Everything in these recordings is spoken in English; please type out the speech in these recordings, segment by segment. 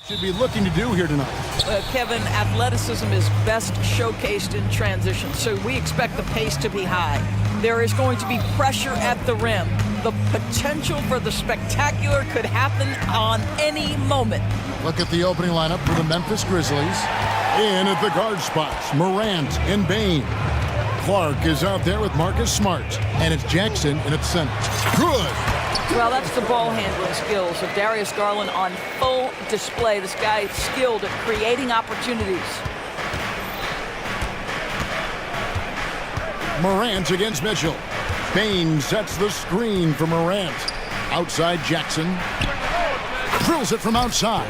should be looking to do here tonight. Kevin, athleticism is best showcased in transition, so we expect the pace to be high. There is going to be pressure at the rim. The potential for the spectacular could happen on any moment. Look at the opening lineup for the Memphis Grizzlies. In at the guard spots, Morant and Bain. Clark is out there with Marcus Smart, and it's Jackson in its center. Good. Well, that's the ball handling skills of Darius Garland on full display. This guy is skilled at creating opportunities. Morant against Mitchell. Bain sets the screen for Morant. Outside Jackson. Drills it from outside.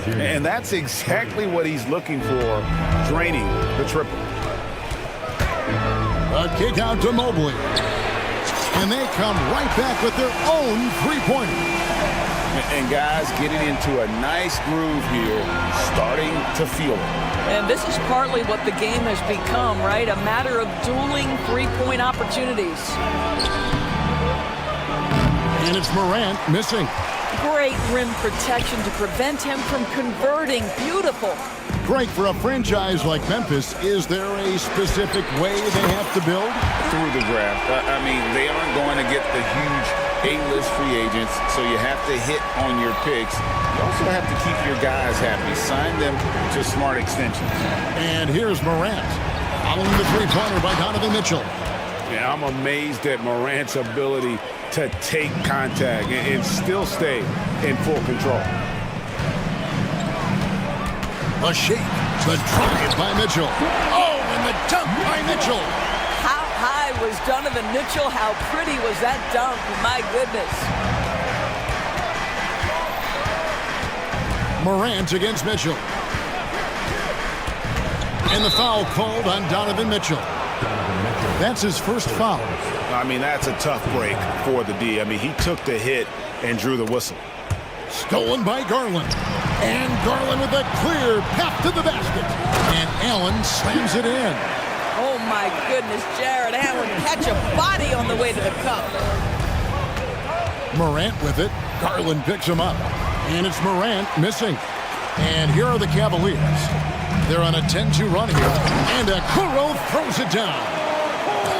And that's exactly what he's looking for, draining the triple. A kick out to Mobley. And they come right back with their own three-pointer. And guys getting into a nice groove here, starting to feel it. And this is partly what the game has become, right? A matter of dueling three-point opportunities. And it's Morant missing. Great rim protection to prevent him from converting. Beautiful. Great for a franchise like Memphis. Is there a specific way they have to build? Through the draft. I mean, they aren't going to get the huge A-list free agents, so you have to hit on your picks. You also have to keep your guys happy. Sign them to smart extensions. And here's Morant. Following the three-pointer by Donovan Mitchell. Yeah, I'm amazed at Morant's ability to take contact and still stay in full control. A shake. The drive by Mitchell. Oh, and the dunk by Mitchell. How high was Donovan Mitchell? How pretty was that dunk? My goodness. Morant against Mitchell. And the foul called on Donovan Mitchell. That's his first foul. I mean, that's a tough break for the D. I mean, he took the hit and drew the whistle. Stolen by Garland. And Garland with a clear path to the basket. And Allen slams it in. Oh, my goodness, Jared Allen catch a body on the way to the cup. Morant with it. Garland picks him up. And it's Morant missing. And here are the Cavaliers. They're on a 10-2 run here. And Akuro throws it down.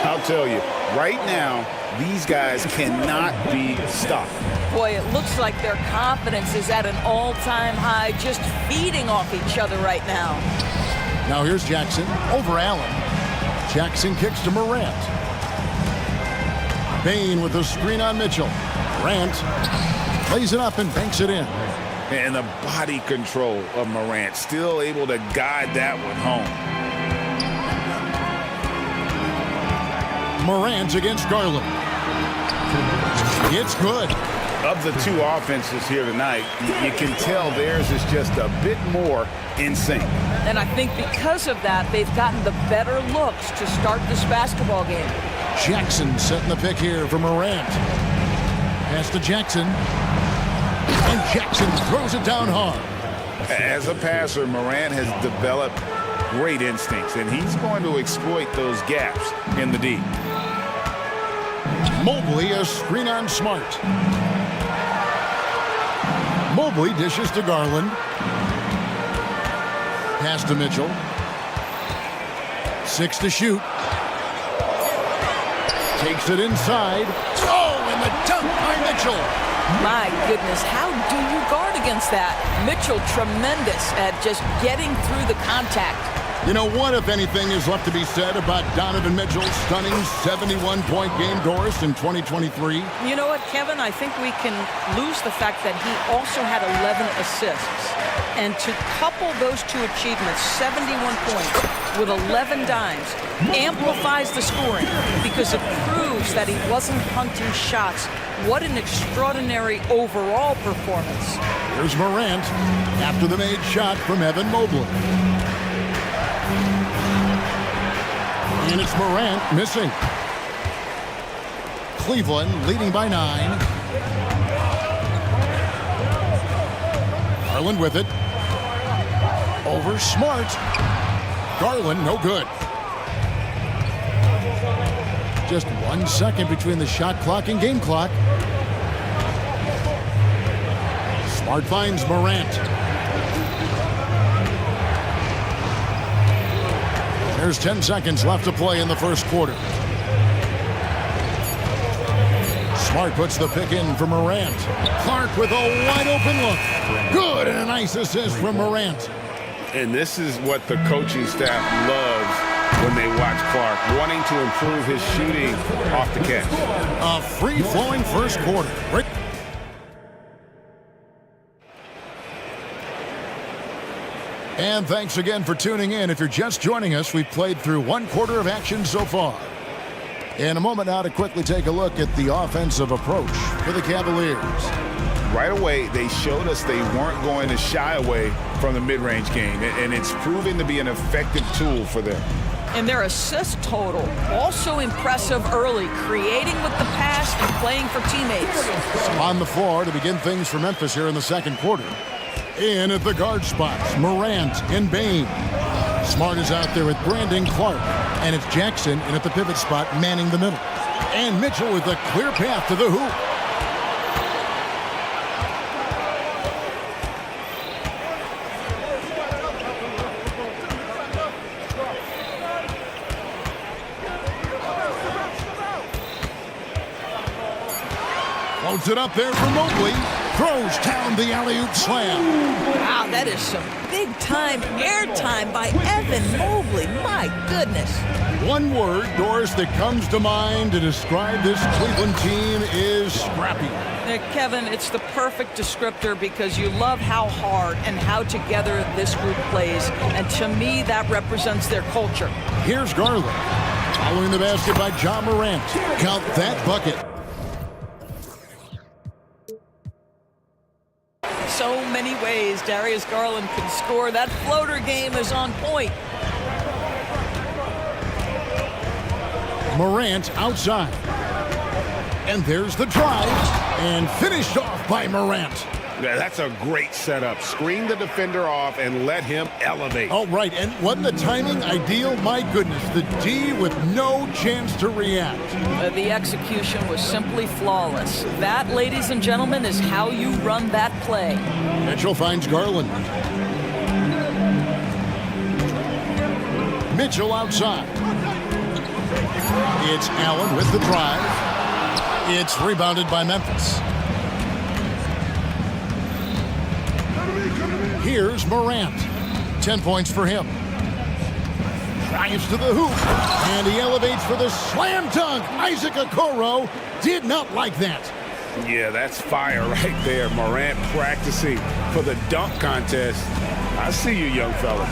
I'll tell you, right now, these guys cannot be stopped. Boy, it looks like their confidence is at an all-time high, just feeding off each other right now. Now here's Jackson over Allen. Jackson kicks to Morant. Bain with the screen on Mitchell. Morant plays it up and banks it in. And the body control of Morant, still able to guide that one home. Morant against Garland. It's good. Of the two offenses here tonight, you can tell theirs is just a bit more in sync. And I think because of that, they've gotten the better looks to start this basketball game. Jackson setting the pick here for Morant. Pass to Jackson. And Jackson throws it down hard. As a passer, Morant has developed great instincts, and he's going to exploit those gaps in the D. Mobley, a screen on Smart. Mobley dishes to Garland. Pass to Mitchell. 6 to shoot. Takes it inside. Oh, and the dunk by Mitchell. My goodness, how do you guard against that? Mitchell, tremendous at just getting through the contact. You know, what, if anything, is left to be said about Donovan Mitchell's stunning 71-point game, Doris, in 2023? You know what, Kevin? I think we can lose the fact that he also had 11 assists. And to couple those two achievements, 71 points with 11 dimes, amplifies the scoring because it proves that he wasn't hunting shots. What an extraordinary overall performance. Here's Morant after the made shot from Evan Mobley. And it's Morant missing. Cleveland leading by 9. Garland with it. Over Smart. Garland, no good. Just 1 second between the shot clock and game clock. Smart finds Morant. There's 10 seconds left to play in the first quarter. Smart puts the pick in for Morant. Clark with a wide open look. Good, and a nice assist from Morant. And this is what the coaching staff loves when they watch Clark, wanting to improve his shooting off the catch. A free-flowing first quarter. And thanks again for tuning in. If you're just joining us, we've played through one quarter of action so far. In a moment now to quickly take a look at the offensive approach for the Cavaliers. Right away, they showed us they weren't going to shy away from the mid-range game, and it's proving to be an effective tool for them. And their assist total, also impressive early, creating with the pass and playing for teammates. On the floor to begin things for Memphis here in the second quarter. In at the guard spots, Morant and Bain. Smart is out there with Brandon Clark. And it's Jackson in at the pivot spot, manning the middle. And Mitchell with a clear path to the hoop. Floats it up there for Mobley. Throws down the alley-oop slam. Wow, that is some big-time airtime by Evan Mobley. My goodness. One word, Doris, that comes to mind to describe this Cleveland team is scrappy. Kevin, it's the perfect descriptor because you love how hard and how together this group plays. And to me, that represents their culture. Here's Garland. Following the basket by John Morant. Count that bucket. So many ways Darius Garland can score. That floater game is on point. Morant outside. And there's the drive. And finished off by Morant. Yeah, that's a great setup. Screen the defender off and let him elevate. Oh, right. And wasn't the timing ideal? My goodness. The D with no chance to react. The execution was simply flawless. That, ladies and gentlemen, is how you run that play. Mitchell finds Garland. Mitchell outside. It's Allen with the drive. It's rebounded by Memphis. Here's Morant. 10 points for him. Drives to the hoop. And he elevates for the slam dunk. Isaac Okoro did not like that. Yeah, that's fire right there. Morant practicing for the dunk contest. I see you, young fella.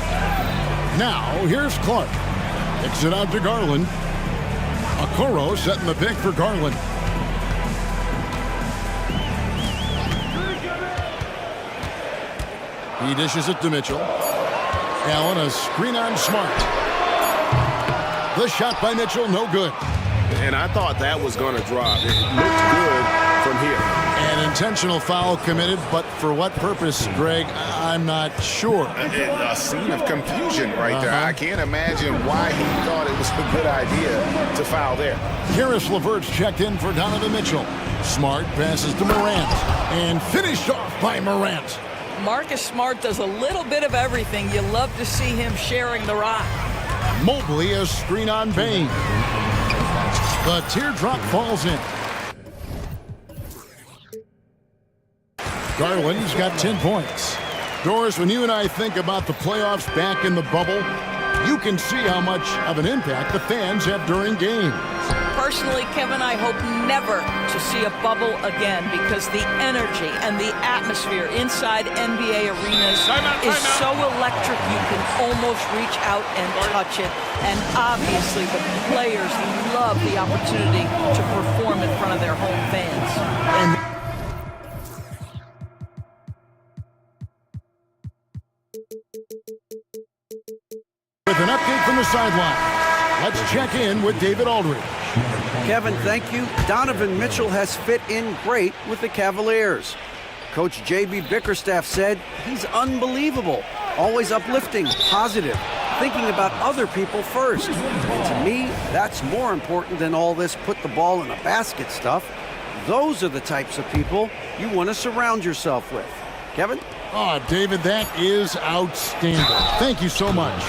Now, here's Clark. Kicks it out to Garland. Okoro setting the pick for Garland. He dishes it to Mitchell. Allen, a screen on Smart. The shot by Mitchell, no good. And I thought that was going to drop. It looked good from here. An intentional foul committed, but for what purpose, Greg, I'm not sure. A scene of confusion right there. I can't imagine why he thought it was a good idea to foul there. Karis LeVert's checked in for Donovan Mitchell. Smart passes to Morant. And finished off by Morant. Marcus Smart does a little bit of everything. You love to see him sharing the rock. Mobley, a screen on Bain. The teardrop falls in. Garland's got 10 points. Doris, when you and I think about the playoffs back in the bubble, you can see how much of an impact the fans have during games. Personally, Kevin, I hope never to see a bubble again because the energy and the atmosphere inside NBA arenas is so electric you can almost reach out and touch it. And obviously the players love the opportunity to perform in front of their home fans. With an update from the sideline, let's check in with David Aldridge. Kevin, thank you. Donovan Mitchell has fit in great with the Cavaliers. Coach J.B. Bickerstaff said he's unbelievable, always uplifting, positive, thinking about other people first. And to me, that's more important than all this put the ball in a basket stuff. Those are the types of people you want to surround yourself with. Kevin? Oh, David, that is outstanding. Thank you so much.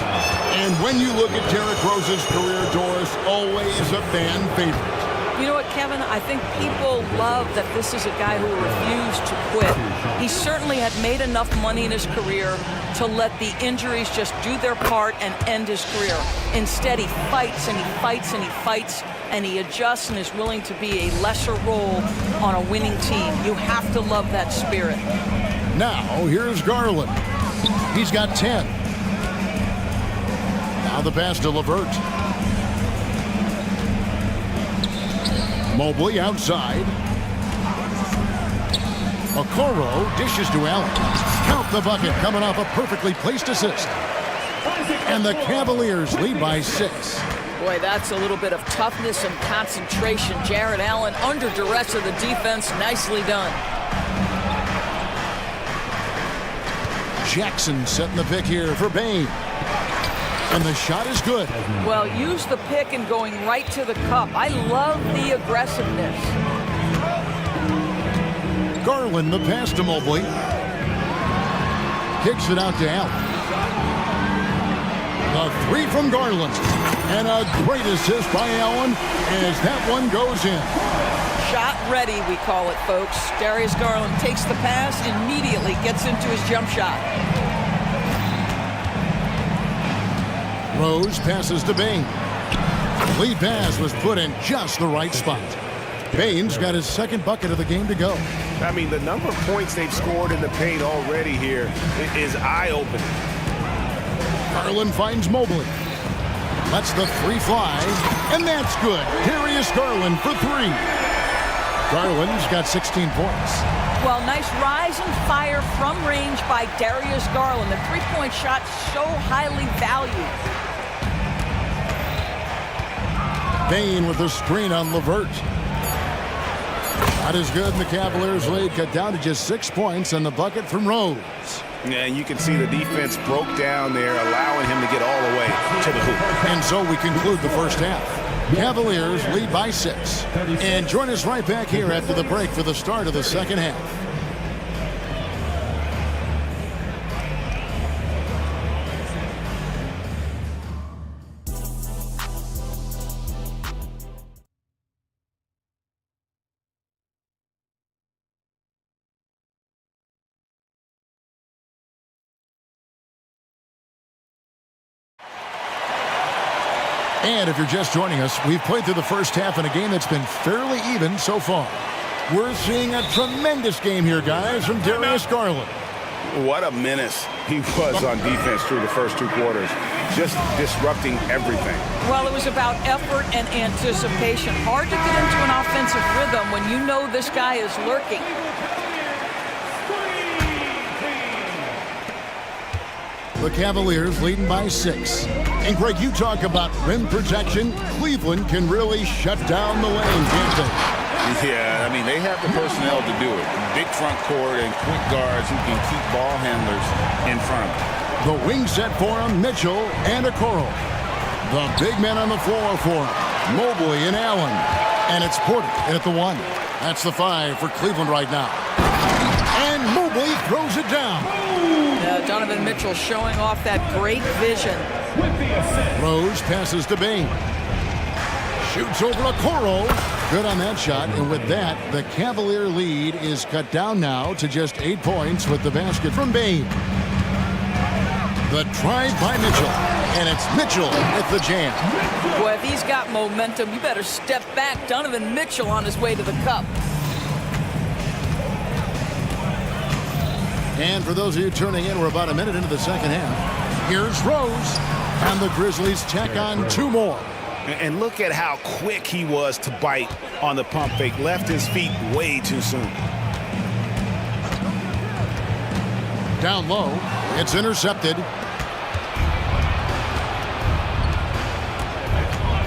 And when you look at Derrick Rose's career, Doris, always a fan favorite. You know what, Kevin? I think people love that this is a guy who refused to quit. He certainly had made enough money in his career to let the injuries just do their part and end his career. Instead, he fights and he fights and he fights, and he adjusts and is willing to be a lesser role on a winning team. You have to love that spirit. Now, here's Garland. He's got 10. Now the pass to LeVert. Mobley outside. Okoro dishes to Allen. Count the bucket coming off a perfectly placed assist. And the Cavaliers lead by 6. Boy, that's a little bit of toughness and concentration. Jarrett Allen under duress of the defense. Nicely done. Jackson setting the pick here for Bain. And the shot is good. Well, use the pick and going right to the cup. I love the aggressiveness. Garland, the pass to Mobley. Kicks it out to Allen. The three from Garland. And a great assist by Allen as that one goes in. Shot ready, we call it, folks. Darius Garland takes the pass, immediately gets into his jump shot. Rose passes to Bain. Lead pass was put in just the right spot. Bain's got his second bucket of the game to go. I mean, the number of points they've scored in the paint already here is eye-opening. Garland finds Mobley. Lets the three fly, and that's good. Darius Garland for 3. Garland's got 16 points. Well, nice rise and fire from range by Darius Garland. The three-point shot so highly valued. Bain with the screen on LeVert. Not as good, and the Cavaliers lead cut down to just 6 points on the bucket from Rose. Yeah, and you can see the defense broke down there, allowing him to get all the way to the hoop. And so we conclude the first half. Cavaliers lead by 6. And join us right back here after the break for the start of the second half. And if you're just joining us, we've played through the first half in a game that's been fairly even so far. We're seeing a tremendous game here, guys, from Darius Garland. What a menace he was on defense through the first 2 quarters, just disrupting everything. Well, it was about effort and anticipation. Hard to get into an offensive rhythm when you know this guy is lurking. The Cavaliers leading by 6. And Greg, you talk about rim protection. Cleveland can really shut down the lane, can't they? Yeah, I mean, they have the personnel to do it. Big front court and quick guards who can keep ball handlers in front of them. The wing set for him, Mitchell and Okoro. The big men on the floor for him, Mobley and Allen. And it's Porter in at the 1. That's the 5 for Cleveland right now. And Mobley throws it down. Donovan Mitchell showing off that great vision. Rose passes to Bain. Shoots over Okoro. Good on that shot. And with that, the Cavalier lead is cut down now to just 8 points with the basket from Bain. The drive by Mitchell. And it's Mitchell with the jam. Boy, if he's got momentum, you better step back. Donovan Mitchell on his way to the cup. And for those of you tuning in, we're about a minute into the second half. Here's Rose. And the Grizzlies tack on 2 more. And look at how quick he was to bite on the pump fake. Left his feet way too soon. Down low. It's intercepted.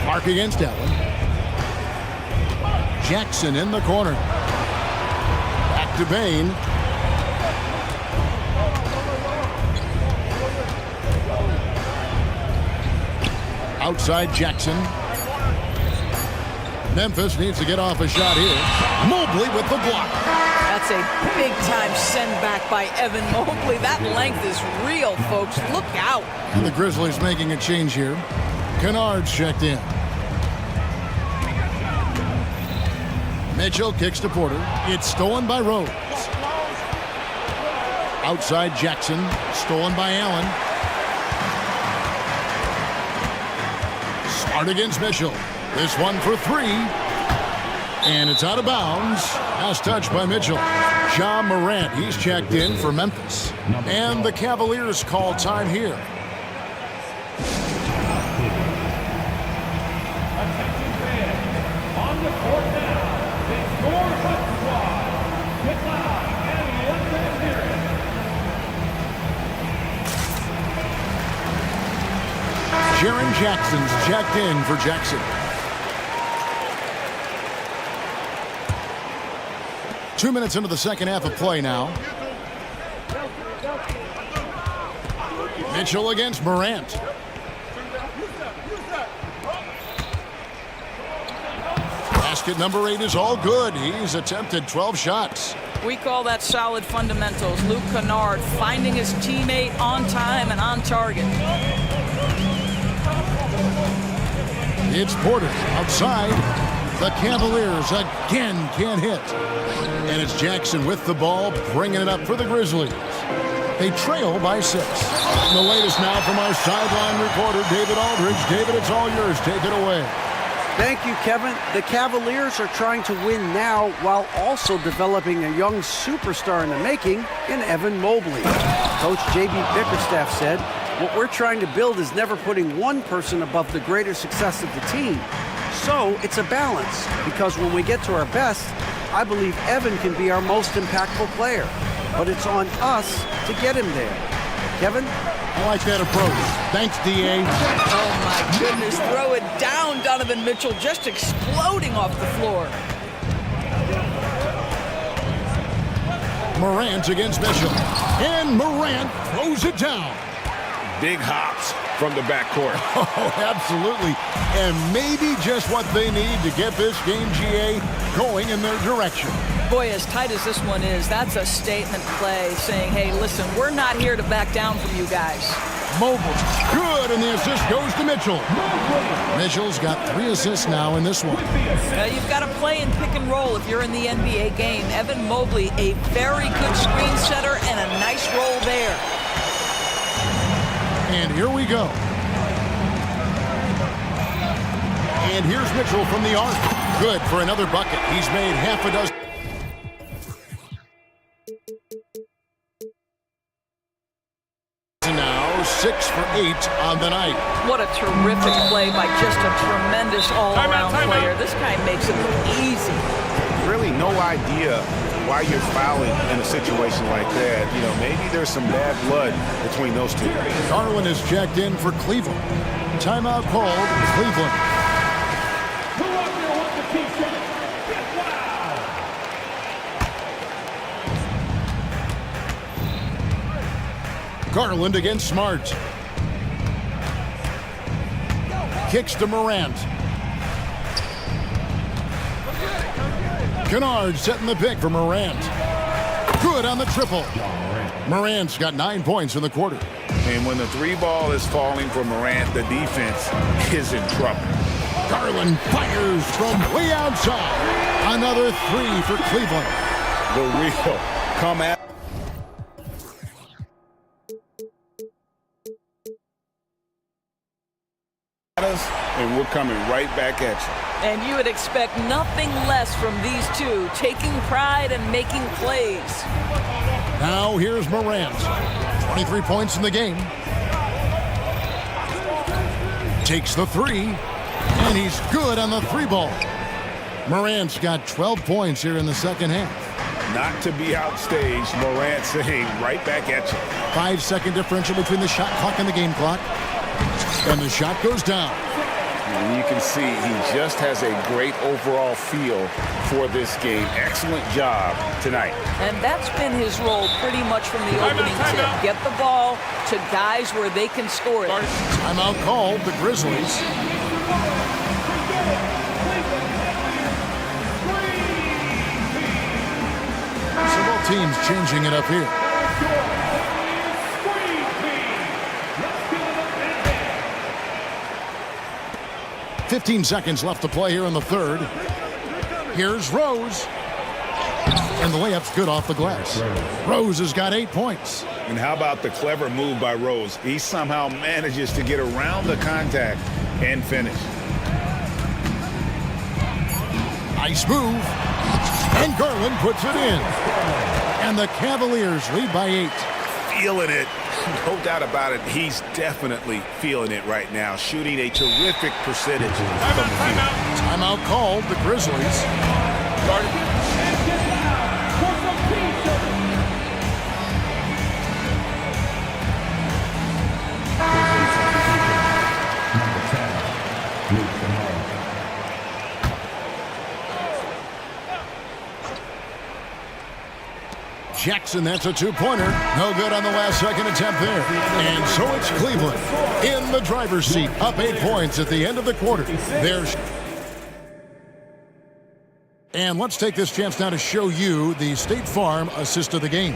Mark against Allen. Jackson in the corner. Back to Bain. Outside Jackson. Memphis needs to get off a shot here. Mobley with the block. That's That's a big-time send back by Evan Mobley. That length is real, folks. Look out. And the Grizzlies making a change here. Kennard's checked in. Mitchell kicks to Porter. It's stolen by Rose. Outside Jackson, stolen by Allen. Smart against Mitchell. This one for three. And it's out of bounds. Last touch by Mitchell. Ja Morant, he's checked in for Memphis. And the Cavaliers call time here. Jaren Jackson's checked in for Jackson. 2 minutes into the second half of play now. Mitchell against Morant. Basket number 8 is all good. He's attempted 12 shots. We call that solid fundamentals. Luke Kennard finding his teammate on time and on target. It's Porter outside. The Cavaliers again can't hit. And it's Jackson with the ball, bringing it up for the Grizzlies. They trail by 6. And the latest now from our sideline reporter, David Aldridge. David, it's all yours. Take it away. Thank you, Kevin. The Cavaliers are trying to win now while also developing a young superstar in the making in Evan Mobley. Coach J.B. Bickerstaff said, "What we're trying to build is never putting one person above the greater success of the team. So it's a balance, because when we get to our best, I believe Evan can be our most impactful player. But it's on us to get him there." Kevin? I like that approach. Thanks, D.A. Oh, my goodness. Throw it down, Donovan Mitchell, just exploding off the floor. Morant against Mitchell. And Morant throws it down. Big hops from the backcourt. Oh, absolutely. And maybe just what they need to get this game, GA, going in their direction. Boy, as tight as this one is, that's a statement play saying, hey, listen, we're not here to back down from you guys. Mobley, good, and the assist goes to Mitchell. Mitchell's got 3 assists now in this one. You've got to play in pick and roll if you're in the NBA game. Evan Mobley, a very good screen setter and a nice roll there. And here we go. And here's Mitchell from the arc. Good for another bucket. He's made half a dozen. Now 6 for 8 on the night. What a terrific play by just a tremendous all-around player. This guy makes it look easy. Really no idea why you're fouling in a situation like that. You know, maybe there's some bad blood between those two. Garland is checked in for Cleveland. Timeout called, Cleveland. Garland against Smart. Kicks to Morant. Kennard setting the pick for Morant. Good on the triple. Morant's got 9 points in the quarter. And when the 3 ball is falling for Morant, the defense is in trouble. Garland fires from way outside. Another 3 for Cleveland. The real come at us, and we're coming right back at you. And you would expect nothing less from these two, taking pride and making plays. Now here's Morant. 23 points in the game. Takes the 3, and he's good on the 3 ball. Morant's got 12 points here in the second half. Not to be outstaged, Morant saying right back at you. 5-second differential between the shot clock and the game clock. And the shot goes down. And you can see he just has a great overall feel for this game. Excellent job tonight. And that's been his role pretty much from the opening tip. Get the ball to guys where they can score it. Timeout called, the Grizzlies. So teams changing it up here. "15 seconds left to play here in the third. Here's Rose. And the layup's good off the glass. Rose has got 8 points. And how about the clever move by Rose? He somehow manages to get around the contact and finish. Nice move. And Garland puts it in. And the Cavaliers lead by 8. Feeling it. No doubt about it. He's definitely feeling it right now. Shooting a terrific percentage from the field. Timeout called. The Grizzlies. Jackson, that's a two-pointer. No good on the last second attempt there. And so it's Cleveland in the driver's seat, up 8 points at the end of the quarter. And let's take this chance now to show you the State Farm assist of the game.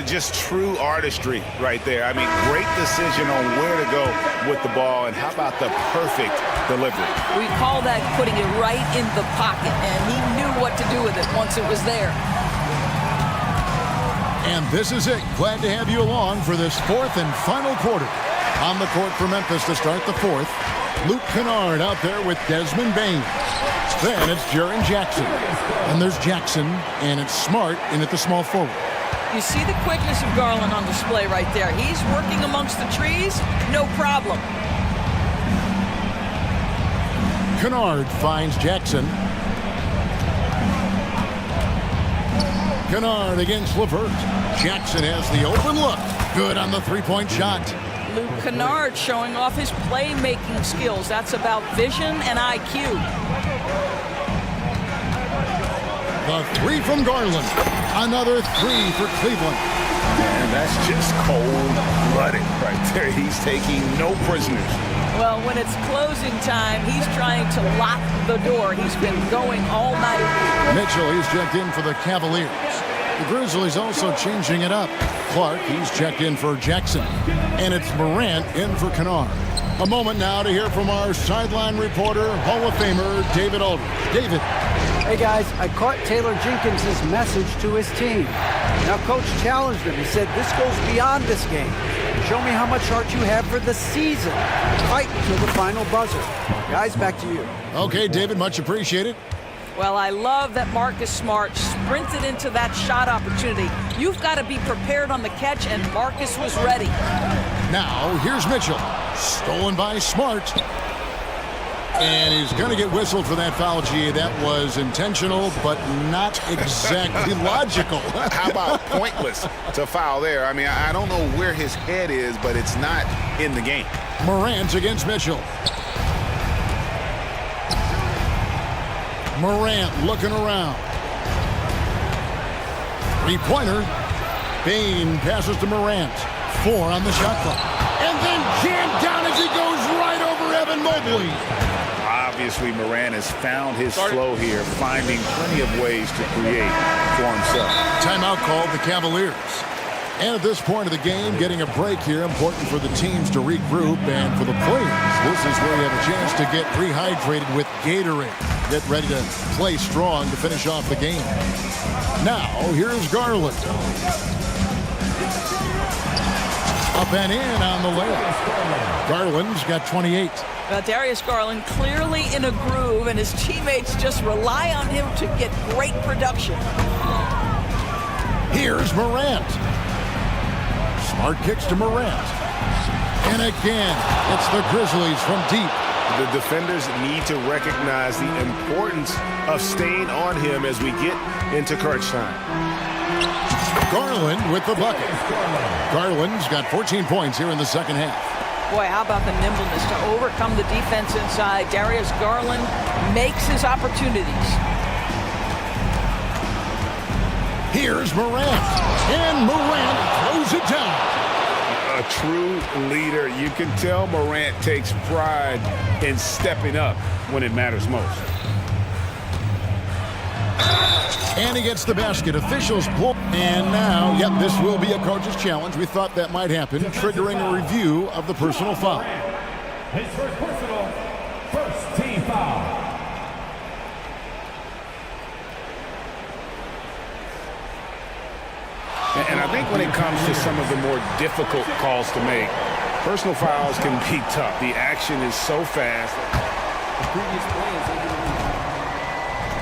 Just true artistry right there. I mean, great decision on where to go with the ball, and how about the perfect delivery? We call that putting it right in the pocket, and he knew what to do with it once it was there. And this is it. Glad to have you along for this fourth and final quarter. On the court for Memphis to start the fourth, Luke Kennard out there with Desmond Bain. Then it's Jaren Jackson. And there's Jackson, and it's Smart in at the small forward. You see the quickness of Garland on display right there. He's working amongst the trees, no problem. Kennard finds Jackson. Kennard against LeVert. Jackson has the open look. Good on the three-point shot. Luke Kennard showing off his playmaking skills. That's about vision and IQ. The three from Garland. Another three for Cleveland. And that's just cold-blooded right there. He's taking no prisoners. Well, when it's closing time, he's trying to lock the door. He's been going all night. Mitchell, he's checked in for the Cavaliers. The Grizzlies also changing it up. Clark, he's checked in for Jackson. And it's Morant in for Kennard. A moment now to hear from our sideline reporter, Hall of Famer David Aldridge. David. Hey guys, I caught Taylor Jenkins' message to his team. Now Coach challenged him. He said, this goes beyond this game. Show me how much heart you have for the season. Fight until the final buzzer. Guys, back to you. Okay, David, much appreciated. Well, I love that Marcus Smart sprinted into that shot opportunity. You've got to be prepared on the catch, and Marcus was ready. Now, here's Mitchell. Stolen by Smart. And he's going to get whistled for that foul, G. That was intentional, but not exactly logical. How about pointless to foul there? I mean, I don't know where his head is, but it's not in the game. Morant against Mitchell. Morant looking around. Three-pointer. Bain passes to Morant. 4 on the shot clock. And then jammed down as he goes right over Evan Mobley. Obviously, Morant has found his flow here, finding plenty of ways to create for himself. Timeout called the Cavaliers. And at this point of the game, getting a break here, important for the teams to regroup, and for the players, this is where you have a chance to get rehydrated with Gatorade. Get ready to play strong to finish off the game. Now, here's Garland. Up and in on the layup. Garland's got 28. Darius Garland clearly in a groove, and his teammates just rely on him to get great production. Here's Morant. Smart kicks to Morant. And again, it's the Grizzlies from deep. The defenders need to recognize the importance of staying on him as we get into crunch time. Garland with the bucket. Garland's got 14 points here in the second half. Boy, how about the nimbleness to overcome the defense inside. Darius Garland makes his opportunities. Here's Morant. And Morant throws it down. A true leader. You can tell Morant takes pride in stepping up when it matters most. And he gets the basket. Officials blow. And now, yep, this will be a coach's challenge. We thought that might happen, triggering a review of the personal foul. His first personal, first team foul. And I think when it comes to some of the more difficult calls to make, personal fouls can be tough. The action is so fast.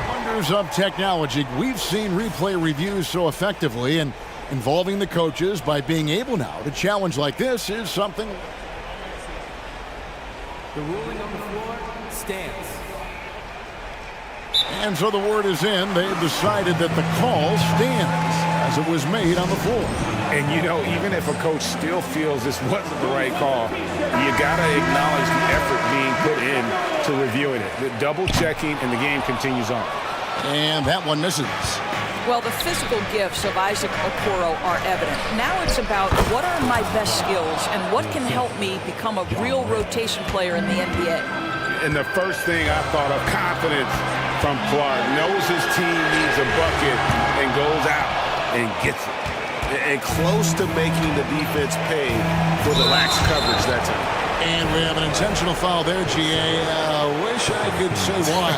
Wonders of technology. We've seen replay reviews so effectively, and involving the coaches by being able now to challenge like this is something. The ruling on the floor stands. And so the word is in. They've decided that the call stands as it was made on the floor. And you know, even if a coach still feels this wasn't the right call, you gotta acknowledge the effort being put in to reviewing it. The double checking, and the game continues on. And that one misses. Well, the physical gifts of Isaac Okoro are evident. Now it's about what are my best skills and what can help me become a real rotation player in the NBA. And the first thing I thought of, confidence from Clark. Knows his team needs a bucket and goes out and gets it. And close to making the defense pay for the lax coverage that time. And we have an intentional foul there, GA. Wish I could say why.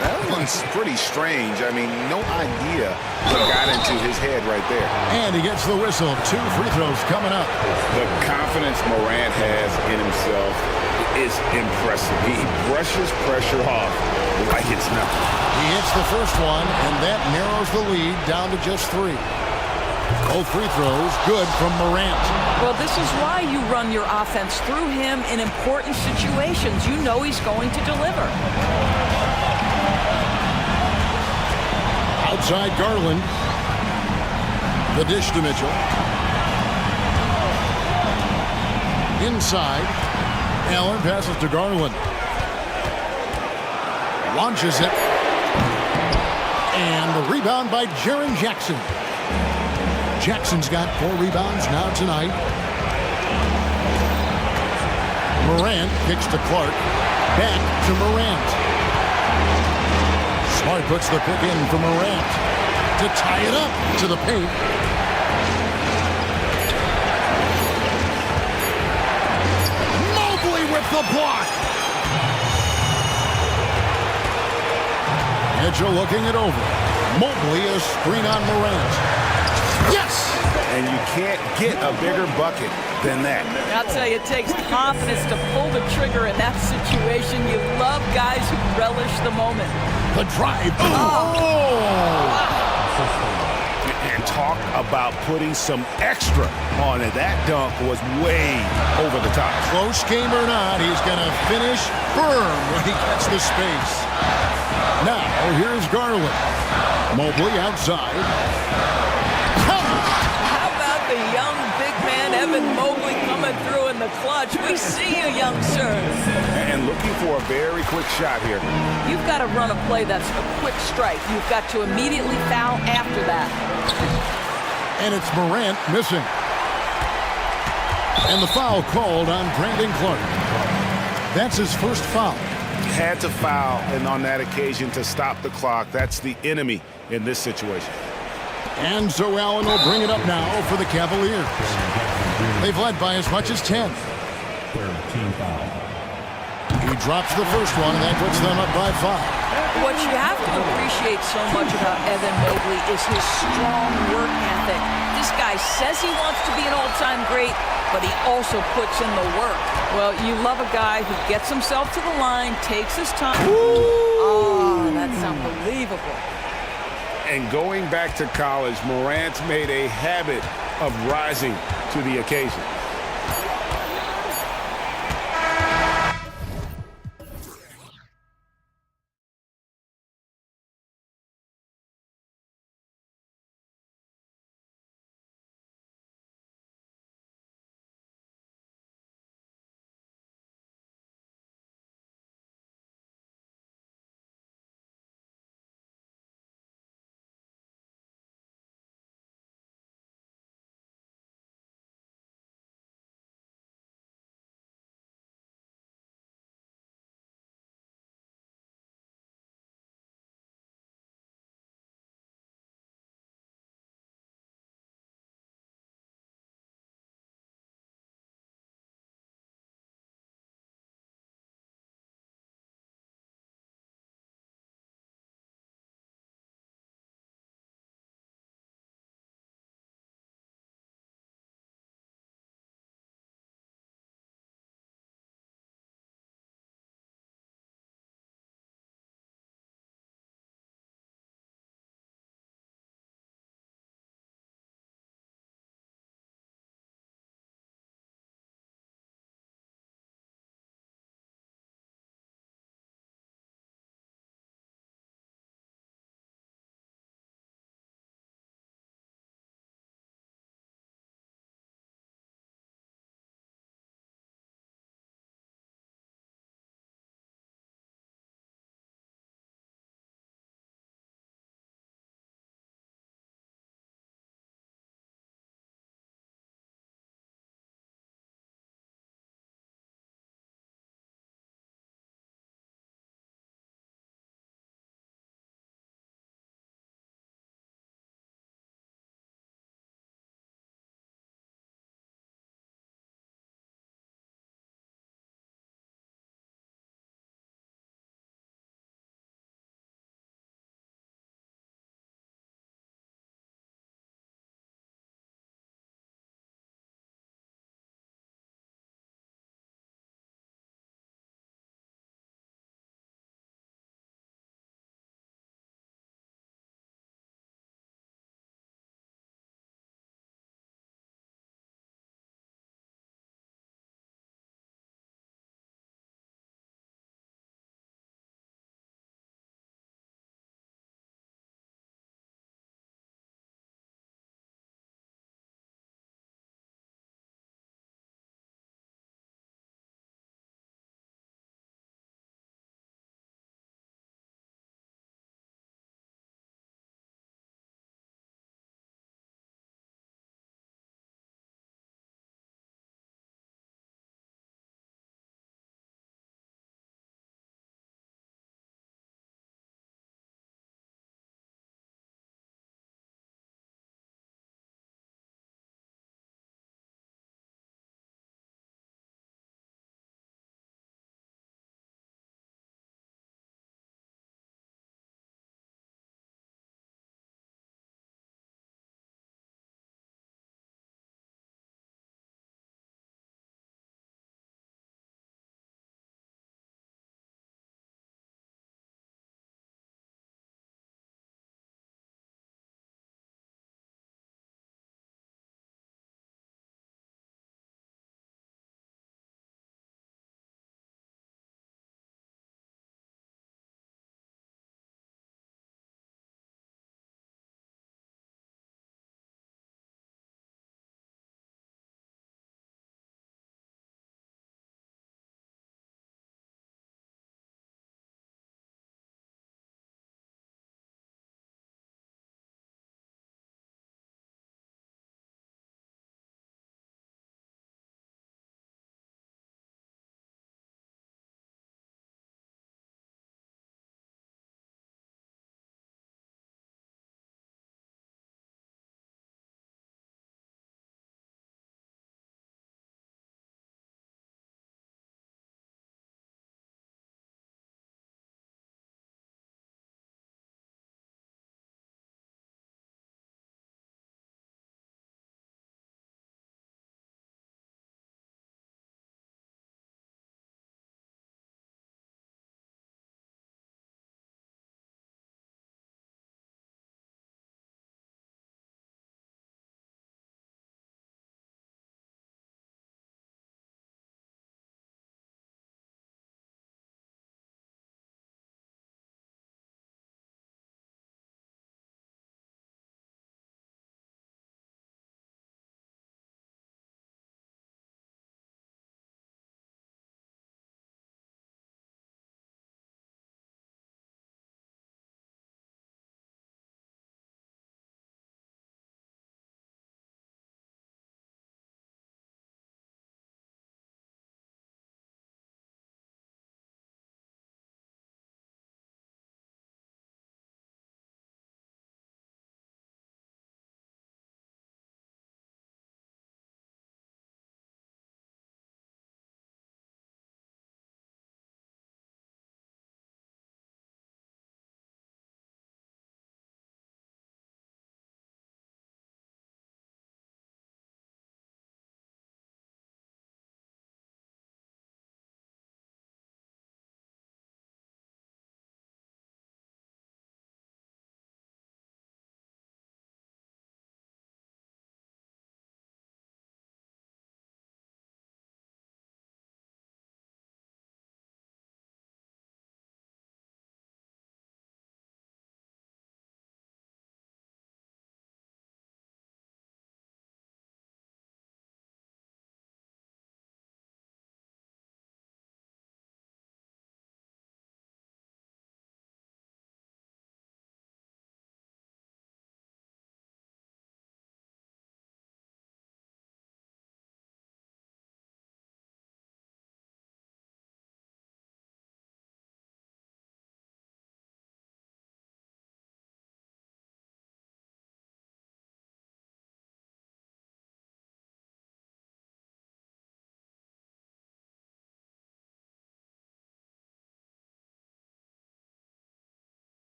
That one's pretty strange. I mean, no idea what got into his head right there. And he gets the whistle. 2 free throws coming up. The confidence Morant has in himself is impressive. He brushes pressure off like it's nothing. He hits the first one, and that narrows the lead down to just 3. Both free throws good from Morant. Well, this is why you run your offense through him in important situations. You know he's going to deliver. Outside Garland. The dish to Mitchell. Inside. Allen passes to Garland. Launches it. And the rebound by Jaren Jackson. Jackson's got 4 rebounds now tonight. Morant kicks to Clark. Back to Morant. Smart puts the pick in for Morant to tie it up to the paint. Mobley with the block. Mitchell looking it over. Mobley a screen on Morant. Yes! And you can't get a bigger bucket than that. I'll tell you, it takes confidence to pull the trigger in that situation. You love guys who relish the moment. The drive. And talk about putting some extra on it. That dunk was way over the top. Close game or not, he's going to finish firm when he gets the space. Now, here's Garland. Mobley outside. How about the young big man, Evan Mobley, coming through in the clutch? We see you, young sir. And looking for a very quick shot here. You've got to run a play that's a quick strike. You've got to immediately foul after that. And it's Morant missing. And the foul called on Brandon Clark. That's his first foul. Had to foul, and on that occasion to stop the clock. That's the enemy in this situation. And so Allen will bring it up now for the Cavaliers. They've led by as much as 10. Team foul. He drops the first one, and that puts them up by 5. What you have to appreciate so much about Evan Mobley is his strong work ethic. This guy says he wants to be an all-time great, but he also puts in the work. Well, you love a guy who gets himself to the line, takes his time. Oh, that's unbelievable. And going back to college, Morant's made a habit of rising to the occasion.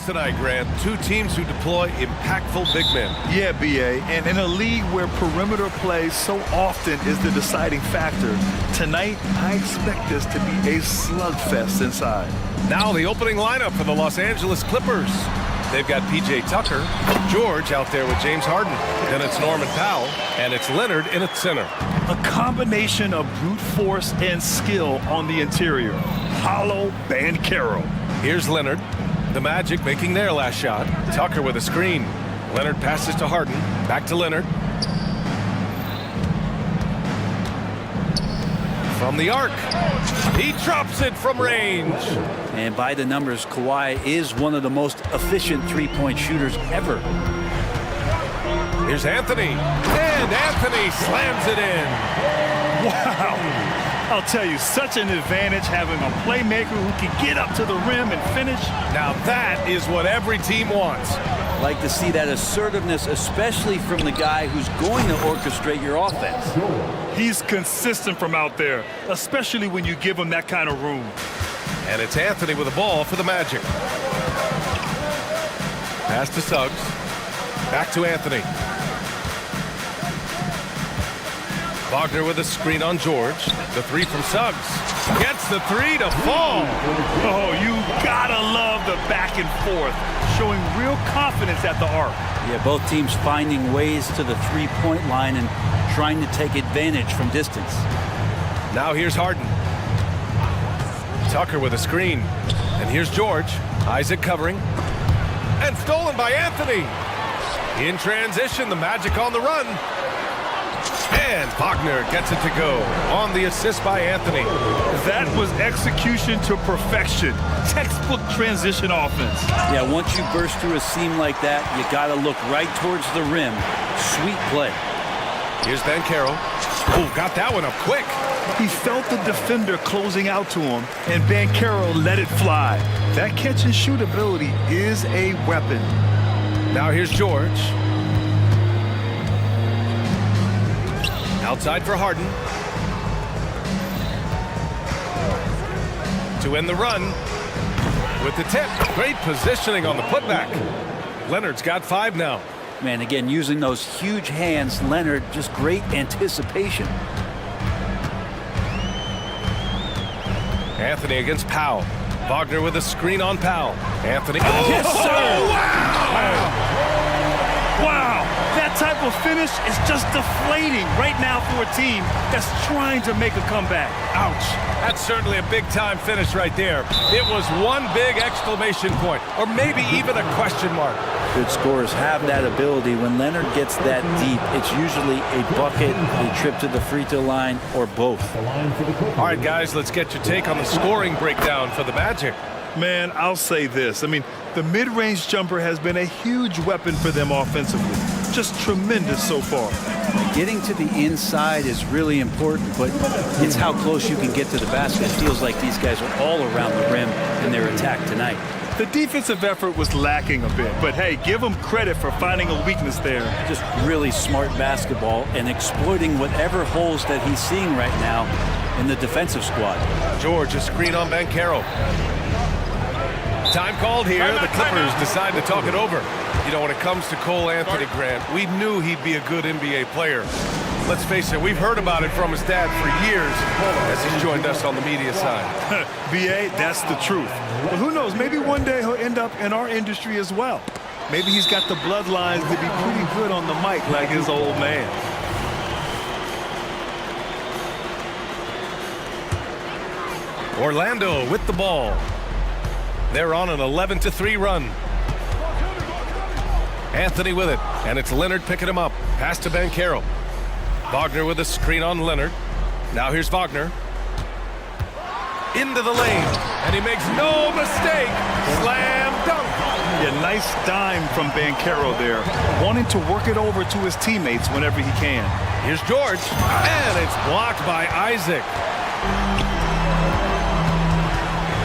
Tonight, Grant, two teams who deploy impactful big men. Yeah, BA, and in a league where perimeter play so often is the deciding factor, tonight I expect this to be a slugfest inside. Now the opening lineup for the Los Angeles Clippers. They've got P.J. Tucker, George out there with James Harden. Then it's Norman Powell, and it's Leonard in at center. A combination of brute force and skill on the interior. Hollow Banchero. Here's Leonard. The Magic making their last shot. Tucker with a screen. Leonard passes to Harden. Back to Leonard. From the arc. He drops it from range. And by the numbers, Kawhi is one of the most efficient three-point shooters ever. Here's Anthony. And Anthony slams it in. Wow. I'll tell you, such an advantage having a playmaker who can get up to the rim and finish. Now that is what every team wants. Like to see that assertiveness, especially from the guy who's going to orchestrate your offense. He's consistent from out there, especially when you give him that kind of room. And it's Anthony with the ball for the Magic. Pass to Suggs. Back to Anthony. Wagner with a screen on George. The three from Suggs. Gets the three to fall. Oh, you gotta love the back and forth, showing real confidence at the arc. Yeah, both teams finding ways to the three-point line and trying to take advantage from distance. Now here's Harden. Tucker with a screen. And here's George. Isaac covering. And stolen by Anthony. In transition, the Magic on the run. And Wagner gets it to go on the assist by Anthony. That was execution to perfection. Textbook transition offense. Yeah, once you burst through a seam like that, you got to look right towards the rim. Sweet play. Here's Banchero. Oh, got that one up quick. He felt the defender closing out to him, and Banchero let it fly. That catch and shoot ability is a weapon. Now here's George. Outside for Harden. To end the run with the tip. Great positioning on the putback. Leonard's got 5 now. Man, again, using those huge hands, Leonard, just great anticipation. Anthony against Powell. Wagner with a screen on Powell. Anthony. Oh, yes, sir! Wow! Wow! That type of finish is just deflating right now for a team that's trying to make a comeback. Ouch. That's certainly a big-time finish right there. It was one big exclamation point, or maybe even a question mark. Good scorers have that ability. When Leonard gets that deep, it's usually a bucket, a trip to the free throw line, or both. All right, guys, let's get your take on the scoring breakdown for the Magic. Man, I'll say this. I mean, the mid-range jumper has been a huge weapon for them offensively. Just tremendous so far. Getting to the inside is really important, but it's how close you can get to the basket. It feels like these guys are all around the rim in their attack tonight. The defensive effort was lacking a bit, but hey, give them credit for finding a weakness there. Just really smart basketball and exploiting whatever holes that he's seeing right now in the defensive squad. George, a screen on Banchero. Time called here. The Clippers decide to talk it over. You know, when it comes to Cole Anthony, Grant, we knew he'd be a good NBA player. Let's face it, we've heard about it from his dad for years as he's joined us on the media side. B.A., that's the truth. But who knows, maybe one day he'll end up in our industry as well. Maybe he's got the bloodlines to be pretty good on the mic like his old man. Orlando with the ball. They're on an 11-3 run. Anthony with it, and it's Leonard picking him up. Pass to Banchero. Wagner with a screen on Leonard. Now here's Wagner. Into the lane, and he makes no mistake. Slam dunk. Yeah, nice dime from Banchero there, wanting to work it over to his teammates whenever he can. Here's George, and it's blocked by Isaac.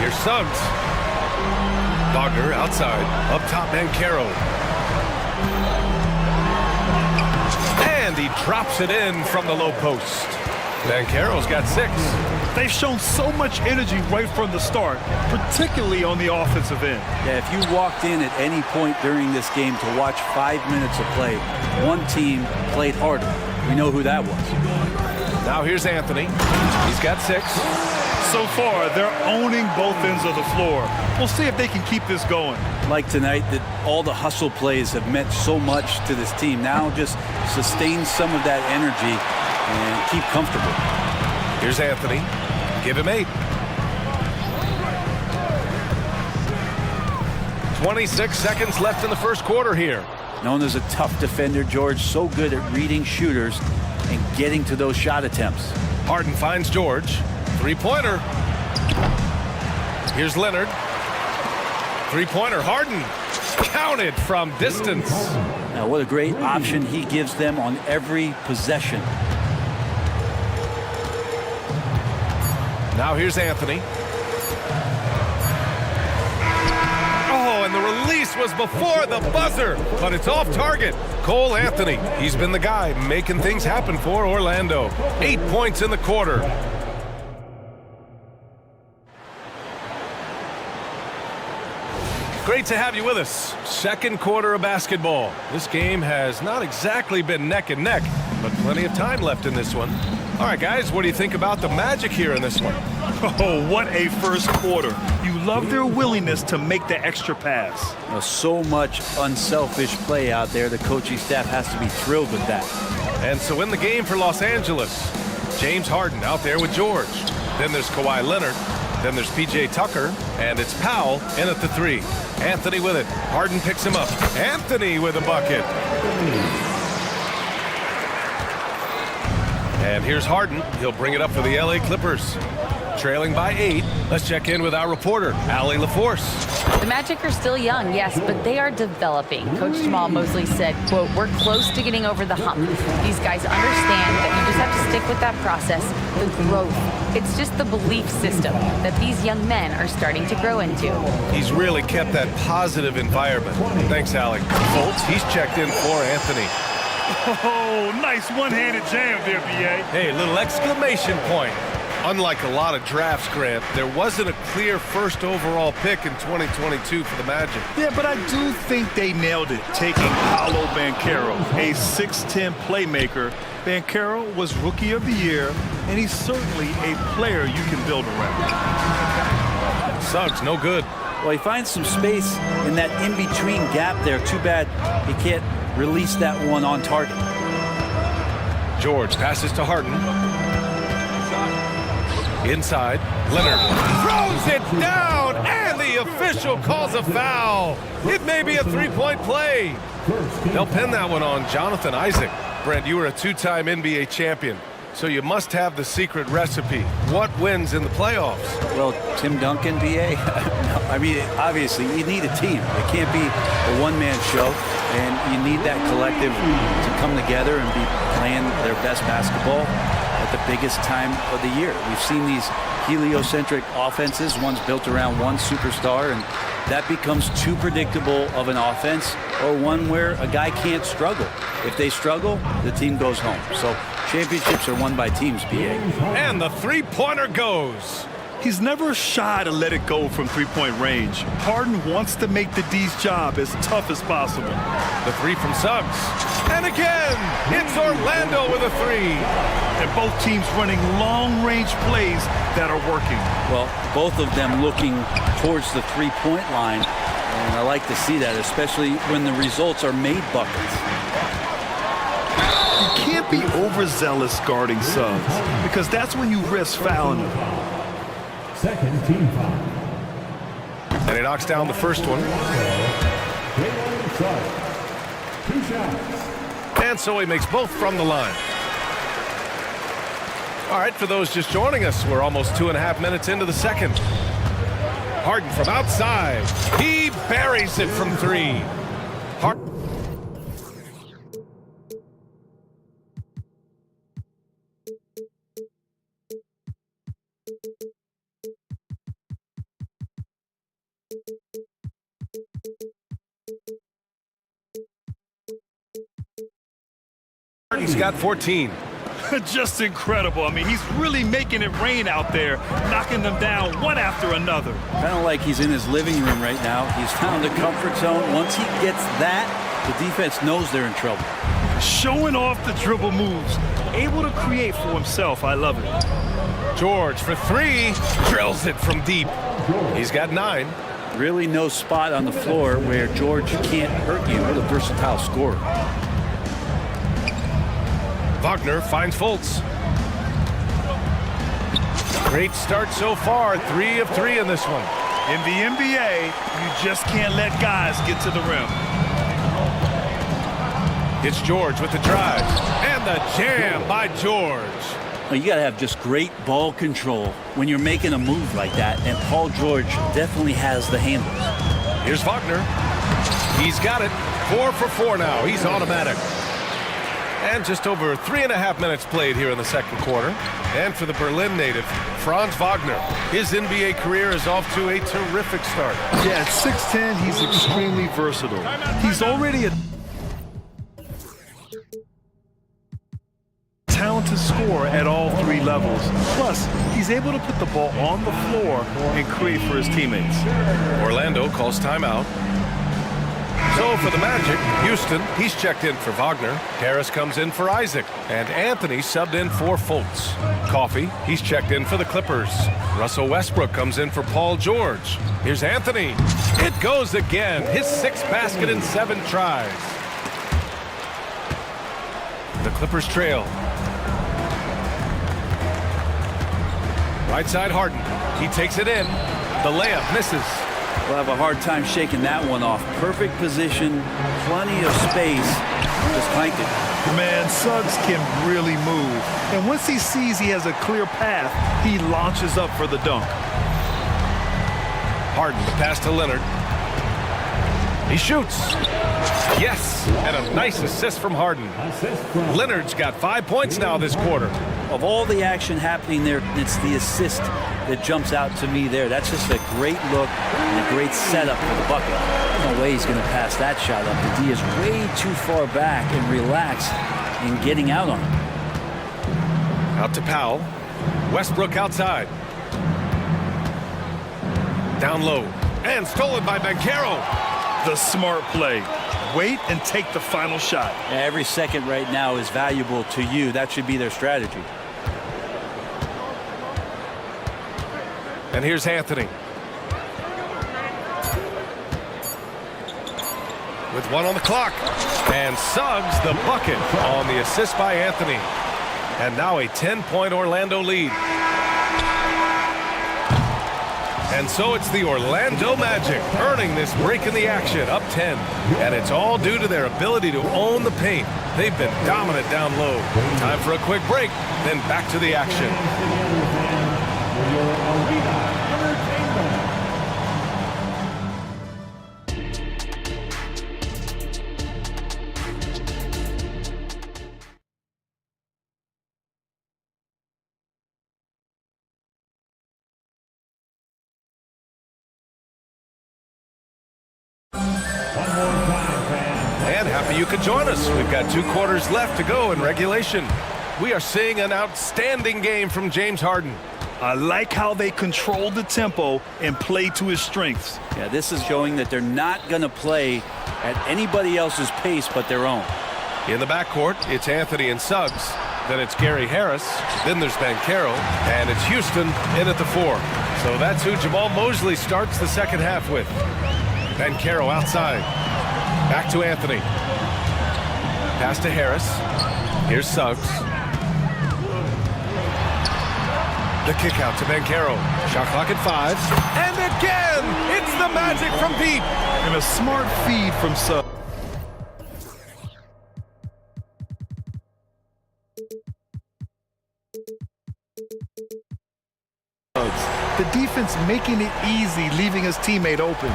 Here's Suggs. Wagner outside, up top Banchero. And he drops it in from the low post. Banchero's got 6. They've shown so much energy right from the start, particularly on the offensive end. Yeah, if you walked in at any point during this game to watch 5 minutes of play, one team played harder. We know who that was. Now here's Anthony. He's got 6. So far, they're owning both ends of the floor. We'll see if they can keep this going. Like tonight, that all the hustle plays have meant so much to this team. Now just sustain some of that energy and keep comfortable. Here's Anthony. Give him 8. 26 seconds left in the first quarter here. Known as a tough defender, George, so good at reading shooters and getting to those shot attempts. Harden finds George. 3-pointer. Here's Leonard. 3-pointer. Harden. Counted from distance. Now, what a great option he gives them on every possession. Now here's Anthony. Oh, and the release was before the buzzer, but it's off target. Cole Anthony, he's been the guy making things happen for Orlando. 8 points in the quarter. Great to have you with us. Second quarter of basketball. This game has not exactly been neck and neck, but plenty of time left in this one. All right, guys, what do you think about the Magic here in this one? Oh, what a first quarter. You love their willingness to make the extra pass. So much unselfish play out there. The coaching staff has to be thrilled with that. And so in the game for Los Angeles, James Harden out there with George. Then there's Kawhi Leonard. Then there's P.J. Tucker. And it's Powell in at the 3. Anthony with it. Harden picks him up. Anthony with a bucket. And here's Harden. He'll bring it up for the L.A. Clippers. Trailing by 8. Let's check in with our reporter, Allie LaForce. The Magic are still young, yes, but they are developing. Coach Jamal Mosley said, quote, "We're close to getting over the hump. These guys understand that you just have to stick with that process, the growth. It's just the belief system that these young men are starting to grow into." He's really kept that positive environment. Thanks, Allie. Fultz, he's checked in for Anthony. Oh, nice one-handed jam there, B.A. Hey, little exclamation point. Unlike a lot of drafts, Grant, there wasn't a clear first overall pick in 2022 for the Magic. Yeah, but I do think they nailed it, taking Paolo Banchero, a 6'10 playmaker. Banchero was Rookie of the Year, and he's certainly a player you can build around. Suggs, no good. Well, he finds some space in that in-between gap there. Too bad he can't release that one on target. George passes to Harden. Inside, Leonard throws it down, and the official calls a foul. It may be a three-point play. They'll pin that one on Jonathan Isaac. Brent, you were a two-time NBA champion, so you must have the secret recipe. What wins in the playoffs? Well, Tim Duncan, B.A. I mean, obviously, you need a team. It can't be a one-man show, and you need that collective to come together and be playing their best basketball at the biggest time of the year. We've seen these heliocentric offenses, one's built around one superstar, and that becomes too predictable of an offense, or one where a guy can't struggle. If they struggle, the team goes home. So championships are won by teams, B.A. And the three-pointer goes. He's never shy to let it go from three-point range. Harden wants to make the D's job as tough as possible. The three from Suggs. And again, it's Orlando with a 3. And both teams running long-range plays that are working. Well, both of them looking towards the three-point line. And I like to see that, especially when the results are made buckets. You can't be overzealous guarding Suggs, because that's when you risk fouling him. Second team foul. And he knocks down the first one. And so he makes both from the line. All right, for those just joining us, we're almost 2.5 minutes into the second. Harden from outside. He buries it from 3. He's got 14. Just incredible. I mean, he's really making it rain out there, knocking them down one after another. Kind of like he's in his living room right now. He's found a comfort zone. Once he gets that, the defense knows they're in trouble. Showing off the dribble moves, able to create for himself. I love it. George for three, drills it from deep. He's got 9. Really no spot on the floor where George can't hurt you with a versatile scorer. Wagner finds Fultz. Great start so far, 3 of 3 in this one. In the NBA, you just can't let guys get to the rim. It's George with the drive. And the jam by George. Well, you got to have just great ball control when you're making a move like that, and Paul George definitely has the handles. Here's Wagner. He's got it. 4 for 4 now. He's automatic. And just over 3.5 minutes played here in the second quarter. And for the Berlin native, Franz Wagner, his NBA career is off to a terrific start. Yeah, at 6'10", he's extremely versatile. He's already a talented scorer at all 3 levels. Plus, he's able to put the ball on the floor and create for his teammates. Orlando calls timeout. So for the Magic, Houston, he's checked in for Wagner. Harris comes in for Isaac. And Anthony subbed in for Fultz. Coffey, he's checked in for the Clippers. Russell Westbrook comes in for Paul George. Here's Anthony. It goes again. His 6th basket in 7 tries. The Clippers trail. Right side Harden. He takes it in. The layup misses. We'll have a hard time shaking that one off. Perfect position, plenty of space. Just clanked it. Man, Suggs can really move. And once he sees he has a clear path, he launches up for the dunk. Harden, the pass to Leonard. He shoots. Yes, and a nice assist from Harden. Leonard's got 5 points now this quarter. Of all the action happening there, it's the assist that jumps out to me there. That's just a great look and a great setup for the bucket. No way he's going to pass that shot up. The D is way too far back and relaxed in getting out on it. Out to Powell. Westbrook outside. Down low. And stolen by Banchero. The smart play. Wait and take the final shot. Every second right now is valuable to you. That should be their strategy. And here's Anthony. With 1 on the clock. And Suggs the bucket on the assist by Anthony. And now a 10-point Orlando lead. And so it's the Orlando Magic earning this break in the action, up 10. And it's all due to their ability to own the paint. They've been dominant down low. Time for a quick break, then back to the action. And happy you could join us. We've got 2 quarters left to go in regulation. We are seeing an outstanding game from James Harden. I like how they control the tempo and play to his strengths. Yeah, this is showing that they're not going to play at anybody else's pace but their own. In the backcourt, it's Anthony and Suggs. Then it's Gary Harris. Then there's Banchero. And it's Houston in at the 4. So that's who Jamal Mosley starts the second half with. Banchero outside. Back to Anthony. Pass to Harris. Here's Suggs. The kick out to Banchero. Shot clock at 5. And again, it's the Magic from deep. And a smart feed from Suggs. The defense making it easy, leaving his teammate open.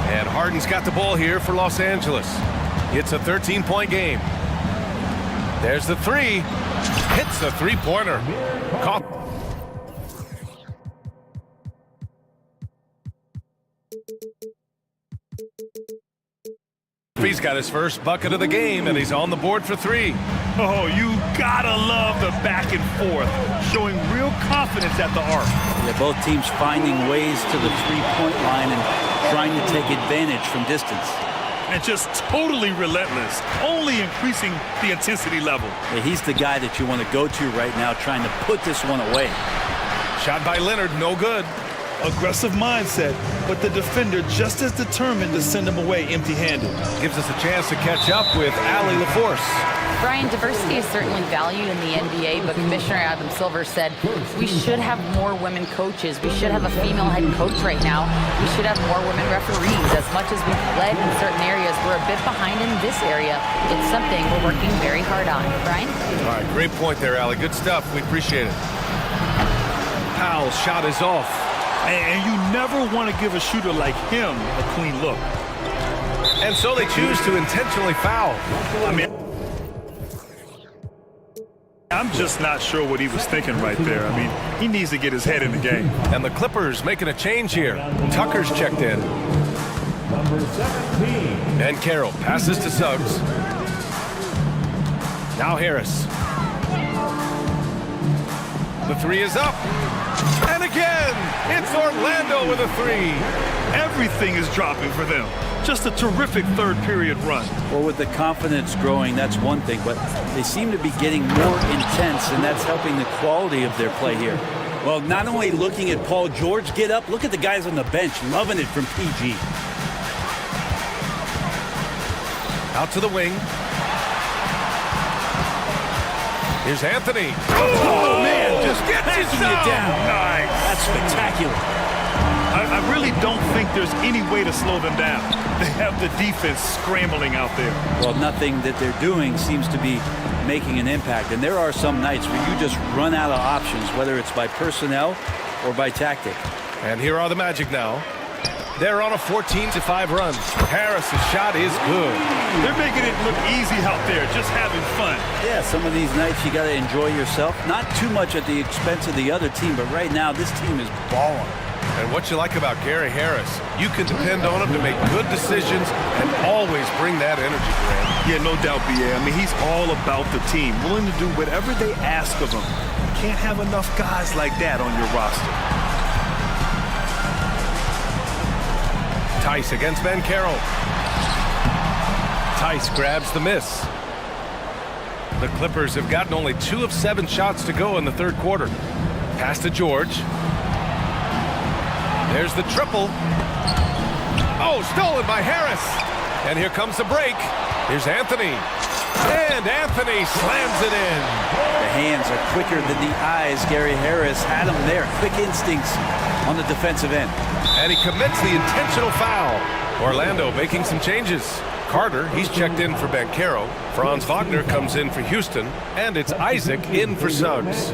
And Harden's got the ball here for Los Angeles. It's a 13-point game. There's the 3. Hits the 3-pointer. Caught. He's got his first bucket of the game, and he's on the board for 3. Oh, you gotta love the back and forth, showing real confidence at the arc. Yeah, both teams finding ways to the three-point line and trying to take advantage from distance. And just totally relentless, only increasing the intensity level. Yeah, he's the guy that you want to go to right now, trying to put this one away. Shot by Leonard, no good. Aggressive mindset, but the defender just as determined to send him away empty-handed. Gives us a chance to catch up with Allie LaForce. Brian, diversity is certainly valued in the NBA, but Commissioner Adam Silver said we should have more women coaches. We should have a female head coach right now. We should have more women referees. As much as we've led in certain areas, we're a bit behind in this area. It's something we're working very hard on. Brian? All right, great point there, Allie. Good stuff. We appreciate it. Powell's shot is off. And you never want to give a shooter like him a clean look. And so they choose to intentionally foul. I mean, I'm just not sure what he was thinking right there. I mean, he needs to get his head in the game. And the Clippers making a change here. Tucker's checked in. Number 17. And Carroll passes to Suggs. Now Harris. The 3 is up. And again, it's Orlando with a 3. Everything is dropping for them. Just a terrific third period run. Well, with the confidence growing, that's one thing, but they seem to be getting more intense, and that's helping the quality of their play here. Well, not only looking at Paul George get up, look at the guys on the bench loving it from PG. Out to the wing. Here's Anthony. Oh, man, just gets Passing it down. Nice. That's spectacular. I really don't think there's any way to slow them down. They have the defense scrambling out there. Well, nothing that they're doing seems to be making an impact. And there are some nights where you just run out of options, whether it's by personnel or by tactic. And here are the Magic now. They're on a 14-5 run. Harris's shot is good. They're making it look easy out there, just having fun. Yeah, some of these nights you got to enjoy yourself. Not too much at the expense of the other team, but right now this team is balling. And what you like about Gary Harris, you can depend on him to make good decisions and always bring that energy, Grant. Yeah, no doubt, B.A. I mean, he's all about the team, willing to do whatever they ask of him. You can't have enough guys like that on your roster. Tice against Ben Carroll. Tice grabs the miss. The Clippers have gotten only 2 of 7 shots to go in the third quarter. Pass to George. There's the triple. Oh, stolen by Harris. And here comes the break. Here's Anthony. And Anthony slams it in. The hands are quicker than the eyes. Gary Harris had him there. Quick instincts on the defensive end. And he commits the intentional foul. Orlando making some changes. Carter, he's checked in for Banchero. Franz Wagner comes in for Houston. And it's Isaac in for Suggs.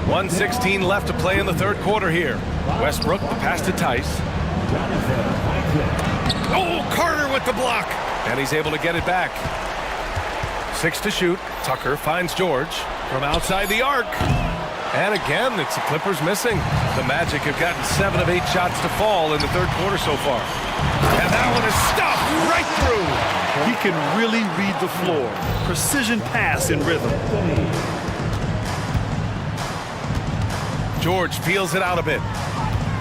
1:16 left to play in the third quarter here. Westbrook, the pass to Tice. Oh, Carter with the block. And he's able to get it back. 6 to shoot. Tucker finds George from outside the arc. And again, it's the Clippers missing. The Magic have gotten 7 of 8 shots to fall in the third quarter so far. And that one is stopped right through. He can really read the floor. Precision pass in rhythm. George feels it out a bit.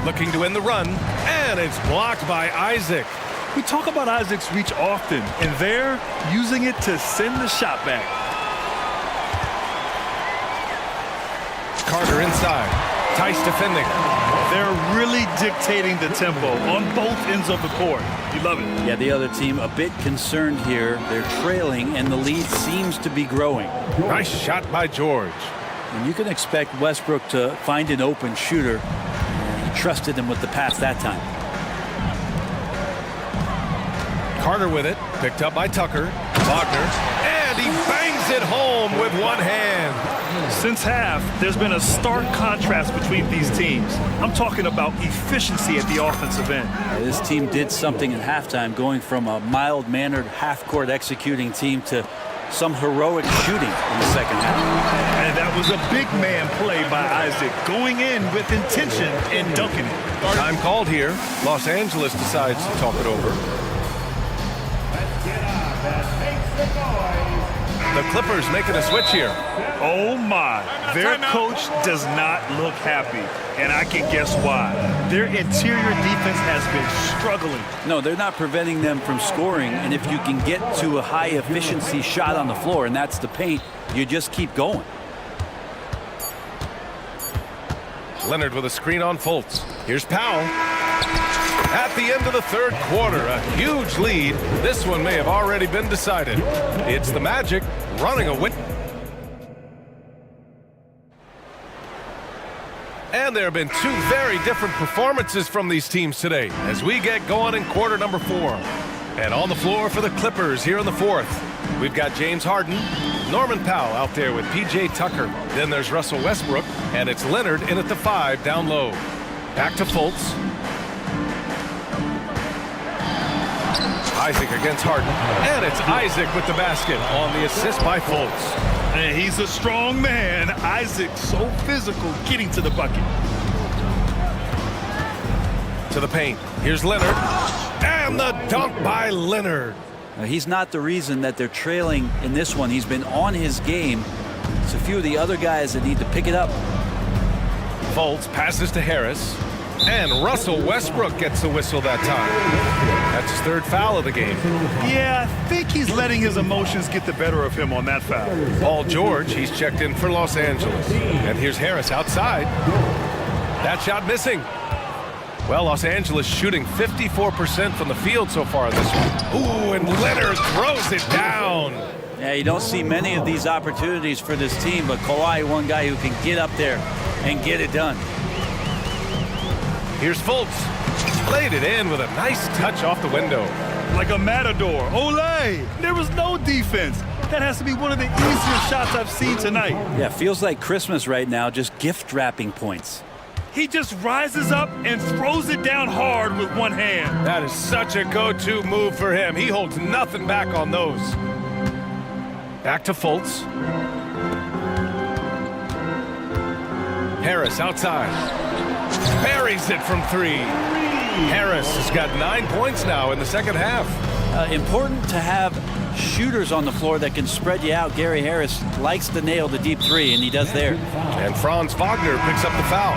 Looking to end the run. And it's blocked by Isaac. We talk about Isaac's reach often, and they're using it to send the shot back. Carter inside. Tice defending. They're really dictating the tempo on both ends of the court. You love it. Yeah, the other team a bit concerned here. They're trailing, and the lead seems to be growing. Nice shot by George. And you can expect Westbrook to find an open shooter. He trusted him with the pass that time. Carter with it. Picked up by Tucker. Wagner. And he bangs it home with one hand. Since half, there's been a stark contrast between these teams. I'm talking about efficiency at the offensive end. This team did something at halftime, going from a mild-mannered half-court executing team to some heroic shooting in the second half. And that was a big man play by Isaac, going in with intention and dunking it. Time called here. Los Angeles decides to talk it over. Let's get The Clippers making a switch here. Oh my, their coach does not look happy, and I can guess why. Their interior defense has been struggling. No, they're not preventing them from scoring, and if you can get to a high efficiency shot on the floor, and that's the paint, you just keep going. Leonard with a screen on Fultz. Here's Powell. At the end of the third quarter, a huge lead. This one may have already been decided. It's the Magic running away. And there have been two very different performances from these teams today as we get going in quarter number 4. And on the floor for the Clippers here in the fourth, we've got James Harden, Norman Powell out there with P.J. Tucker. Then there's Russell Westbrook, and it's Leonard in at the 5 down low. Back to Fultz. Isaac against Harden, and it's Isaac with the basket on the assist by Fultz. And he's a strong man. Isaac, so physical, getting to the bucket. To the paint. Here's Leonard, and the dunk by Leonard. Now, he's not the reason that they're trailing in this one. He's been on his game. It's a few of the other guys that need to pick it up. Fultz passes to Harris, and Russell Westbrook gets the whistle that time. That's his third foul of the game. Yeah, I think he's letting his emotions get the better of him on that foul. Paul George, he's checked in for Los Angeles. And here's Harris outside. That shot missing. Well, Los Angeles shooting 54% from the field so far this one. Ooh, and Leonard throws it down. Yeah, you don't see many of these opportunities for this team, but Kawhi, one guy who can get up there and get it done. Here's Fultz. Laid it in with a nice touch off the window. Like a matador. Olay! There was no defense. That has to be one of the easier shots I've seen tonight. Yeah, feels like Christmas right now, just gift wrapping points. He just rises up and throws it down hard with one hand. That is such a go-to move for him. He holds nothing back on those. Back to Fultz. Harris outside. Buries it from 3. Harris has got 9 points now in the second half. Important to have shooters on the floor that can spread you out. Gary Harris likes to nail the deep 3, and he does there. And Franz Wagner picks up the foul.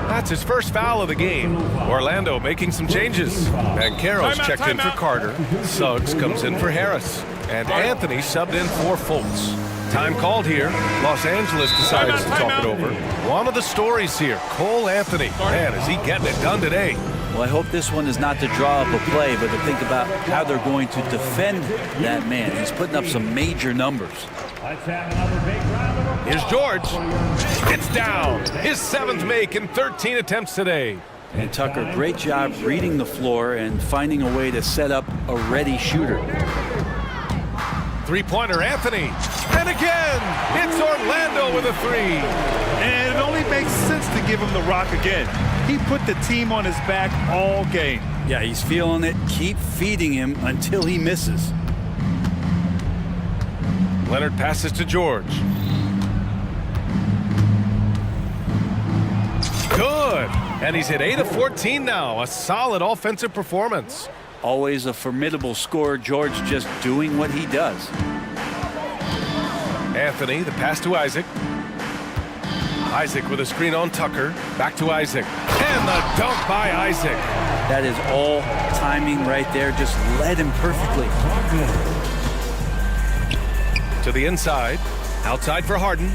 That's his first foul of the game. Orlando making some changes. Banchero's checked in for Carter. Suggs comes in for Harris. And Anthony subbed in for Fultz. Time called here. Los Angeles decides to talk it over. One of the stories here, Cole Anthony. Man, is he getting it done today. Well, I hope this one is not to draw up a play, but to think about how they're going to defend that man. He's putting up some major numbers. Here's George. It's down. His 7th make in 13 attempts today. And Tucker, great job reading the floor and finding a way to set up a ready shooter. Three-pointer, Anthony. And again, it's Orlando with a 3. And it only makes sense to give him the rock again. He put the team on his back all game. Yeah, he's feeling it. Keep feeding him until he misses. Leonard passes to George. Good. And he's hit 8 of 14 now. A solid offensive performance. Always a formidable scorer. George just doing what he does. Anthony, the pass to Isaac. Isaac with a screen on Tucker. Back to Isaac. And the dunk by Isaac. That is all timing right there. Just led him perfectly. To the inside. Outside for Harden.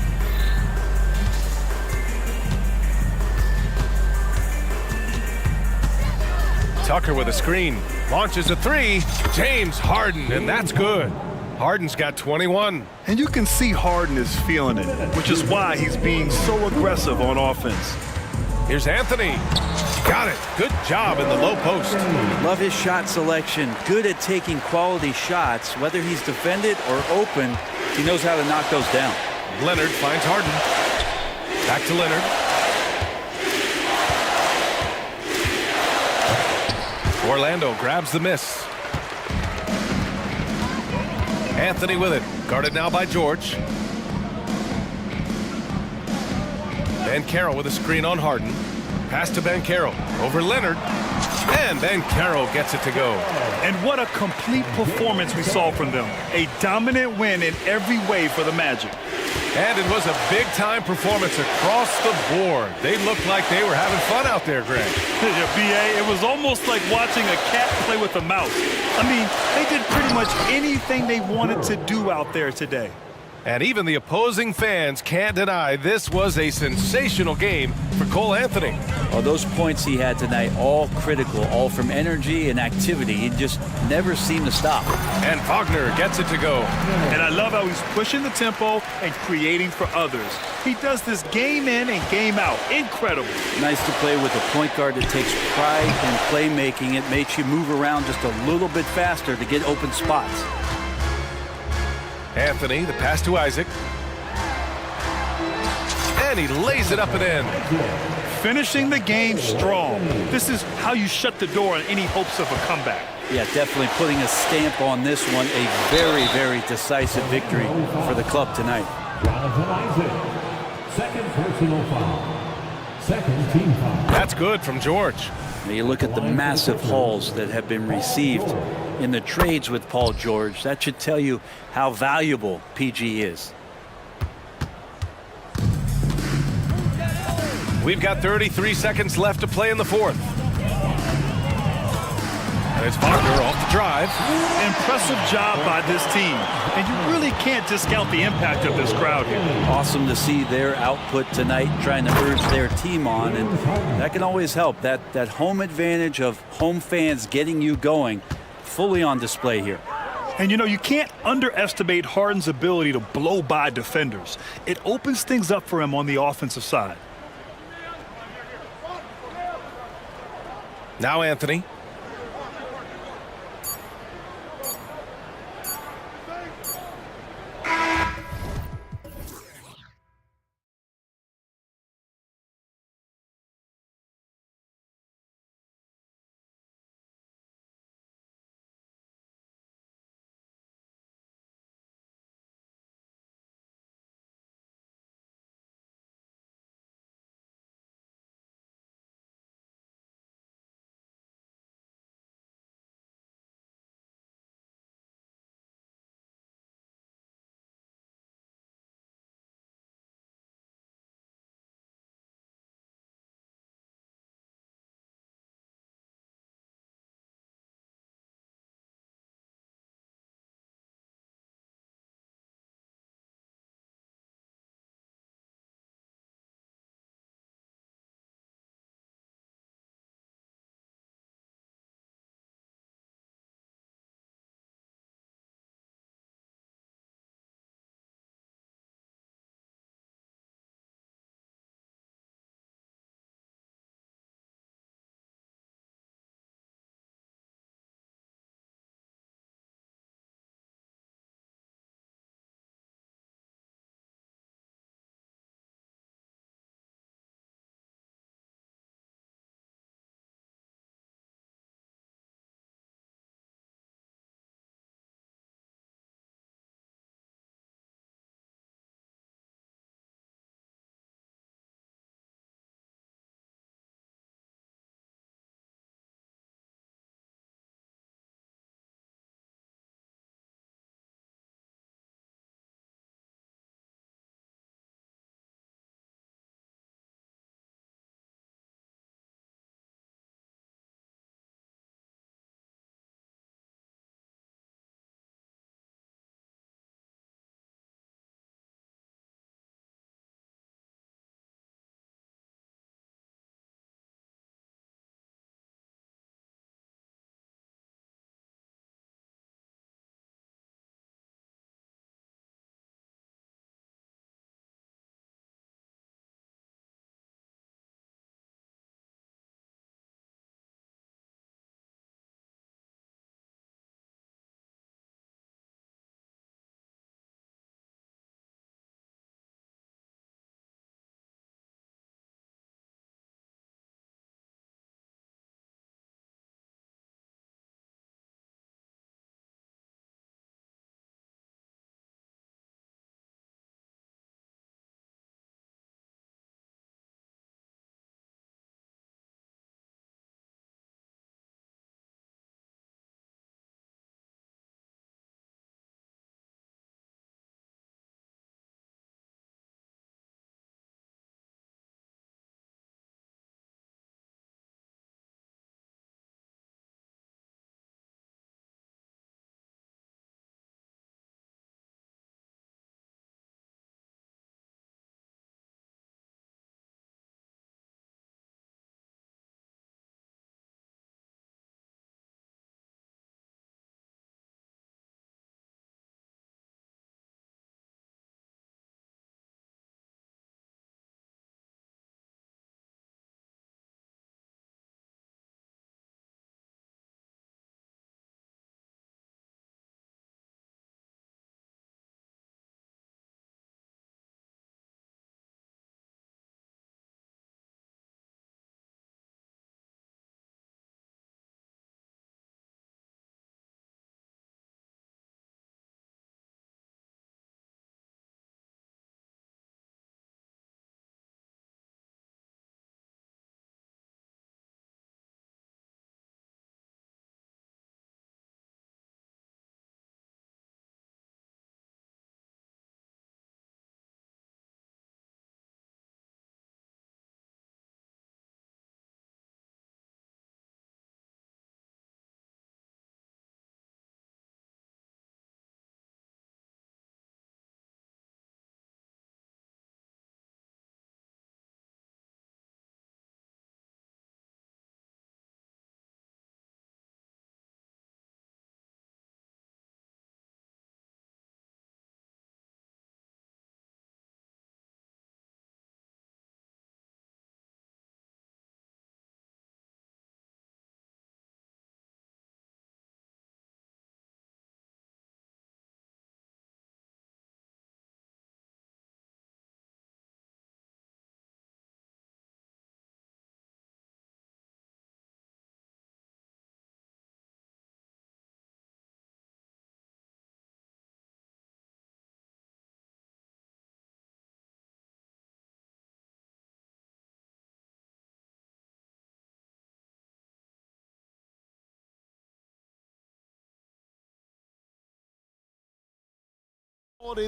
Tucker with a screen. Launches a 3. James Harden, and that's good. Harden's got 21. And you can see Harden is feeling it, which is why he's being so aggressive on offense. Here's Anthony. Got it. Good job in the low post. Love his shot selection. Good at taking quality shots. Whether he's defended or open, he knows how to knock those down. Leonard finds Harden. Back to Leonard. Orlando grabs the miss. Anthony with it. Guarded now by George. Banchero with a screen on Harden. Pass to Banchero. Over Leonard. And Bankero gets it to go. And what a complete performance we saw from them. A dominant win in every way for the Magic. And it was a big-time performance across the board. They looked like they were having fun out there, Greg. Yeah, B.A., it was almost like watching a cat play with a mouse. I mean, they did pretty much anything they wanted to do out there today. And even the opposing fans can't deny this was a sensational game for Cole Anthony. Well, those points he had tonight, all critical, all from energy and activity. He just never seemed to stop. And Wagner gets it to go. And I love how he's pushing the tempo and creating for others. He does this game in and game out. Incredible. Nice to play with a point guard that takes pride in playmaking. It makes you move around just a little bit faster to get open spots. Anthony, the pass to Isaac. And he lays it up and in. Finishing the game strong. This is how you shut the door on any hopes of a comeback. Yeah, definitely putting a stamp on this one. A very, very decisive victory for the club tonight. Jonathan Isaac, second personal foul. Second team foul. That's good from George. Now you look at the massive hauls that have been received in the trades with Paul George. That should tell you how valuable PG is. We've got 33 seconds left to play in the fourth. And it's Wagner off the drive. Impressive job by this team. And you really can't discount the impact of this crowd here. Awesome to see their output tonight, trying to urge their team on, and that can always help. That home advantage of home fans getting you going, fully on display here. And you know, you can't underestimate Harden's ability to blow by defenders. It opens things up for him on the offensive side. Now Anthony.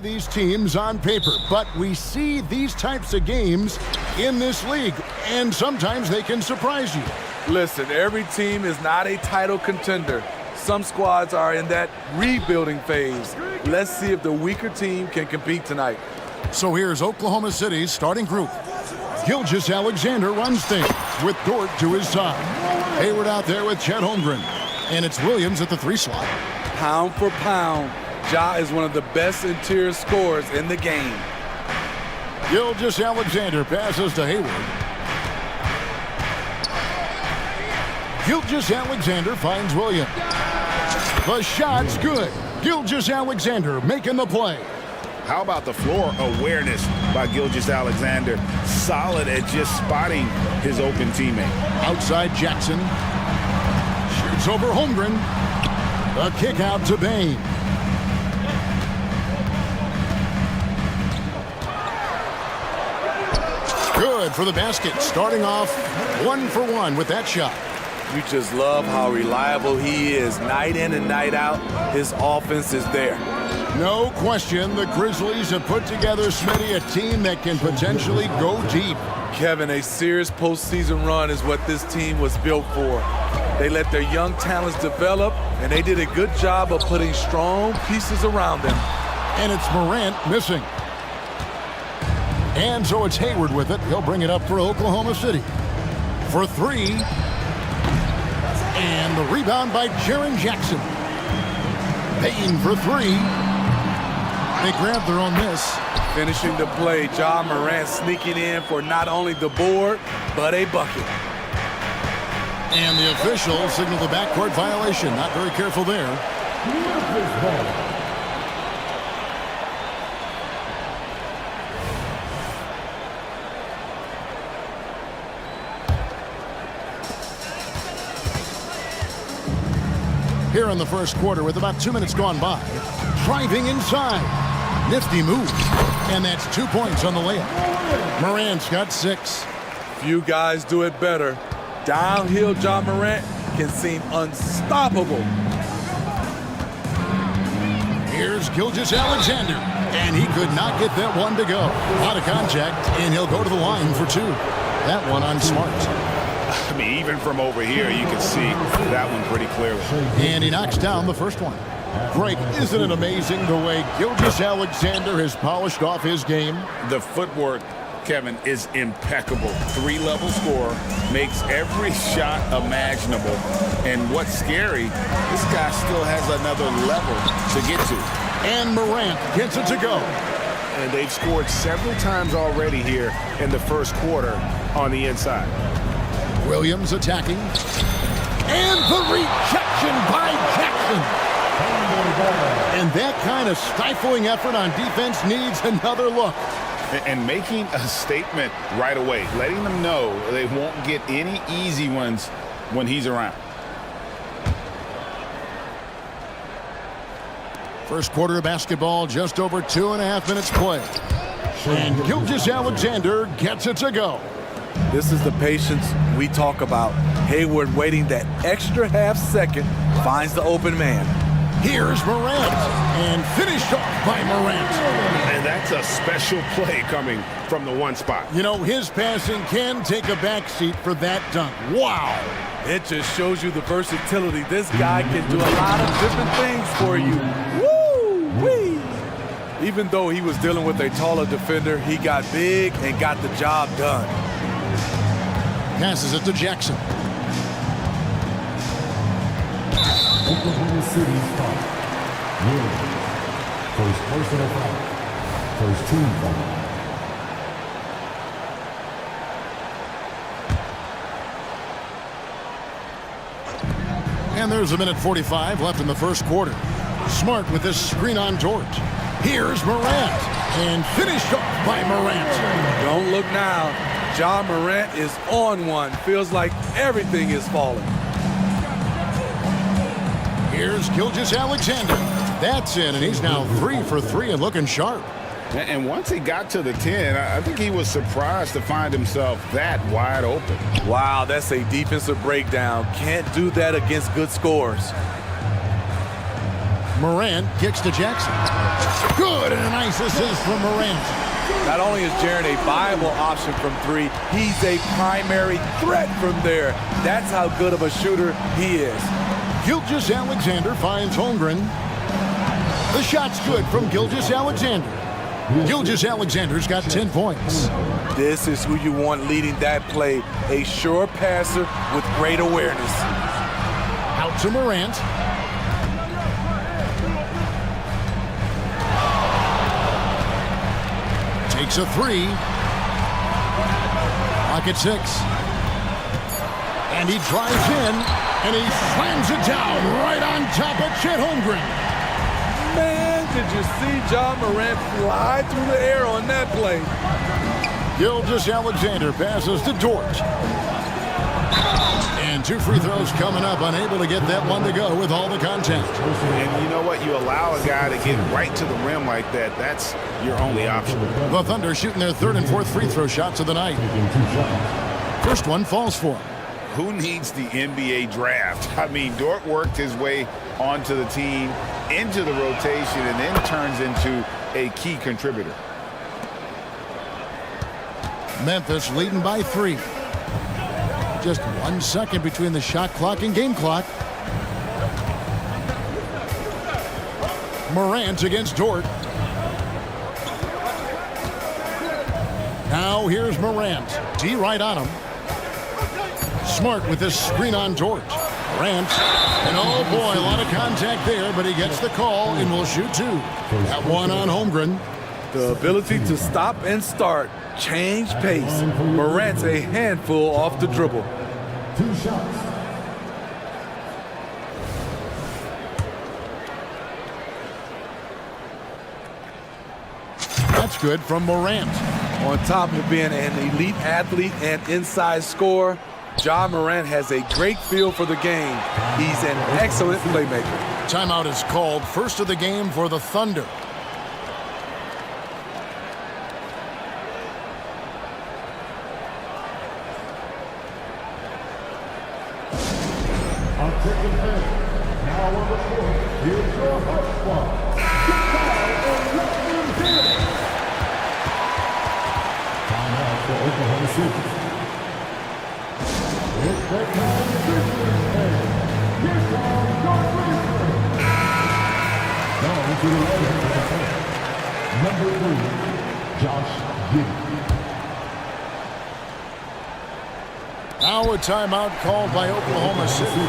These teams on paper, but we see these types of games in this league, and sometimes they can surprise you. Listen, every team is not a title contender. Some squads are in that rebuilding phase. Let's see if the weaker team can compete tonight. So here's Oklahoma City's starting group. Gilgeous Alexander runs things with Dort to his side. Hayward out there with Chet Holmgren, and it's Williams at the 3 slot. Pound for pound, Ja is one of the best interior scorers in the game. Gilgeous Alexander passes to Hayward. Gilgeous Alexander finds Williams. The shot's good. Gilgeous Alexander making the play. How about the floor awareness by Gilgeous Alexander? Solid at just spotting his open teammate. Outside Jackson. Shoots over Holmgren. A kick out to Bain. Good for the basket. Starting off 1 for 1 with that shot. You just love how reliable he is. Night in and night out, his offense is there. No question, the Grizzlies have put together, Smitty, a team that can potentially go deep. Kevin, a serious postseason run is what this team was built for. They let their young talents develop, and they did a good job of putting strong pieces around them. And it's Morant missing. And so it's Hayward with it. He'll bring it up for Oklahoma City. For 3. And the rebound by Jaren Jackson. Payne for 3. They grab their own miss. Finishing the play, Ja Morant sneaking in for not only the board, but a bucket. And the officials signal the backcourt violation. Not very careful there. Here in the first quarter with about 2 minutes gone by. Driving inside. Nifty move. And that's 2 points on the layup. Morant's got 6. Few guys do it better. Downhill Ja Morant can seem unstoppable. Here's Gilgeous Alexander. And he could not get that one to go. Out of contact, and he'll go to the line for 2. That one on Smart. I mean, even from over here, you can see that one pretty clearly. And he knocks down the first one. Greg, isn't it amazing the way Gilgeous Alexander has polished off his game? The footwork, Kevin, is impeccable. 3-level scorer, makes every shot imaginable. And what's scary, this guy still has another level to get to. And Morant gets it to go. And they've scored several times already here in the first quarter on the inside. Williams attacking. And the rejection by Jackson. And that kind of stifling effort on defense needs another look. And making a statement right away, letting them know they won't get any easy ones when he's around. First quarter of basketball, just over 2.5 minutes play. And Gilgeous Alexander gets it to go. This is the patience we talk about. Hayward waiting that extra half second, finds the open man. Here's Morant, and finished off by Morant. And that's a special play coming from the 1 spot. You know, his passing can take a backseat for that dunk. Wow. It just shows you the versatility. This guy can do a lot of different things for you. Woo-wee! Even though he was dealing with a taller defender, he got big and got the job done. Passes it to Jackson. Oklahoma City's foul. Williams. First personal foul. First team foul. And there's 1:45 left in the first quarter. Smart with this screen on George. Here's Morant. And finished off by Morant. Don't look now. Ja Morant is on one. Feels like everything is falling. Here's Gilgeous Alexander. That's in, and he's now 3 for 3 and looking sharp. And once he got to the 10, I think he was surprised to find himself that wide open. Wow, that's a defensive breakdown. Can't do that against good scores. Morant kicks to Jackson. Good, and a nice assist from Morant. Not only is Jaren a viable option from three, he's a primary threat from there. That's how good of a shooter he is. Gilgeous-Alexander finds Holmgren. The shot's good from Gilgeous-Alexander. Gilgeous-Alexander's got 10 points. This is who you want leading that play. A sure passer with great awareness. Out to Morant. Takes a three. Clock at 6. And he drives in, and he slams it down right on top of Chet Holmgren. Man, did you see John Morant fly through the air on that play? Gilgeous-Alexander passes to Dort. And 2 free throws coming up, unable to get that one to go with all the contact. And you know what? You allow a guy to get right to the rim like that. That's your only option. The Thunder shooting their 3rd and 4th free throw shots of the night. First one falls for him. Who needs the NBA draft? I mean, Dort worked his way onto the team, into the rotation, and then turns into a key contributor. Memphis leading by 3. Just 1 second between the shot clock and game clock. Morant against Dort. Now here's Morant. D right on him. Smart with this screen on Dort. Morant. And oh boy, a lot of contact there, but he gets the call and will shoot 2. That one on Holmgren. The ability to stop and start. Change pace. Morant's a handful off the dribble. 2 shots. That's good from Morant. On top of being an elite athlete and inside scorer, John Morant has a great feel for the game. He's an excellent playmaker. Timeout is called. First of the game for the Thunder. On taking base. Now on the court, here's your host squad. Timeout for Oklahoma City. It's the Grizzlies. Here comes your Grizzlies. Now into the right hand of the play. Number 3, Josh Giddey. Now a timeout called by Oklahoma City.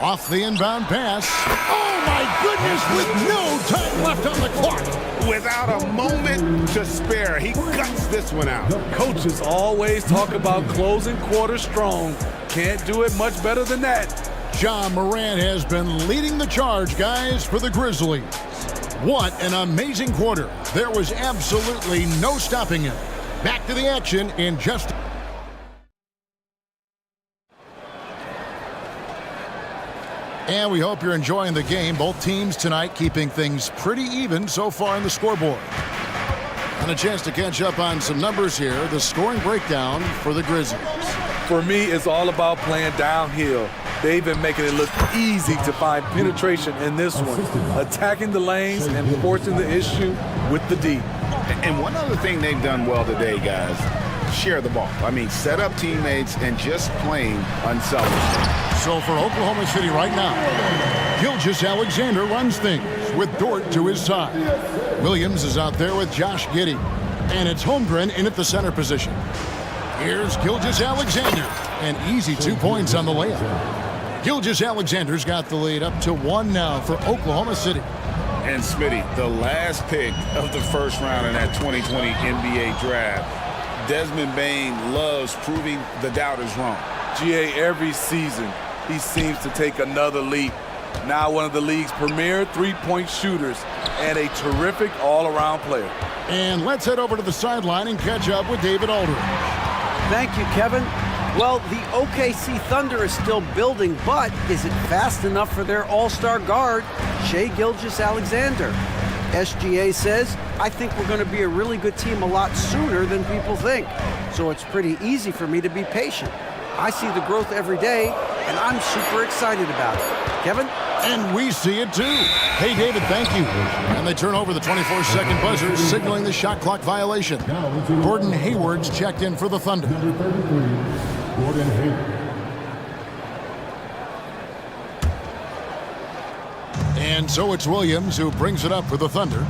Off the inbound pass. Oh my goodness, with no time left on the clock. Without a moment to spare, he guts this one out. Coaches always talk about closing quarter strong. Can't do it much better than that. John Morant has been leading the charge, guys, for the Grizzlies. What an amazing quarter. There was absolutely no stopping him. Back to the action in just... And we hope you're enjoying the game. Both teams tonight keeping things pretty even so far in the scoreboard. And a chance to catch up on some numbers here. The scoring breakdown for the Grizzlies. For me, it's all about playing downhill. They've been making it look easy to find penetration in this one. Attacking the lanes and forcing the issue with the D. And one other thing they've done well today, guys, share the ball. I mean, set up teammates and just playing unselfishly. So for Oklahoma City right now, Gilgeous-Alexander runs things with Dort to his side. Williams is out there with Josh Giddey. And it's Holmgren in at the center position. Here's Gilgeous-Alexander. An easy 2 points on the layup. Gilgeous-Alexander's got the lead up to 1 now for Oklahoma City. And Smitty, the last pick of the first round in that 2020 NBA draft, Desmond Bain loves proving the doubters wrong. GA, every season, he seems to take another leap. Now one of the league's premier three-point shooters and a terrific all-around player. And let's head over to the sideline and catch up with David Aldridge. Thank you, Kevin. Well, the OKC Thunder is still building, but is it fast enough for their all-star guard, Shai Gilgeous-Alexander? SGA says, I think we're going to be a really good team a lot sooner than people think. So it's pretty easy for me to be patient. I see the growth every day, and I'm super excited about it. Kevin? And we see it too. Hey, David, thank you. And they turn over the 24-second buzzer, signaling the shot clock violation. Gordon Hayward's checked in for the Thunder. Number 33, Gordon Hayward. And so it's Williams who brings it up for the Thunder.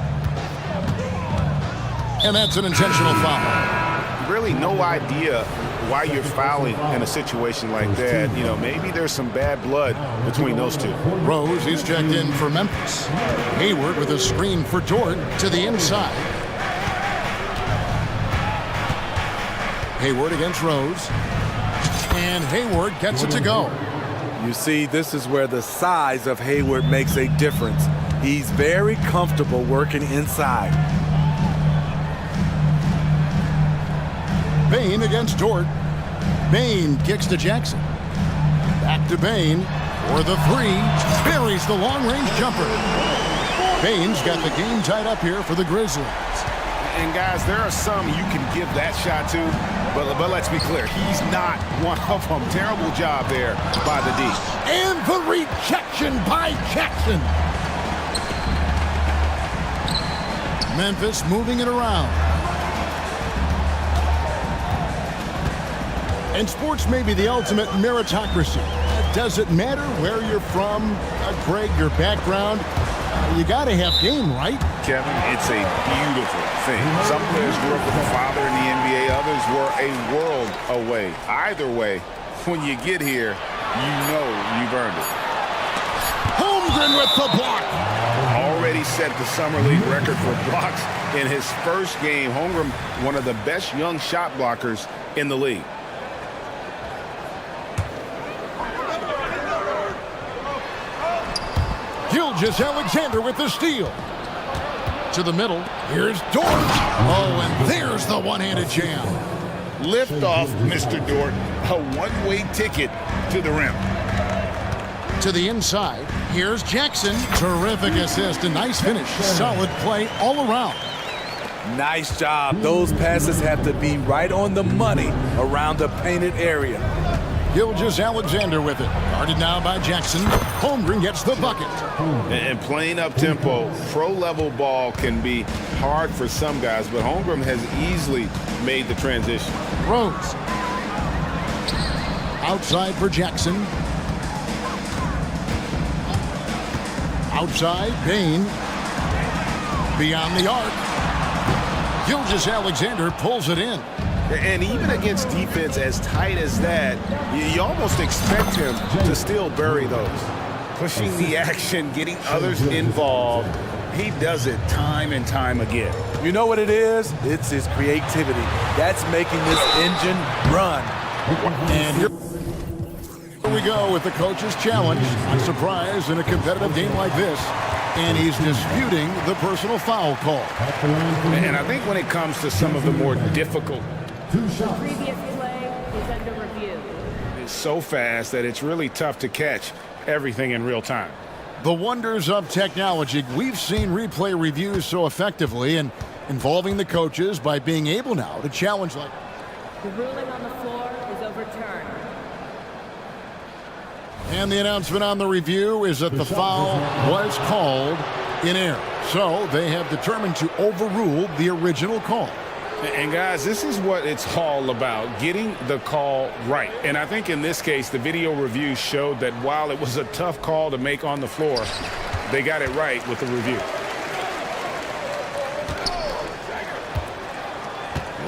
And that's an intentional foul. Really no idea why you're fouling in a situation like that. You know, maybe there's some bad blood between those two. Rose, he's checked in for Memphis. Hayward with a screen for Dort to the inside. Hayward against Rose. And Hayward gets it to go. You see, this is where the size of Hayward makes a difference. He's very comfortable working inside. Bain against Dort. Bain kicks to Jackson. Back to Bain for the three. Buries the long-range jumper. Bain's got the game tied up here for the Grizzlies. And guys, there are some you can give that shot to, but let's be clear, he's not one of them. Terrible job there by the D. And the rejection by Jackson. Memphis moving it around. And sports may be the ultimate meritocracy. Does it matter where you're from, Greg, your background? You got to have game, right? Kevin, it's a beautiful thing. Some players grew up with a father in the NBA. Others were a world away. Either way, when you get here, you know you've earned it. Holmgren with the block. Already set the Summer League record for blocks in his first game. Holmgren, one of the best young shot blockers in the league. Gilgeous-Alexander with the steal. To the middle. Here's Dort. Oh, and there's the one-handed jam. Lift off, Mr. Dort. A one-way ticket to the rim. To the inside. Here's Jackson. Terrific assist. A nice finish. Solid play all around. Nice job. Those passes have to be right on the money around the painted area. Gilgeous-Alexander with it. Guarded now by Jackson. Holmgren gets the bucket. And playing up-tempo, pro-level ball can be hard for some guys, but Holmgren has easily made the transition. Rose. Outside for Jackson. Outside, Bain. Beyond the arc. Gilgeous-Alexander pulls it in. And even against defense as tight as that, you almost expect him to still bury those. Pushing the action, getting others involved. He does it time and time again. You know what it is? It's his creativity. That's making this engine run. And here we go with the coach's challenge. Not surprised in a competitive game like this. And he's disputing the personal foul call. And I think when it comes to some of the more difficult, Previous play is under review. it's so fast that it's really tough to catch everything in real time. The wonders of technology. We've seen replay reviews so effectively and involving the coaches by being able now to challenge like. The ruling on the floor is overturned. And the announcement on the review is that the foul was called in error. So they have determined to overrule the original call. And guys, this is what it's all about, getting the call right. And I think in this case, the video review showed that while it was a tough call to make on the floor, they got it right with the review.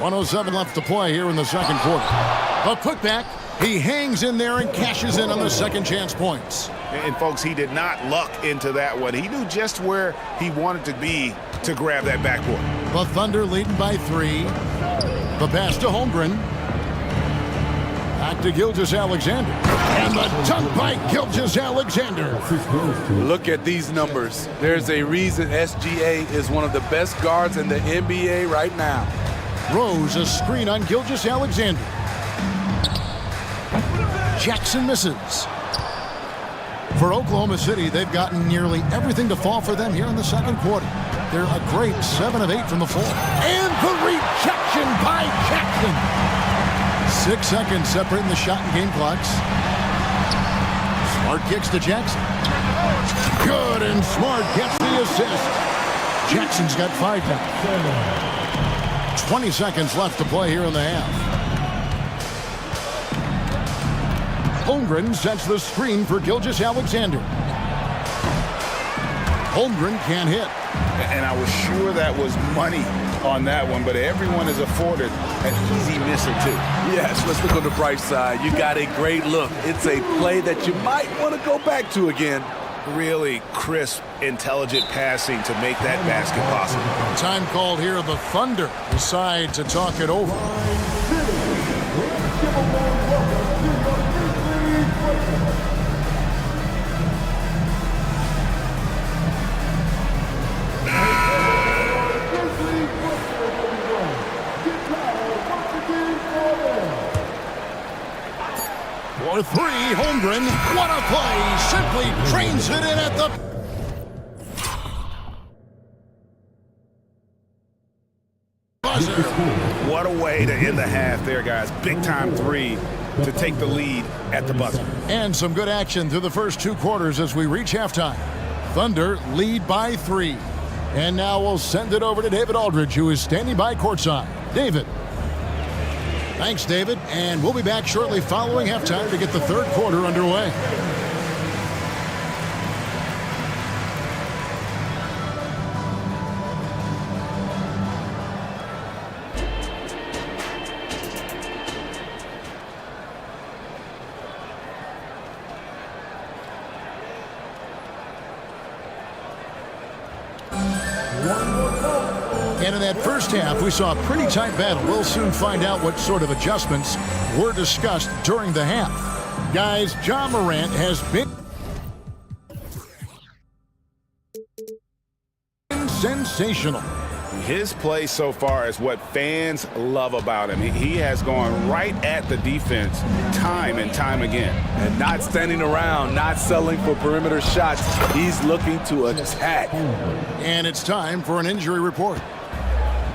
1:07 left to play here in the second quarter. A putback. He hangs in there and cashes in on the second chance points. And folks, he did not luck into that one. He knew just where he wanted to be to grab that backboard. The Thunder leading by 3. The pass to Holmgren. Back to Gilgeous-Alexander. And the dunk by Gilgeous-Alexander. Look at these numbers. There's a reason SGA is one of the best guards in the NBA right now. Rose, a screen on Gilgeous-Alexander. Jackson misses. For Oklahoma City, they've gotten nearly everything to fall for them here in the second quarter. They're a great 7 of 8 from the floor. And the rejection by Jackson. 6 seconds separating the shot and game clocks. Smart kicks to Jackson. Good, and Smart gets the assist. Jackson's got 5 now. 20 seconds left to play here in the half. Holmgren sets the screen for Gilgeous-Alexander. Holmgren can't hit. And I was sure that was money on that one, but everyone is afforded an easy misser too. Yes, let's look on the bright side. You got a great look. It's a play that you might want to go back to again. Really crisp, intelligent passing to make that basket possible. Time called here. The Thunder decide to talk it over. For 3, Holmgren. What a play! Simply trains it in at the... buzzer. What a way to end the half there, guys. Big time 3 to take the lead at the buzzer. And some good action through the first 2 quarters as we reach halftime. Thunder lead by 3. And now we'll send it over to David Aldridge, who is standing by courtside. David. Thanks, David. And we'll be back shortly following halftime to get the third quarter underway. And in that first half, we saw a pretty tight battle. We'll soon find out what sort of adjustments were discussed during the half. Guys, Ja Morant has been sensational. His play so far is what fans love about him. He has gone right at the defense time and time again. And not standing around, not settling for perimeter shots. He's looking to attack. And it's time for an injury report.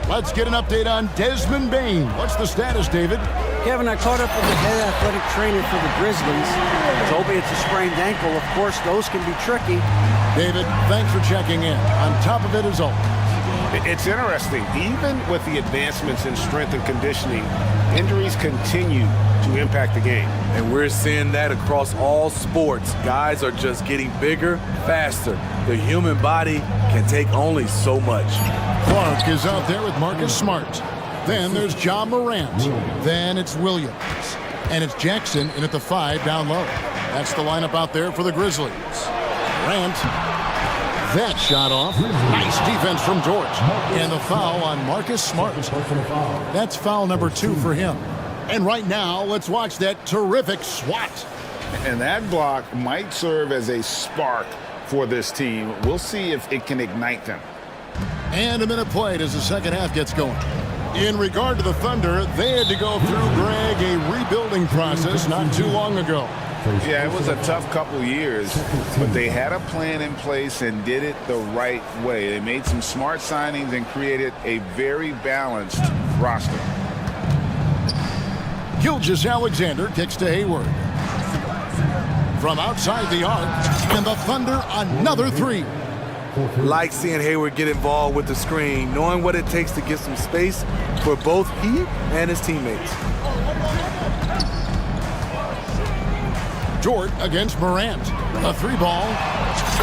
Let's get an update on Desmond Bane. What's the status, David? Kevin, I caught up with the head athletic trainer for the Grizzlies. Told me it's a sprained ankle. Of course, those can be tricky. David, thanks for checking in. On top of it as always. It's interesting. Even with the advancements in strength and conditioning, injuries continue to impact the game. And we're seeing that across all sports. Guys are just getting bigger, faster. The human body can take only so much. Clark is out there with Marcus Smart. Then there's Ja Morant. Then it's Williams. And it's Jackson in at the 5 down low. That's the lineup out there for the Grizzlies. Morant. That shot off. Nice defense from George. And the foul on Marcus Smart. That's foul number 2 for him. And right now, let's watch that terrific swat. And that block might serve as a spark for this team. We'll see if it can ignite them. And a minute played as the second half gets going. In regard to the Thunder, they had to go through, Greg, a rebuilding process not too long ago. Yeah, it was a tough couple years, but they had a plan in place and did it the right way. They made some smart signings and created a very balanced roster. Gilgeous-Alexander kicks to Hayward. From outside the arc, and the Thunder another 3. Like seeing Hayward get involved with the screen, knowing what it takes to get some space for both he and his teammates. Jordan against Morant. A 3 ball.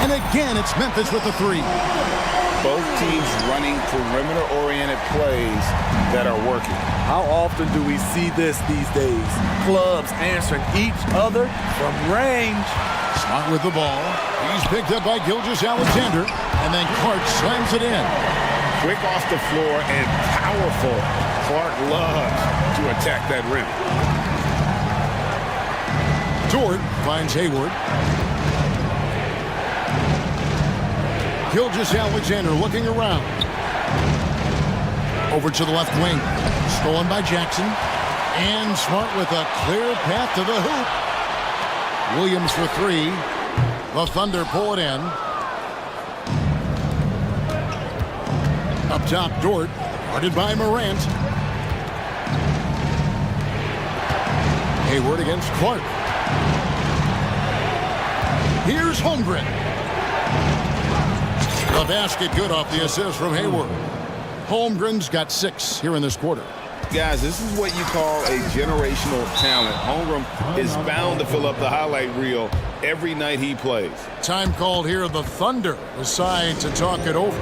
And again, it's Memphis with the 3. Both teams running perimeter-oriented plays that are working. How often do we see this these days? Clubs answering each other from range. Smart with the ball. He's picked up by Gilgeous-Alexander. And then Clark slams it in. Quick off the floor and powerful. Clark loves to attack that rim. Jordan finds Hayward. Gilgeous-Alexander looking around. Over to the left wing. Stolen by Jackson. And Smart with a clear path to the hoop. Williams for three. The Thunder pull it in. Up top, Dort. Guarded by Morant. Hayward against Clark. Here's Holmgren. The basket good off the assist from Hayward. Holmgren's got 6 here in this quarter. Guys, this is what you call a generational talent. Holmgren is bound to fill up the highlight reel every night he plays. Time called here. The Thunder decide to talk it over.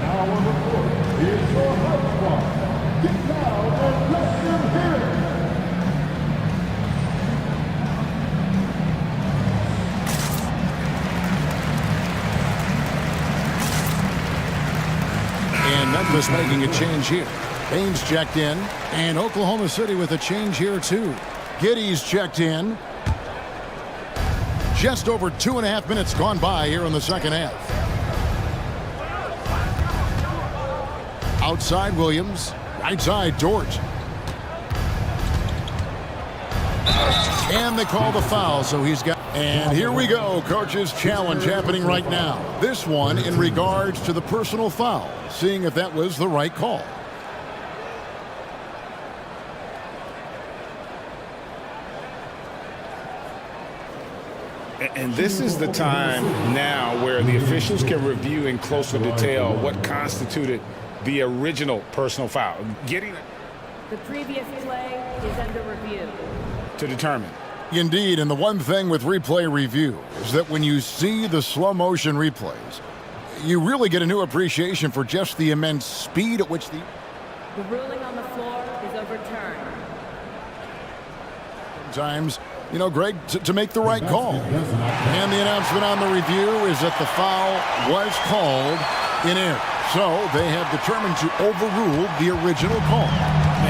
Now on the court is your hot spot. Get down and let them hear it. And Memphis making a change here. Baines checked in, and Oklahoma City with a change here too. Giddey's checked in. Just over 2.5 minutes gone by here in the second half. Outside Williams, right side Dort. And they call the foul, so he's got... And here we go, coach's challenge happening right now. This one in regards to the personal foul, seeing if that was the right call. And this is the time now where the officials can review in closer detail what constituted the original personal foul. Getting it. The previous play is under review. To determine. Indeed, and the one thing with replay review is that when you see the slow motion replays, you really get a new appreciation for just the immense speed at which The ruling on the floor is overturned. Sometimes, you know, Greg, to make the right call. And the announcement on the review is that the foul was called in error. So they have determined to overrule the original call.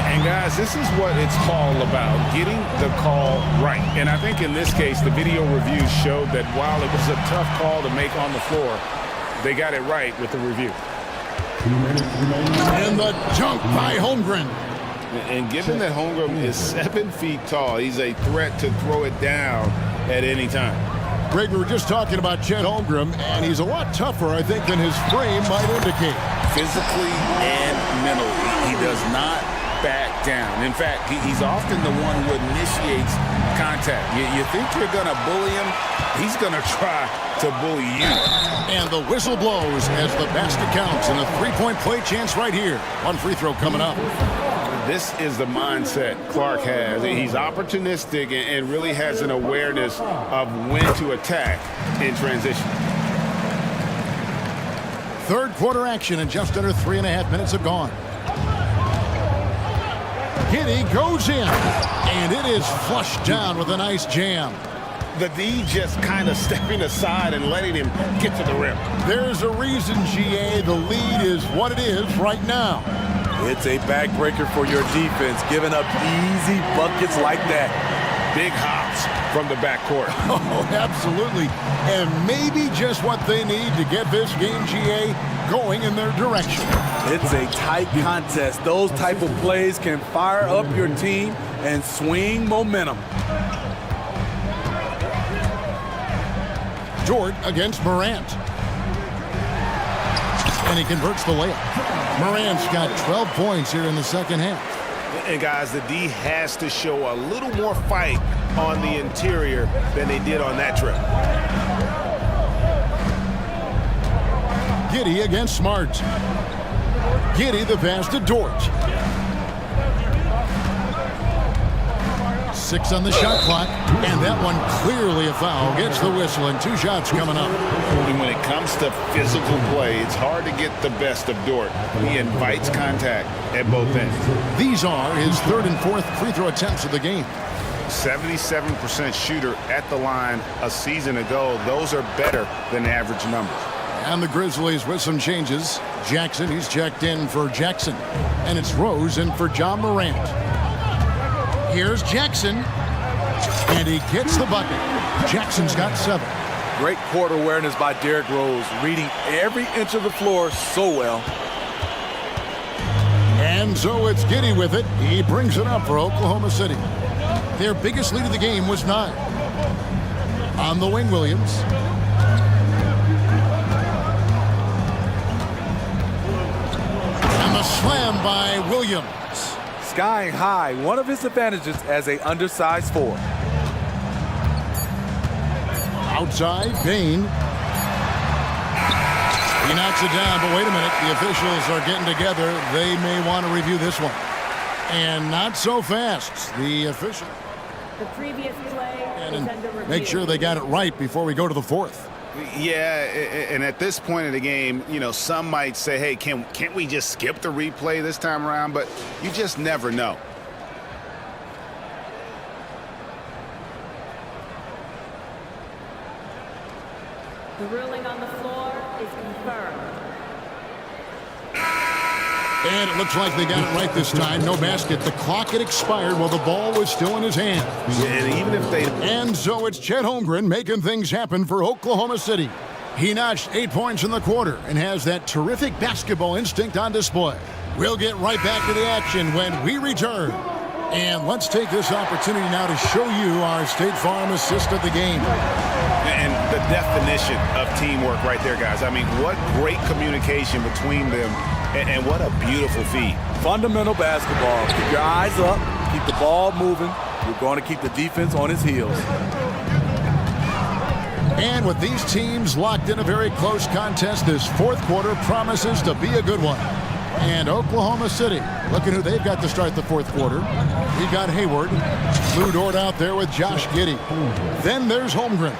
And guys, this is what it's all about, getting the call right. And I think in this case, the video review showed that while it was a tough call to make on the floor, they got it right with the review. And the dunk by Holmgren. And given that Holmgren is 7 feet tall, he's a threat to throw it down at any time. Greg, we were just talking about Chet Holmgren, and he's a lot tougher, I think, than his frame might indicate. Physically and mentally, he does not back down. In fact, he's often the one who initiates contact. You think you're going to bully him, he's going to try to bully you. And the whistle blows as the basket counts, and a three-point play chance right here. One free throw coming up. This is the mindset Clark has. He's opportunistic and really has an awareness of when to attack in transition. Third quarter action, and just under 3.5 minutes have gone. Giddey goes in, and it is flushed down with a nice jam. The D just kind of stepping aside and letting him get to the rim. There's a reason, GA, the lead is what it is right now. It's a backbreaker for your defense, giving up easy buckets like that. Big hops from the backcourt. Oh, absolutely. And maybe just what they need to get this game, GA, going in their direction. It's a tight contest. Those type of plays can fire up your team and swing momentum. Dort against Morant. And he converts the layup. Morant's got 12 points here in the second half. And guys, the D has to show a little more fight on the interior than they did on that trip. Giddey against Smart. Giddey the pass to Dort. 6 on the shot clock, and that one clearly a foul. Gets the whistle, and 2 shots coming up. And when it comes to physical play, it's hard to get the best of Dort. He invites contact at both ends. These are his 3rd and 4th free throw attempts of the game. 77% shooter at the line a season ago. Those are better than average numbers. And the Grizzlies with some changes. Jackson, he's checked in for Jackson. And it's Rose in for John Morant. Here's Jackson. And he gets the bucket. Jackson's got 7. Great court awareness by Derrick Rose, reading every inch of the floor so well. And so it's Giddey with it. He brings it up for Oklahoma City. Their biggest lead of the game was 9. On the wing, Williams. And the slam by Williams. Skying high, one of his advantages as a undersized forward. Outside, Bain. He knocks it down, but wait a minute. The officials are getting together. They may want to review this one. And not so fast. The official. The previous play is under review. Make sure they got it right before we go to the fourth. Yeah, and at this point of the game, you know, some might say, hey, can't we just skip the replay this time around? But you just never know. The ruling on the floor is confirmed. And it looks like they got it right this time. No basket. The clock had expired while the ball was still in his hand. And even if they... And so it's Chet Holmgren making things happen for Oklahoma City. He notched 8 points in the quarter and has that terrific basketball instinct on display. We'll get right back to the action when we return. And let's take this opportunity now to show you our State Farm assist of the game. And the definition of teamwork right there, guys. I mean, what great communication between them, and what a beautiful feed. Fundamental basketball. Keep your eyes up, keep the ball moving. You're going to keep the defense on his heels. And with these teams locked in a very close contest, this fourth quarter promises to be a good one. And Oklahoma City, looking who they've got to start the fourth quarter. We got Hayward, Lou Dort out there with Josh Giddey. Then there's Holmgren,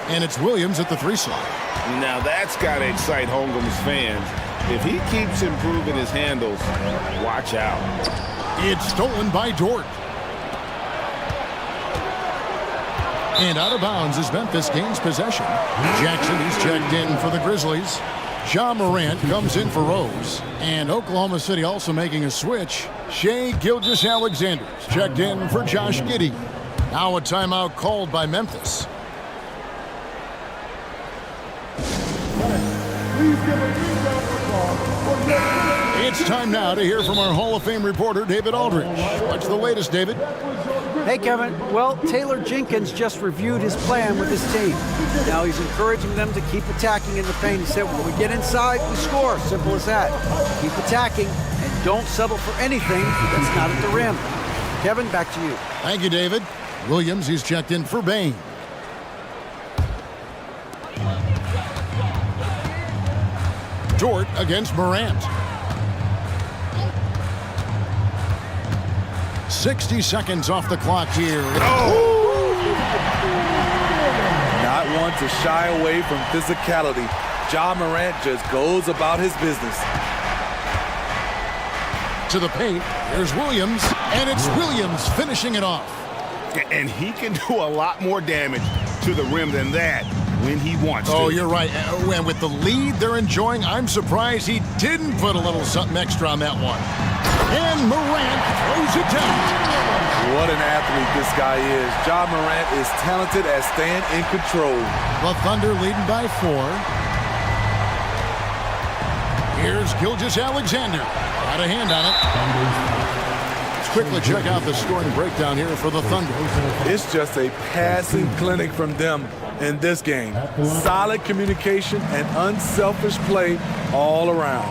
and it's Williams at the 3 slot. Now that's got to excite Holmgren's fans. If he keeps improving his handles, watch out. It's stolen by Dort. And out of bounds as Memphis gains possession. Jackson is checked in for the Grizzlies. Ja Morant comes in for Rose. And Oklahoma City also making a switch. Shai Gilgeous-Alexander checked in for Josh Giddey. Now a timeout called by Memphis. It's time now to hear from our Hall of Fame reporter, David Aldridge. What's the latest, David? Hey, Kevin. Well, Taylor Jenkins just reviewed his plan with his team. Now he's encouraging them to keep attacking in the paint. He said, when we get inside, we score. Simple as that. Keep attacking and don't settle for anything that's not at the rim. Kevin, back to you. Thank you, David. Williams, he's checked in for Bain. Dort against Morant. 60 seconds off the clock here. Not one to shy away from physicality. Ja Morant just goes about his business. To the paint, there's Williams, and it's Williams finishing it off. And he can do a lot more damage to the rim than that when he wants to. Oh, you're right. And with the lead they're enjoying, I'm surprised he didn't put a little something extra on that one. And Morant throws it down. What an athlete this guy is. Ja Morant is talented at staying in control. The Thunder leading by 4. Here's Gilgeous-Alexander. Got a hand on it. Let's quickly check out the scoring breakdown here for the Thunder. It's just a passing clinic from them in this game. Solid communication and unselfish play all around.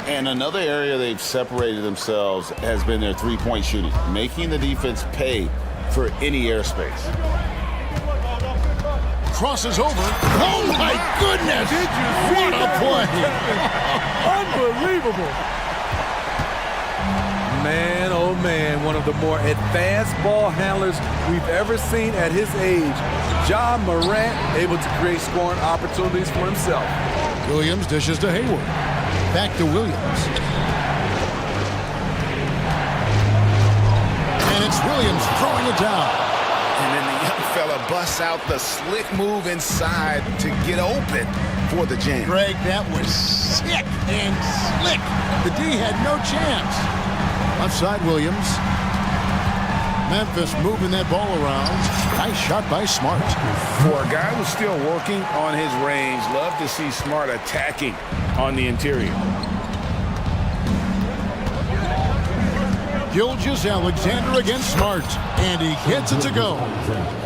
And another area they've separated themselves has been their three-point shooting, making the defense pay for any airspace. Crosses over. Oh, my goodness! Did you see what a play! Unbelievable! Man, oh man, one of the more advanced ball handlers we've ever seen at his age. Ja Morant able to create scoring opportunities for himself. Williams dishes to Hayward. Back to Williams. And it's Williams throwing it down. And then the young fella busts out the slick move inside to get open for the jam. Greg, that was sick and slick. The D had no chance. Left side, Williams. Memphis moving that ball around. Nice shot by Smart. For a guy who's still working on his range, love to see Smart attacking on the interior. Gilgeous-Alexander against Smart, and he gets it to go.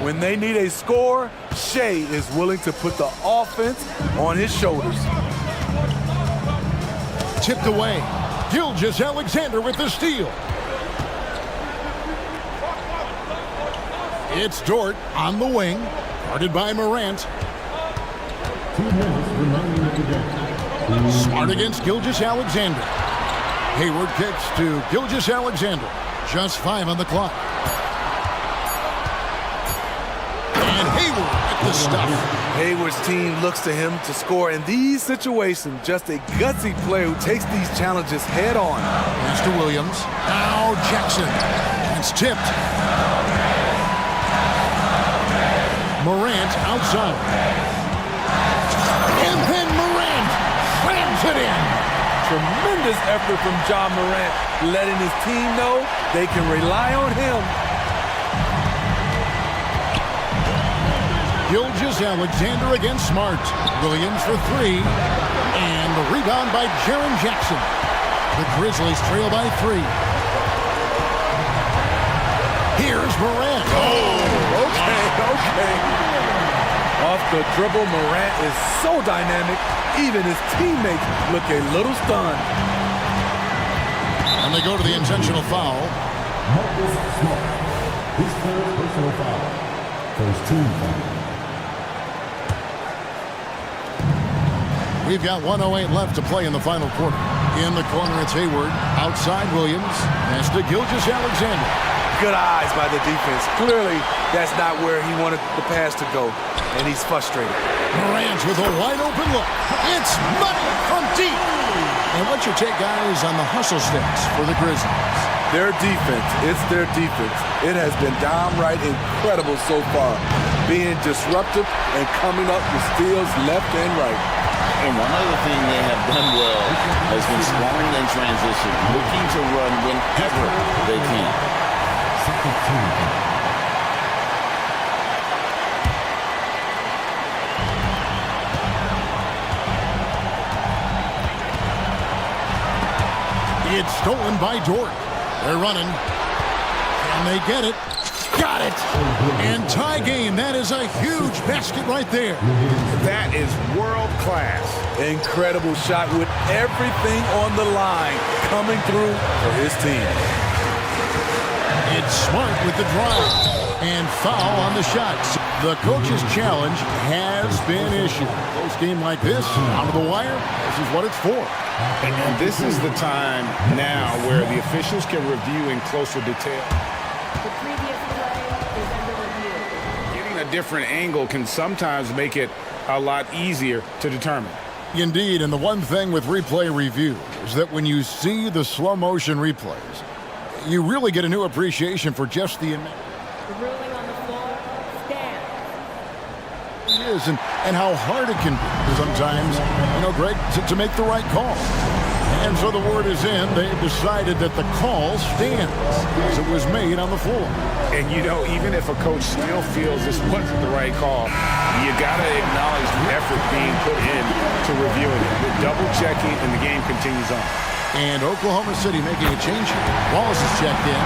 When they need a score, Shea is willing to put the offense on his shoulders. Tipped away. Gilgeous-Alexander with the steal. It's Dort on the wing, guarded by Morant. 2 minutes remaining in the game. Smart against Gilgeous-Alexander. Hayward kicks to Gilgeous-Alexander. Just 5 on the clock. And Hayward at the stuff. Hayward's team looks to him to score in these situations. Just a gutsy player who takes these challenges head on. Pass to Williams. Now Jackson. It's tipped. Morant outside. And then Morant slams it in. Tremendous effort from John Morant, letting his team know they can rely on him. Gilgeous-Alexander against Smart. Williams for 3. And the rebound by Jaren Jackson. The Grizzlies trail by 3. Here's Morant. Oh, okay. Off the dribble, Morant is so dynamic, even his teammates look a little stunned. And they go to the intentional foul. Marcus Smart. His third personal foul. First team foul. We've got 1:08 left to play in the final quarter. In the corner, it's Hayward. Outside, Williams. Pass to Gilgeous-Alexander. Good eyes by the defense. Clearly, that's not where he wanted the pass to go, and he's frustrated. Morant with a wide-open look. It's money from deep. And what's your take, guys, on the hustle stats for the Grizzlies? Their defense, it's their defense. It has been downright incredible so far, being disruptive and coming up with steals left and right. And one other thing they have done well has been scoring in transition, looking to run whenever they can. Second team. It's stolen by Dort. They're running. Can they get it? Got it. And tie game. That is a huge basket right there. That is world class. Incredible shot with everything on the line coming through for his team. It's Smart with the drive. And foul on the shots. The coach's challenge has been issued. Close game like this, out of the wire, this is what it's for. And this is the time now where the officials can review in closer detail. The previous play is under review. Getting a different angle can sometimes make it a lot easier to determine. Indeed, and the one thing with replay review is that when you see the slow motion replays, you really get a new appreciation for just the amount. The ruling on the floor stands. It is and how hard it can be sometimes, Greg, to make the right call. And so the word is in. They've decided that the call stands as it was made on the floor. And even if a coach still feels this wasn't the right call, you got to acknowledge the effort being put in to reviewing it. The double checking, and the game continues on. And Oklahoma City making a change here. Wallace is checked in.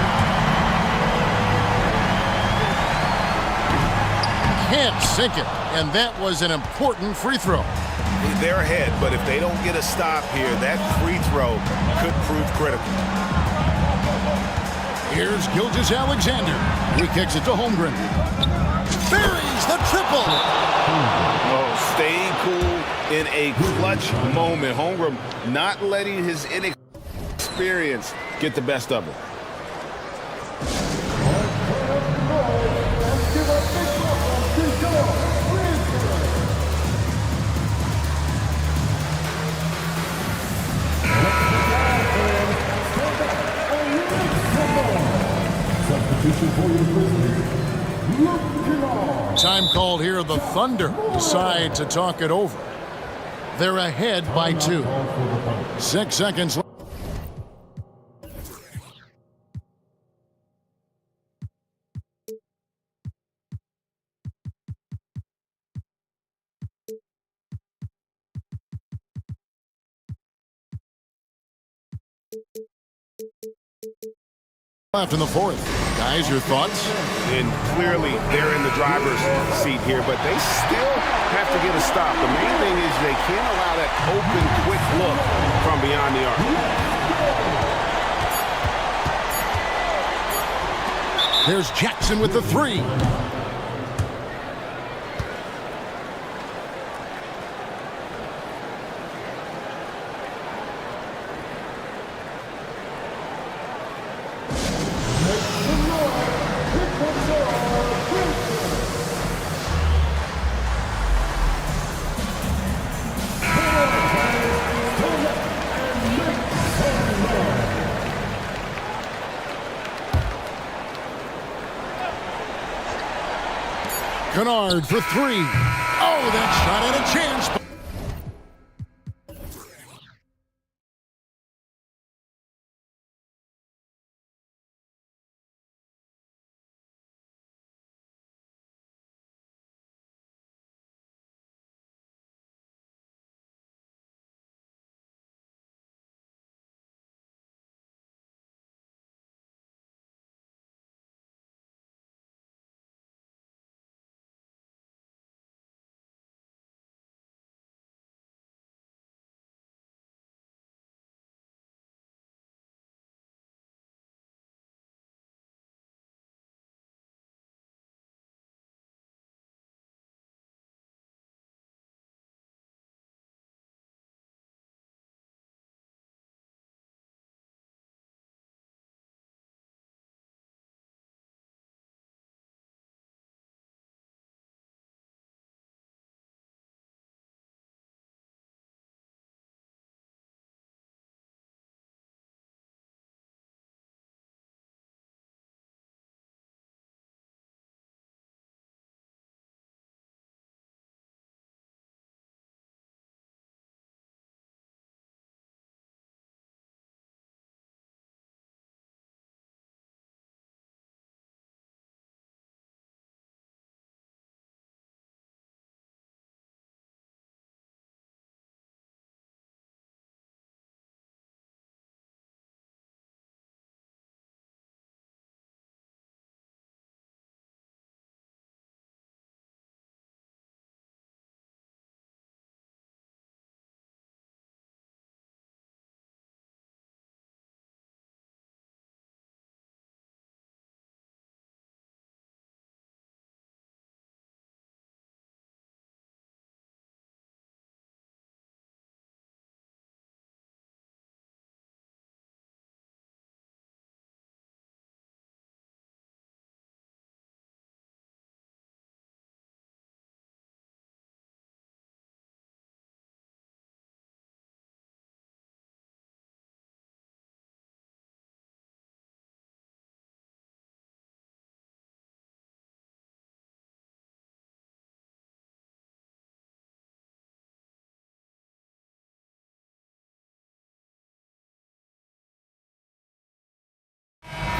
Can't sink it. And that was an important free throw. They're ahead, but if they don't get a stop here, that free throw could prove critical. Here's Gilgeous-Alexander. He kicks it to Holmgren. Buries the triple. Oh, staying cool in a clutch moment. Holmgren not letting his inexperience get the best of him. Time called here. The Thunder decide to talk it over. They're ahead by 2. 6 seconds left. Left in the fourth. Guys, your thoughts? And clearly they're in the driver's seat here, but they still have to get a stop. The main thing is they can't allow that open, quick look from beyond the arc. There's Jackson with the three. Kennard for three. Oh, that shot had a chance.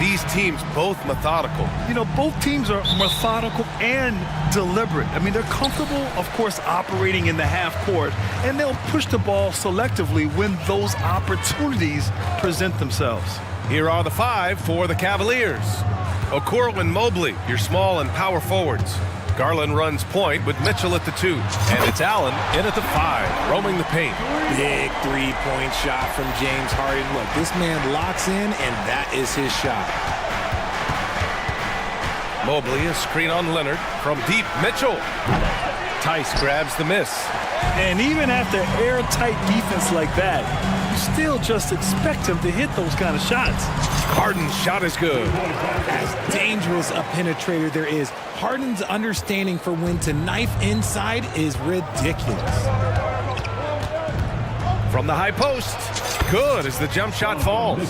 These teams both methodical. You know, both teams are methodical and deliberate. I mean, they're comfortable, of course, operating in the half court, and they'll push the ball selectively when those opportunities present themselves. Here are the five for the Cavaliers. Okoro and Mobley, your small and power forwards. Garland runs point with Mitchell at the 2. And it's Allen in at the 5, roaming the paint. Big three-point shot from James Harden. Look, this man locks in, and that is his shot. Mobley, a screen on Leonard. From deep, Mitchell. Tice grabs the miss. And even after airtight defense like that, you still just expect him to hit those kind of shots. Harden's shot is good. As dangerous a penetrator there is, Harden's understanding for when to knife inside is ridiculous. From the high post, good as the jump shot falls.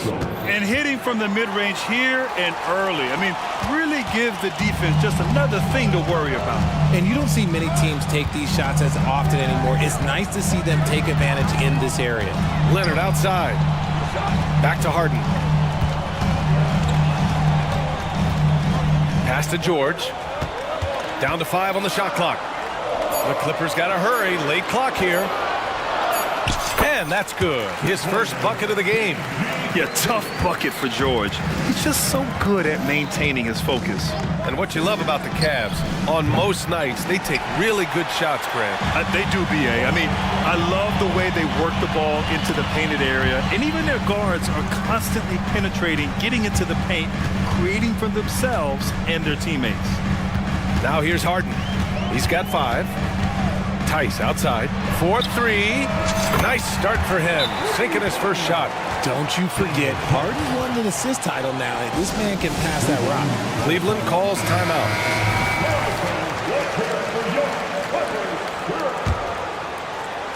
And hitting from the mid-range here and early. I mean, really give the defense just another thing to worry about. And you don't see many teams take these shots as often anymore. It's nice to see them take advantage in this area. Leonard outside. Back to Harden. Pass to George. Down to 5 on the shot clock. The Clippers got to hurry. Late clock here. And that's good. His first bucket of the game. Yeah, tough bucket for George. He's just so good at maintaining his focus. And what you love about the Cavs, on most nights, they take really good shots, Grant. They do, B.A. I mean, I love the way they work the ball into the painted area, and even their guards are constantly penetrating, getting into the paint, creating for themselves and their teammates. Now here's Harden. He's got 5. Tice outside. 4-3. Nice start for him. Sinking his first shot. Don't you forget, Harden won the assist title now. This man can pass that rock. Cleveland calls timeout.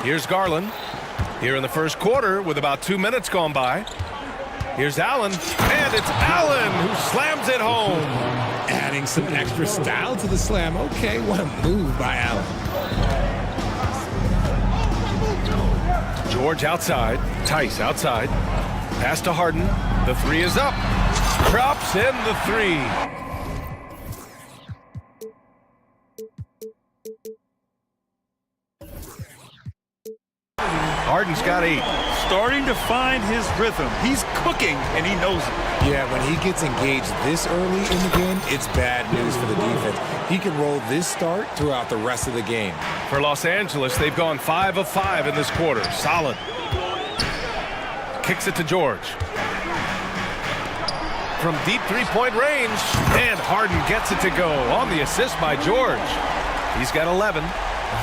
Here's Garland. Here in the first quarter with about 2 minutes gone by. Here's Allen. And it's Allen who slams it home. Adding some extra style to the slam. Okay, what a move by Allen. George outside. Tice outside. Pass to Harden. The 3 is up. Drops in the 3. Harden's got 8. Starting to find his rhythm. He's cooking, and he knows it. Yeah, when he gets engaged this early in the game, it's bad news for the defense. He can roll this start throughout the rest of the game. For Los Angeles, they've gone 5 of 5 in this quarter. Solid. Kicks it to George. From deep three-point range, and Harden gets it to go on the assist by George. He's got 11.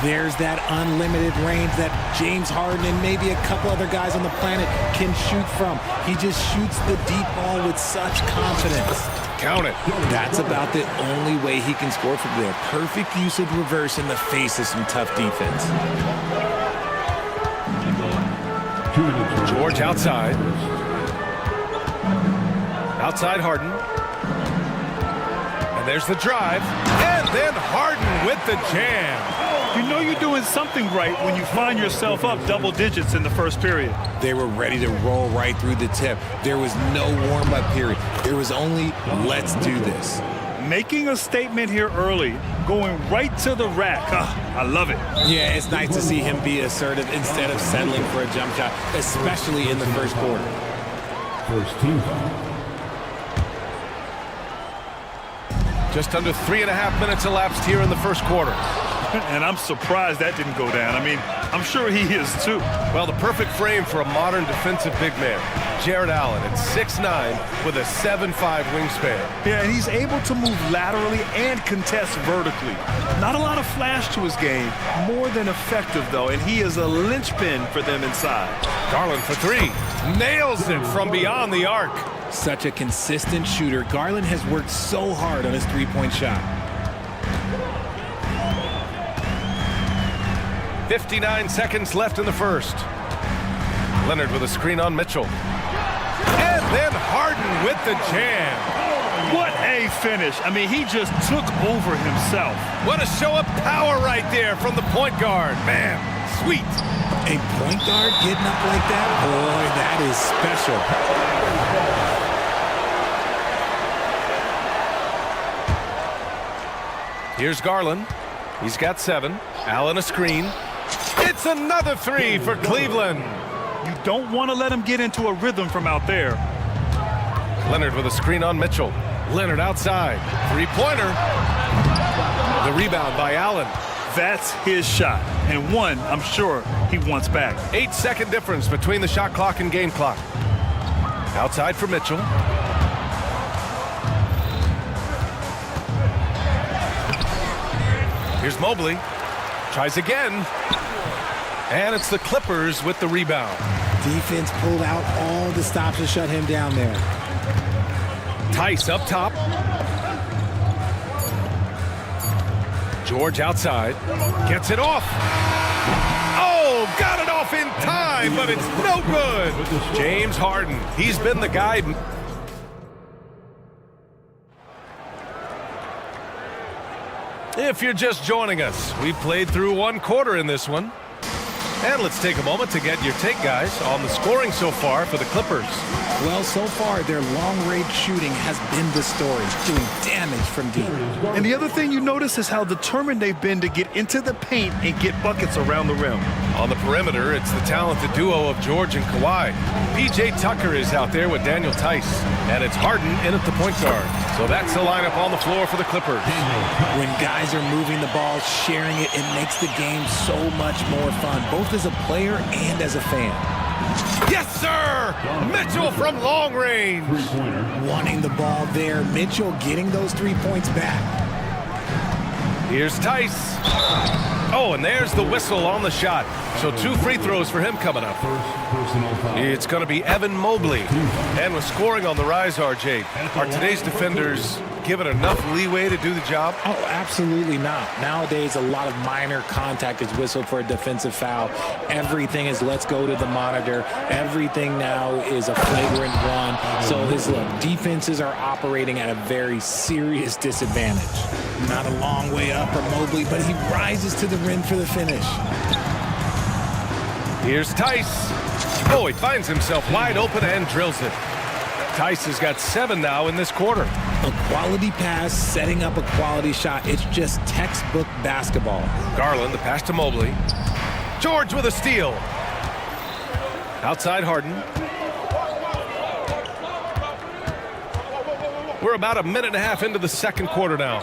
There's that unlimited range that James Harden and maybe a couple other guys on the planet can shoot from. He just shoots the deep ball with such confidence. Count it. That's about the only way he can score from there. Perfect usage reverse in the face of some tough defense. George outside. Outside Harden. And there's the drive. And then Harden with the jam. You know you're doing something right when you find yourself up double digits in the first period. They were ready to roll right through the tip. There was no warm-up period. There was only, let's do this. Making a statement here early, going right to the rack. I love it. Yeah, it's nice to see him be assertive instead of settling for a jump shot, especially in the first quarter. First team. Just under 3.5 minutes elapsed here in the first quarter. And I'm surprised that didn't go down. I mean, I'm sure he is too. Well, the perfect frame for a modern defensive big man. Jared Allen at 6'9" with a 7'5" wingspan. Yeah, and he's able to move laterally and contest vertically. Not a lot of flash to his game. More than effective, though, and he is a linchpin for them inside. Garland for 3. Nails it from beyond the arc. Such a consistent shooter. Garland has worked so hard on his three-point shot. 59 seconds left in the first. Leonard with a screen on Mitchell. And then Harden with the jam. What a finish. I mean, he just took over himself. What a show of power right there from the point guard. Man, sweet. A point guard getting up like that? Boy, that is special. Here's Garland. He's got 7. Allen a screen. It's another 3 for Cleveland. You don't want to let him get into a rhythm from out there. Leonard with a screen on Mitchell. Leonard outside. Three-pointer. The rebound by Allen. That's his shot. And one, I'm sure, he wants back. 8-second difference between the shot clock and game clock. Outside for Mitchell. Here's Mobley. Tries again. And it's the Clippers with the rebound. Defense pulled out all the stops to shut him down there. Tice up top. George outside. Gets it off. Oh, got it off in time, but it's no good. James Harden. He's been the guy. If you're just joining us, we played through one quarter in this one. And let's take a moment to get your take, guys, on the scoring so far for the Clippers. Well, so far, their long-range shooting has been the story, doing damage from deep. And the other thing you notice is how determined they've been to get into the paint and get buckets around the rim. On the perimeter, it's the talented duo of George and Kawhi. P.J. Tucker is out there with Daniel Tice, and it's Harden in at the point guard. So that's the lineup on the floor for the Clippers. When guys are moving the ball, sharing it, it makes the game so much more fun, both as a player and as a fan. Yes, sir! Mitchell from long range. Wanting the ball there, Mitchell getting those 3 points back. Here's Tice. Oh, and there's the whistle on the shot. So 2 free throws for him coming up. It's going to be Evan Mobley. And with scoring on the rise, RJ, are today's defenders given enough leeway to do the job? Oh, absolutely not. Nowadays, a lot of minor contact is whistled for a defensive foul. Everything is let's go to the monitor. Everything now is a flagrant one. So his defenses are operating at a very serious disadvantage. Not a long way up for Mobley, but he rises to the rim for the finish. Here's Tice. Oh, he finds himself wide open and drills it. Tice has got 7 now in this quarter. A quality pass, setting up a quality shot. It's just textbook basketball. Garland, the pass to Mobley. George with a steal. Outside Harden. We're about a minute and a half into the second quarter now.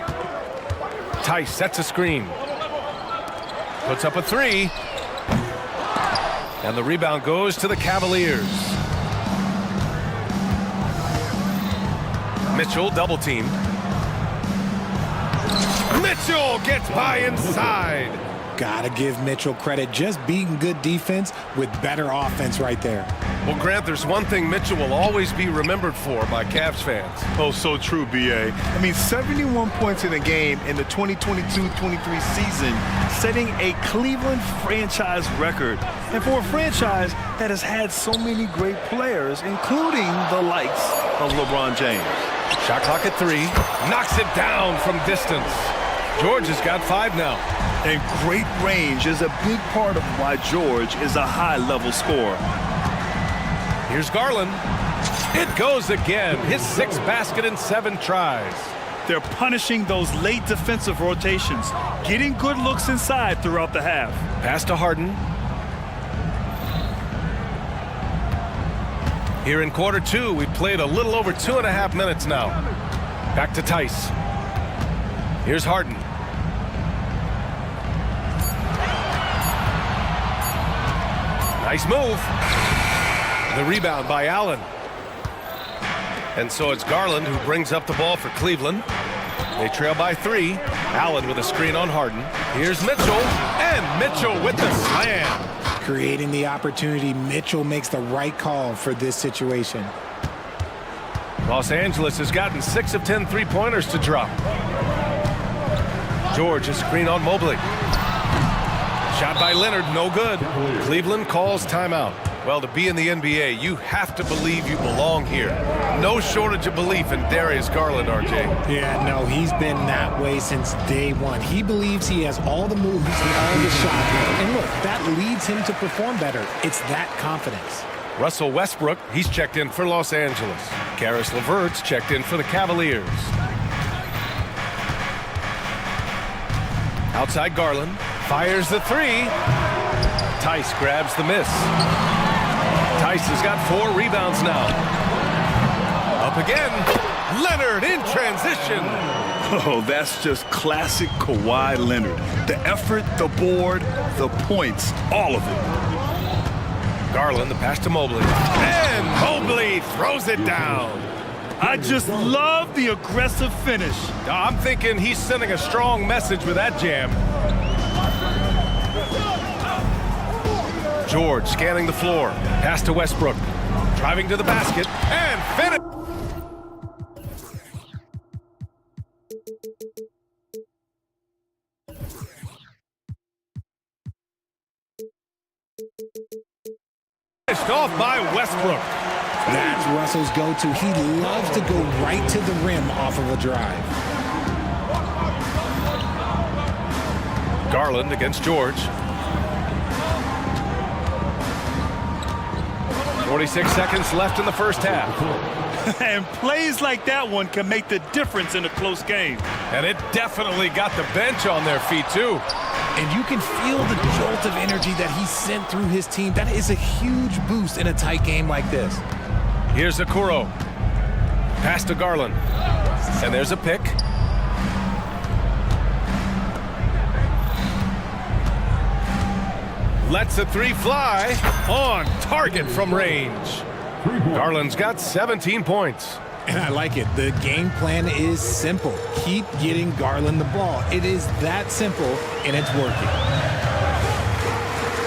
Tice sets a screen. Puts up a 3. And the rebound goes to the Cavaliers. Mitchell double team. Mitchell gets by inside. Gotta give Mitchell credit, just beating good defense with better offense right there. Well, Grant, there's one thing Mitchell will always be remembered for by Cavs fans. Oh, so true, B.A. I mean, 71 points in a game in the 2022-23 season, setting a Cleveland franchise record. And for a franchise that has had so many great players, including the likes of LeBron James. Shot clock at 3. Knocks it down from distance. George has got 5 now. And great range is a big part of why George is a high-level scorer. Here's Garland. It goes again. His 6th basket in 7 tries. They're punishing those late defensive rotations, getting good looks inside throughout the half. Pass to Harden. Here in quarter 2, we've played a little over 2.5 minutes now. Back to Tice. Here's Harden. Nice move. The rebound by Allen. And so it's Garland who brings up the ball for Cleveland. They trail by 3. Allen with a screen on Harden. Here's Mitchell. And Mitchell with the slam. Creating the opportunity, Mitchell makes the right call for this situation. Los Angeles has gotten 6 of 10 three-pointers to drop. George, a screen on Mobley. Shot by Leonard, no good. Cleveland calls timeout. Well, to be in the NBA, you have to believe you belong here. No shortage of belief in Darius Garland, RJ. Yeah, no, he's been that way since day one. He believes he has all the moves and all the shots. And look, that leads him to perform better. It's that confidence. Russell Westbrook, he's checked in for Los Angeles. Karis LeVert's checked in for the Cavaliers. Outside Garland, fires the 3. Tice grabs the miss. Tice has got 4 rebounds now. Up again. Leonard in transition. Oh, that's just classic Kawhi Leonard. The effort, the board, the points, all of it. Garland, the pass to Mobley. And Mobley throws it down. I just love the aggressive finish. I'm thinking he's sending a strong message with that jam. George scanning the floor. Pass to Westbrook. Driving to the basket. And finish. Finished off by Westbrook. That's Russell's go-to. He loves to go right to the rim off of a drive. Garland against George. 46 seconds left in the first half. And plays like that one can make the difference in a close game. And it definitely got the bench on their feet, too. And you can feel the jolt of energy that he sent through his team. That is a huge boost in a tight game like this. Here's Okoro. Pass to Garland. And there's a pick. Lets the three fly. On target from range. Garland's got 17 points. And I like it. The game plan is simple. Keep getting Garland the ball. It is that simple, and it's working.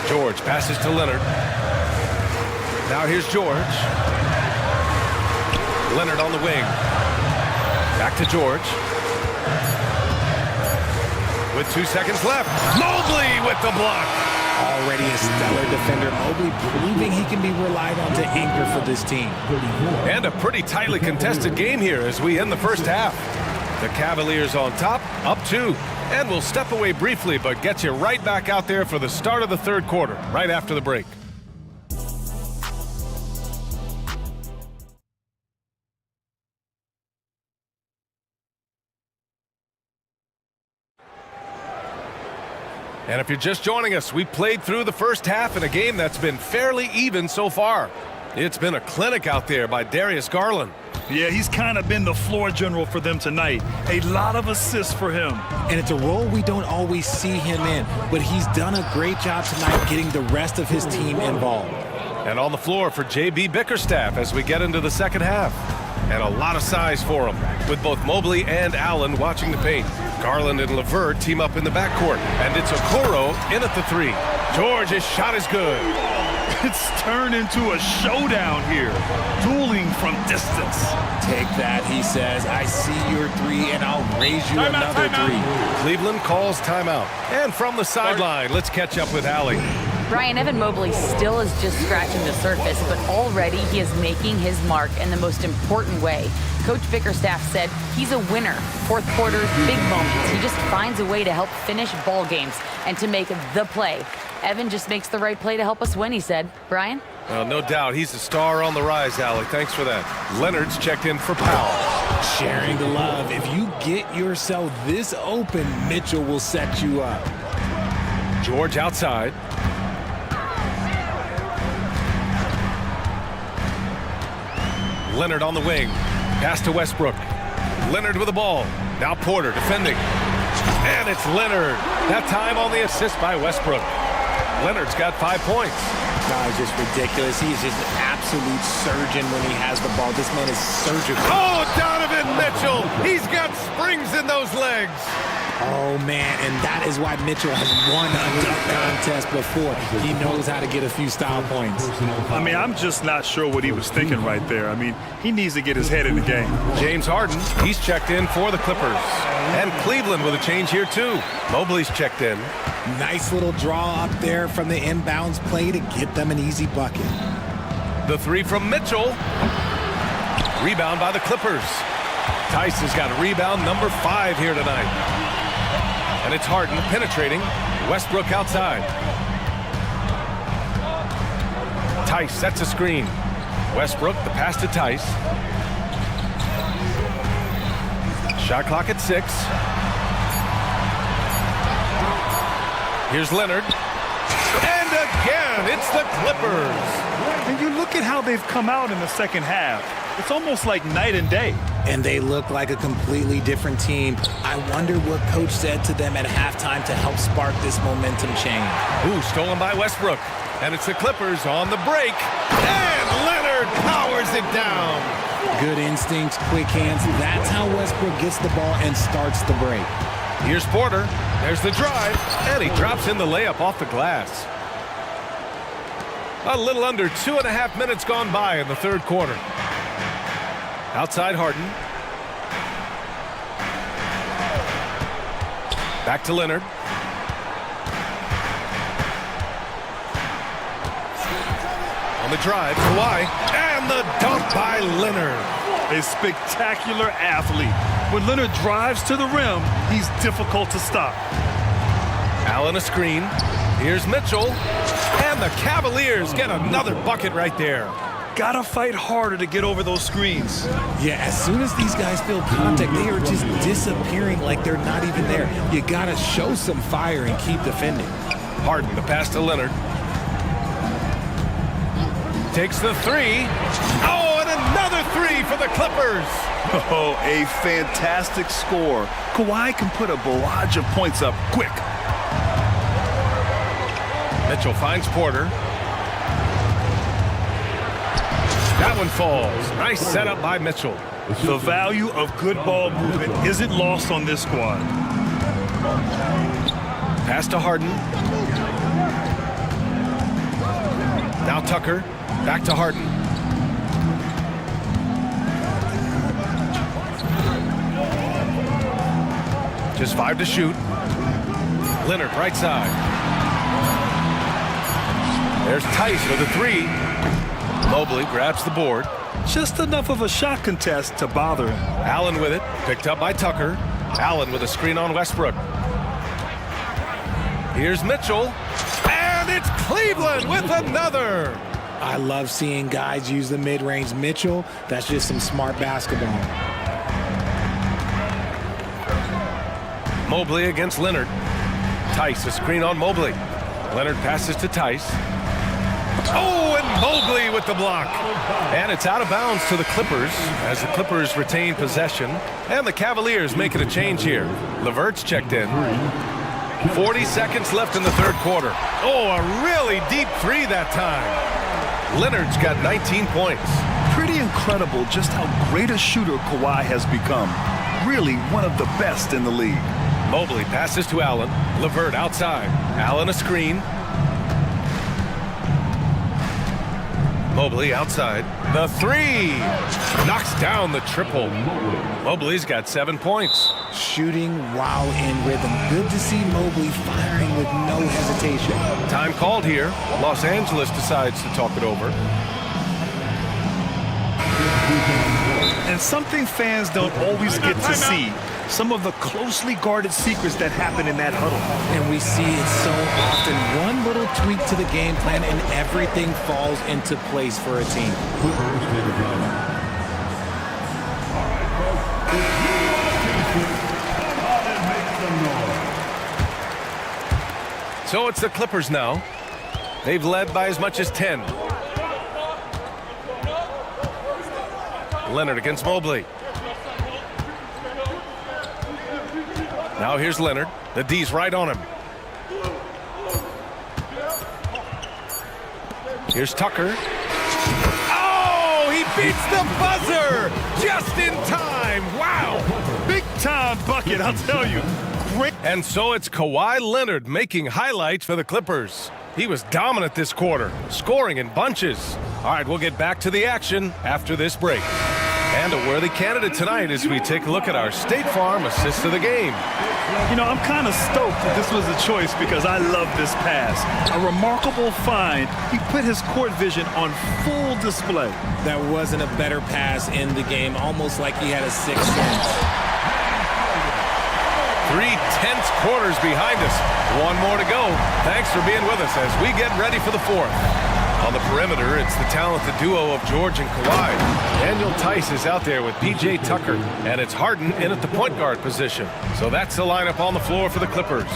George passes to Leonard. Now here's George. Leonard on the wing. Back to George. With 2 seconds left. Mobley with the block. Already a stellar defender. Mobley proving he can be relied on to anchor for this team. And a pretty tightly contested game here as we end the first half. The Cavaliers on top, up 2. And we'll step away briefly, but get you right back out there for the start of the third quarter, right after the break. And if you're just joining us, we played through the first half in a game that's been fairly even so far. It's been a clinic out there by Darius Garland. Yeah, he's kind of been the floor general for them tonight. A lot of assists for him. And it's a role we don't always see him in, but he's done a great job tonight getting the rest of his team involved. And on the floor for JB Bickerstaff as we get into the second half. And a lot of size for him, with both Mobley and Allen watching the paint. Garland and LeVert team up in the backcourt, and it's Okoro in at the 3. George's shot is good. It's turned into a showdown here. Dueling from distance. Take that, he says. I see your 3, and I'll raise you another 3. Cleveland calls timeout. And from the sideline, let's catch up with Allie. Brian, Evan Mobley still is just scratching the surface, but already he is making his mark in the most important way. Coach Bickerstaff said he's a winner. Fourth quarters, big moments. He just finds a way to help finish ball games and to make the play. Evan just makes the right play to help us win, he said. Brian? Well, no doubt. He's a star on the rise, Allie. Thanks for that. Leonard's checked in for Powell. Sharing the love. If you get yourself this open, Mitchell will set you up. George outside. Leonard on the wing. Pass to Westbrook. Leonard with the ball. Now Porter defending. And it's Leonard. That time on the assist by Westbrook. Leonard's got 5 points. No, it's just ridiculous. He's just an absolute surgeon when he has the ball. This man is surgical. Oh, Donovan Mitchell. He's got springs in those legs. Oh, man, and that is why Mitchell has won a dunk contest before. He knows how to get a few style points. I mean, I'm just not sure what he was thinking right there. I mean, he needs to get his head in the game. James Harden, he's checked in for the Clippers. And Cleveland with a change here, too. Mobley's checked in. Nice little draw up there from the inbounds play to get them an easy bucket. The 3 from Mitchell. Rebound by the Clippers. Tice has got rebound number 5 here tonight. And it's Harden penetrating. Westbrook outside. Tice sets a screen. Westbrook, the pass to Tice. Shot clock at 6. Here's Leonard. And again, it's the Clippers. And you look at how they've come out in the second half. It's almost like night and day. And they look like a completely different team. I wonder what coach said to them at halftime to help spark this momentum change. Ooh, stolen by Westbrook. And it's the Clippers on the break. And Leonard powers it down. Good instincts, quick hands. That's how Westbrook gets the ball and starts the break. Here's Porter. There's the drive. And he drops in the layup off the glass. A little under 2.5 minutes gone by in the third quarter. Outside Harden. Back to Leonard. On the drive, Kawhi. And the dunk by Leonard. A spectacular athlete. When Leonard drives to the rim, he's difficult to stop. Allen a screen. Here's Mitchell. And the Cavaliers get another bucket right there. Gotta fight harder to get over those screens. Yeah, as soon as these guys feel contact, they are just disappearing like they're not even there. You gotta show some fire and keep defending. Harden, the pass to Leonard. Takes the three. Oh, and another three for the Clippers. Oh, a fantastic score. Kawhi can put a barrage of points up quick. Mitchell finds Porter. That one falls. Nice setup by Mitchell. The value of good ball movement isn't lost on this squad. Pass to Harden. Now Tucker. Back to Harden. Just 5 to shoot. Leonard, right side. There's Tice with a three. Mobley grabs the board. Just enough of a shot contest to bother him. Allen with it. Picked up by Tucker. Allen with a screen on Westbrook. Here's Mitchell. And it's Cleveland with another. I love seeing guys use the mid-range. Mitchell, that's just some smart basketball. Mobley against Leonard. Tice, a screen on Mobley. Leonard passes to Tice. Oh, and Mobley with the block. And it's out of bounds to the Clippers as the Clippers retain possession. And the Cavaliers making a change here. LeVert's checked in. 40 seconds left in the third quarter. Oh, a really deep three that time. Leonard's got 19 points. Pretty incredible just how great a shooter Kawhi has become. Really one of the best in the league. Mobley passes to Allen. LeVert outside. Allen a screen. Mobley outside. The three. Knocks down the triple. Mobley's got 7 points. Shooting while in rhythm. Good to see Mobley firing with no hesitation. Time called here. Los Angeles decides to talk it over. And something fans don't always get to see. Some of the closely guarded secrets that happen in that huddle. And we see it so often. One little tweak to the game plan and everything falls into place for a team. So it's the Clippers now. They've led by as much as 10. Leonard against Mobley. Now here's Leonard. The D's right on him. Here's Tucker. Oh, he beats the buzzer just in time. Wow. Big time bucket, I'll tell you. Great. And so it's Kawhi Leonard making highlights for the Clippers. He was dominant this quarter, scoring in bunches. All right, we'll get back to the action after this break. And a worthy candidate tonight as we take a look at our State Farm assist of the game. You know, I'm kind of stoked that this was a choice because I love this pass. A remarkable find. He put his court vision on full display. That wasn't a better pass in the game, almost like he had a sixth sense. 3 tense quarters behind us. One more to go. Thanks for being with us as we get ready for the fourth. On the perimeter, it's the talented duo of George and Kawhi. Daniel Tice is out there with P.J. Tucker, and it's Harden in at the point guard position. So that's the lineup on the floor for the Clippers.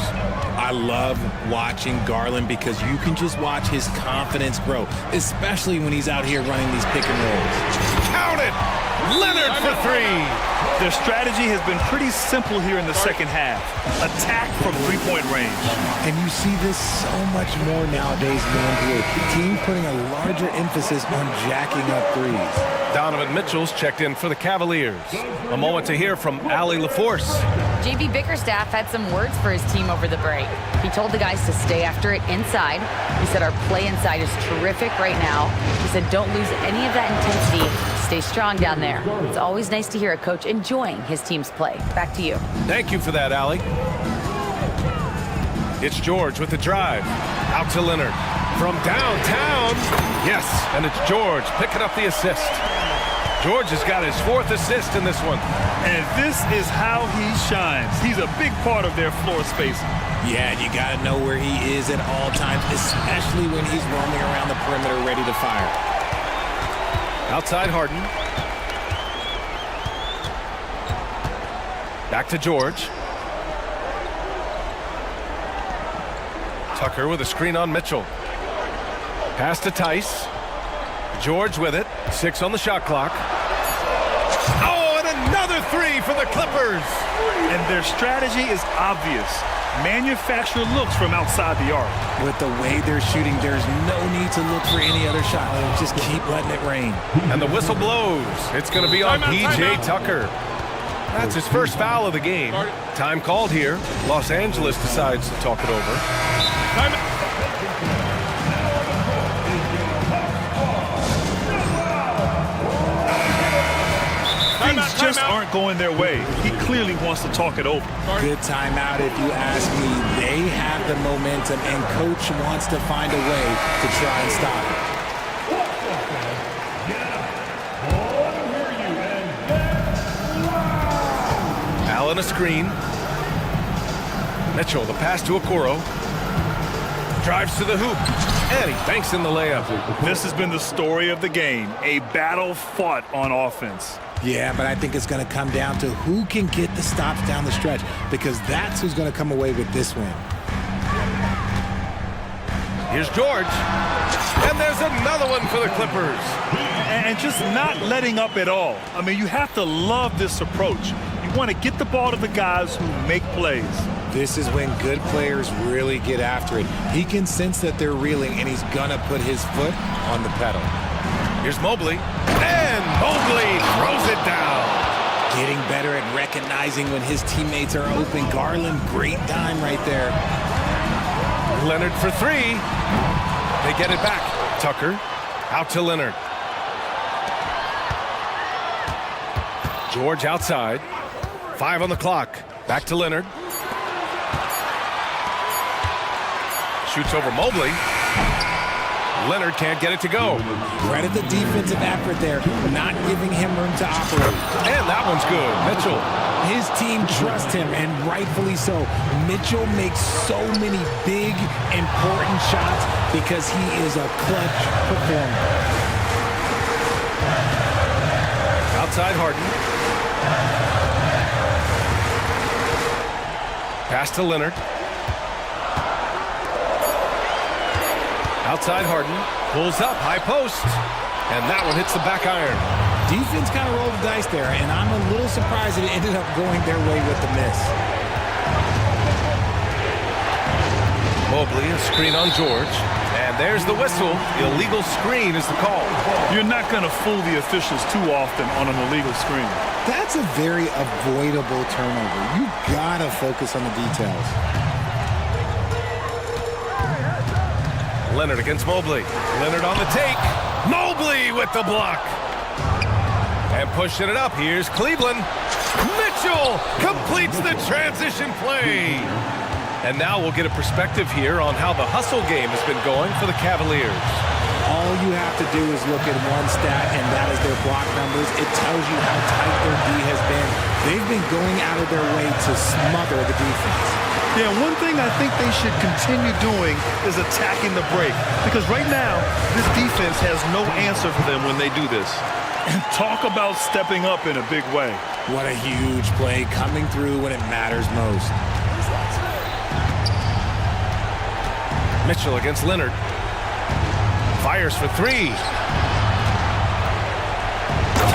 I love watching Garland because you can just watch his confidence grow, especially when he's out here running these pick and rolls. Count it! Leonard for three! Their strategy has been pretty simple here in the second half. Attack from three-point range. And you see this so much more nowadays in the NBA. Teams putting a larger emphasis on jacking up threes. Donovan Mitchell's checked in for the Cavaliers. A moment to hear from Allie LaForce. JB Bickerstaff had some words for his team over the break. He told the guys to stay after it inside. He said our play inside is terrific right now. He said don't lose any of that intensity. Stay strong down there. It's always nice to hear a coach enjoying his team's play. Back to you. Thank you for that, Allie. It's George with the drive. Out to Leonard. From downtown. Yes, and it's George picking up the assist. George has got his 4th assist in this one. And this is how he shines. He's a big part of their floor spacing. Yeah, you got to know where he is at all times, especially when he's roaming around the perimeter ready to fire. Outside Harden. Back to George. Tucker with a screen on Mitchell. Pass to Tice. George with it. 6 on the shot clock. Oh, and another 3 for the Clippers. And their strategy is obvious. Manufacture looks from outside the arc. With the way they're shooting, there's no need to look for any other shot. Just keep letting it rain. And the whistle blows. It's going to be on P.J. Tucker. That's his first foul of the game. Time called here. Los Angeles decides to talk it over. Things just aren't going their way. He clearly wants to talk it over. Good timeout if you ask me. They have the momentum, and coach wants to find a way to try and stop it. Allen a screen. Mitchell, the pass to Okoro. Drives to the hoop. And he banks in the layup. This has been the story of the game. A battle fought on offense. Yeah, but I think it's going to come down to who can get the stops down the stretch, because that's who's going to come away with this win. Here's George. And there's another one for the Clippers. And just not letting up at all. I mean, you have to love this approach. You want to get the ball to the guys who make plays. This is when good players really get after it. He can sense that they're reeling, and he's going to put his foot on the pedal. Here's Mobley. And Mobley throws it down. Getting better at recognizing when his teammates are open. Garland, great dime right there. Leonard for 3. They get it back. Tucker out to Leonard. George outside. 5 on the clock. Back to Leonard. Shoots over Mobley. Leonard can't get it to go. Credit the defensive effort there, not giving him room to operate. And that one's good. Mitchell. His team trusts him, and rightfully so. Mitchell makes so many big, important shots because he is a clutch performer. Outside Harden. Pass to Leonard. Outside Harden. Pulls up, high post. And that one hits the back iron. Defense kind of rolled the dice there, and I'm a little surprised that it ended up going their way with the miss. Mobley, a screen on George. And there's the whistle. The illegal screen is the call. You're not going to fool the officials too often on an illegal screen. That's a very avoidable turnover. You gotta focus on the details. Leonard against Mobley. Leonard on the take. Mobley with the block. And pushing it up. Here's Cleveland. Mitchell completes the transition play. And now we'll get a perspective here on how the hustle game has been going for the Cavaliers. All you have to do is look at one stat, and that is their block numbers. It tells you how tight their D has been. They've been going out of their way to smother the defense. Yeah, one thing I think they should continue doing is attacking the break. Because right now, this defense has no answer for them when they do this. And talk about stepping up in a big way. What a huge play, coming through when it matters most. Mitchell against Leonard. Fires for 3.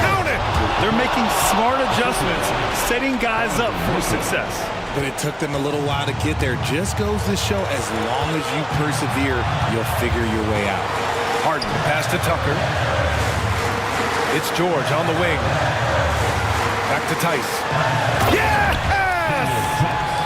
Count it! They're making smart adjustments, setting guys up for success. But it took them a little while to get there. Just goes to show, as long as you persevere, you'll figure your way out. Harden, pass to Tucker. It's George on the wing. Back to Tice. Yes!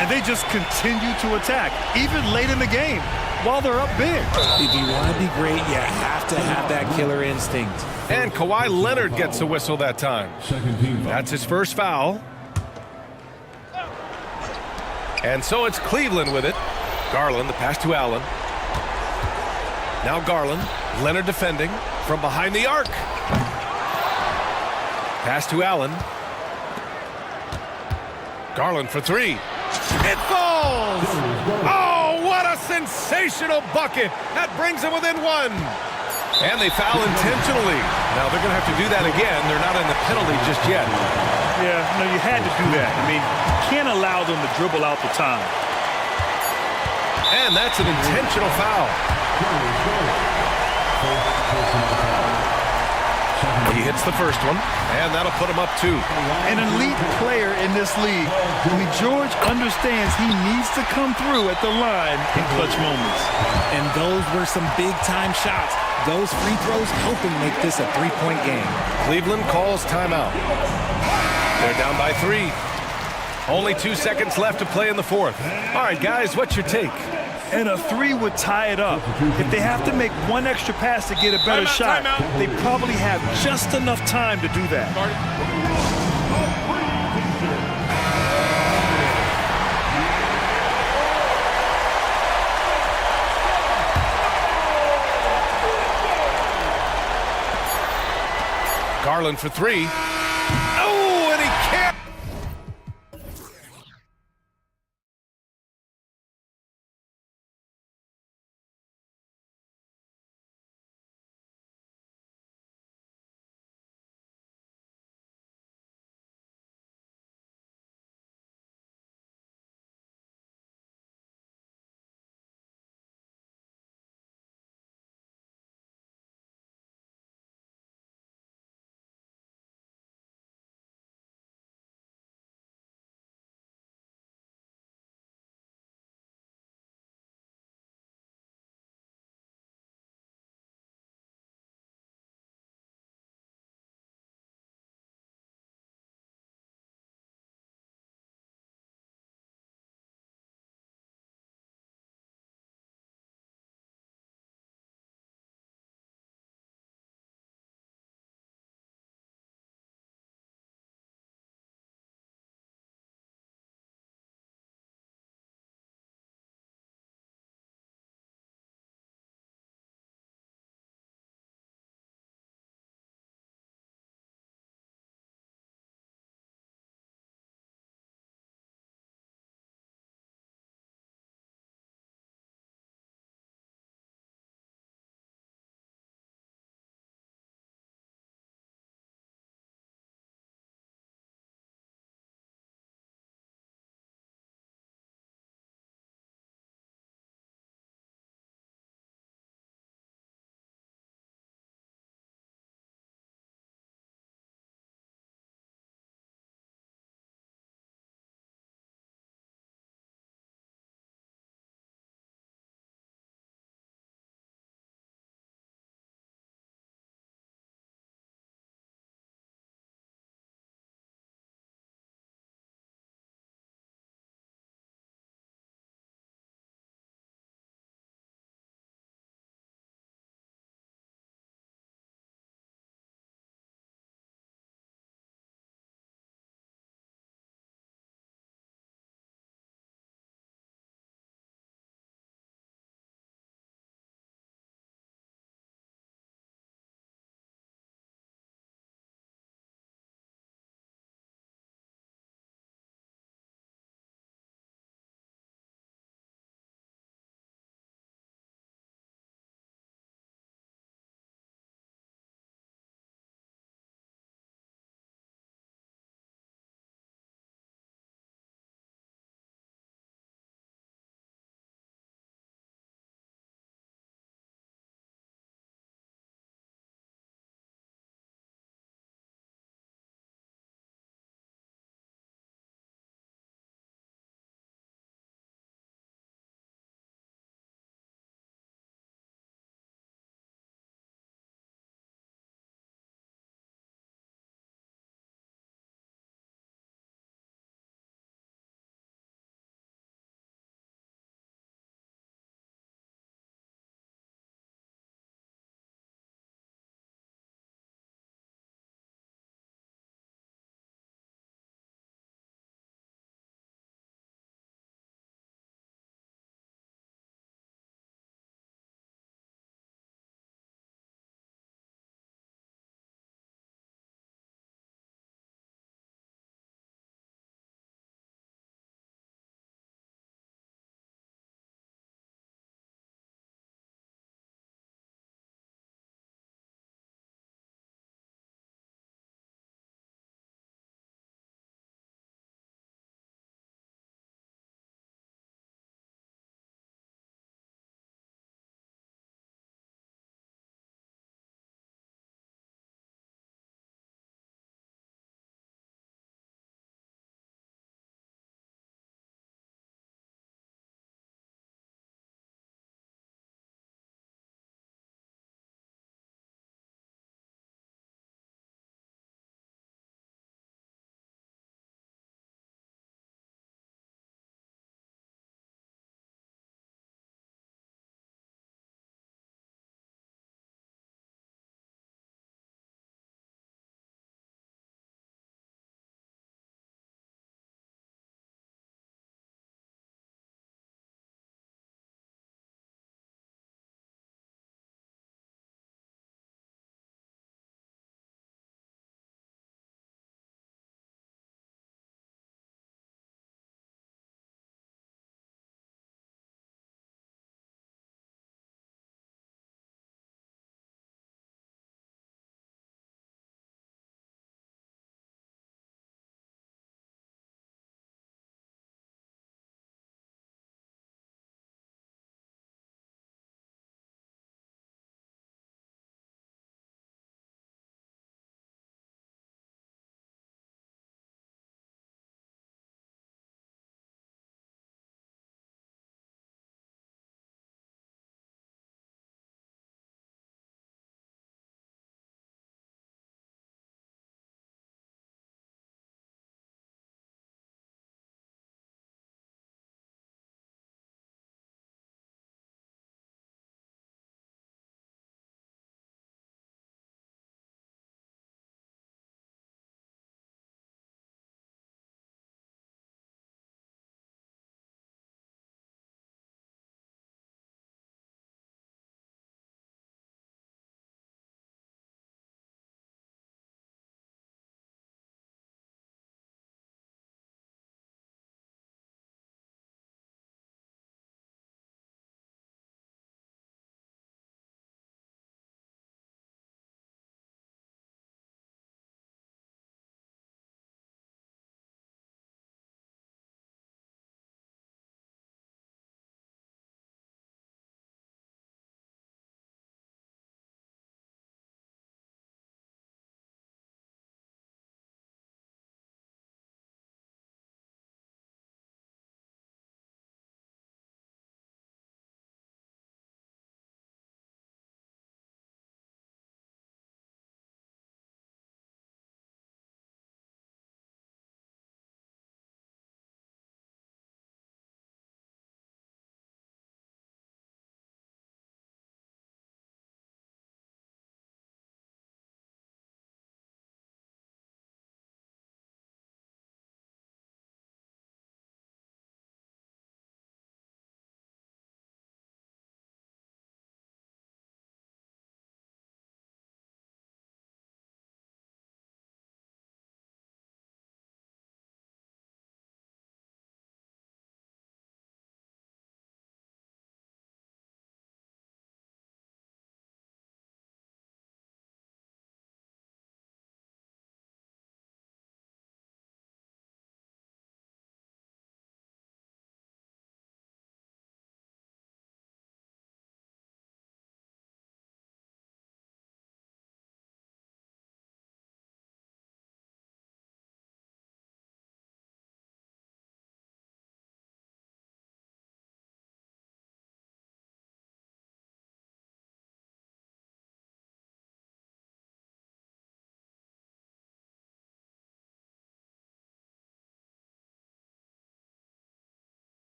And they just continue to attack, even late in the game, while they're up big. If you want to be great, you have to have that killer instinct. And Kawhi Leonard gets a whistle that time. That's his first foul. And so it's Cleveland with it. Garland, the pass to Allen. Now Garland. Leonard defending from behind the arc. Pass to Allen. Garland for 3. It falls! Oh, what a sensational bucket! That brings him within 1. And they foul intentionally. Now they're going to have to do that again. They're not in the penalty just yet. Yeah, no, you had to do that. I mean, you can't allow them to dribble out the time. And that's an intentional foul. He hits the first one, and that'll put him up 2. An elite player in this league. I mean, George understands he needs to come through at the line in clutch moments. And those were some big-time shots. Those free throws helping make this a 3-point game. Cleveland calls timeout. They're down by 3. Only 2 seconds left to play in the fourth. All right, guys, what's your take? And a 3 would tie it up. If they have to make one extra pass to get a better shot, they probably have just enough time to do that. Garland for 3.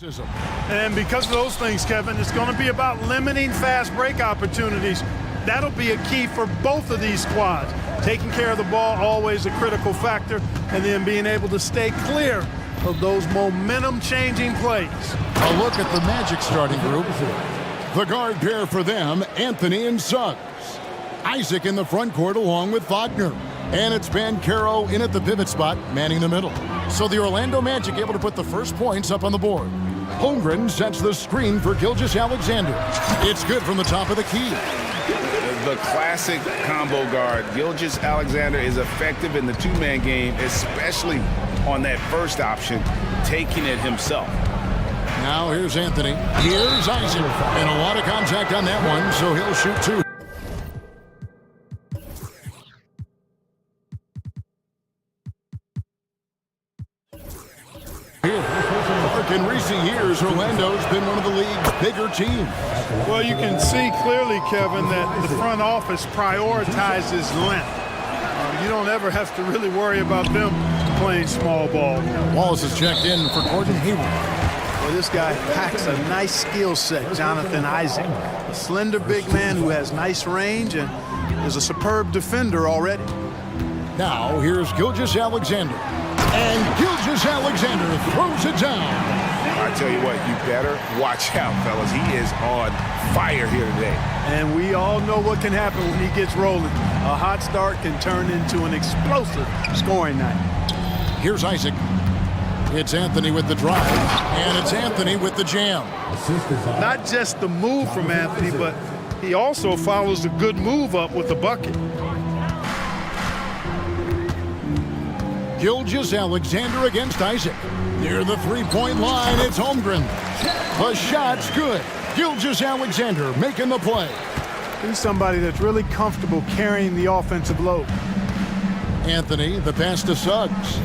And because of those things, Kevin, it's going to be about limiting fast break opportunities. That'll be a key for both of these squads. Taking care of the ball, always a critical factor, and then being able to stay clear of those momentum-changing plays. A look at the Magic starting group. The guard pair for them, Anthony and Suggs. Isaac in the front court along with Wagner. And it's Bancaro in at the pivot spot, manning the middle. So the Orlando Magic able to put the first points up on the board. Holmgren sets the screen for Gilgeous-Alexander. It's good from the top of the key. The classic combo guard. Gilgeous-Alexander is effective in the two-man game, especially on that first option, taking it himself. Now here's Anthony. Here's Isaac. And a lot of contact on that one, so he'll shoot two. In recent years, Orlando's been one of the league's bigger teams. Well, you can see clearly, Kevin, that the front office prioritizes length. You don't ever have to really worry about them playing small ball. Wallace is checked in for Gordon Hayward. Well, this guy packs a nice skill set, Jonathan Isaac. A slender big man who has nice range and is a superb defender already. Now, here's Gilgeous-Alexander. And Gilgeous-Alexander throws it down. I tell you what, you better watch out, fellas. He is on fire here today. And we all know what can happen when he gets rolling. A hot start can turn into an explosive scoring night. Here's Isaac. It's Anthony with the drive, and it's Anthony with the jam. Not just the move from Anthony, but he also follows a good move up with the bucket. Gilgeous-Alexander against Isaac. Near the three-point line, it's Holmgren. The shot's good. Gilgeous-Alexander making the play. He's somebody that's really comfortable carrying the offensive load. Anthony, the pass to Suggs.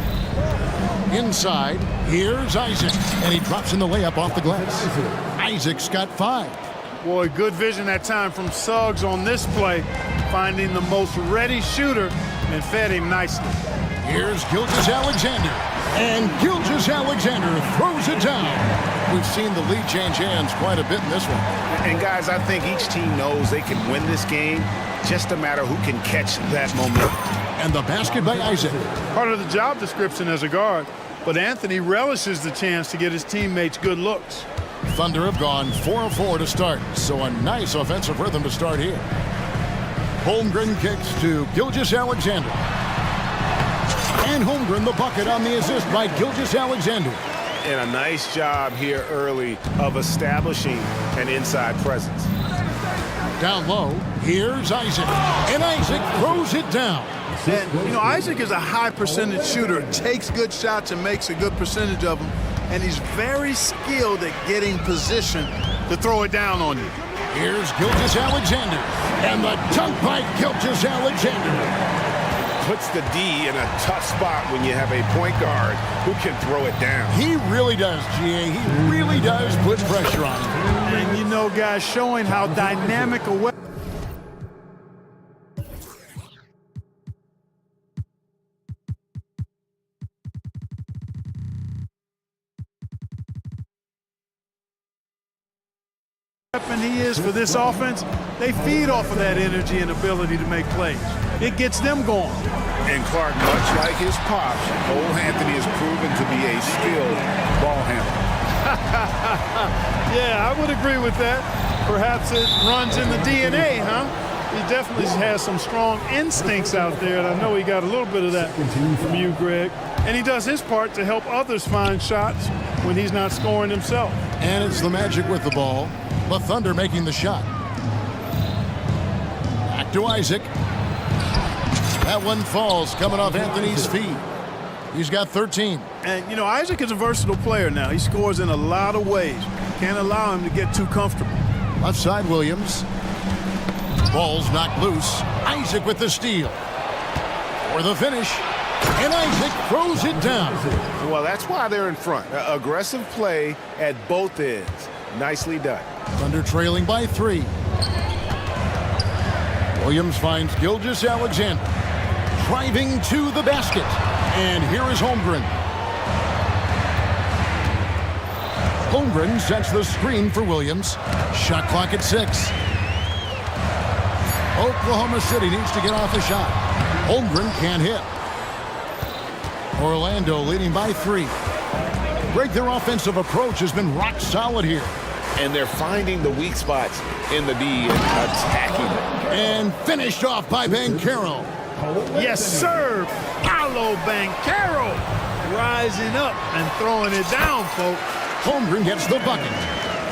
Inside, here's Isaac. And he drops in the layup off the glass. Isaac's got 5. Boy, good vision that time from Suggs on this play, finding the most ready shooter and fed him nicely. Here's Gilgeous-Alexander. And Gilgeous-Alexander throws it down. We've seen the lead change hands quite a bit in this one. And guys, I think each team knows they can win this game, just a matter who can catch that momentum. And the basket by Isaac. Part of the job description as a guard, but Anthony relishes the chance to get his teammates good looks. Thunder have gone 4 of 4 to start, so a nice offensive rhythm to start here. Holmgren kicks to Gilgeous-Alexander. And Holmgren the bucket on the assist by Gilgeous-Alexander. And a nice job here early of establishing an inside presence. Down low, here's Isaac. And Isaac throws it down. And, you know, Isaac is a high percentage shooter, takes good shots and makes a good percentage of them. And he's very skilled at getting position to throw it down on you. Here's Gilgeous-Alexander. And the dunk by Gilgeous-Alexander. Puts the D in a tough spot when you have a point guard who can throw it down. He really does, GA. He really does put pressure on him. And you know, guys, showing how dynamic a weapon. He is for this offense. They feed off of that energy and ability to make plays. It gets them going. And Clark, much like his pops, old Anthony has proven to be a skilled ball handler. Yeah, I would agree with that. Perhaps it runs in the DNA, huh? He definitely has some strong instincts out there, and I know he got a little bit of that from you, Greg. And he does his part to help others find shots when he's not scoring himself. And it's the Magic with the ball. The Thunder making the shot. Back to Isaac. That one falls, coming off Anthony's feet. He's got 13. And, you know, Isaac is a versatile player now. He scores in a lot of ways. Can't allow him to get too comfortable. Left side, Williams. Ball's knocked loose. Isaac with the steal. For the finish. And Isaac throws it down. Well, that's why they're in front. Aggressive play at both ends. Nicely done. Thunder trailing by 3. Williams finds Gilgeous-Alexander. Driving to the basket. And here is Holmgren. Holmgren sets the screen for Williams. Shot clock at 6. Oklahoma City needs to get off a shot. Holmgren can't hit. Orlando leading by 3. Greg, their offensive approach has been rock solid here. And they're finding the weak spots in the D and attacking it. And finished off by Banchero. Yes, sir. Paolo Banchero rising up and throwing it down, folks. Holmgren gets the bucket.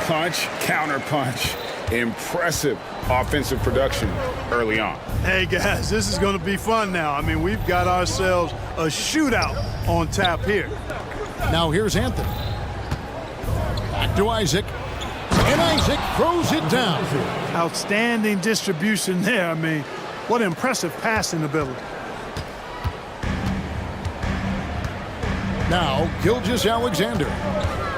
Punch, counter punch. Impressive offensive production early on. Hey, guys, this is going to be fun now. I mean, we've got ourselves a shootout on tap here. Now here's Anthony. Back to Isaac. And Isaac throws it down. Outstanding distribution there. I mean, what impressive passing ability. Now, Gilgeous Alexander.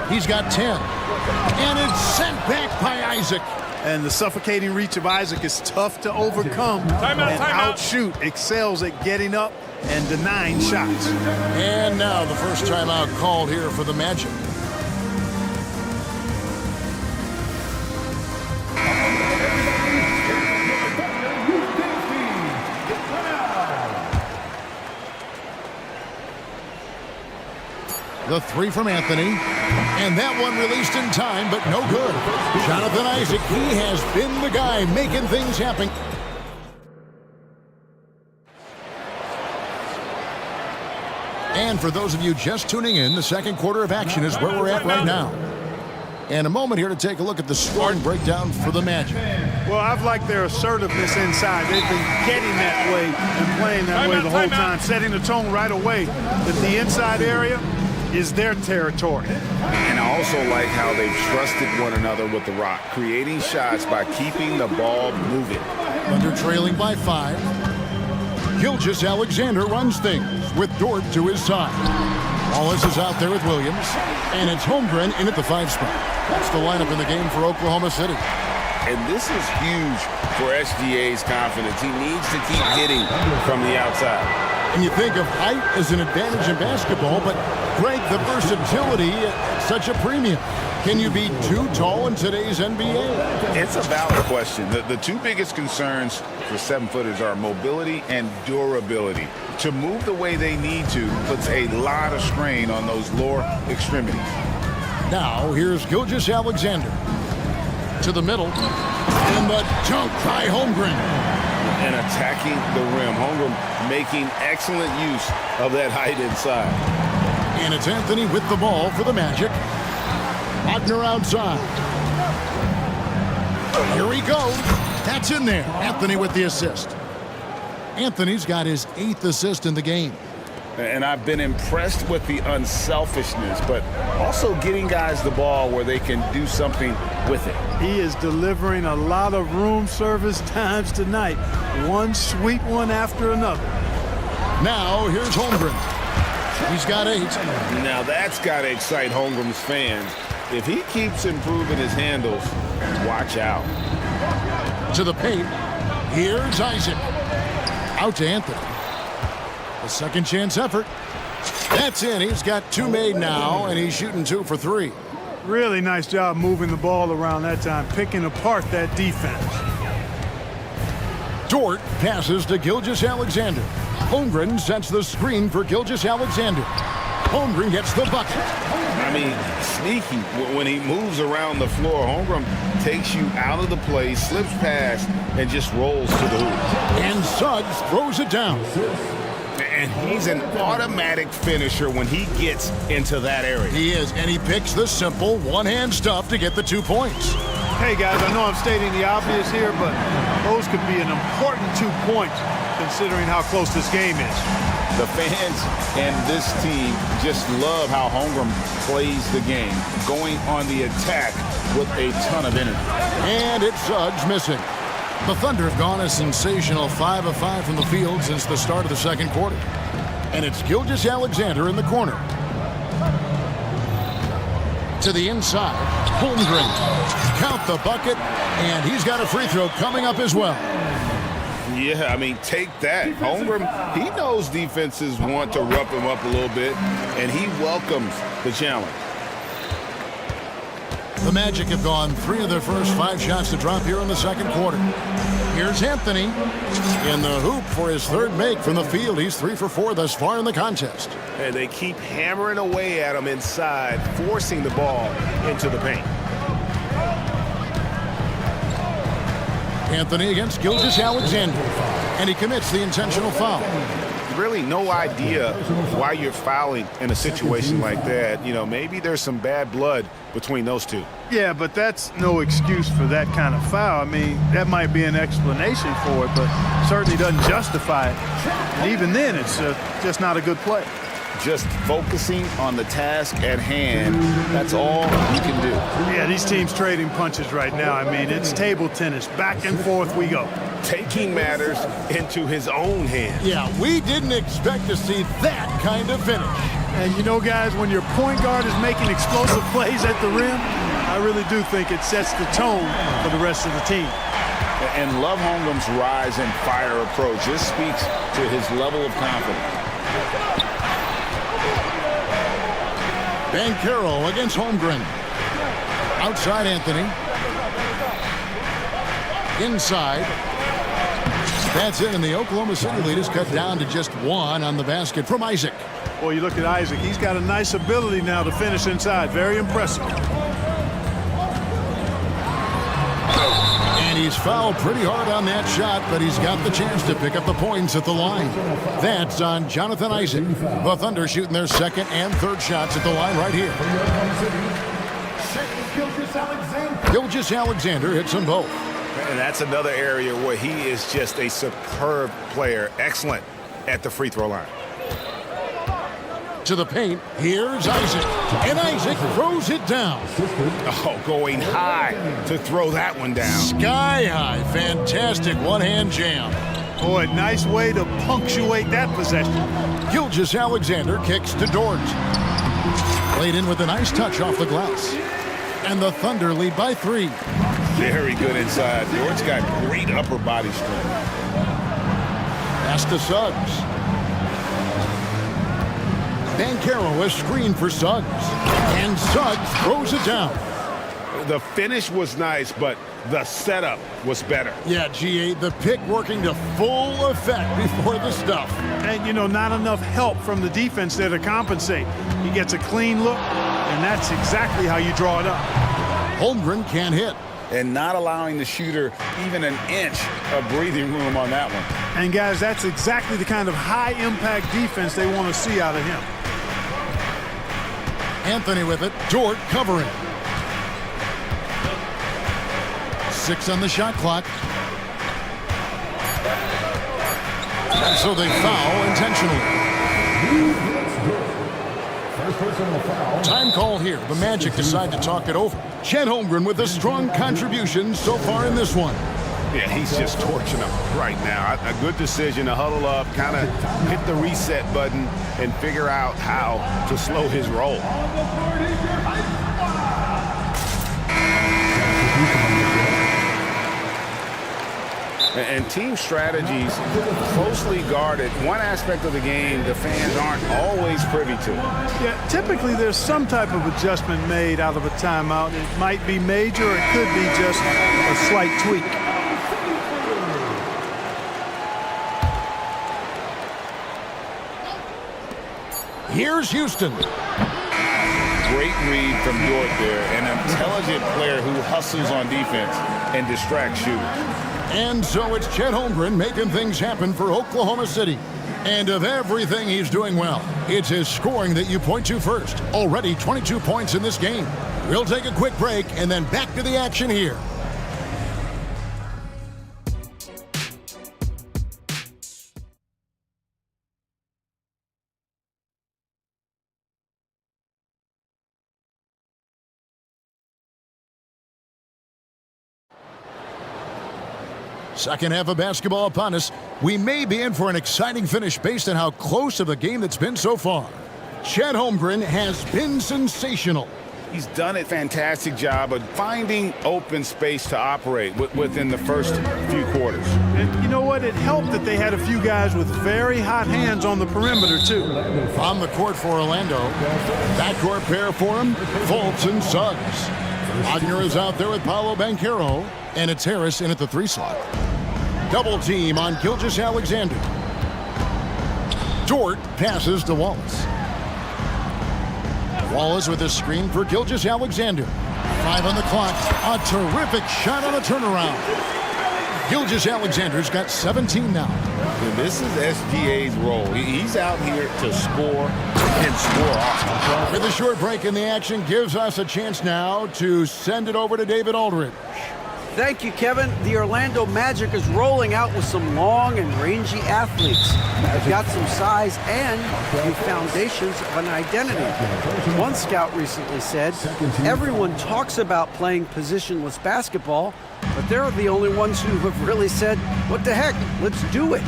He's got 10. And it's sent back by Isaac. And the suffocating reach of Isaac is tough to overcome. And outshoot excels at getting up and denying shots. And now the first timeout called here for the Magic. The 3 from Anthony. And that one released in time, but no good. Jonathan Isaac, he has been the guy making things happen. And for those of you just tuning in, the second quarter of action is where we're at right now. And a moment here to take a look at the scoring breakdown for the Magic. Well, I've liked their assertiveness inside. They've been getting that way and playing that way the whole time, setting the tone right away that the inside area is their territory. And I also like how they trusted one another with the rock, creating shots by keeping the ball moving. Under trailing by 5. Gilgeous Alexander runs things with Dort to his side. Wallace is out there with Williams, and it's Holmgren in at the 5 spot. That's the lineup in the game for Oklahoma City. And this is huge for SGA's confidence. He needs to keep hitting from the outside. And you think of height as an advantage in basketball, but Greg, the versatility at such a premium. Can you be too tall in today's NBA? It's a valid question. The 2 biggest concerns for 7-footers are mobility and durability. To move the way they need to puts a lot of strain on those lower extremities. Now, here's Gilgeous Alexander. To the middle. And the dunk by Holmgren. And attacking the rim. Holmgren making excellent use of that height inside. And it's Anthony with the ball for the Magic. Wagner outside. Here he goes. That's in there. Anthony with the assist. Anthony's got his 8th assist in the game. And I've been impressed with the unselfishness, but also getting guys the ball where they can do something with it. He is delivering a lot of room service times tonight. One sweet one after another. Now, here's Holmgren. He's got 8. Now that's got to excite Holmgren's fans. If he keeps improving his handles, watch out. To the paint. Here's Isaac. Out to Anthony. A second chance effort. That's in. He's got 2 made now, and he's shooting 2 for 3. Really nice job moving the ball around that time, picking apart that defense. Dort passes to Gilgeous Alexander. Holmgren sets the screen for Gilgeous Alexander. Holmgren gets the bucket. I mean, sneaky. When he moves around the floor, Holmgren takes you out of the play, slips past, and just rolls to the hoop. And Suggs throws it down. And he's an automatic finisher when he gets into that area. He is, and he picks the simple one-hand stuff to get the 2 points. Hey, guys, I know I'm stating the obvious here, but those could be an important 2 points considering how close this game is. The fans and this team just love how Holmgren plays the game, going on the attack with a ton of energy. And it's Suggs missing. The Thunder have gone a sensational 5 of 5 from the field since the start of the second quarter. And it's Gilgeous Alexander in the corner. To the inside, Holmgren. Count the bucket, and he's got a free throw coming up as well. Yeah, I mean, take that. Holmgren, he knows defenses want to rough him up a little bit, and he welcomes the challenge. The Magic have gone 3 of their first 5 shots to drop here in the second quarter. Here's Anthony in the hoop for his third make from the field. He's 3 for 4 thus far in the contest. And they keep hammering away at him inside, forcing the ball into the paint. Anthony against Gilgeous-Alexander, and he commits the intentional foul. Really no idea why you're fouling in a situation like that. You know, maybe there's some bad blood between those two. Yeah, but that's no excuse for that kind of foul. I mean, that might be an explanation for it, but certainly doesn't justify it. And even then, it's just not a good play. Just focusing on the task at hand, that's all you can do. Yeah, these teams trading punches right now. I mean, it's table tennis. Back and forth we go. Taking matters into his own hands. Yeah, we didn't expect to see that kind of finish. And you know, guys, when your point guard is making explosive plays at the rim, I really do think it sets the tone for the rest of the team. And Love Holmgren's rise and fire approach, this speaks to his level of confidence. Banchero against Holmgren. Outside Anthony. Inside. That's it, and the Oklahoma City lead is cut down to just 1 on the basket from Isaac. Well, you look at Isaac. He's got a nice ability now to finish inside. Very impressive. And he's fouled pretty hard on that shot, but he's got the chance to pick up the points at the line. That's on Jonathan Isaac. The Thunder shooting their second and third shots at the line right here. Gilgeous-Alexander hits them both. And that's another area where he is just a superb player. Excellent at the free throw line. To the paint, here's Isaac. And Isaac throws it down. Oh, going high to throw that one down. Sky high. Fantastic one-hand jam. Boy, nice way to punctuate that possession. Gilgeous-Alexander kicks to Dort. Played in with a nice touch off the glass. And the Thunder lead by 3. Very good inside. Dort's got great upper body strength. Pass to Suggs. Banchero a screen for Suggs. And Suggs throws it down. The finish was nice, but the setup was better. Yeah, G8, the pick working to full effect before the stuff. And, you know, not enough help from the defense there to compensate. He gets a clean look, and that's exactly how you draw it up. Holmgren can't hit. And not allowing the shooter even an inch of breathing room on that one. And, guys, that's exactly the kind of high-impact defense they want to see out of him. Anthony with it. Dort covering. 6 on the shot clock. And so they foul intentionally. Time called here. The Magic decide to talk it over. Chet Holmgren with a strong contribution so far in this one. Yeah, he's just torching them right now. A good decision to huddle up, kind of hit the reset button, and figure out how to slow his roll. And team strategies closely guarded. One aspect of the game the fans aren't always privy to. Yeah, typically there's some type of adjustment made out of a timeout. It might be major, or it could be just a slight tweak. Here's Houston. Great read from Dort there. An intelligent player who hustles on defense and distracts shooters. And so it's Chet Holmgren making things happen for Oklahoma City. And of everything he's doing well, it's his scoring that you point to first. Already 22 points in this game. We'll take a quick break and then back to the action here. Second half of basketball upon us. We may be in for an exciting finish based on how close of a game that's been so far. Chet Holmgren has been sensational. He's done a fantastic job of finding open space to operate within the first few quarters. And you know what? It helped that they had a few guys with very hot hands on the perimeter, too. On the court for Orlando. Backcourt pair for him, Fultz and Suggs. Wagner is out there with Paolo Banchero, and it's Harris in at the 3 slot. Double team on Gilgeous-Alexander. Dort passes to Wallace. Wallace with a screen for Gilgeous-Alexander. 5 on the clock. A terrific shot on a turnaround. Gilgeous-Alexander's got 17 now. And this is SGA's role. He's out here to score and score often. With a short break in the action gives us a chance now to send it over to David Aldridge. Thank you, Kevin. The Orlando Magic is rolling out with some long and rangy athletes. They've got some size and the foundations of an identity. One scout recently said, everyone talks about playing positionless basketball, but they're the only ones who have really said, what the heck, let's do it.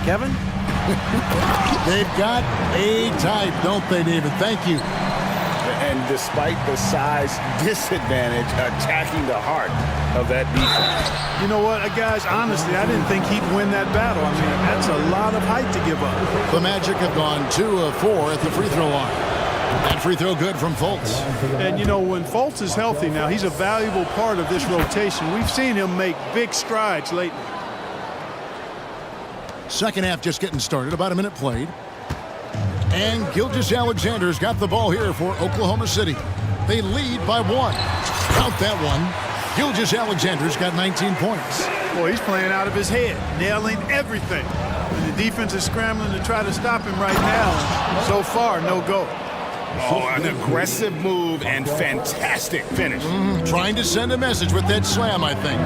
Kevin? They've got a type, don't they, David? Thank you. And despite the size disadvantage, attacking the heart of that defense. You know what, guys, honestly, I didn't think he'd win that battle. I mean, that's a lot of height to give up. The Magic have gone 2 of 4 at the free throw line. That free throw good from Fultz. And, you know, when Fultz is healthy now, he's a valuable part of this rotation. We've seen him make big strides lately. Second half just getting started, about a minute played. And Gilgeous-Alexander's got the ball here for Oklahoma City. They lead by 1. Count that one. Gilgeous-Alexander's got 19 points. Boy, he's playing out of his head, nailing everything. And the defense is scrambling to try to stop him right now. And so far, no go. Oh, an aggressive move and fantastic finish. Trying to send a message with that slam, I think.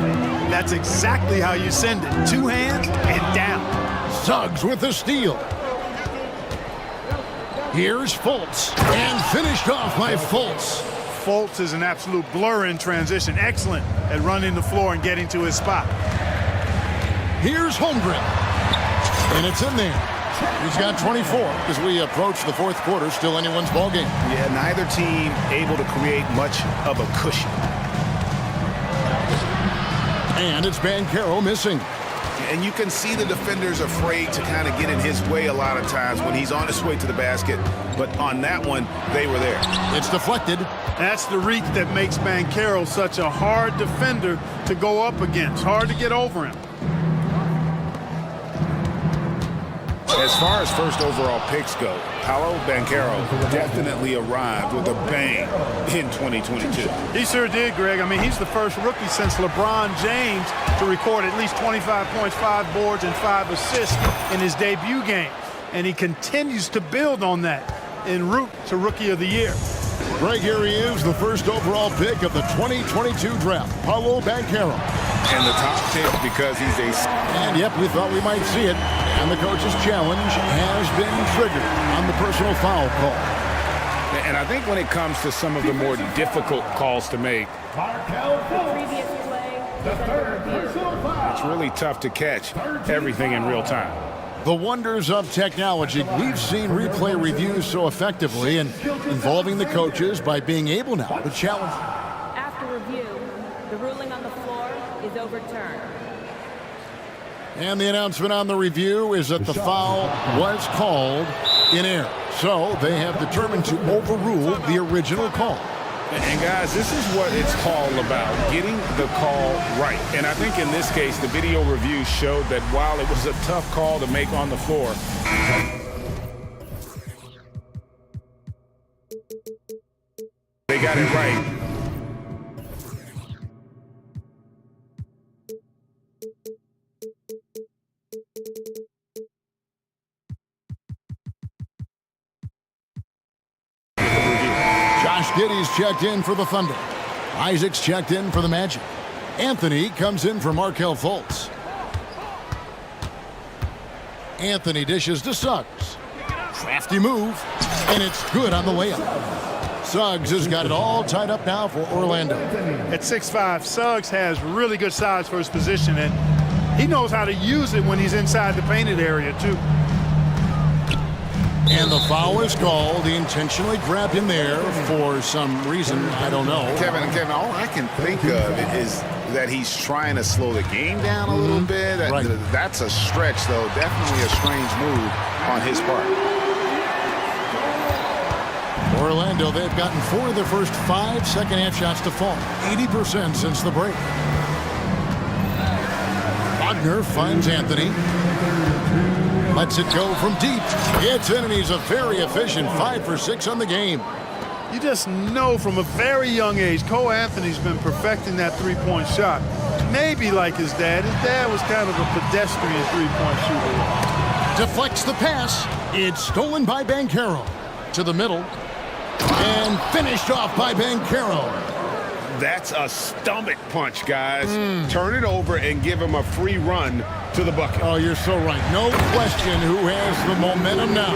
That's exactly how you send it. 2 hands and down. Suggs with the steal. Here's Fultz, and finished off by Fultz. Fultz is an absolute blur in transition. Excellent at running the floor and getting to his spot. Here's Holmgren, and it's in there. He's got 24 as we approach the 4th quarter. Still anyone's ball game. Yeah, neither team able to create much of a cushion. And it's Banchero missing. And you can see the defenders afraid to kind of get in his way a lot of times when he's on his way to the basket. But on that one, they were there. It's deflected. That's the reach that makes Banchero such a hard defender to go up against. Hard to get over him. As far as first overall picks go, Paolo Banchero definitely arrived with a bang in 2022. He sure did, Greg. I mean, he's the first rookie since LeBron James to record at least 25 points, 5 boards, and 5 assists in his debut game. And he continues to build on that en route to Rookie of the Year. Greg, here he is, the first overall pick of the 2022 draft, Paolo Banchero. And the top pick because he's a... And yep, we thought we might see it. And the coach's challenge has been triggered on the personal foul call. And I think when it comes to some of the more difficult calls to make, it's really tough to catch everything in real time. The wonders of technology. We've seen replay reviews so effectively and involving the coaches by being able now to challenge. After review, the ruling on the floor is overturned. And the announcement on the review is that the foul was called in air. So they have determined to overrule the original call. And guys, this is what it's all about, getting the call right. And I think in this case, the video review showed that while it was a tough call to make on the floor, they got it right. Josh Giddey's checked in for the Thunder. Isaac's checked in for the Magic. Anthony comes in for Markelle Fultz. Anthony dishes to Suggs. Crafty move, and it's good on the layup. Suggs has got it all tied up now for Orlando. At 6'5", Suggs has really good size for his position, and he knows how to use it when he's inside the painted area, too. And the foul is called. He intentionally grabbed him there for some reason. I don't know. Kevin, all I can think of is that he's trying to slow the game down a little bit. Right. That's a stretch, though. Definitely a strange move on his part. Orlando, they've gotten 4 of their first 5 second-half shots to fall. 80% since the break. Wagner finds Anthony. Lets it go from deep. It's in, and he's a very efficient 5 for 6 on the game. You just know from a very young age, Cole Anthony's been perfecting that three-point shot. Maybe like his dad. His dad was kind of a pedestrian three-point shooter. Deflects the pass. It's stolen by Banchero. To the middle. And finished off by Banchero. That's a stomach punch, guys. Turn it over and give him a free run to the bucket. Oh, you're so right. No question who has the momentum now.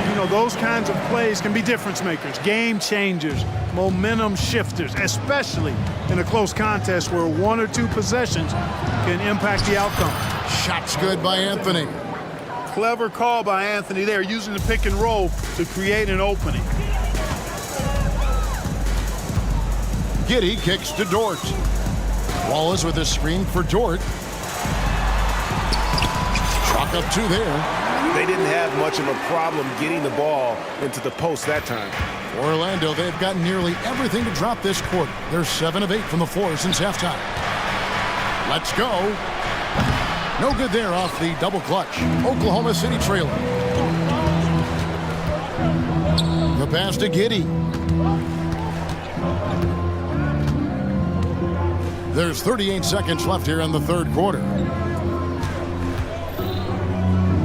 You know, those kinds of plays can be difference makers, game changers, momentum shifters, especially in a close contest where 1 or 2 possessions can impact the outcome. Shot's good by Anthony. Clever call by Anthony there, using the pick and roll to create an opening. Giddey kicks to Dort. Wallace with a screen for Dort. Chalk up 2 there. They didn't have much of a problem getting the ball into the post that time. For Orlando, they've gotten nearly everything to drop this quarter. They're 7 of 8 from the floor since halftime. Let's go. No good there off the double clutch. Oklahoma City trailing. The pass to Giddey. There's 38 seconds left here in the third quarter.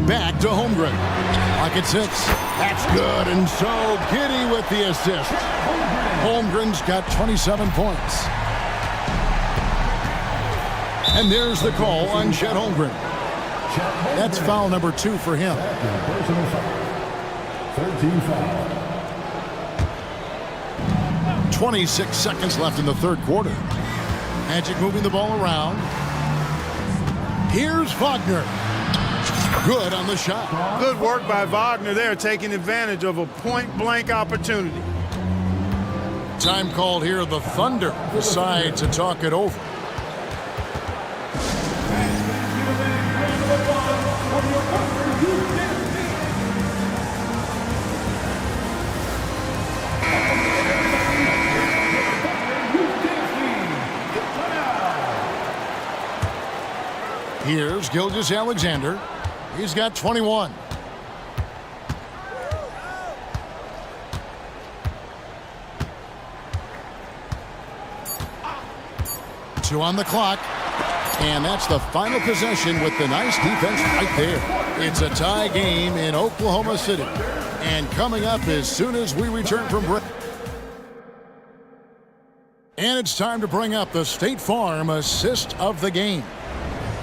Back to Holmgren. Pocket 6. That's good. And so Giddey with the assist. Holmgren's got 27 points. And there's the call on Chet Holmgren. That's foul number 2 for him. 26 seconds left in the third quarter. Magic moving the ball around. Here's Wagner. Good on the shot. Good work by Wagner there, taking advantage of a point-blank opportunity. Time called here. The Thunder decide to talk it over. Here's Gilgeous-Alexander. He's got 21. Two on the clock. And that's the final possession with the nice defense right there. It's a tie game in Oklahoma City. And coming up as soon as we return from break. And it's time to bring up the State Farm assist of the game.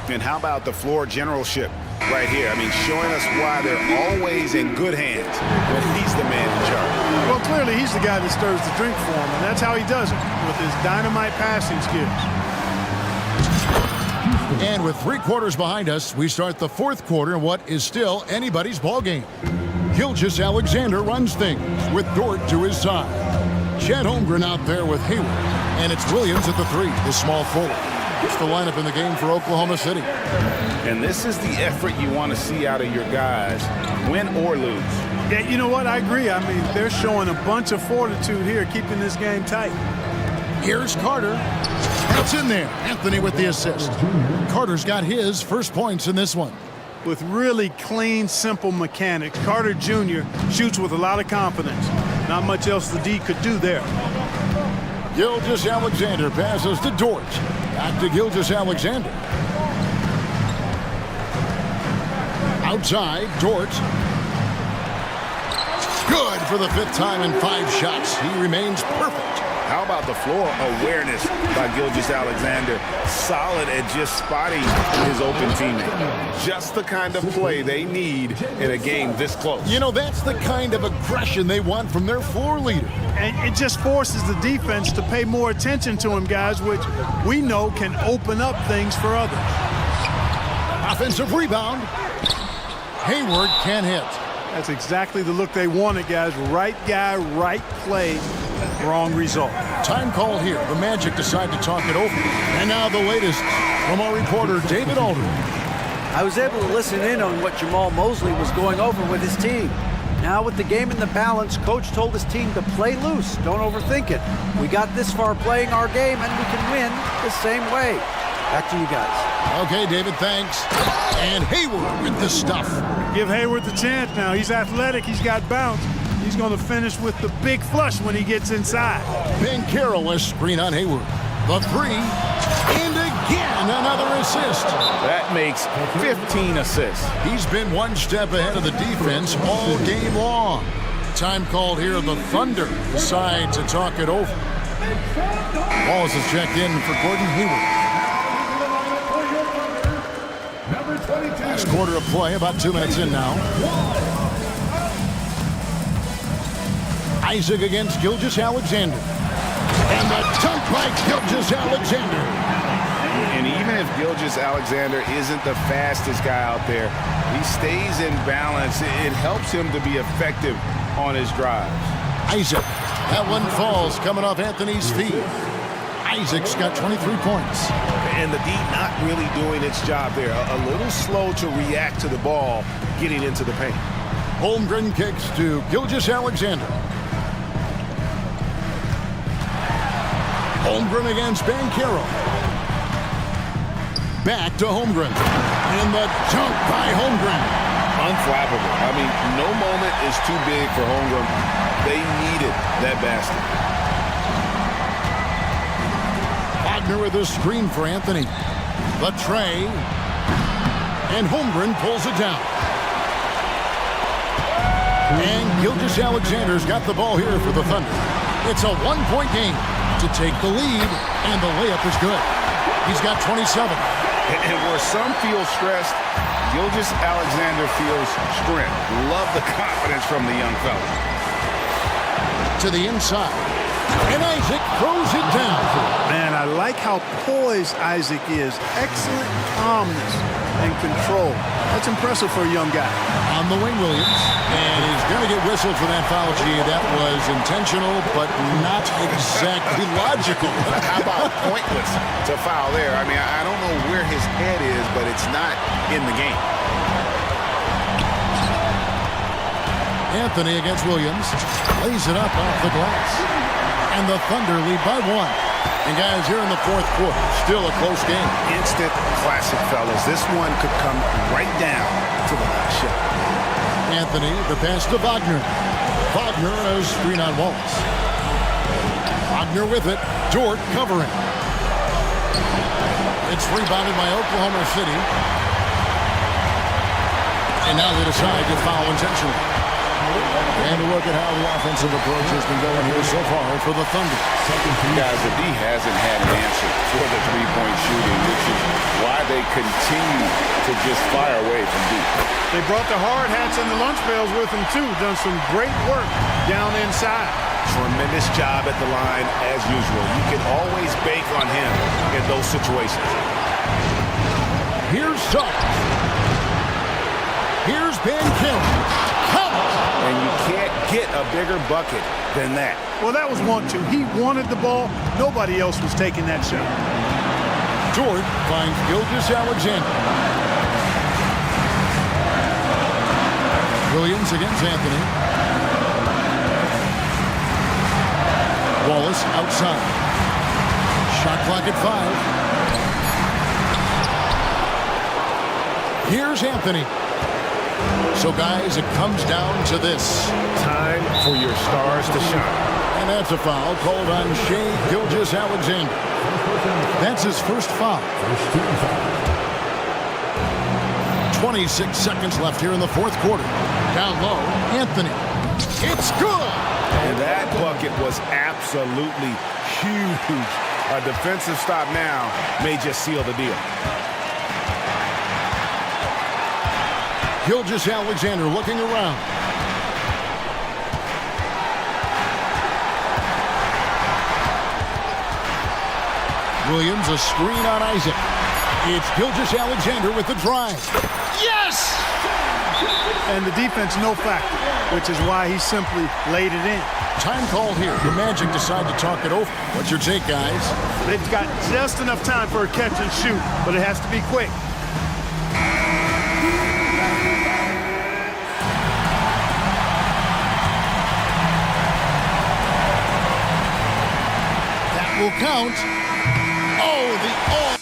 And how about the floor generalship right here? I mean, showing us why they're always in good hands when he's the man in charge. Well, clearly he's the guy that stirs the drink for him, and that's how he does it, with his dynamite passing skills. And with 3 quarters behind us, we start the fourth quarter in what is still anybody's ball game. Gilgeous-Alexander runs things with Dort to his side. Chet Holmgren out there with Hayward. And it's Williams at the 3, the small forward. It's the lineup in the game for Oklahoma City. And this is the effort you want to see out of your guys, win or lose. Yeah, you know what? I agree. I mean, they're showing a bunch of fortitude here, keeping this game tight. Here's Carter. It's in there. Anthony with the assist. Carter's got his first points in this one. With really clean, simple mechanics, Carter Jr. shoots with a lot of confidence. Not much else the D could do there. Gilgeous-Alexander passes to Dort. Back to Gilgeous-Alexander. Outside, Dort. Good for the 5th time in 5 shots. He remains perfect. How about the floor awareness by Gilgeous-Alexander? Solid at just spotting his open teammate. Just the kind of play they need in a game this close. You know, that's the kind of aggression they want from their floor leader. And it just forces the defense to pay more attention to him, guys, which we know can open up things for others. Offensive rebound. Hayward can't hit. That's exactly the look they wanted, guys. Right guy, right play, wrong result. Time called here. The Magic decide to talk it over. And now the latest from our reporter, David Aldridge. I was able to listen in on what Jamal Mosley was going over with his team. Now with the game in the balance, Coach told his team to play loose. Don't overthink it. We got this far playing our game, and we can win the same way. Back to you guys. Okay, David, thanks. And Hayward with the stuff. Give Hayward the chance now. He's athletic. He's got bounce. He's going to finish with the big flush when he gets inside. Ben Carroll screen on Hayward. The three. And again, another assist. That makes 15 assists. He's been one step ahead of the defense all game long. Time called here. The Thunder decide to talk it over. Wallace is checked in for Gordon Hayward. Last quarter of play, about 2 minutes in now. Isaac against Gilgeous-Alexander. And the dunk by Gilgeous-Alexander. And even if Gilgeous-Alexander isn't the fastest guy out there, he stays in balance. It helps him to be effective on his drives. Isaac, that one falls coming off Anthony's feet. Isaac's got 23 points. And the D not really doing its job there. A little slow to react to the ball getting into the paint. Holmgren kicks to Gilgeous-Alexander. Holmgren against Banchero. Back to Holmgren. And the dunk by Holmgren. Unflappable. I mean, no moment is too big for Holmgren. They needed that basket. Wagner with a screen for Anthony. The tray. And Holmgren pulls it down. And Gilgeous-Alexander's got the ball here for the Thunder. It's a one-point game to take the lead, and the layup is good. He's got 27. And where some feel stressed, Gilgeous-Alexander feels strength. Love the confidence from the young fella. To the inside. And Isaac throws it down. Man, I like how poised Isaac is. Excellent calmness and control. That's impressive for a young guy. On the wing, Williams. And he's going to get whistled for that foul, G. That was intentional, but not exactly logical. How about pointless to foul there? I mean, I don't know where his head is, but it's not in the game. Anthony against Williams. Lays it up off the glass. And the Thunder lead by one. And guys, here in the fourth quarter, still a close game. Instant classic, fellas. This one could come right down to the last shot. Anthony, the pass to Wagner. Wagner a screen on Wallace. Wagner with it. Dort covering. It's rebounded by Oklahoma City. And now they decide to foul intentionally. And look at how the offensive approach has been going here so far for the Thunder. Guys, the D hasn't had an answer for the three-point shooting, which is why they continue to just fire away from deep. They brought the hard hats and the lunch pails with them, too. Done some great work down inside. Tremendous job at the line, as usual. You can always bank on him in those situations. Here's Suggs. Here's Banchero. And you can't get a bigger bucket than that. Well, that was 1-2. He wanted the ball. Nobody else was taking that shot. Jordan finds Gilgeous-Alexander. Williams against Anthony. Wallace outside. Shot clock at 5. Here's Anthony. So, guys, it comes down to this. Time for your stars to shine. And that's a foul called on Shai Gilgeous-Alexander. That's his first foul. 26 seconds left here in the fourth quarter. Down low, Anthony. It's good! And that bucket was absolutely huge. A defensive stop now may just seal the deal. Gilgeous-Alexander looking around. Williams a screen on Isaac. It's Gilgeous-Alexander with the drive. Yes! And the defense no factor, which is why he simply laid it in. Time call here. The Magic decide to talk it over. What's your take, guys? They've got just enough time for a catch and shoot, but it has to be quick. will count. Oh, the all.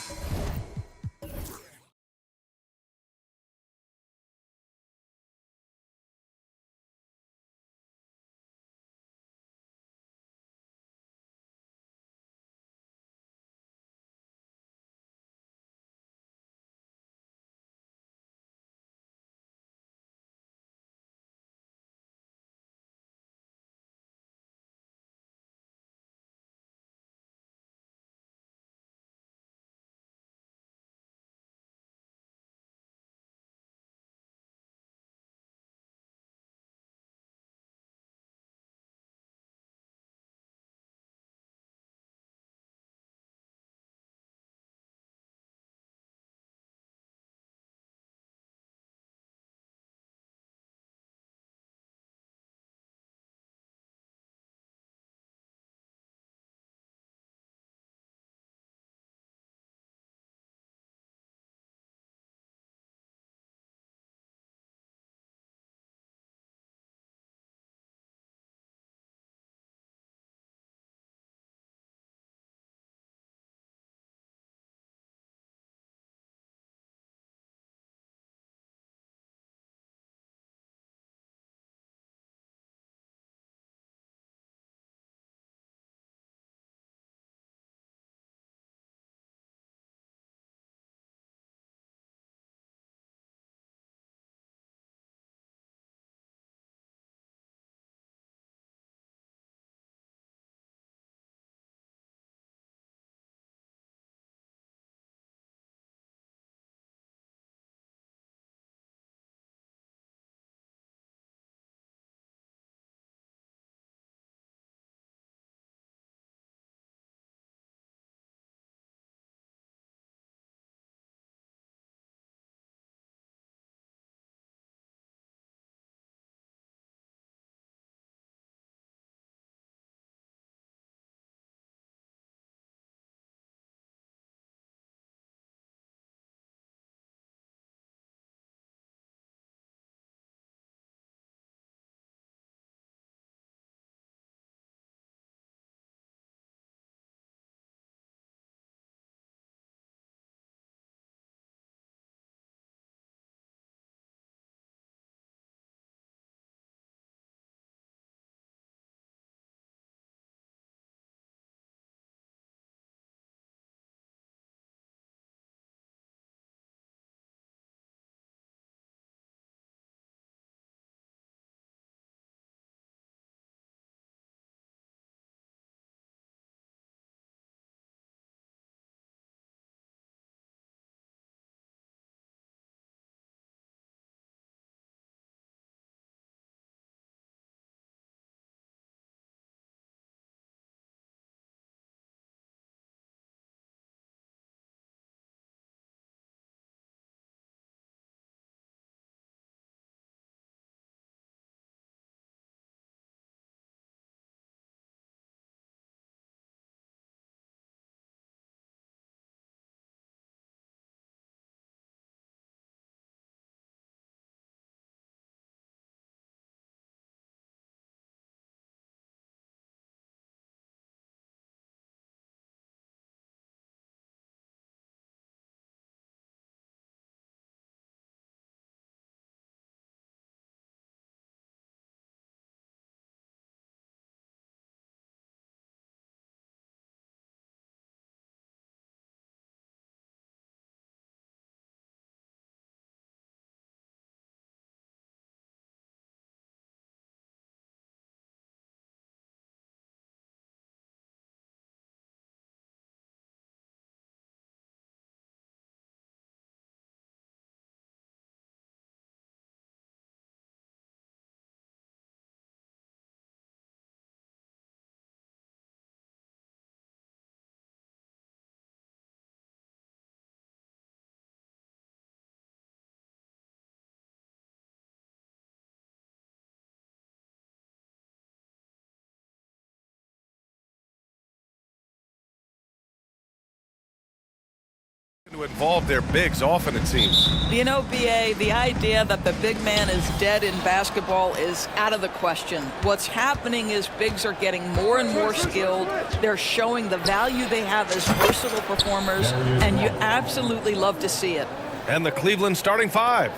to involve their bigs often, it seems. You know, BA, the idea that the big man is dead in basketball is out of the question. What's happening is bigs are getting more and more skilled. They're showing the value they have as versatile performers, and you absolutely love to see it. And the Cleveland starting five.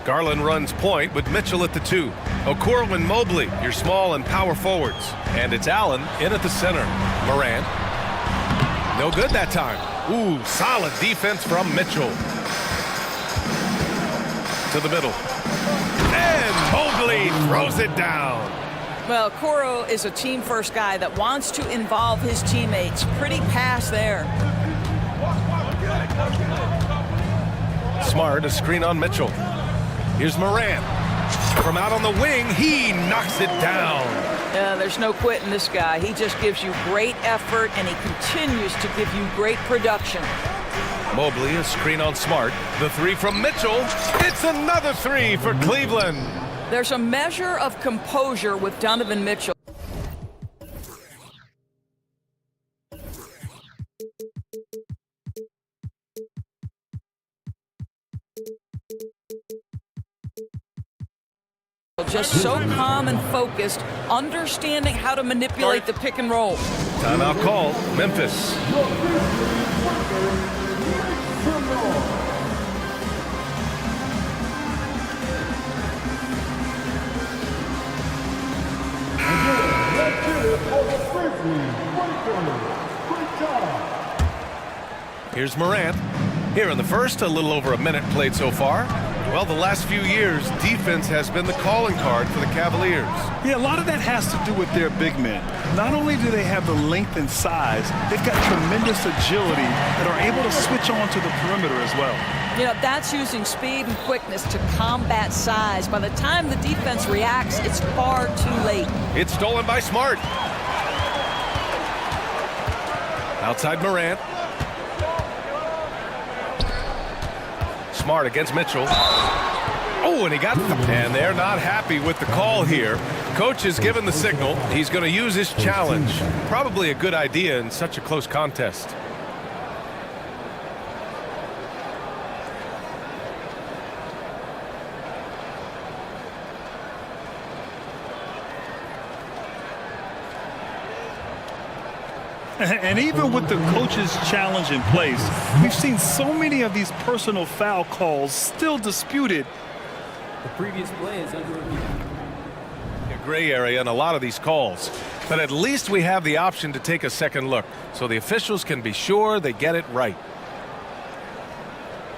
Garland runs point with Mitchell at the 2. Okoro and Mobley, your small and power forwards. And it's Allen in at the center. Morant. No good that time. Ooh, solid defense from Mitchell. To the middle. And Mobley throws it down. Well, Okoro is a team-first guy that wants to involve his teammates. Pretty pass there. Smart, a screen on Mitchell. Here's Morant. From out on the wing, he knocks it down. Yeah, there's no quitting this guy. He just gives you great effort, and he continues to give you great production. Mobley, a screen on Smart. The 3 from Mitchell. It's another 3 for Cleveland. There's a measure of composure with Donovan Mitchell. Just so calm and focused, understanding how to manipulate the pick and roll. Timeout call, Memphis. Here's Morant. Here in the first, a little over a minute played so far. Well, the last few years, defense has been the calling card for the Cavaliers. Yeah, a lot of that has to do with their big men. Not only do they have the length and size, they've got tremendous agility that are able to switch on to the perimeter as well. You know, that's using speed and quickness to combat size. By the time the defense reacts, it's far too late. It's stolen by Smart. Outside Morant. Smart against Mitchell. Oh, and he got... And they're not happy with the call here. Coach has given the signal. He's going to use his challenge. Probably a good idea in such a close contest. And even with the coach's challenge in place, we've seen so many of these personal foul calls still disputed. The previous play is under review. A gray area in a lot of these calls. But at least we have the option to take a second look, so the officials can be sure they get it right.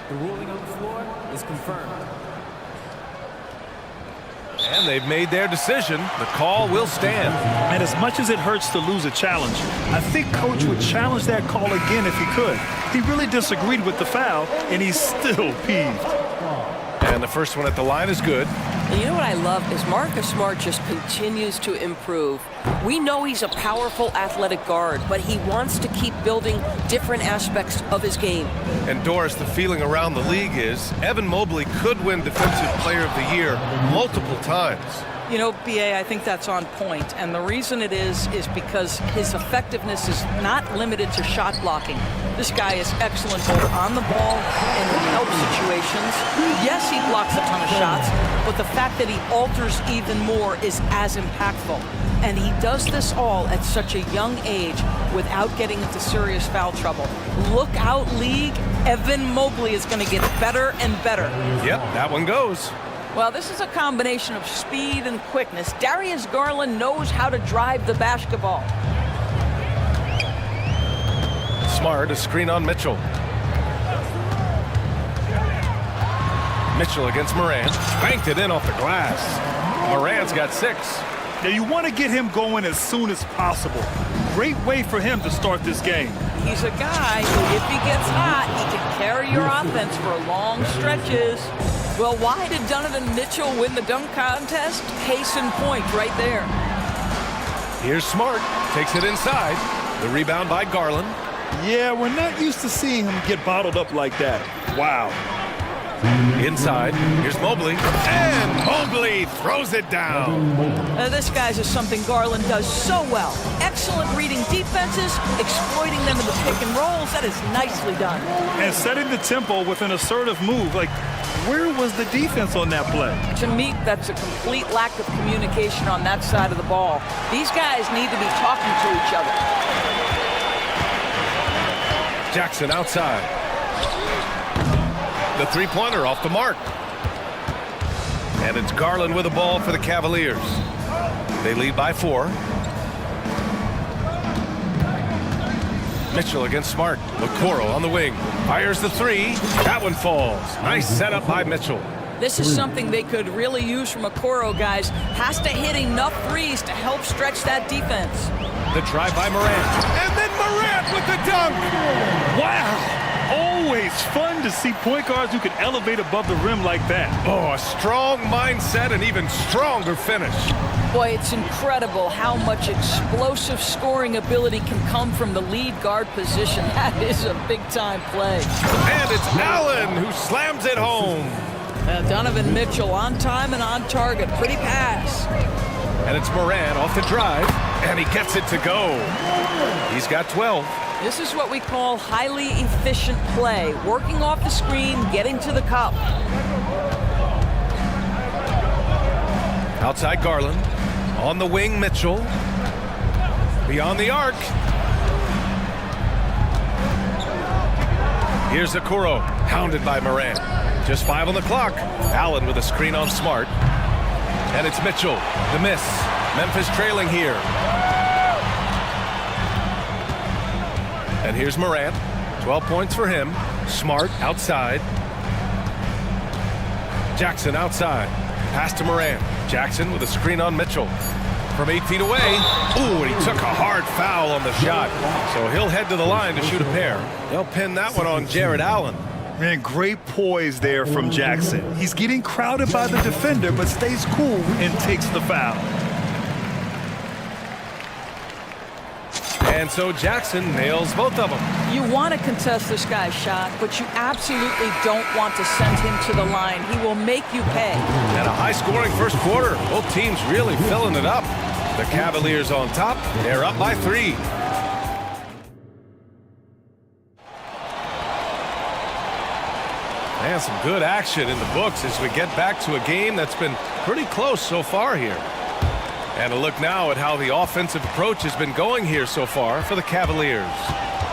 The ruling on the floor is confirmed. And they've made their decision. The call will stand. And as much as it hurts to lose a challenge, I think Coach would challenge that call again if he could. He really disagreed with the foul, and he's still peeved. And the first one at the line is good. And you know what I love is Marcus Smart just continues to improve. We know he's a powerful athletic guard, but he wants to keep building different aspects of his game. And Doris, the feeling around the league is Evan Mobley could win Defensive Player of the Year multiple times. You know, BA, I think that's on point. And the reason it is because his effectiveness is not limited to shot blocking. This guy is excellent both on the ball and in help situations. Yes, he blocks a ton of shots, but the fact that he alters even more is as impactful. And he does this all at such a young age without getting into serious foul trouble. Look out, league. Evan Mobley is going to get better and better. Yep, that one goes. Well, this is a combination of speed and quickness. Darius Garland knows how to drive the basketball. Smart, a screen on Mitchell. Mitchell against Morant. Banked it in off the glass. Morant's got 6. Now you want to get him going as soon as possible. Great way for him to start this game. He's a guy who, if he gets hot, he can carry your offense for long stretches. Well, why did Donovan Mitchell win the dunk contest? Case in point right there. Here's Smart. Takes it inside. The rebound by Garland. Yeah, we're not used to seeing him get bottled up like that. Wow. Inside, here's Mobley, and Mobley throws it down. This, guys, is something Garland does so well. Excellent reading defenses, exploiting them in the pick and rolls. That is nicely done. And setting the tempo with an assertive move. Like, where was the defense on that play? To me, that's a complete lack of communication on that side of the ball. These guys need to be talking to each other. Jackson outside. The three-pointer off the mark. And it's Garland with the ball for the Cavaliers. They lead by 4. Mitchell against Smart. Okoro on the wing. Fires the three. That one falls. Nice setup by Mitchell. This is something they could really use from Okoro, guys. Has to hit enough threes to help stretch that defense. The drive by Morant. And then Morant with the dunk. Wow. Always fun to see point guards who can elevate above the rim like that. Oh, a strong mindset and even stronger finish. Boy, it's incredible how much explosive scoring ability can come from the lead guard position. That is a big-time play. And it's Allen who slams it home. Donovan Mitchell on time and on target. Pretty pass. And it's Morant off the drive, and he gets it to go. He's got 12. This is what we call highly efficient play. Working off the screen, getting to the cup. Outside Garland. On the wing, Mitchell. Beyond the arc. Here's Okoro, hounded by Morant. Just 5 on the clock. Allen with a screen on Smart. And it's Mitchell. The miss. Memphis trailing here. And here's Morant. 12 points for him. Smart outside. Jackson outside. Pass to Morant. Jackson with a screen on Mitchell. From 8 feet away. Ooh, and he took a hard foul on the shot. So he'll head to the line to shoot a pair. They'll pin that one on Jared Allen. Man, great poise there from Jackson. He's getting crowded by the defender, but stays cool and takes the foul. And so Jackson nails both of them. You want to contest this guy's shot, but you absolutely don't want to send him to the line. He will make you pay. And a high-scoring first quarter. Both teams really filling it up. The Cavaliers on top. They're up by 3. And some good action in the books as we get back to a game that's been pretty close so far here. And a look now at how the offensive approach has been going here so far for the Cavaliers.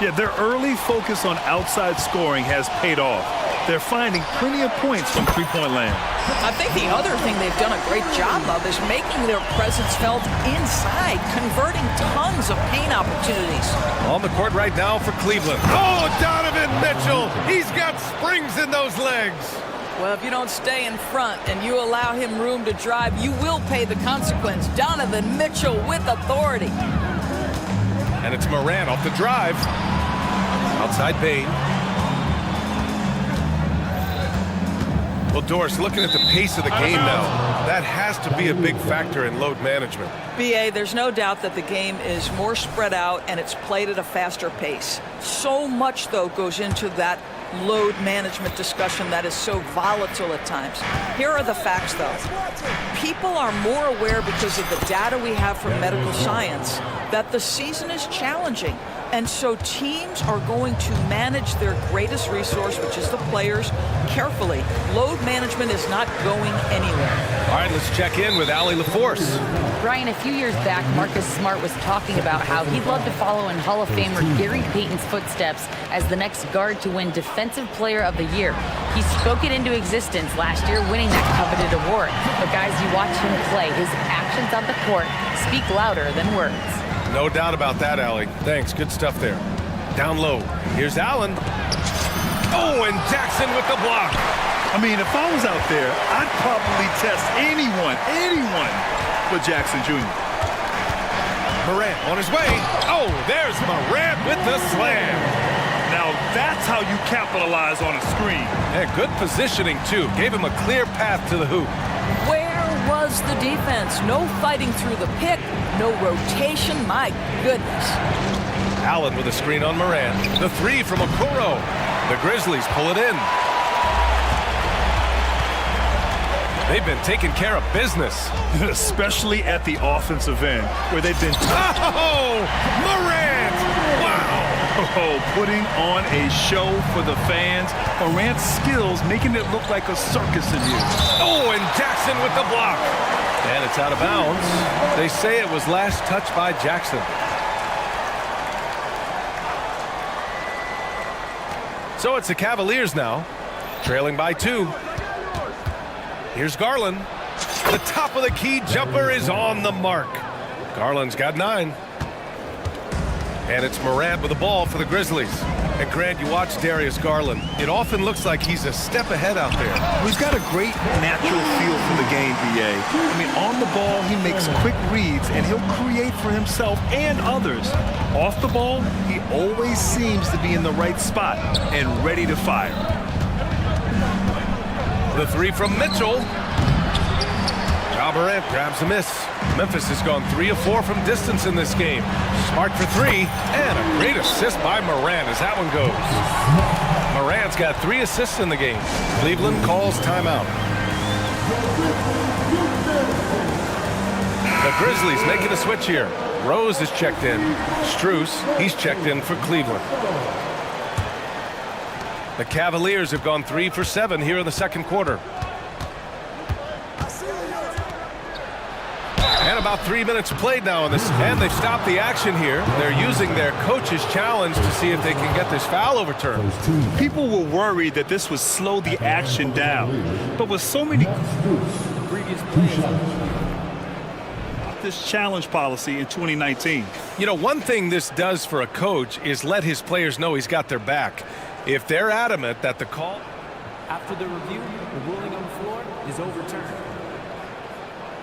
Yeah, their early focus on outside scoring has paid off. They're finding plenty of points from three-point land. I think the other thing they've done a great job of is making their presence felt inside, converting tons of paint opportunities. On the court right now for Cleveland. Oh, Donovan Mitchell! He's got springs in those legs. Well, if you don't stay in front and you allow him room to drive, you will pay the consequence. Donovan Mitchell with authority. And it's Morant off the drive. Outside Bain. Well, Doris, looking at the pace of the game now, that has to be a big factor in load management. BA, there's no doubt that the game is more spread out and it's played at a faster pace. So much, though, goes into that load management discussion that is so volatile at times. Here are the facts, though. People are more aware because of the data we have from medical science that the season is challenging. And so teams are going to manage their greatest resource, which is the players, carefully. Load management is not going anywhere. All right, let's check in with Allie LaForce. Brian, a few years back, Marcus Smart was talking about how he'd love to follow in Hall of Famer Gary Payton's footsteps as the next guard to win Defensive Player of the Year. He spoke it into existence last year, winning that coveted award. But guys, you watch him play, his actions on the court speak louder than words. No doubt about that, Allie. Thanks, good stuff there. Down low, here's Allen. Oh, and Jackson with the block. I mean, if I was out there, I'd probably test anyone but Jackson Jr. Morant on his way. Oh, there's Morant with the slam. Now that's how you capitalize on a screen. And good positioning, too. Gave him a clear path to the hoop. Where was the defense? No fighting through the pick, no rotation. My goodness. Allen with a screen on Morant. The three from Okoro. The Grizzlies pull it in. They've been taking care of business. Especially at the offensive end, where they've been... Oh, Morant! Wow! Oh, putting on a show for the fans. Morant's skills making it look like a circus in here. Oh, and Jackson with the block. And it's out of bounds. They say it was last touched by Jackson. So it's the Cavaliers now, trailing by 2. Here's Garland. The top of the key jumper is on the mark. Garland's got 9. And it's Morant with the ball for the Grizzlies. And Grant, you watch Darius Garland. It often looks like he's a step ahead out there. He's got a great natural feel for the game, B.A. I mean, on the ball, he makes quick reads, and he'll create for himself and others. Off the ball, he always seems to be in the right spot and ready to fire. The 3 from Mitchell. Ja Morant grabs a miss. Memphis has gone 3 of 4 from distance in this game. Smart for 3, and a great assist by Morant as that one goes. Morant's got 3 assists in the game. Cleveland calls timeout. The Grizzlies making a switch here. Rose is checked in. Strus, he's checked in for Cleveland. The Cavaliers have gone 3 for 7 here in the second quarter. And about 3 minutes played now in this, and they've stopped the action here. They're using their coach's challenge to see if they can get this foul overturned. People were worried that this would slow the action down, but with so many Previous plays. this challenge policy in 2019. You know, one thing this does for a coach is let his players know he's got their back. If they're adamant that the call... After the review, the ruling on the floor is overturned.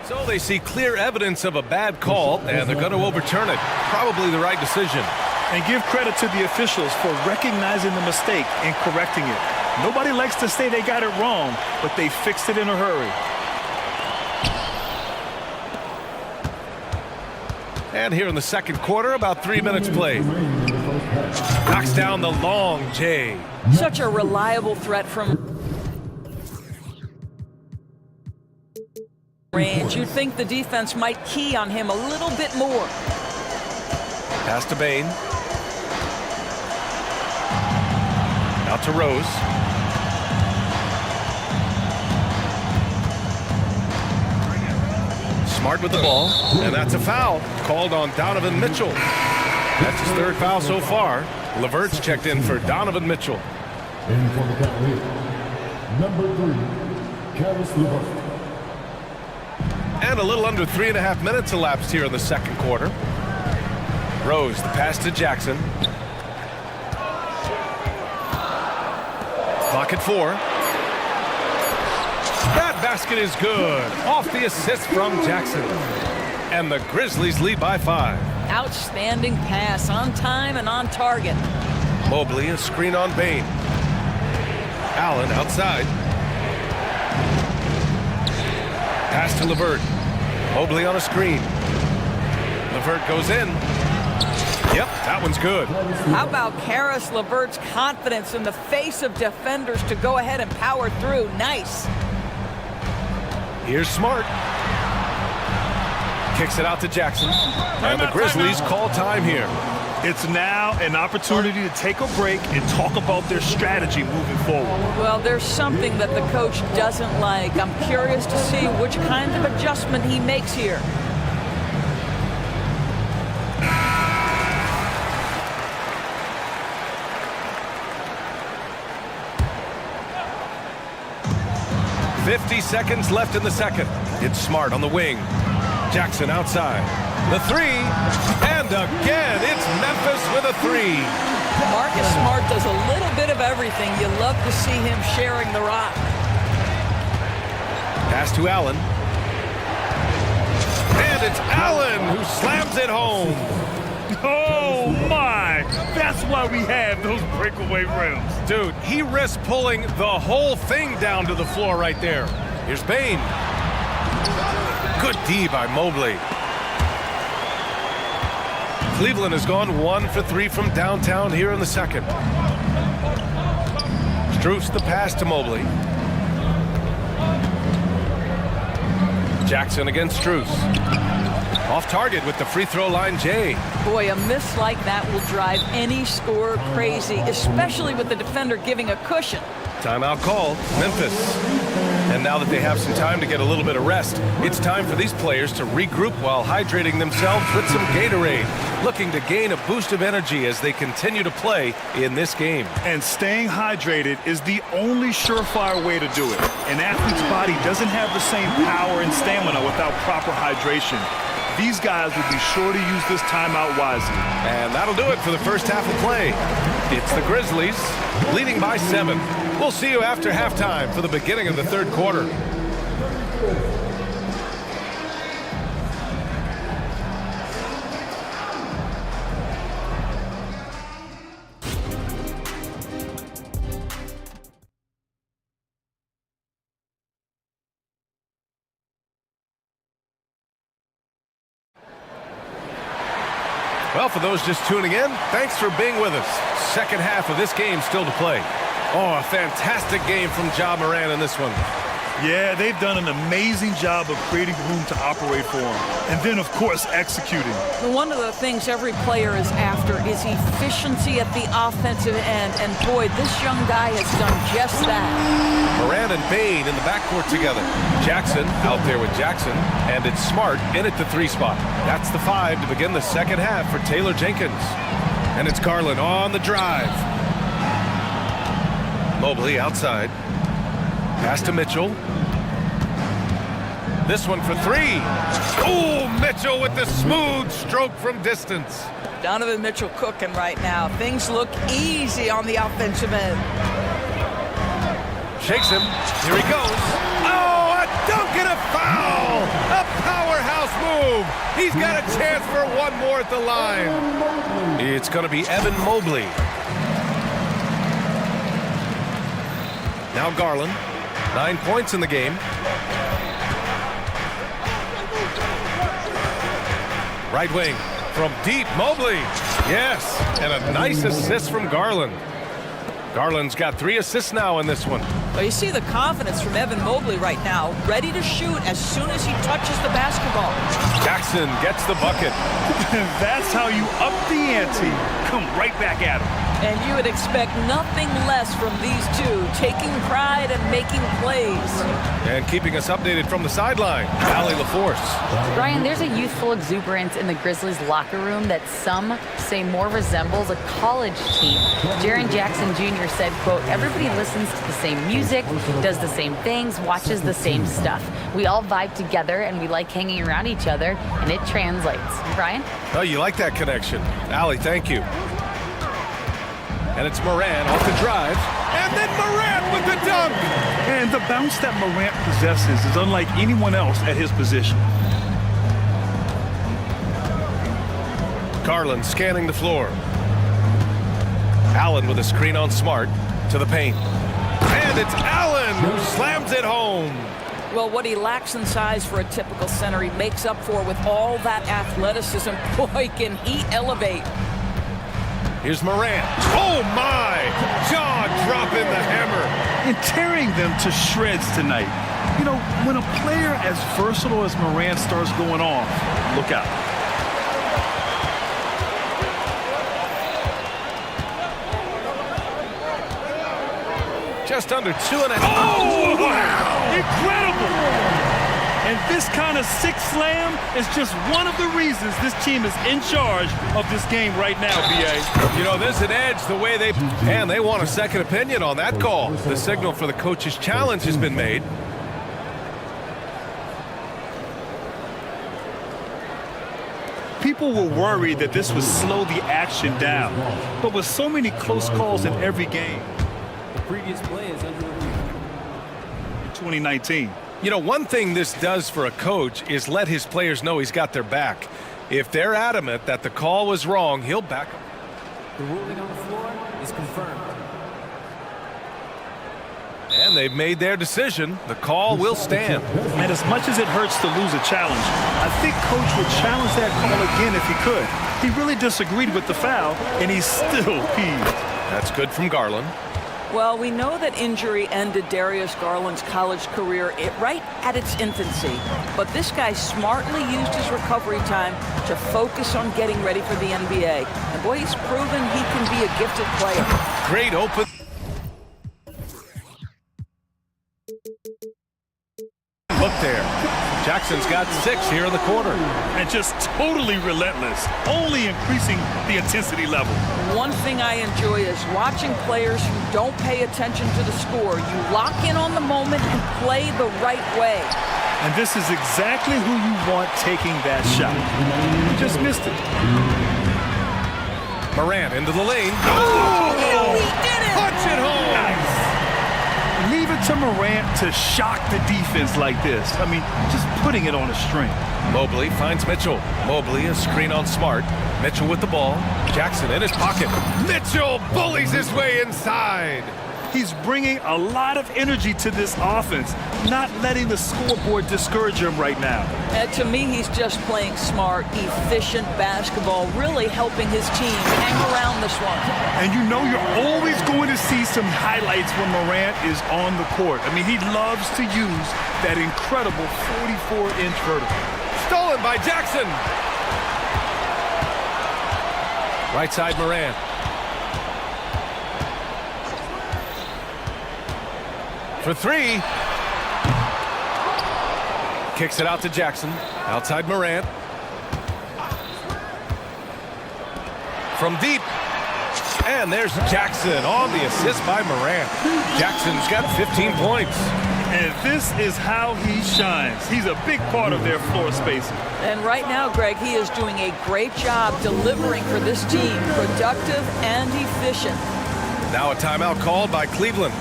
So they see clear evidence of a bad call, and they're going to overturn it. Probably the right decision. And give credit to the officials for recognizing the mistake and correcting it. Nobody likes to say they got it wrong, but they fixed it in a hurry. And here in the second quarter, about 3 minutes played. Knocks down the long J. Such a reliable threat from range. You'd think the defense might key on him a little bit more. Pass to Bain. Out to Rose. Smart with the ball, and that's a foul called on Donovan Mitchell. That's his 3rd foul so far. Levert's checked in for Donovan Mitchell. And for the Cavaliers, number 3, Caris LeVert. And a little under 3.5 minutes elapsed here in the second quarter. Rose, the pass to Jackson. Clock at 4. That basket is good. Off the assist from Jackson. And the Grizzlies lead by 5. Outstanding pass, on time and on target. Mobley, a screen on Bain. Allen outside. Pass to LeVert. Mobley on a screen. LeVert goes in. Yep, that one's good. How about Caris LeVert's confidence in the face of defenders to go ahead and power through? Nice. Here's Smart. Kicks it out to Jackson. And the Grizzlies call time here. It's now an opportunity to take a break and talk about their strategy moving forward. Well, there's something that the coach doesn't like. I'm curious to see which kind of adjustment he makes here. .50 seconds left in the second. It's Smart on the wing. Jackson outside. The 3, and again, it's Memphis with a 3. Marcus Smart does a little bit of everything. You love to see him sharing the rock. Pass to Allen. And it's Allen who slams it home. Oh, my! That's why we have those breakaway rims. Dude, he risked pulling the whole thing down to the floor right there. Here's Bain. Good D by Mobley. Cleveland has gone 1 for 3 from downtown here in the second. Strus the pass to Mobley. Jackson against Struce. Off target with the free throw line, Jay. Boy, a miss like that will drive any scorer crazy, especially with the defender giving a cushion. Timeout call, Memphis. And now that they have some time to get a little bit of rest, it's time for these players to regroup while hydrating themselves with some Gatorade, looking to gain a boost of energy as they continue to play in this game. And staying hydrated is the only surefire way to do it. An athlete's body doesn't have the same power and stamina without proper hydration. These guys will be sure to use this timeout wisely. And that'll do it for the first half of play. It's the Grizzlies leading by 7. We'll see you after halftime for the beginning of the third quarter. Well, for those just tuning in, thanks for being with us. Second half of this game still to play. Oh, a fantastic game from Ja Morant in this one. Yeah, they've done an amazing job of creating room to operate for him. And then, of course, executing. One of the things every player is after is efficiency at the offensive end. And boy, this young guy has done just that. Morant and Bain in the backcourt together. Jackson out there with Jackson. And it's Smart in at the 3 spot. That's the 5 to begin the second half for Taylor Jenkins. And it's Garland on the drive. Mobley outside. Pass to Mitchell. This one for 3. Oh, Mitchell with the smooth stroke from distance. Donovan Mitchell cooking right now. Things look easy on the offensive end. Shakes him. Here he goes. Oh, a dunk and a foul. A powerhouse move. He's got a chance for one more at the line. It's going to be Evan Mobley. Now Garland. 9 points in the game. Right wing from deep, Mobley. Yes, and a nice assist from Garland. Garland's got 3 assists now in this one. Well, you see the confidence from Evan Mobley right now, ready to shoot as soon as he touches the basketball. Jackson gets the bucket. That's how you up the ante. Come right back at him. And you would expect nothing less from these two, taking pride and making plays. And keeping us updated from the sideline, Allie LaForce. Brian, there's a youthful exuberance in the Grizzlies locker room that some say more resembles a college team. Jaren Jackson Jr. said, quote, everybody listens to the same music, does the same things, watches the same stuff. We all vibe together and we like hanging around each other, and it translates. Brian? Oh, you like that connection. Allie, thank you. And it's Morant off the drive. And then Morant with the dunk. And the bounce that Morant possesses is unlike anyone else at his position. Garland scanning the floor. Allen with a screen on Smart to the paint. And it's Allen who slams it home. Well, what he lacks in size for a typical center, he makes up for with all that athleticism. Boy, can he elevate. Here's Morant. Oh, my! Jaw dropping the hammer. And tearing them to shreds tonight. You know, when a player as versatile as Morant starts going off, look out. Just under 2.5. Oh, wow! Incredible! And this kind of sick slam is just one of the reasons this team is in charge of this game right now, B.A. You know, there's an edge the way they want a second opinion on that call. The signal for the coach's challenge has been made. People were worried that this would slow the action down. But with so many close calls in every game, the previous play is under review. 2019. You know, one thing this does for a coach is let his players know he's got their back. If they're adamant that the call was wrong, he'll back them. The ruling on the floor is confirmed. And they've made their decision. The call will stand. And as much as it hurts to lose a challenge, I think Coach would challenge that call again if he could. He really disagreed with the foul, and he's still peeved. That's good from Garland. Well, we know that injury ended Darius Garland's college career right at its infancy. But this guy smartly used his recovery time to focus on getting ready for the NBA. And boy, he's proven he can be a gifted player. Great open. Look there. Jackson's got 6 here in the quarter. And just totally relentless, only increasing the intensity level. One thing I enjoy is watching players who don't pay attention to the score. You lock in on the moment and play the right way. And this is exactly who you want taking that shot. You just missed it. Morant into the lane. Oh, he did it! Punch it home! Nice. Leave it to Morant to shock the defense like this. I mean, just putting it on a string. Mobley finds Mitchell. Mobley, a screen on Smart. Mitchell with the ball. Jackson in his pocket. Mitchell bullies his way inside. He's bringing a lot of energy to this offense, not letting the scoreboard discourage him right now. And to me, he's just playing smart, efficient basketball, really helping his team hang around this one. And you know you're always going to see some highlights when Morant is on the court. I mean, he loves to use that incredible 44-inch vertical. Stolen by Jackson. Right side Morant. For 3. Kicks it out to Jackson. Outside Morant. From deep. And there's Jackson on the assist by Morant. Jackson's got 15 points. And this is how he shines. He's a big part of their floor spacing. And right now, Greg, he is doing a great job delivering for this team. Productive and efficient. Now a timeout called by Cleveland.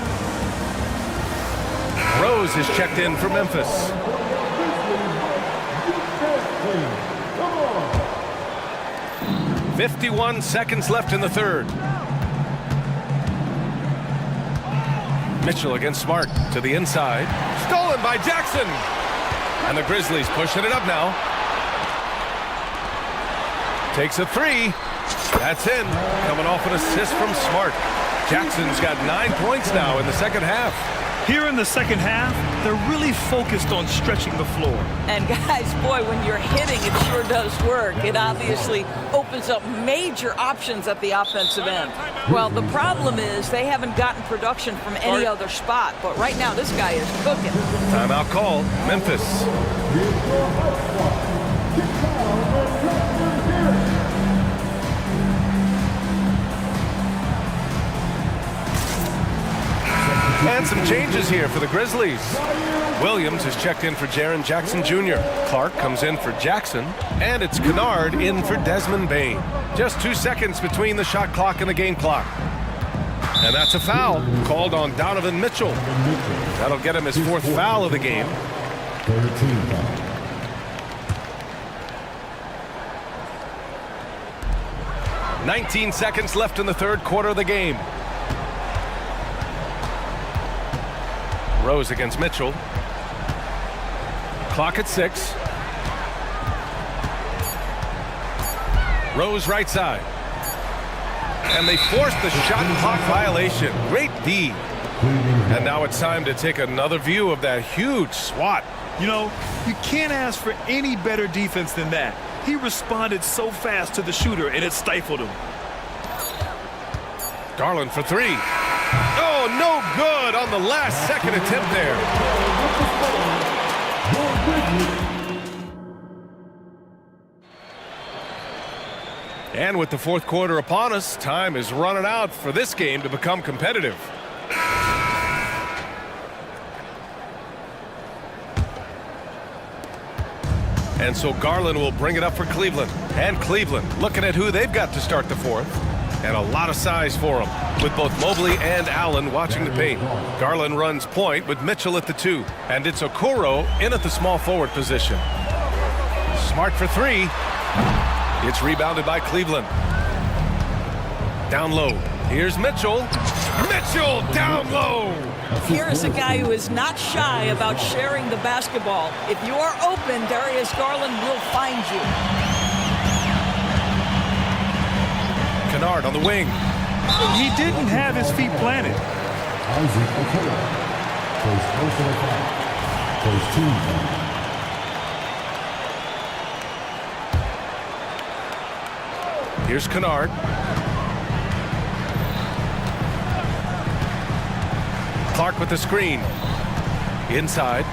Rose is checked in for Memphis. 51 seconds left in the third. Mitchell against Smart to the inside. Stolen by Jackson. And the Grizzlies pushing it up now. Takes a 3. That's in. Coming off an assist from Smart. Jackson's got 9 points now in the second half. Here in the second half, they're really focused on stretching the floor. And guys, boy, when you're hitting, it sure does work. It obviously opens up major options at the offensive end. Well, the problem is they haven't gotten production from any other spot, but right now this guy is cooking. Timeout call, Memphis. And some changes here for the Grizzlies. Williams is checked in for Jaren Jackson Jr. Clark comes in for Jackson. And it's Kennard in for Desmond Bane. Just 2 seconds between the shot clock and the game clock. And that's a foul called on Donovan Mitchell. That'll get him his 4th foul of the game. 19 seconds left in the third quarter of the game. Rose against Mitchell. Clock at 6. Rose right side. And they forced the shot clock violation. Great D. And now it's time to take another view of that huge swat. You know, you can't ask for any better defense than that. He responded so fast to the shooter, and it stifled him. Garland for 3. Oh, no good on the last second attempt there. And with the fourth quarter upon us, time is running out for this game to become competitive. And so Garland will bring it up for Cleveland. And Cleveland looking at who they've got to start the fourth. And a lot of size for them, with both Mobley and Allen watching the paint. Garland runs point with Mitchell at the 2. And it's Okoro in at the small forward position. Smart for 3. It's rebounded by Cleveland. Down low. Here's Mitchell. Mitchell down low. Here is a guy who is not shy about sharing the basketball. If you are open, Darius Garland will find you. Kennard on the wing. He didn't have his feet planted. Isaac Okola. First personal foul. First team foul. Here's Kennard. Clark with the screen. Inside.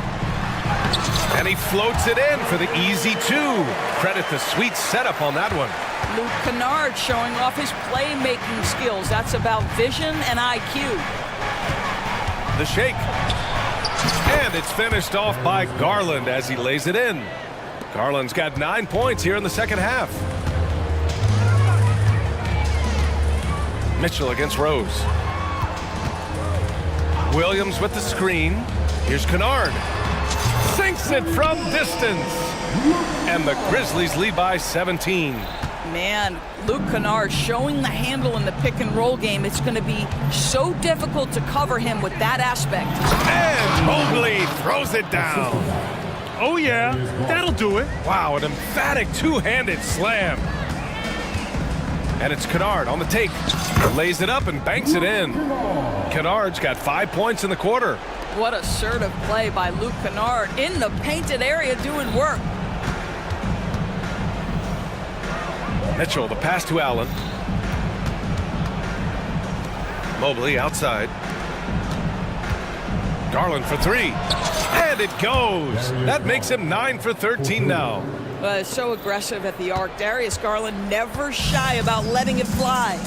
And he floats it in for the easy two. Credit the sweet setup on that one. Luke Kennard showing off his playmaking skills. That's about vision and IQ. The shake. And it's finished off by Garland as he lays it in. Garland's got 9 points here in the second half. Mitchell against Rose. Williams with the screen. Here's Kennard. Sinks it from distance. And the Grizzlies lead by 17. Man, Luke Kennard showing the handle in the pick and roll game. It's going to be so difficult to cover him with that aspect. And Mobley throws it down. Oh, yeah, that'll do it. Wow, an emphatic two-handed slam. And it's Kennard on the take. Lays it up and banks it in. Kennard's got 5 points in the quarter. What assertive play by Luke Kennard in the painted area doing work. Mitchell, the pass to Allen. Mobley outside. Garland for three. And it goes. That makes him 9 for 13 now. So aggressive at the arc. Darius Garland never shy about letting it fly.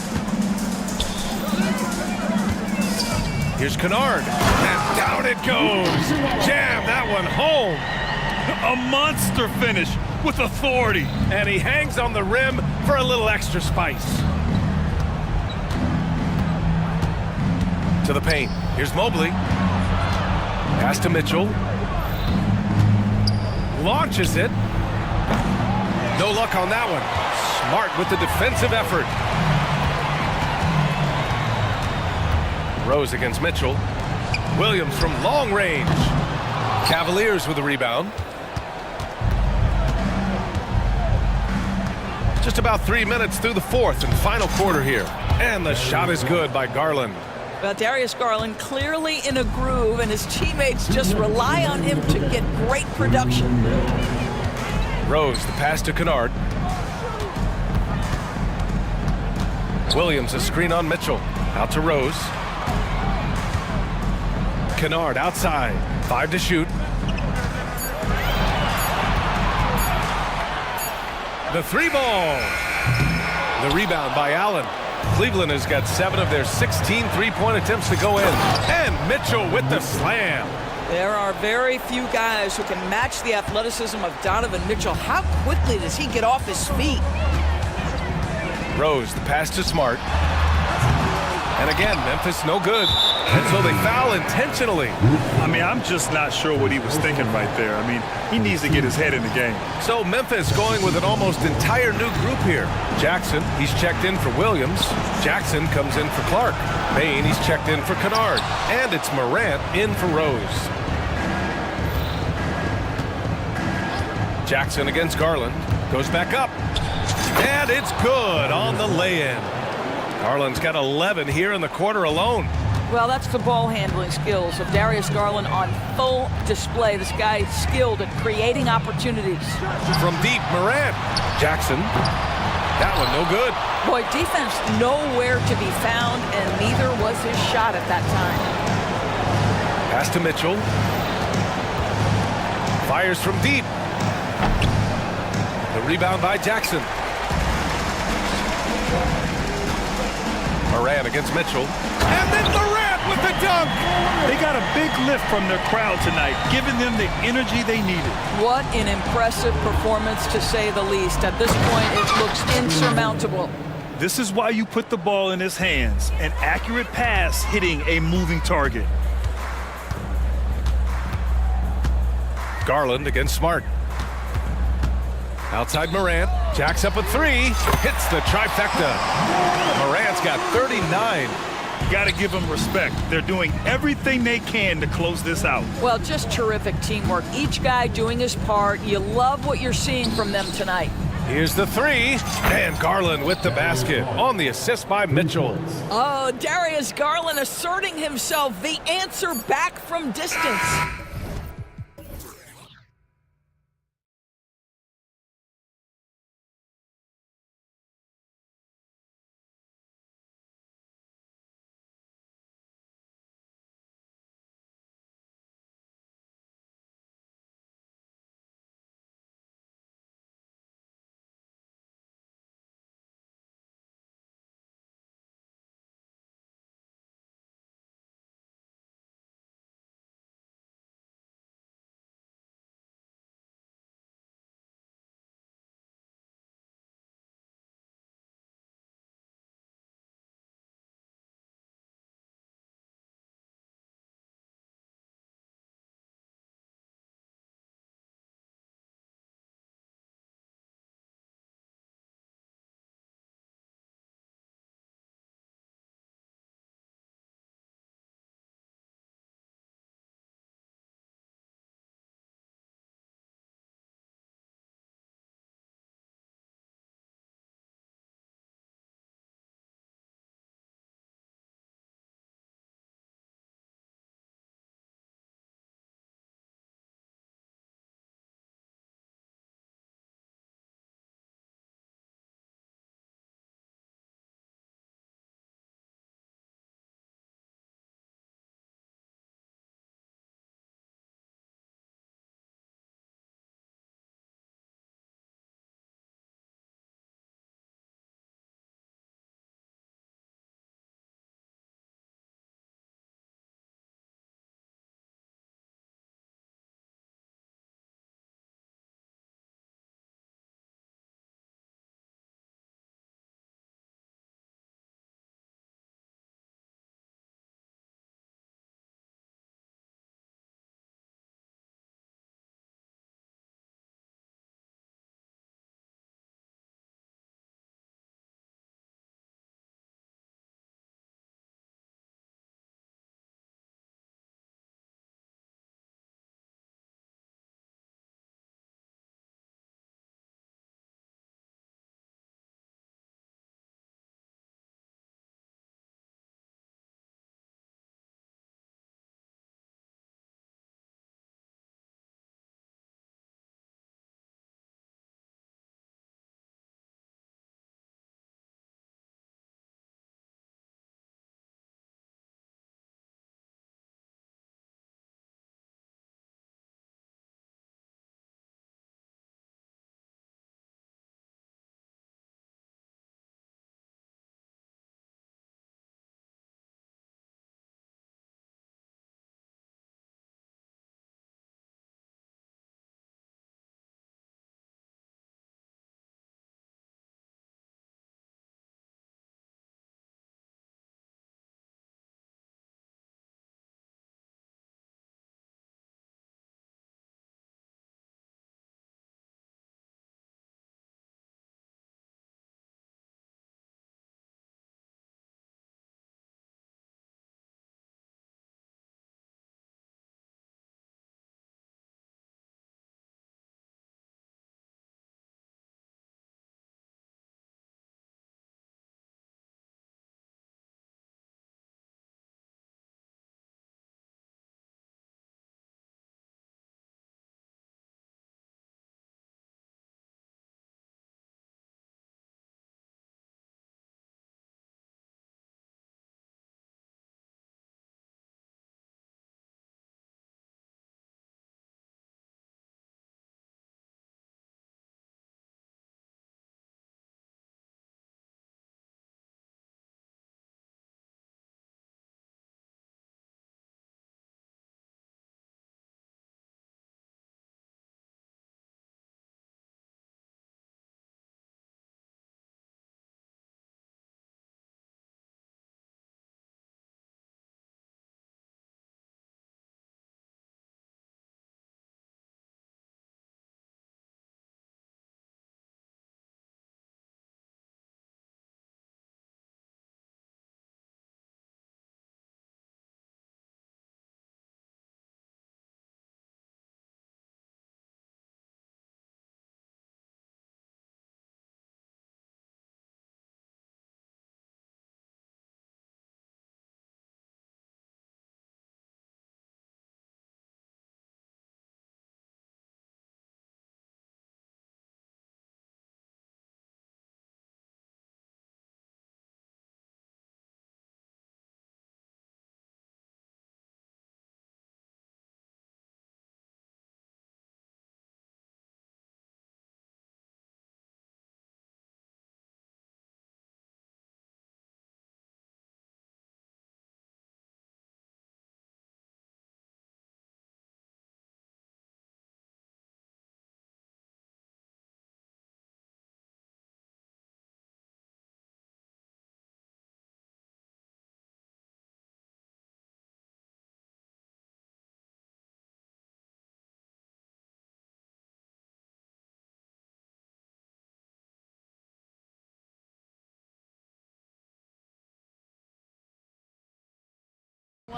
Here's Kennard. And down it goes. Jam that one home. A monster finish with authority. And he hangs on the rim for a little extra spice. To the paint. Here's Mobley. Pass to Mitchell. Launches it. No luck on that one. Smart with the defensive effort. Rose against Mitchell. Williams from long range. Cavaliers with the rebound. Just about 3 minutes through the fourth and final quarter here. And the shot is good by Garland. Well, Darius Garland clearly in a groove, and his teammates just rely on him to get great production. Rose, the pass to Kennard. Williams, a screen on Mitchell. Out to Rose. Kennard outside. 5 to shoot. The three ball. The rebound by Allen. Cleveland has got 7 of their 16 three-point attempts to go in. And Mitchell with the slam. There are very few guys who can match the athleticism of Donovan Mitchell. How quickly does he get off his feet? Rose, the pass to Smart. And again, Memphis no good. And so they foul intentionally. I mean, I'm just not sure what he was thinking right there. I mean, he needs to get his head in the game. So Memphis going with an almost entire new group here. Jackson, he's checked in for Williams. Jackson comes in for Clark. Bain, he's checked in for Kennard. And it's Morant in for Rose. Jackson against Garland. Goes back up. And it's good on the lay-in. Garland's got 11 here in the quarter alone. Well, that's the ball handling skills of Darius Garland on full display. This guy is skilled at creating opportunities. From deep, Morant. Jackson. That one no good. Boy, defense nowhere to be found, and neither was his shot at that time. Pass to Mitchell. Fires from deep. The rebound by Jackson. Morant against Mitchell. And then Morant with the dunk! They got a big lift from their crowd tonight, giving them the energy they needed. What an impressive performance, to say the least. At this point, it looks insurmountable. This is why you put the ball in his hands. An accurate pass hitting a moving target. Garland against Smart. Outside Morant. Jacks up a three. Hits the trifecta. Morant's got 39. Got to give them respect. They're doing everything they can to close this out. Well, just terrific teamwork. Each guy doing his part. You love what you're seeing from them tonight. Here's the three, and Garland with the basket on the assist by Mitchell. Oh, Darius Garland asserting himself, the answer back from distance.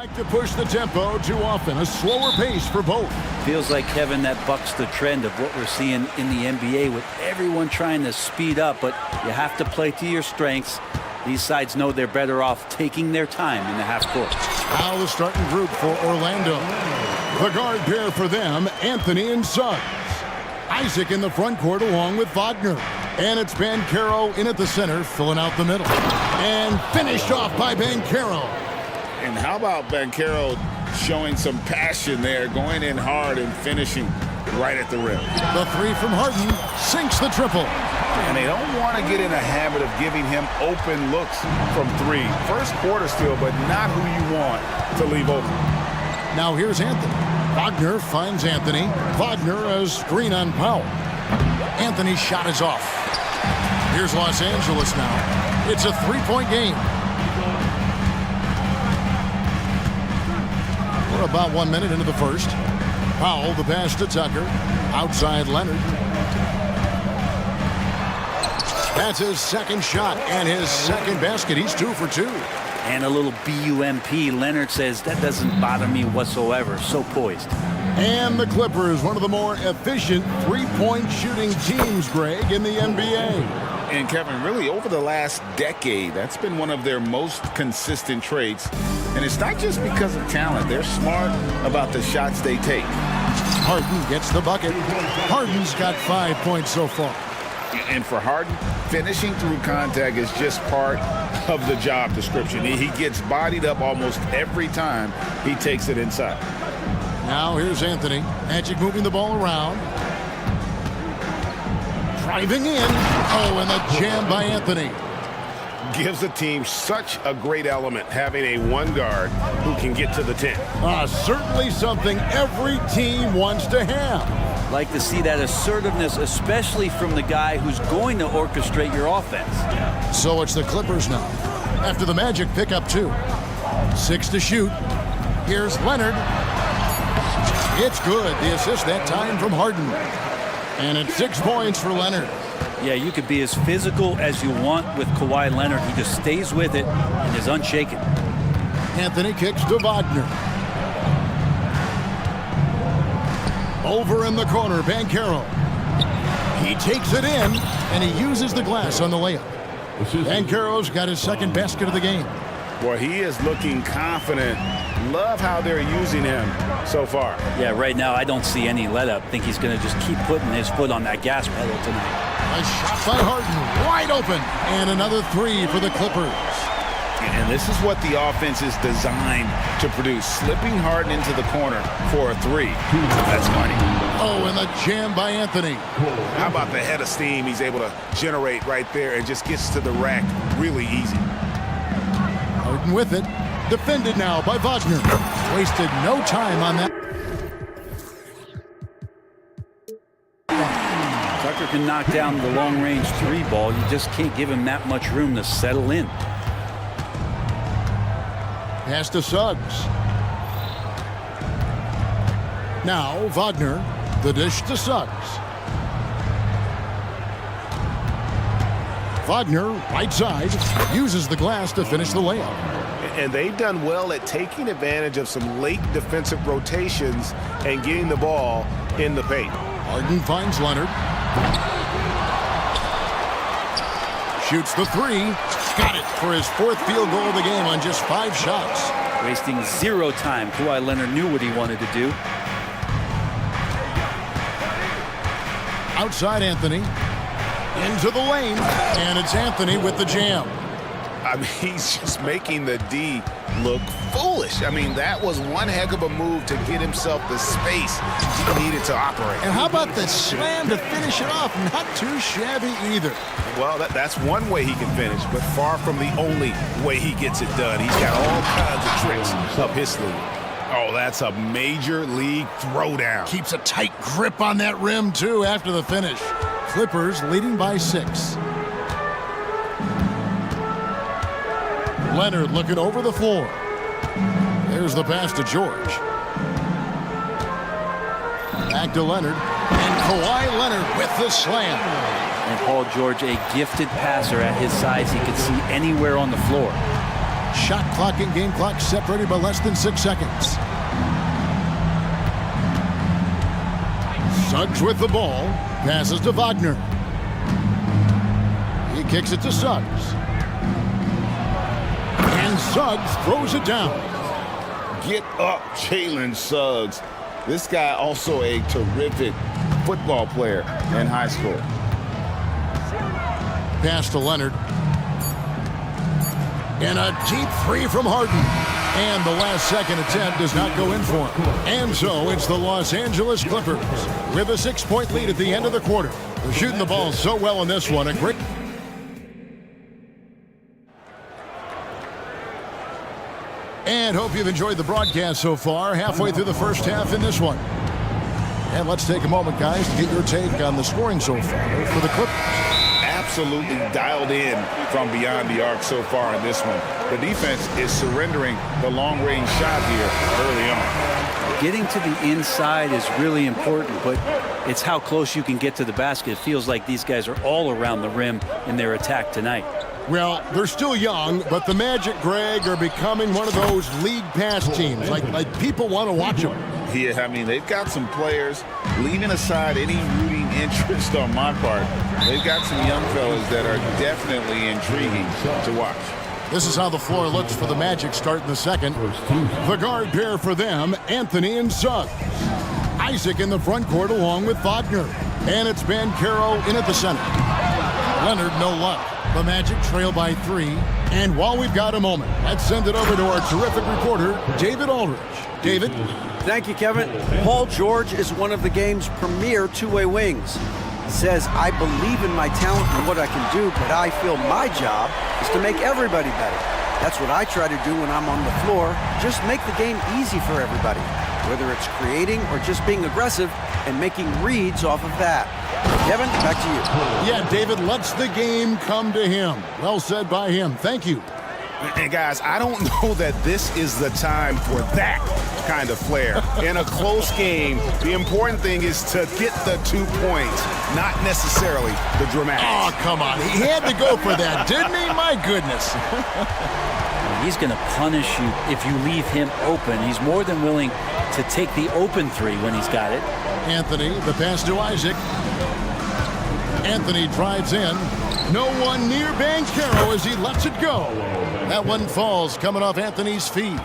like to push the tempo too often. A slower pace for both. Feels like, Kevin, that bucks the trend of what we're seeing in the NBA with everyone trying to speed up, but you have to play to your strengths. These sides know they're better off taking their time in the half court. Now the starting group for Orlando. The guard pair for them, Anthony and Suggs. Isaac in the front court along with Wagner. And it's Banchero in at the center, filling out the middle. And finished off by Banchero. And how about Banchero showing some passion there, going in hard and finishing right at the rim. The three from Harden sinks the triple. And they don't want to get in a habit of giving him open looks from three. First quarter still, but not who you want to leave open. Now here's Anthony. Wagner finds Anthony. Wagner a screen on Powell. Anthony's shot is off. Here's Los Angeles now. It's a three-point game. We're about 1 minute into the first. Powell, the pass to Tucker. Outside Leonard. That's his second shot and his second basket. He's 2 for 2. And a little BUMP. Leonard says, that doesn't bother me whatsoever. So poised. And the Clippers, one of the more efficient three-point shooting teams, Greg, in the NBA. And Kevin, really over the last decade, that's been one of their most consistent traits. And it's not just because of talent. They're smart about the shots they take. Harden gets the bucket. Harden's got 5 points so far. And for Harden, finishing through contact is just part of the job description. He gets bodied up almost every time he takes it inside. Now here's Anthony. Magic moving the ball around. Driving in. Oh, and the jam by Anthony. Gives the team such a great element, having a one guard who can get to the 10. Certainly something every team wants to have. Like to see that assertiveness, especially from the guy who's going to orchestrate your offense. So it's the Clippers now. After the Magic pick up 2. 6 to shoot. Here's Leonard. It's good. The assist that time from Harden. And it's 6 points for Leonard. Yeah, you could be as physical as you want with Kawhi Leonard. He just stays with it and is unshaken. Anthony kicks to Wagner. Over in the corner, Banchero. He takes it in, and he uses the glass on the layup. Banchero's got his second basket of the game. Boy, he is looking confident. Love how they're using him so far. Yeah, right now I don't see any let up. I think he's going to just keep putting his foot on that gas pedal tonight. A shot by Harden, wide open, and another 3 for the Clippers. And this is what the offense is designed to produce. Slipping Harden into the corner for a 3. That's money. Oh, and the jam by Anthony. How about the head of steam he's able to generate right there and just gets to the rack really easy. Harden with it. Defended now by Wagner. Wasted no time on that. Tucker can knock down the long-range 3 ball. You just can't give him that much room to settle in. Pass to Suggs. Now Wagner, the dish to Suggs. Wagner, right side, uses the glass to finish the layup. And they've done well at taking advantage of some late defensive rotations and getting the ball in the paint. Harden finds Leonard. Shoots the 3. Got it for his 4th field goal of the game on just 5 shots. Wasting 0 time. Kawhi Leonard knew what he wanted to do. Outside Anthony. Into the lane. And it's Anthony with the jam. I mean, he's just making the D look foolish. I mean, that was one heck of a move to get himself the space he needed to operate. And how about the slam to finish it off? Not too shabby either. Well, that's one way he can finish, but far from the only way he gets it done. He's got all kinds of tricks up his sleeve. Oh, that's a major league throwdown. Keeps a tight grip on that rim, too, after the finish. Clippers leading by 6. Leonard looking over the floor. There's the pass to George. Back to Leonard. And Kawhi Leonard with the slam. And Paul George, a gifted passer at his size. He could see anywhere on the floor. Shot clock and game clock separated by less than 6 seconds. Suggs with the ball. Passes to Wagner. He kicks it to Suggs. And Suggs throws it down. Get up, Jalen Suggs. This guy also a terrific football player in high school. Pass to Leonard. And a deep three from Harden. And the last second attempt does not go in for him. And so it's the Los Angeles Clippers with a 6-point lead at the end of the quarter. They're shooting the ball so well in this one. A great... And hope you've enjoyed the broadcast so far. Halfway through the first half in this one. And let's take a moment, guys, to get your take on the scoring so far for the Clippers. Absolutely dialed in from beyond the arc so far in this one. The defense is surrendering the long-range shot here early on. Getting to the inside is really important, but it's how close you can get to the basket. It feels like these guys are all around the rim in their attack tonight. Well, they're still young, but the Magic, Greg, are becoming one of those league pass teams. Like people want to watch them. Yeah, I mean, they've got some players, leaving aside any rooting interest on my part, they've got some young fellas that are definitely intriguing to watch. This is how the floor looks for the Magic starting the second. The guard pair for them, Anthony and Suggs. Isaac in the front court along with Wagner. And it's Banchero in at the center. Leonard, no luck. The Magic trail by 3. And while we've got a moment, let's send it over to our terrific reporter, David Aldridge. David? Thank you, Kevin. Paul George is one of the game's premier two-way wings. He says, I believe in my talent and what I can do, but I feel my job is to make everybody better. That's what I try to do when I'm on the floor. Just make the game easy for everybody, whether it's creating or just being aggressive and making reads off of that. Kevin, back to you. Yeah, David lets the game come to him. Well said by him. Thank you. And guys, I don't know that this is the time for that kind of flair. In a close game, the important thing is to get the 2 points, not necessarily the dramatics. Oh, come on. He had to go for that, didn't he? My goodness. He's going to punish you if you leave him open. He's more than willing to take the open three when he's got it. Anthony, the pass to Isaac. Anthony drives in. No one near Banchero as he lets it go. That one falls coming off Anthony's feet.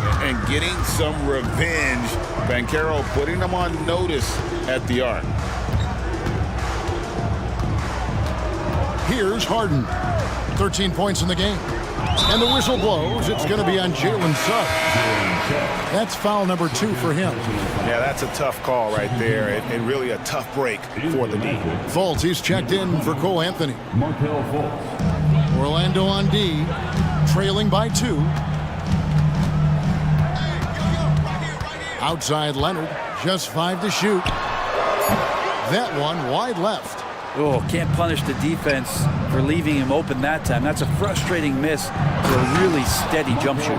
And getting some revenge. Banchero putting them on notice at the arc. Here's Harden. 13 points in the game. And the whistle blows. It's going to be on Jalen Suggs. That's foul number 2 for him. Yeah, that's a tough call right there, and really a tough break for the D. Fultz, he's checked in for Cole Anthony. Orlando on D, trailing by 2. Outside Leonard, just 5 to shoot. That one wide left. Oh, can't punish the defense for leaving him open that time. That's a frustrating miss to a really steady jump shooter.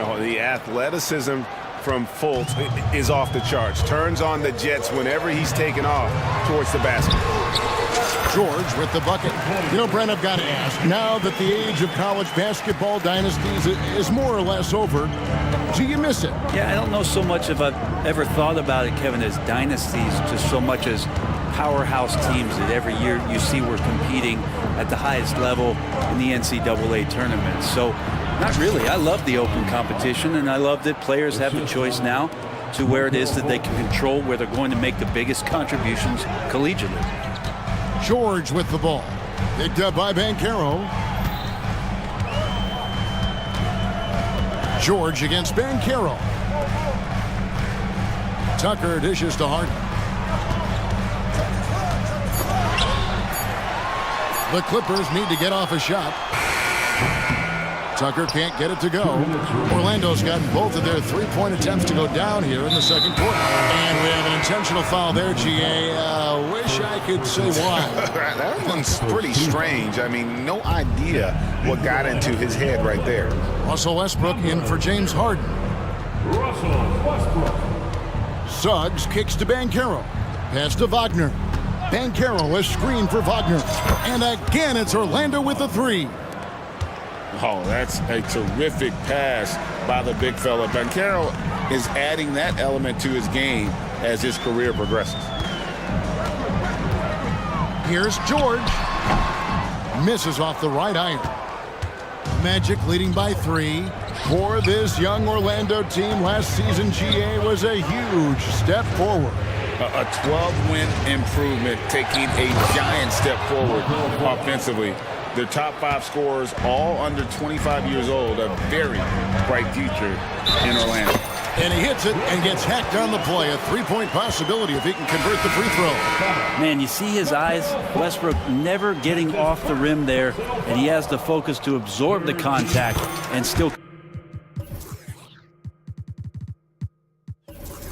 Oh, the athleticism from Fultz is off the charts. Turns on the jets whenever he's taken off towards the basket. George with the bucket. You know, Brent, I've got to ask, now that the age of college basketball dynasties is more or less over, do you miss it? Yeah, I don't know so much if I've ever thought about it, Kevin, as dynasties, just so much as powerhouse teams that every year you see we're competing at the highest level in the NCAA tournament. So, not really. I love the open competition, and I love that players have the choice now to where it is that they can control where they're going to make the biggest contributions collegiately. George with the ball. Picked up by Banchero. George against Banchero. Tucker dishes to Harden. The Clippers need to get off a shot. Tucker can't get it to go. Orlando's gotten both of their three-point attempts to go down here in the second quarter. And we have an intentional foul there, GA. Wish I could say why. That one's pretty strange. I mean, no idea what got into his head right there. Russell Westbrook in for James Harden. Suggs kicks to Banchero. Pass to Wagner. Banchero, a screen for Wagner. And again, it's Orlando with the three. Oh, that's a terrific pass by the big fella. Banchero is adding that element to his game as his career progresses. Here's George. Misses off the right iron. Magic leading by 3. For this young Orlando team, last season GA was a huge step forward. A 12-win improvement, taking a giant step forward offensively. Their top 5 scorers, all under 25 years old, a very bright future in Orlando. And he hits it and gets hacked on the play. A 3-point possibility if he can convert the free throw. Man, you see his eyes. Westbrook never getting off the rim there, and he has the focus to absorb the contact and still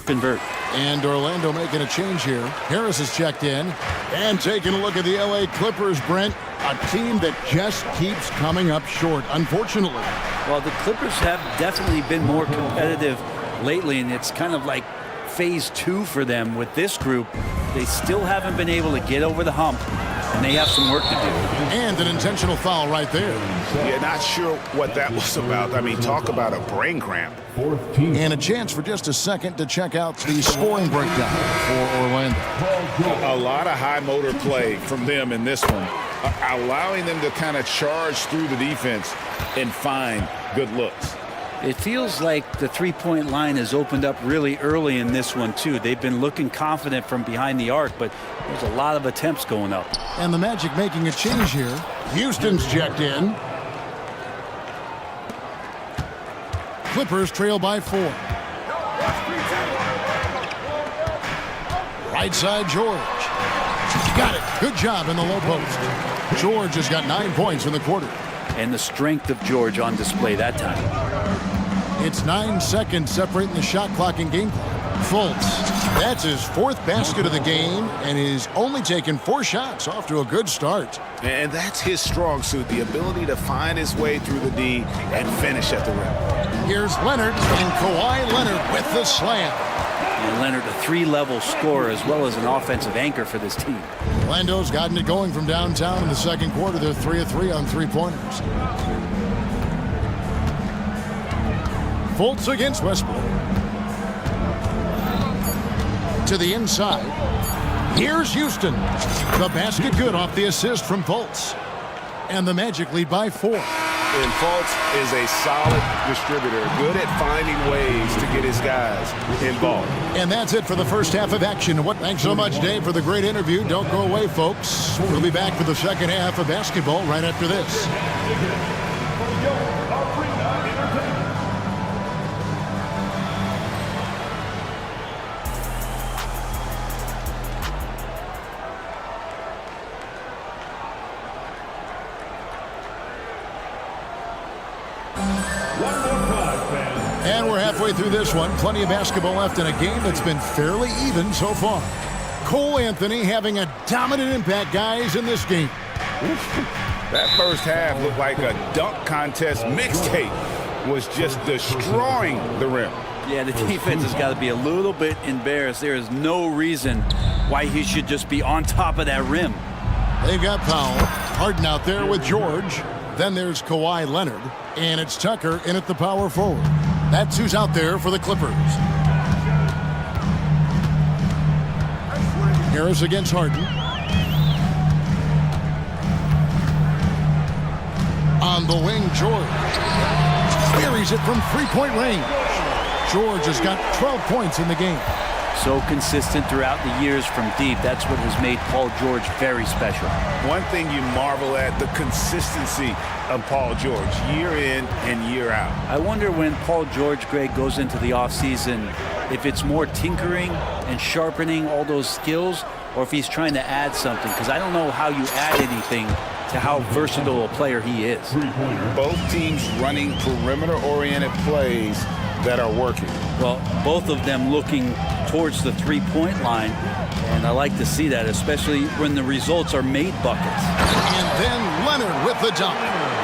convert. And Orlando making a change here. Harris is checked in. And taking a look at the LA Clippers, Brent. A team that just keeps coming up short, unfortunately. Well, the Clippers have definitely been more competitive lately, and it's kind of like phase 2 for them with this group. They still haven't been able to get over the hump, and they have some work to do. And an intentional foul right there. Yeah, not sure what that was about. I mean, talk about a brain cramp. And a chance for just a second to check out the scoring breakdown for Orlando. A lot of high motor play from them in this one, allowing them to kind of charge through the defense and find good looks. It feels like the three-point line has opened up really early in this one, too. They've been looking confident from behind the arc, but there's a lot of attempts going up. And the Magic making a change here. Houston's checked in. Clippers trail by 4. Right side, George. Got it. Good job in the low post. George has got 9 points in the quarter. And the strength of George on display that time. It's 9 seconds separating the shot clock and game clock. Fultz, that's his 4th basket of the game, and he's only taken 4 shots, off to a good start. And that's his strong suit, the ability to find his way through the D and finish at the rim. Here's Leonard, and Kawhi Leonard with the slam. And Leonard, a 3-level scorer as well as an offensive anchor for this team. Orlando's gotten it going from downtown in the second quarter. They're 3 of 3 on 3-pointers. Fultz against Westbrook. To the inside. Here's Houston. The basket good off the assist from Fultz. And the Magic lead by 4. And Fultz is a solid distributor, good at finding ways to get his guys involved. And that's it for the first half of action. Thanks so much, Dave, for the great interview. Don't go away, folks. We'll be back for the second half of basketball right after this. And we're halfway through this one. Plenty of basketball left in a game that's been fairly even so far. Cole Anthony having a dominant impact, guys, in this game. That first half looked like a dunk contest mixtape. Was just destroying the rim. Yeah, the defense has got to be a little bit embarrassed. There is no reason why he should just be on top of that rim. They've got Powell. Harden out there with George. Then there's Kawhi Leonard. And it's Tucker in at the power forward. That's who's out there for the Clippers. Harris against Harden. On the wing, George. Buries it from 3-point range. George has got 12 points in the game. So consistent throughout the years from deep. That's what has made Paul George very special. One thing you marvel at, the consistency of Paul George, year in and year out. I wonder when Paul George, Greg, goes into the offseason, if it's more tinkering and sharpening all those skills, or if he's trying to add something, because I don't know how you add anything to how versatile a player he is. Both teams running perimeter-oriented plays that are working. Well, both of them looking towards the 3-point line, and I like to see that, especially when the results are made buckets. And then Leonard with the dunk.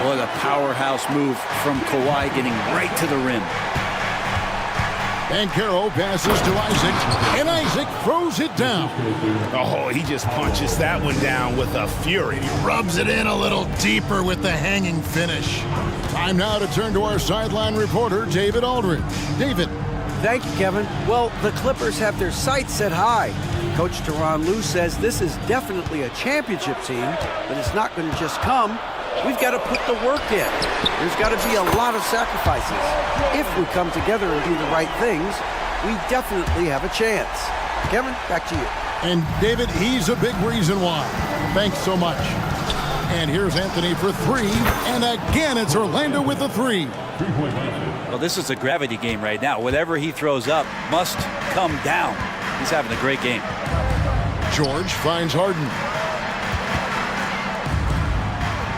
What a powerhouse move from Kawhi, getting right to the rim. Banchero passes to Isaac, and Isaac throws it down. Oh, he just punches that one down with a fury. He rubs it in a little deeper with the hanging finish. Time now to turn to our sideline reporter, David Aldridge. David. Thank you, Kevin. Well, the Clippers have their sights set high. Coach Tyronn Lue says this is definitely a championship team, but it's not going to just come. We've got to put the work in. There's got to be a lot of sacrifices. If we come together and do the right things, we definitely have a chance. Kevin, back to you. And David, he's a big reason why. Thanks so much. And here's Anthony for three. And again, it's Orlando with a three. Well, this is a gravity game right now. Whatever he throws up must come down. He's having a great game. George finds Harden.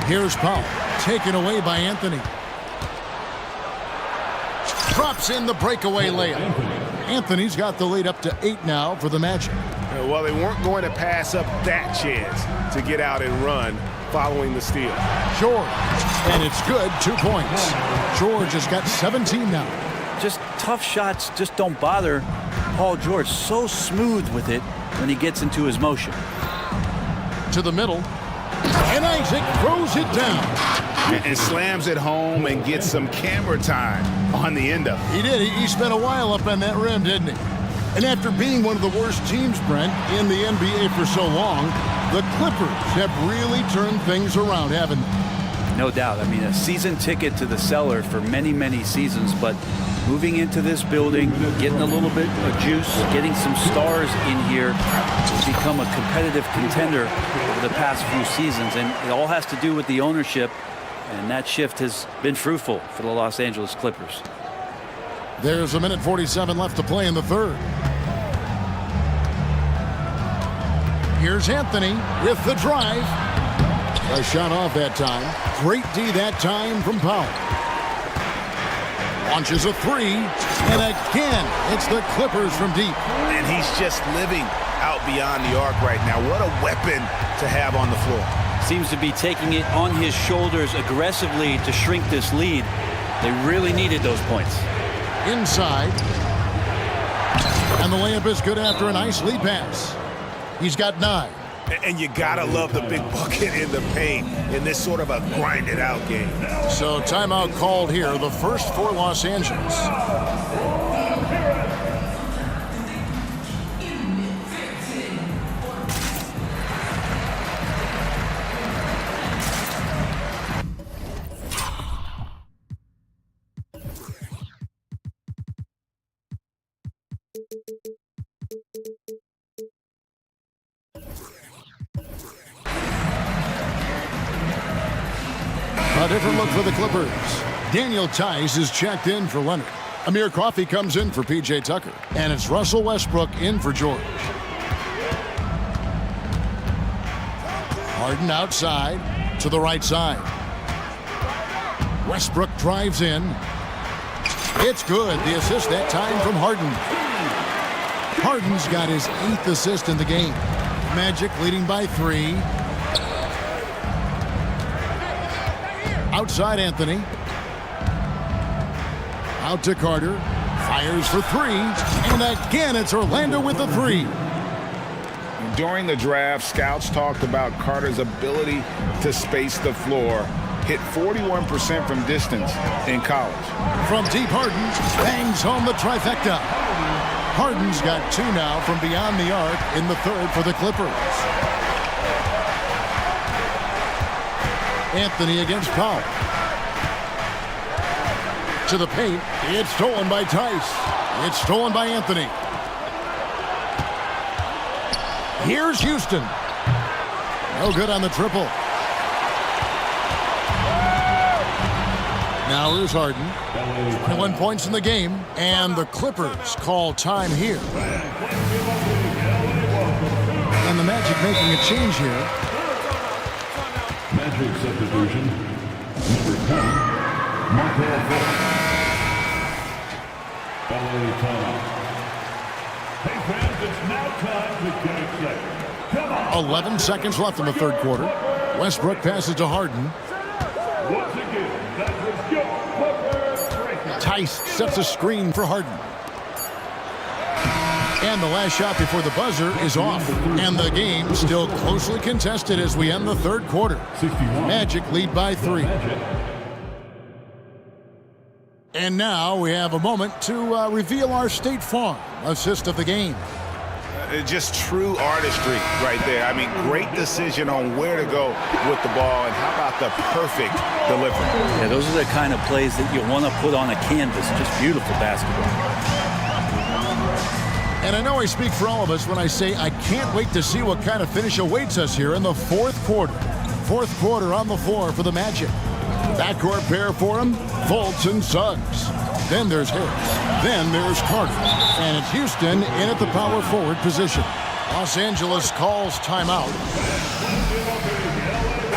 Here's Powell, taken away by Anthony. Drops in the breakaway layup. Anthony's got the lead up to 8 now for the Magic. Well, they weren't going to pass up that chance to get out and run following the steal. George, and it's good, 2 points. George has got 17 now. Just tough shots just don't bother Paul George. So smooth with it when he gets into his motion. To the middle. And Isaac throws it down. And slams it home and gets some camera time on the end of it. He did. He spent a while up on that rim, didn't he? And after being one of the worst teams, Brent, in the NBA for so long, the Clippers have really turned things around, haven't they? No doubt. I mean, a season ticket to the cellar for many, many seasons, but moving into this building, getting a little bit of juice, getting some stars in here to become a competitive contender over the past few seasons. And it all has to do with the ownership, and that shift has been fruitful for the Los Angeles Clippers. There's 1:47 left to play in the third. Here's Anthony with the drive. A shot off that time. Great D that time from Powell. Launches a three, and again, it's the Clippers from deep. And he's just living out beyond the arc right now. What a weapon to have on the floor. Seems to be taking it on his shoulders aggressively to shrink this lead. They really needed those points. Inside. And the layup is good after a nice lead pass. He's got 9. And you gotta love the big bucket in the paint in this sort of a grinded out game. So timeout called here, the first for Los Angeles. A different look for the Clippers. Daniel Tice is checked in for Leonard. Amir Coffey comes in for P.J. Tucker. And it's Russell Westbrook in for George. Harden outside to the right side. Westbrook drives in. It's good. The assist that time from Harden. Harden's got his 8th assist in the game. Magic leading by 3. Outside Anthony. Out to Carter. Fires for 3. And again, it's Orlando with a 3. During the draft, scouts talked about Carter's ability to space the floor. Hit 41% from distance in college. From deep, Harden bangs home the trifecta. Harden's got 2 now from beyond the arc in the third for the Clippers. Anthony against Powell. To the paint. It's stolen by Tice. It's stolen by Anthony. Here's Houston. No good on the triple. Now here's Harden. 21 points in the game, and the Clippers call time here. And the Magic making a change here. Magic substitution. Number 10, Marco Fultz. LA timeout. Hey fans, it's now time to get it set. Come on. 11 seconds left in the third quarter. Westbrook passes to Harden. Once again, that was your Clippers breaking. Tice sets a screen for Harden. And the last shot before the buzzer is off. And the game still closely contested as we end the third quarter. Magic lead by 3. And now we have a moment to reveal our State Farm assist of the game. Just true artistry right there. I mean, great decision on where to go with the ball, and how about the perfect delivery? Yeah, those are the kind of plays that you want to put on a canvas. Just beautiful basketball. And I know I speak for all of us when I say I can't wait to see what kind of finish awaits us here in the fourth quarter. Fourth quarter on the floor for the Magic. Backcourt pair for them, Fultz and Suggs. Then there's Harris. Then there's Carter. And it's Houston in at the power forward position. Los Angeles calls timeout.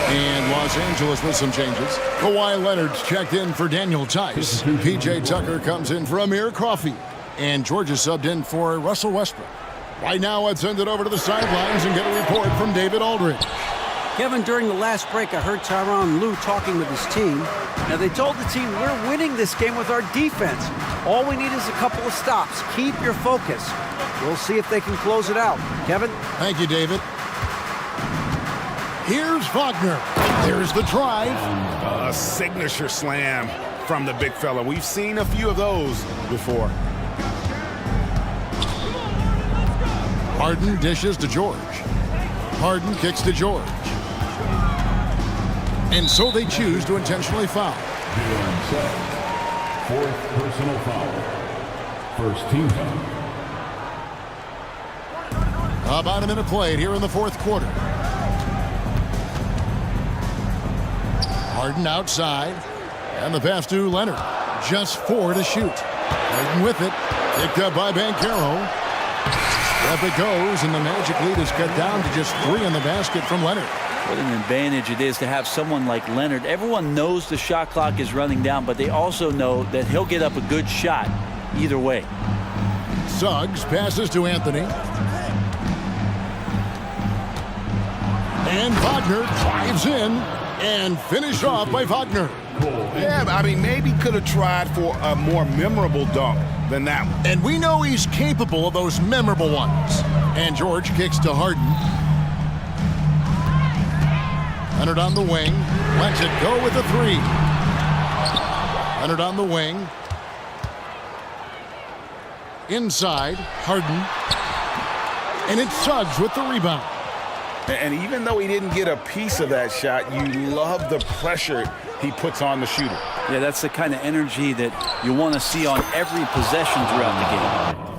And Los Angeles with some changes. Kawhi Leonard's checked in for Daniel Tice. P.J. Tucker comes in for Amir Coffey. And George is subbed in for Russell Westbrook. Right now, let's send it over to the sidelines and get a report from David Aldridge. Kevin, during the last break, I heard Tyronn Lue talking with his team. Now, they told the team, we're winning this game with our defense. All we need is a couple of stops. Keep your focus. We'll see if they can close it out. Kevin? Thank you, David. Here's Wagner. There's the drive. A signature slam from the big fella. We've seen a few of those before. Harden dishes to George. Harden kicks to George. And so they choose to intentionally foul. Fourth personal foul. First team foul. About a minute played here in the fourth quarter. Harden outside. And the pass to Leonard. Just 4 to shoot. Harden with it. Picked up by Banchero. Up it goes, and the Magic lead is cut down to just 3 in the basket from Leonard. What an advantage it is to have someone like Leonard. Everyone knows the shot clock is running down, but they also know that he'll get up a good shot either way. Suggs passes to Anthony. And Wagner drives in and finished off by Wagner. Yeah, I mean, maybe could have tried for a more memorable dunk than that one. And we know he's capable of those memorable ones. And George kicks to Harden. Leonard on the wing. Lets it go with a 3. Leonard on the wing. Inside, Harden. And it's Suggs with the rebound. And even though he didn't get a piece of that shot, you love the pressure he puts on the shooter. Yeah, that's the kind of energy that you want to see on every possession throughout the game.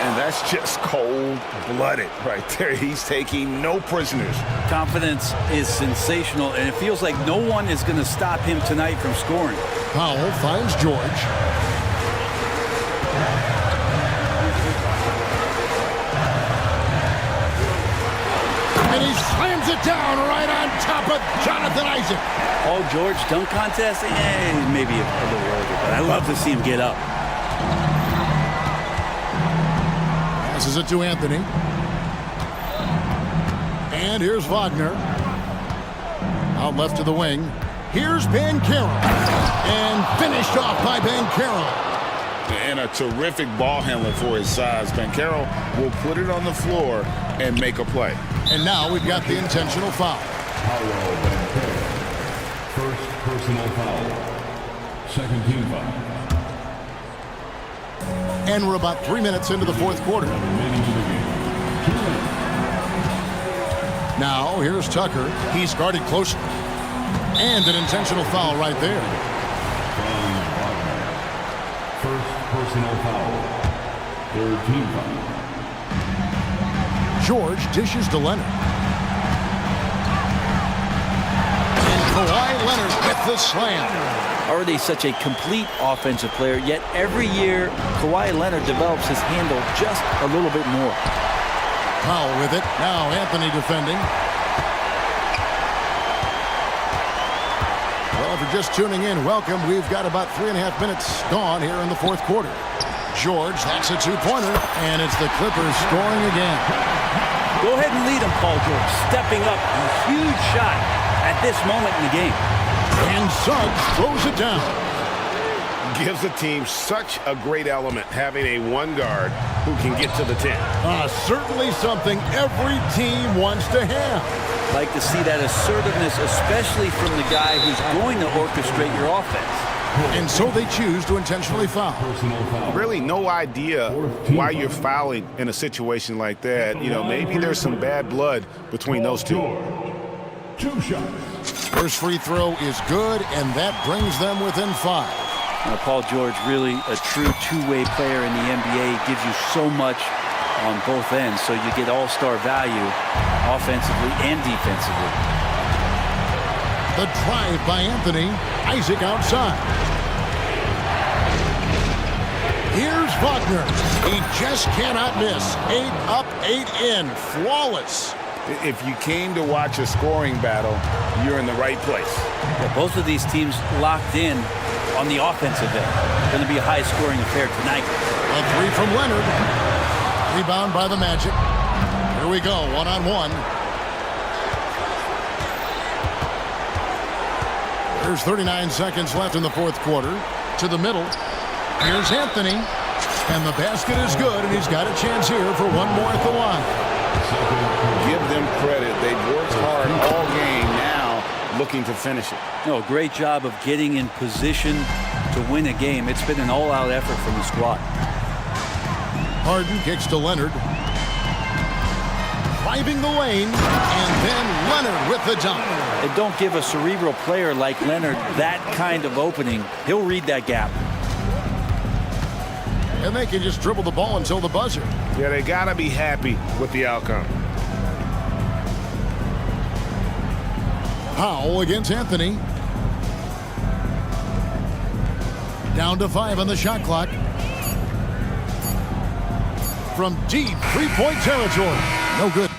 And that's just cold-blooded right there. He's taking no prisoners. Confidence is sensational, and it feels like no one is going to stop him tonight from scoring. Powell finds George. And he slams it down right on top of Jonathan Isaac. Oh, George, dunk contest? Maybe a little over, but I love to see him get up. Passes it to Anthony. And here's Wagner. Out left to the wing. Here's Banchero. And finished off by Banchero. And a terrific ball handler for his size. Banchero will put it on the floor and make a play. And now we've got the intentional foul. First personal foul. Second team foul. And we're about 3 minutes into the fourth quarter. Now, here's Tucker. He's guarded closely. And an intentional foul right there. First personal foul. Third team foul. George dishes to Leonard. And Kawhi Leonard with the slam. Already such a complete offensive player, yet every year Kawhi Leonard develops his handle just a little bit more. Powell with it. Now Anthony defending. Well, if you're just tuning in, welcome. We've got about 3.5 minutes gone here in the fourth quarter. George, that's a 2-pointer, and it's the Clippers scoring again. Go ahead and lead him, Paul George. Stepping up, a huge shot at this moment in the game. And Suggs throws it down. Gives the team such a great element having a one guard who can get to the 10. Certainly something every team wants to have. Like to see that assertiveness, especially from the guy who's going to orchestrate your offense. And so they choose to intentionally foul. Really no idea why you're fouling in a situation like that. You know, maybe there's some bad blood between those two. 2 shots. First free throw is good, and that brings them within 5. Now, Paul George, really a true two-way player in the NBA, gives you so much on both ends, so you get all-star value offensively and defensively. The drive by Anthony. Isaac outside. Here's Wagner. He just cannot miss. 8 up, 8 in. Flawless. If you came to watch a scoring battle, you're in the right place. Yeah, both of these teams locked in on the offensive end. Going to be a high-scoring affair tonight. A 3 from Leonard. Rebound by the Magic. Here we go, one-on-one. There's 39 seconds left in the fourth quarter. To the middle. Here's Anthony. And the basket is good, and he's got a chance here for one more at the line. Give them credit. They've worked hard all game, now looking to finish it. No, great job of getting in position to win a game. It's been an all-out effort from the squad. Harden kicks to Leonard. Driving the lane, and then Leonard with the dunk. And don't give a cerebral player like Leonard that kind of opening. He'll read that gap. And they can just dribble the ball until the buzzer. Yeah, they got to be happy with the outcome. Powell against Anthony. Down to 5 on the shot clock. From deep three-point territory. No good.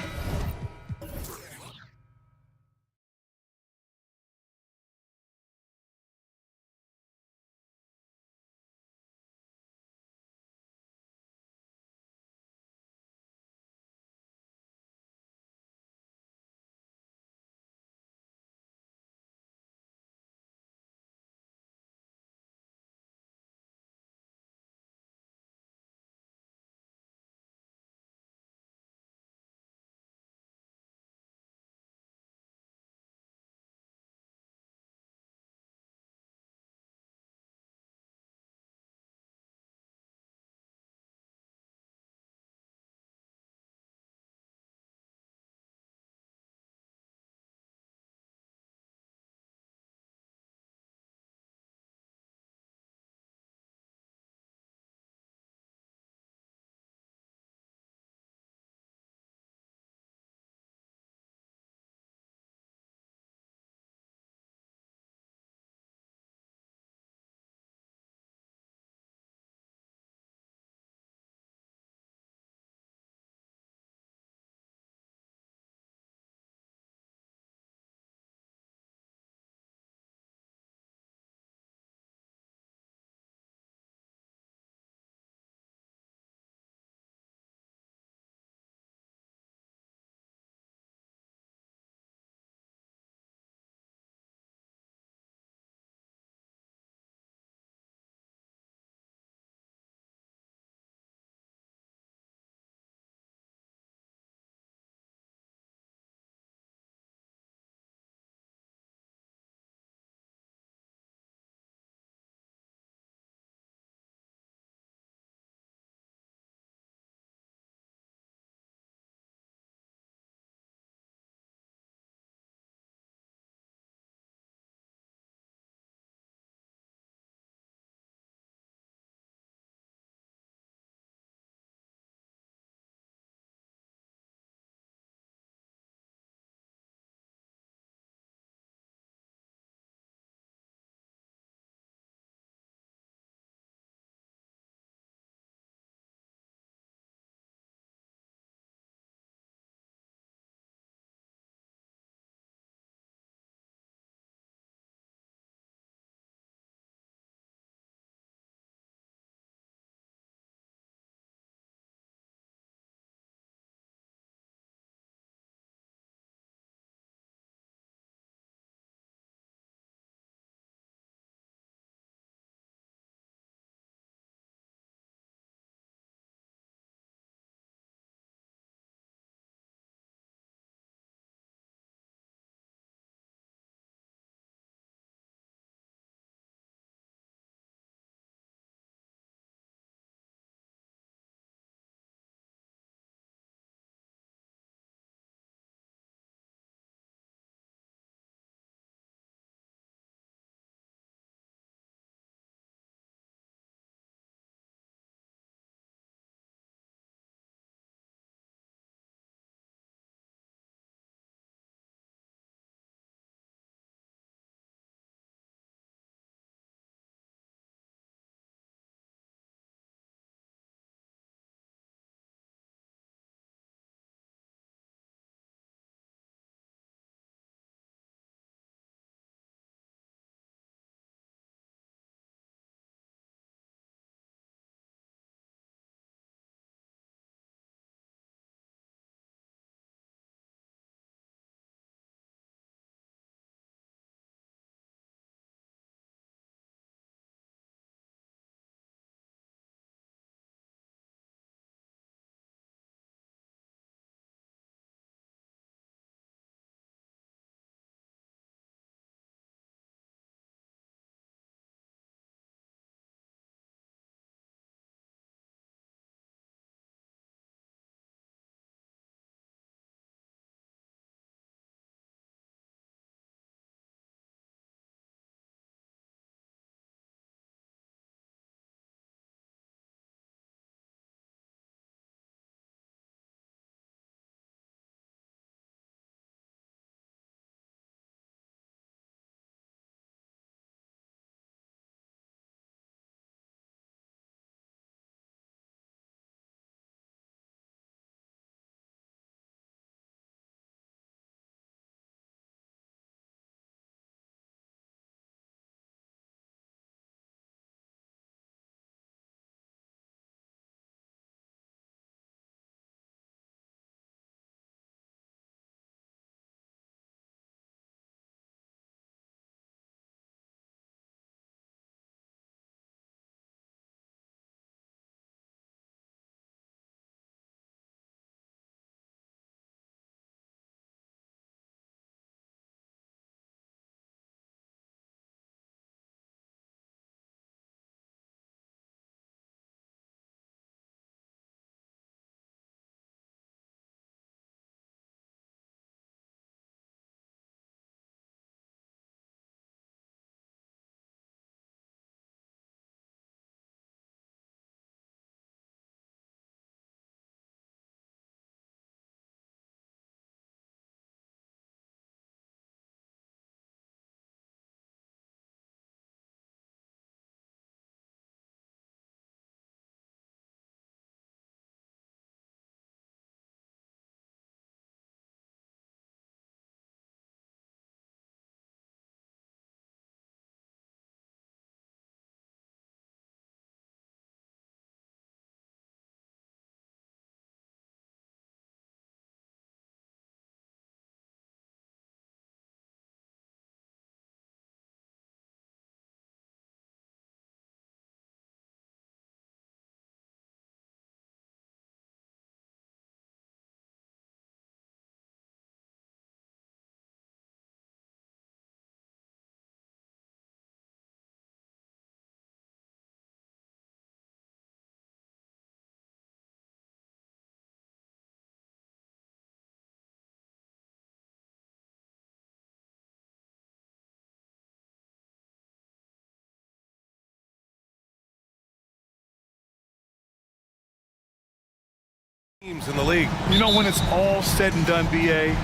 Teams in the league. You know, when it's all said and done, BA,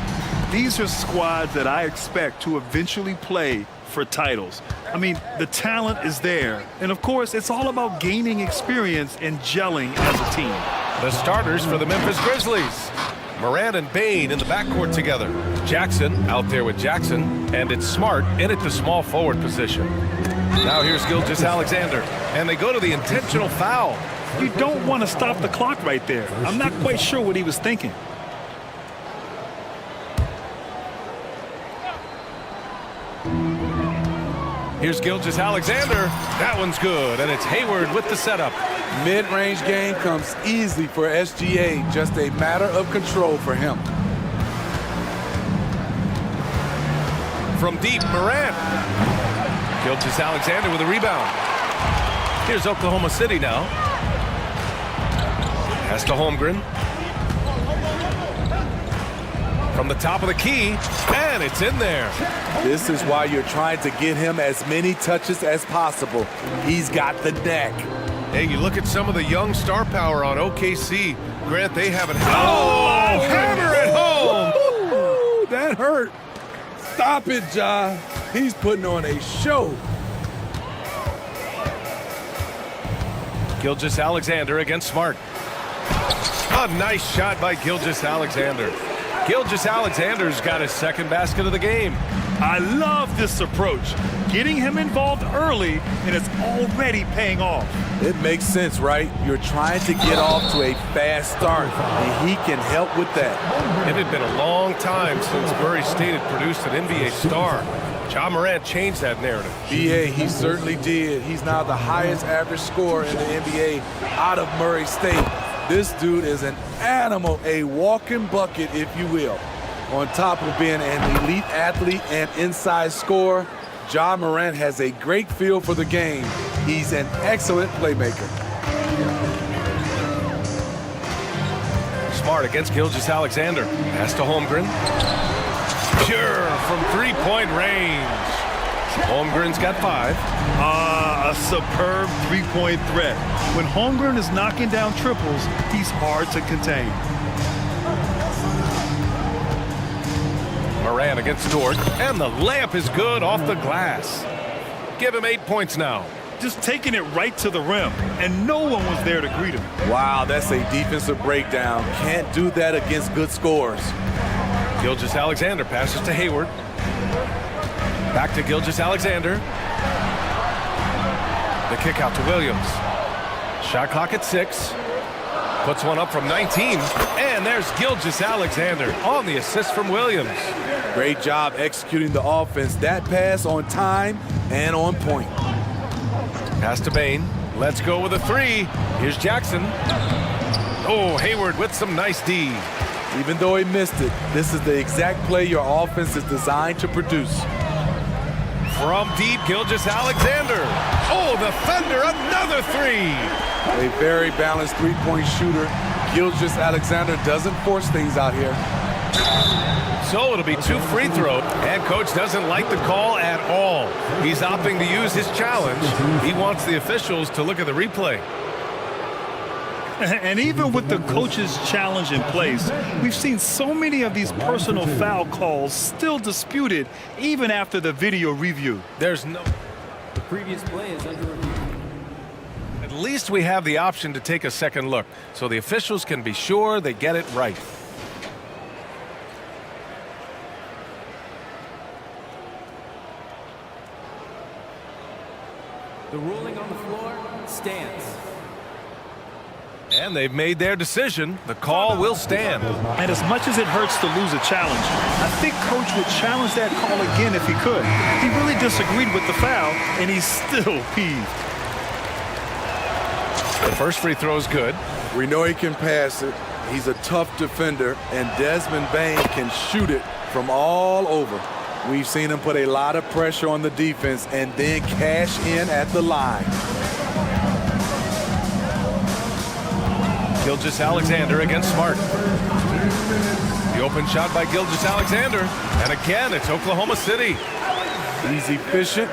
these are squads that I expect to eventually play for titles. I mean, the talent is there. And of course, it's all about gaining experience and gelling as a team. The starters for the Memphis Grizzlies. Morant and Bain in the backcourt together. Jackson out there with Jackson, and it's Smart in at the small forward position. Now here's Gilgeous-Alexander, and they go to the intentional foul. You don't want to stop the clock right there. I'm not quite sure what he was thinking. Here's Gilgeous-Alexander. That one's good, and it's Hayward with the setup. Mid-range game comes easily for SGA. Just a matter of control for him. From deep, Morant. Gilgeous-Alexander with a rebound. Here's Oklahoma City now. Pass to Holmgren. From the top of the key, and it's in there. This is why you're trying to get him as many touches as possible. He's got the neck. Hey, you look at some of the young star power on OKC. Grant, they haven't. Oh, hammer it home. Ooh, that hurt. Stop it, Ja. He's putting on a show. Gilgeous-Alexander against Smart. A nice shot by Gilgeous-Alexander. Gilgeous-Alexander's got his second basket of the game. I love this approach. Getting him involved early, and it's already paying off. It makes sense, right? You're trying to get off to a fast start, and he can help with that. It had been a long time since Murray State had produced an NBA star. Ja Morant changed that narrative. BA, he certainly did. He's now the highest average scorer in the NBA out of Murray State. This dude is an animal, a walking bucket, if you will. On top of being an elite athlete and inside scorer, Ja Morant has a great feel for the game. He's an excellent playmaker. Smart against Gilgeous-Alexander. Pass to Holmgren. Sure, from three-point range. Holmgren's got 5. A superb three-point threat. When Holmgren is knocking down triples, he's hard to contain. Morant against Dort, and the layup is good off the glass. Give him 8 points now. Just taking it right to the rim, and no one was there to greet him. Wow, that's a defensive breakdown. Can't do that against good scorers. Gilgeous-Alexander passes to Hayward. Back to Gilgeous-Alexander. The kick out to Williams. Shot clock at 6. Puts one up from 19. And there's Gilgeous-Alexander on the assist from Williams. Great job executing the offense. That pass on time and on point. Pass to Bain. Let's go with a 3. Here's Jackson. Oh, Hayward with some nice D. Even though he missed it, this is the exact play your offense is designed to produce. From deep, Gilgeous-Alexander. Oh, the Thunder, another 3. A very balanced three-point shooter. Gilgeous-Alexander doesn't force things out here. So it'll be 2 free throws, and coach doesn't like the call at all. He's opting to use his challenge. He wants the officials to look at the replay. And even with the coach's challenge in place, we've seen so many of these personal foul calls still disputed even after the video review. There's no... The previous play is under review. At least we have the option to take a second look, so the officials can be sure they get it right. The ruling on the floor stands. And they've made their decision. The call will stand. And as much as it hurts to lose a challenge, I think coach would challenge that call again if he could. He really disagreed with the foul, and he's still peeved. The first free throw is good. We know he can pass it. He's a tough defender, and Desmond Bain can shoot it from all over. We've seen him put a lot of pressure on the defense and then cash in at the line. Gilgeous-Alexander against Smart. The open shot by Gilgeous-Alexander. And again, it's Oklahoma City. He's efficient,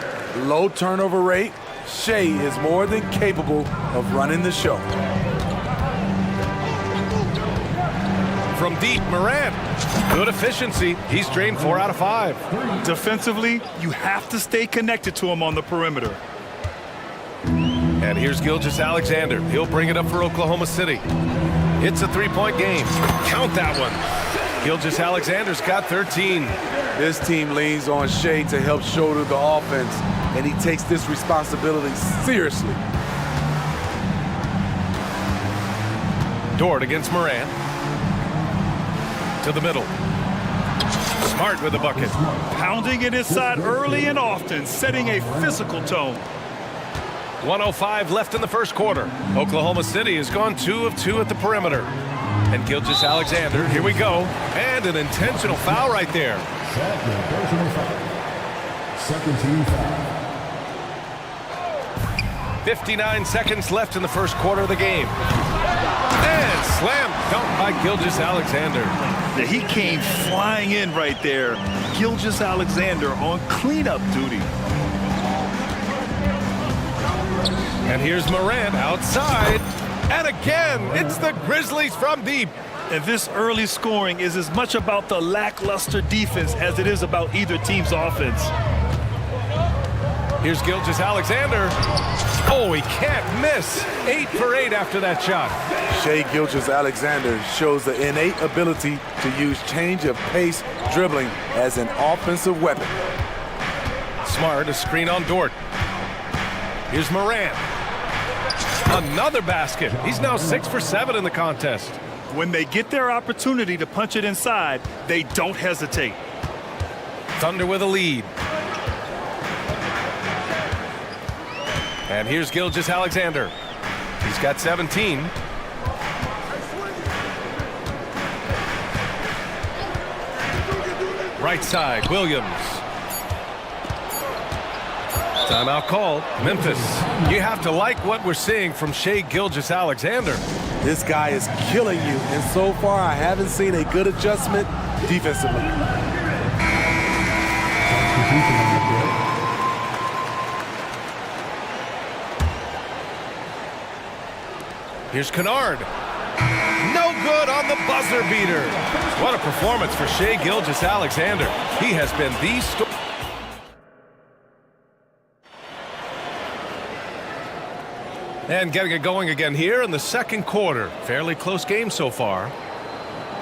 low turnover rate. Shea is more than capable of running the show. from deep, Morant. Good efficiency. He's drained 4 out of 5. Defensively, you have to stay connected to him on the perimeter. And here's Gilgeous-Alexander. He'll bring it up for Oklahoma City. It's a 3-point game. Count that one. Gilgeous-Alexander's got 13. This team leans on Shea to help shoulder the offense, and he takes this responsibility seriously. Dort against Morant. To the middle. Smart with the bucket. Pounding it inside early and often, setting a physical tone. 1:05 left in the first quarter. Oklahoma City has gone 2 of 2 at the perimeter. And Gilgeous-Alexander, here we go. And an intentional foul right there. Second team foul. 59 seconds left in the first quarter of the game. And slam dunk by Gilgeous-Alexander. He came flying in right there. Gilgeous-Alexander on cleanup duty. And here's Morant outside. And again, it's the Grizzlies from deep. And this early scoring is as much about the lackluster defense as it is about either team's offense. Here's Gilgeous-Alexander. Oh, he can't miss. 8 for 8 after that shot. Shea Gilgeous-Alexander shows the innate ability to use change of pace dribbling as an offensive weapon. Smart, a screen on Dort. Here's Morant. Another basket. He's now 6 for 7 in the contest. When they get their opportunity to punch it inside, they don't hesitate. Thunder with a lead. And here's Gilgeous-Alexander. He's got 17. Right side, Williams. Timeout called. Memphis. You have to like what we're seeing from Shea Gilgeous-Alexander. This guy is killing you, and so far I haven't seen a good adjustment defensively. Here's Kennard. No good on the buzzer beater. What a performance for Shea Gilgeous-Alexander. He has been the star. And getting it going again here in the second quarter. Fairly close game so far.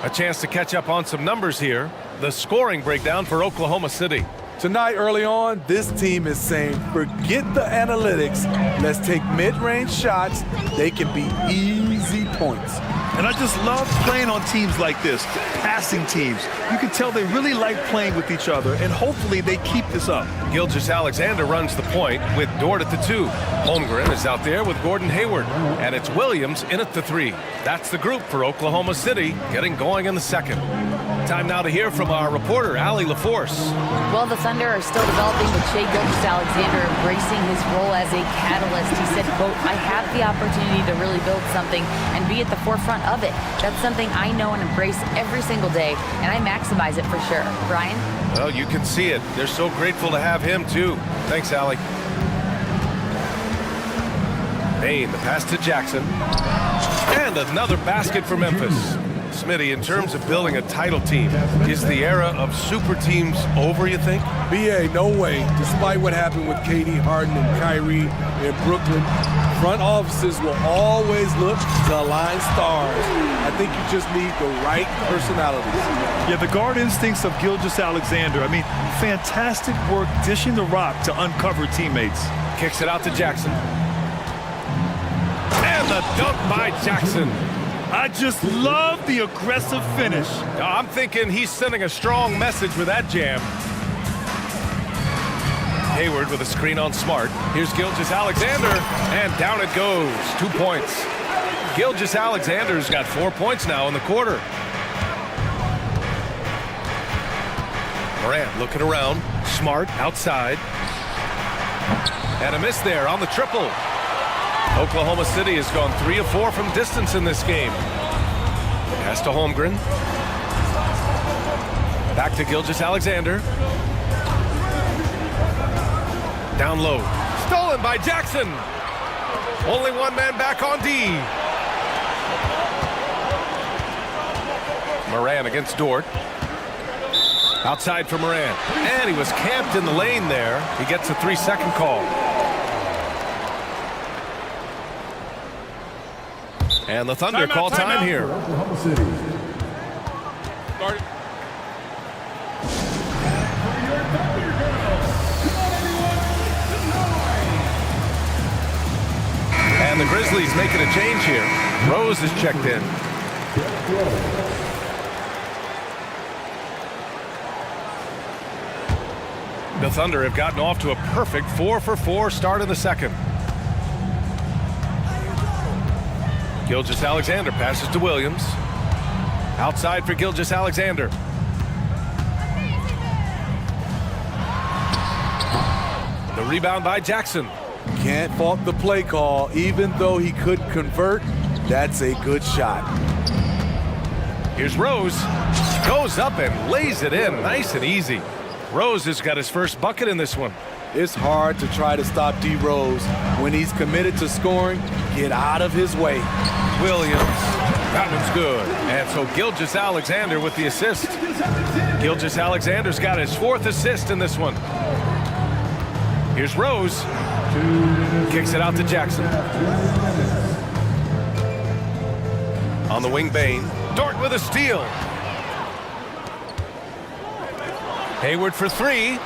A chance to catch up on some numbers here. The scoring breakdown for Oklahoma City. Tonight, early on, this team is saying, forget the analytics. Let's take mid-range shots. They can be easy points. And I just love playing on teams like this, passing teams. You can tell they really like playing with each other, and hopefully they keep this up. Gilgeous-Alexander runs the point with Dort at the 2. Holmgren is out there with Gordon Hayward. And it's Williams in at the 3. That's the group for Oklahoma City getting going in the second. Time now to hear from our reporter, Allie LaForce. Well, the Thunder are still developing with Shea Gilgeous-Alexander embracing his role as a catalyst. He said, quote, I have the opportunity to really build something and be at the forefront of it. That's something I know and embrace every single day, and I maximize it for sure. Brian? Well, you can see it. They're so grateful to have him, too. Thanks, Allie. Bain, the pass to Jackson. And another basket for Memphis. Smitty, in terms of building a title team, is the era of super teams over, you think? BA, no way. Despite what happened with KD, Harden, and Kyrie in Brooklyn, front offices will always look to align stars. I think you just need the right personalities. Yeah, the guard instincts of Gilgeous-Alexander. I mean, fantastic work dishing the rock to uncover teammates. Kicks it out to Jackson. And the dunk by Jackson. I just love the aggressive finish. I'm thinking he's sending a strong message with that jam. Hayward with a screen on Smart. Here's Gilgeous-Alexander, and down it goes. 2 points. Gilgeous-Alexander's got 4 points now in the quarter. Morant looking around. Smart outside. And a miss there on the triple. Oklahoma City has gone 3 of 4 from distance in this game. Pass to Holmgren. Back to Gilgeous-Alexander. Down low. Stolen by Jackson. Only one man back on D. Moran against Dort. Outside for Moran. And he was camped in the lane there. He gets a 3-second call. And the Thunder call time here. And the Grizzlies making a change here. Rose is checked in. The Thunder have gotten off to a perfect 4-for-4 start in the second. Gilgeous-Alexander passes to Williams. Outside for Gilgeous-Alexander. The rebound by Jackson. Can't fault the play call. Even though he couldn't convert, that's a good shot. Here's Rose. Goes up and lays it in. Nice and easy. Rose has got his first bucket in this one. It's hard to try to stop D. Rose. When he's committed to scoring, get out of his way. Williams. That one's good. And so Gilgeous-Alexander with the assist. Gilgeous-Alexander's got his 4th assist in this one. Here's Rose. Kicks it out to Jackson. On the wing, Bain. Dort with a steal. Hayward for 3.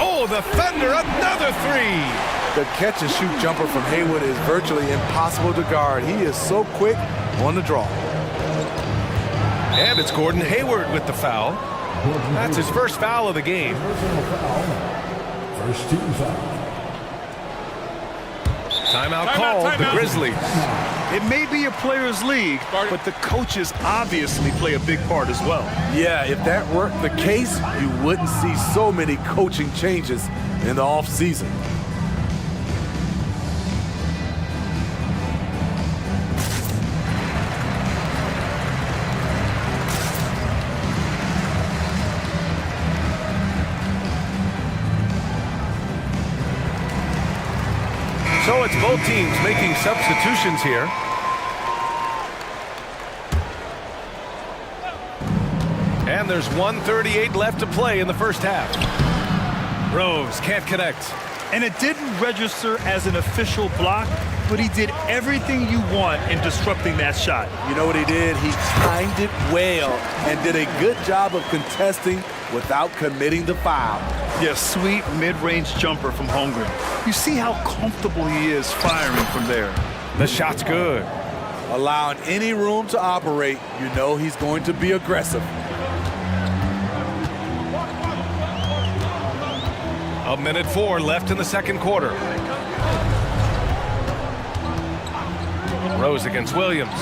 Oh, the Thunder, another 3. The catch-and-shoot jumper from Hayward is virtually impossible to guard. He is so quick on the draw. And it's Gordon Hayward with the foul. That's his first foul of the game. First team foul. Timeout called, the Grizzlies. It may be a players' league, but the coaches obviously play a big part as well. Yeah, if that weren't the case, you wouldn't see so many coaching changes in the offseason. So it's both teams making substitutions here. And there's 1:38 left to play in the first half. Rose can't connect. And it didn't register as an official block, but he did everything you want in disrupting that shot. You know what he did? He timed it well and did a good job of contesting without committing the foul. Yeah, sweet mid-range jumper from Holmgren. You see how comfortable he is firing from there. The shot's good. Allowing any room to operate, you know he's going to be aggressive. A minute 4 left in the second quarter. Rose against Williams.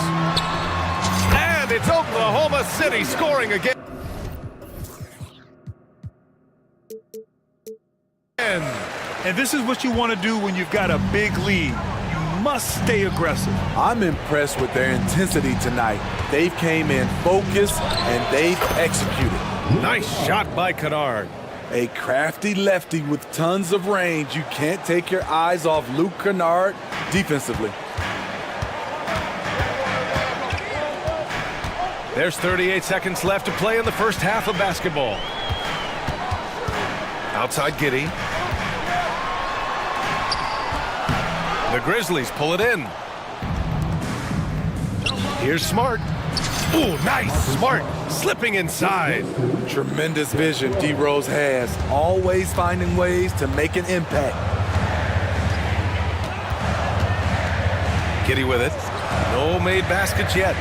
And it's Oklahoma City scoring again. And this is what you want to do when you've got a big lead. You must stay aggressive. I'm impressed with their intensity tonight. They've came in focused and they've executed. Nice shot by Kennard. A crafty lefty with tons of range. You can't take your eyes off Luke Kennard defensively. There's 38 seconds left to play in the first half of basketball. Outside Giddey. The Grizzlies pull it in. Here's Smart. Ooh, nice. Smart slipping inside. Tremendous vision D. Rose has. Always finding ways to make an impact. Giddey with it. No made baskets yet.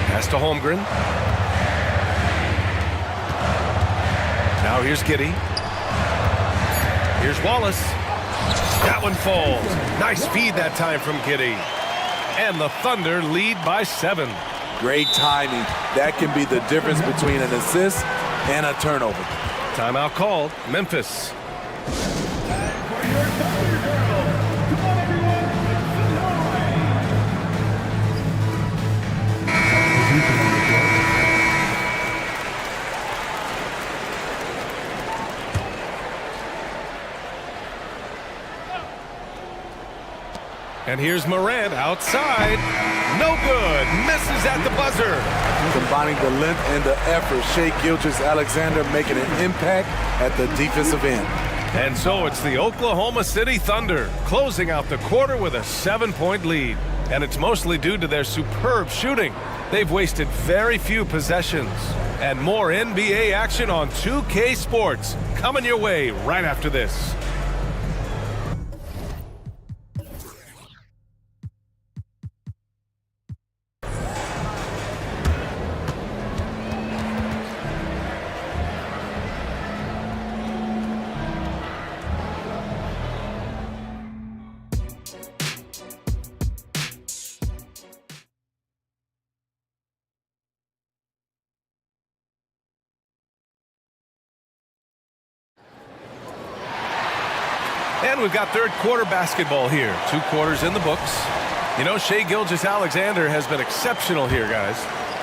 Pass to Holmgren. Now here's Giddey. Here's Wallace. That one falls. Nice feed that time from Giddey. And the Thunder lead by 7. Great timing. That can be the difference between an assist and a turnover. Timeout called. Memphis. And here's Morant outside. No good. Misses at the buzzer. Combining the length and the effort, Shai Gilgeous-Alexander making an impact at the defensive end. And so it's the Oklahoma City Thunder closing out the quarter with a 7-point lead. And it's mostly due to their superb shooting. They've wasted very few possessions. And more NBA action on 2K Sports coming your way right after this. And we've got third quarter basketball here. 2 quarters in the books. You know, Shai Gilgeous-Alexander has been exceptional here, guys.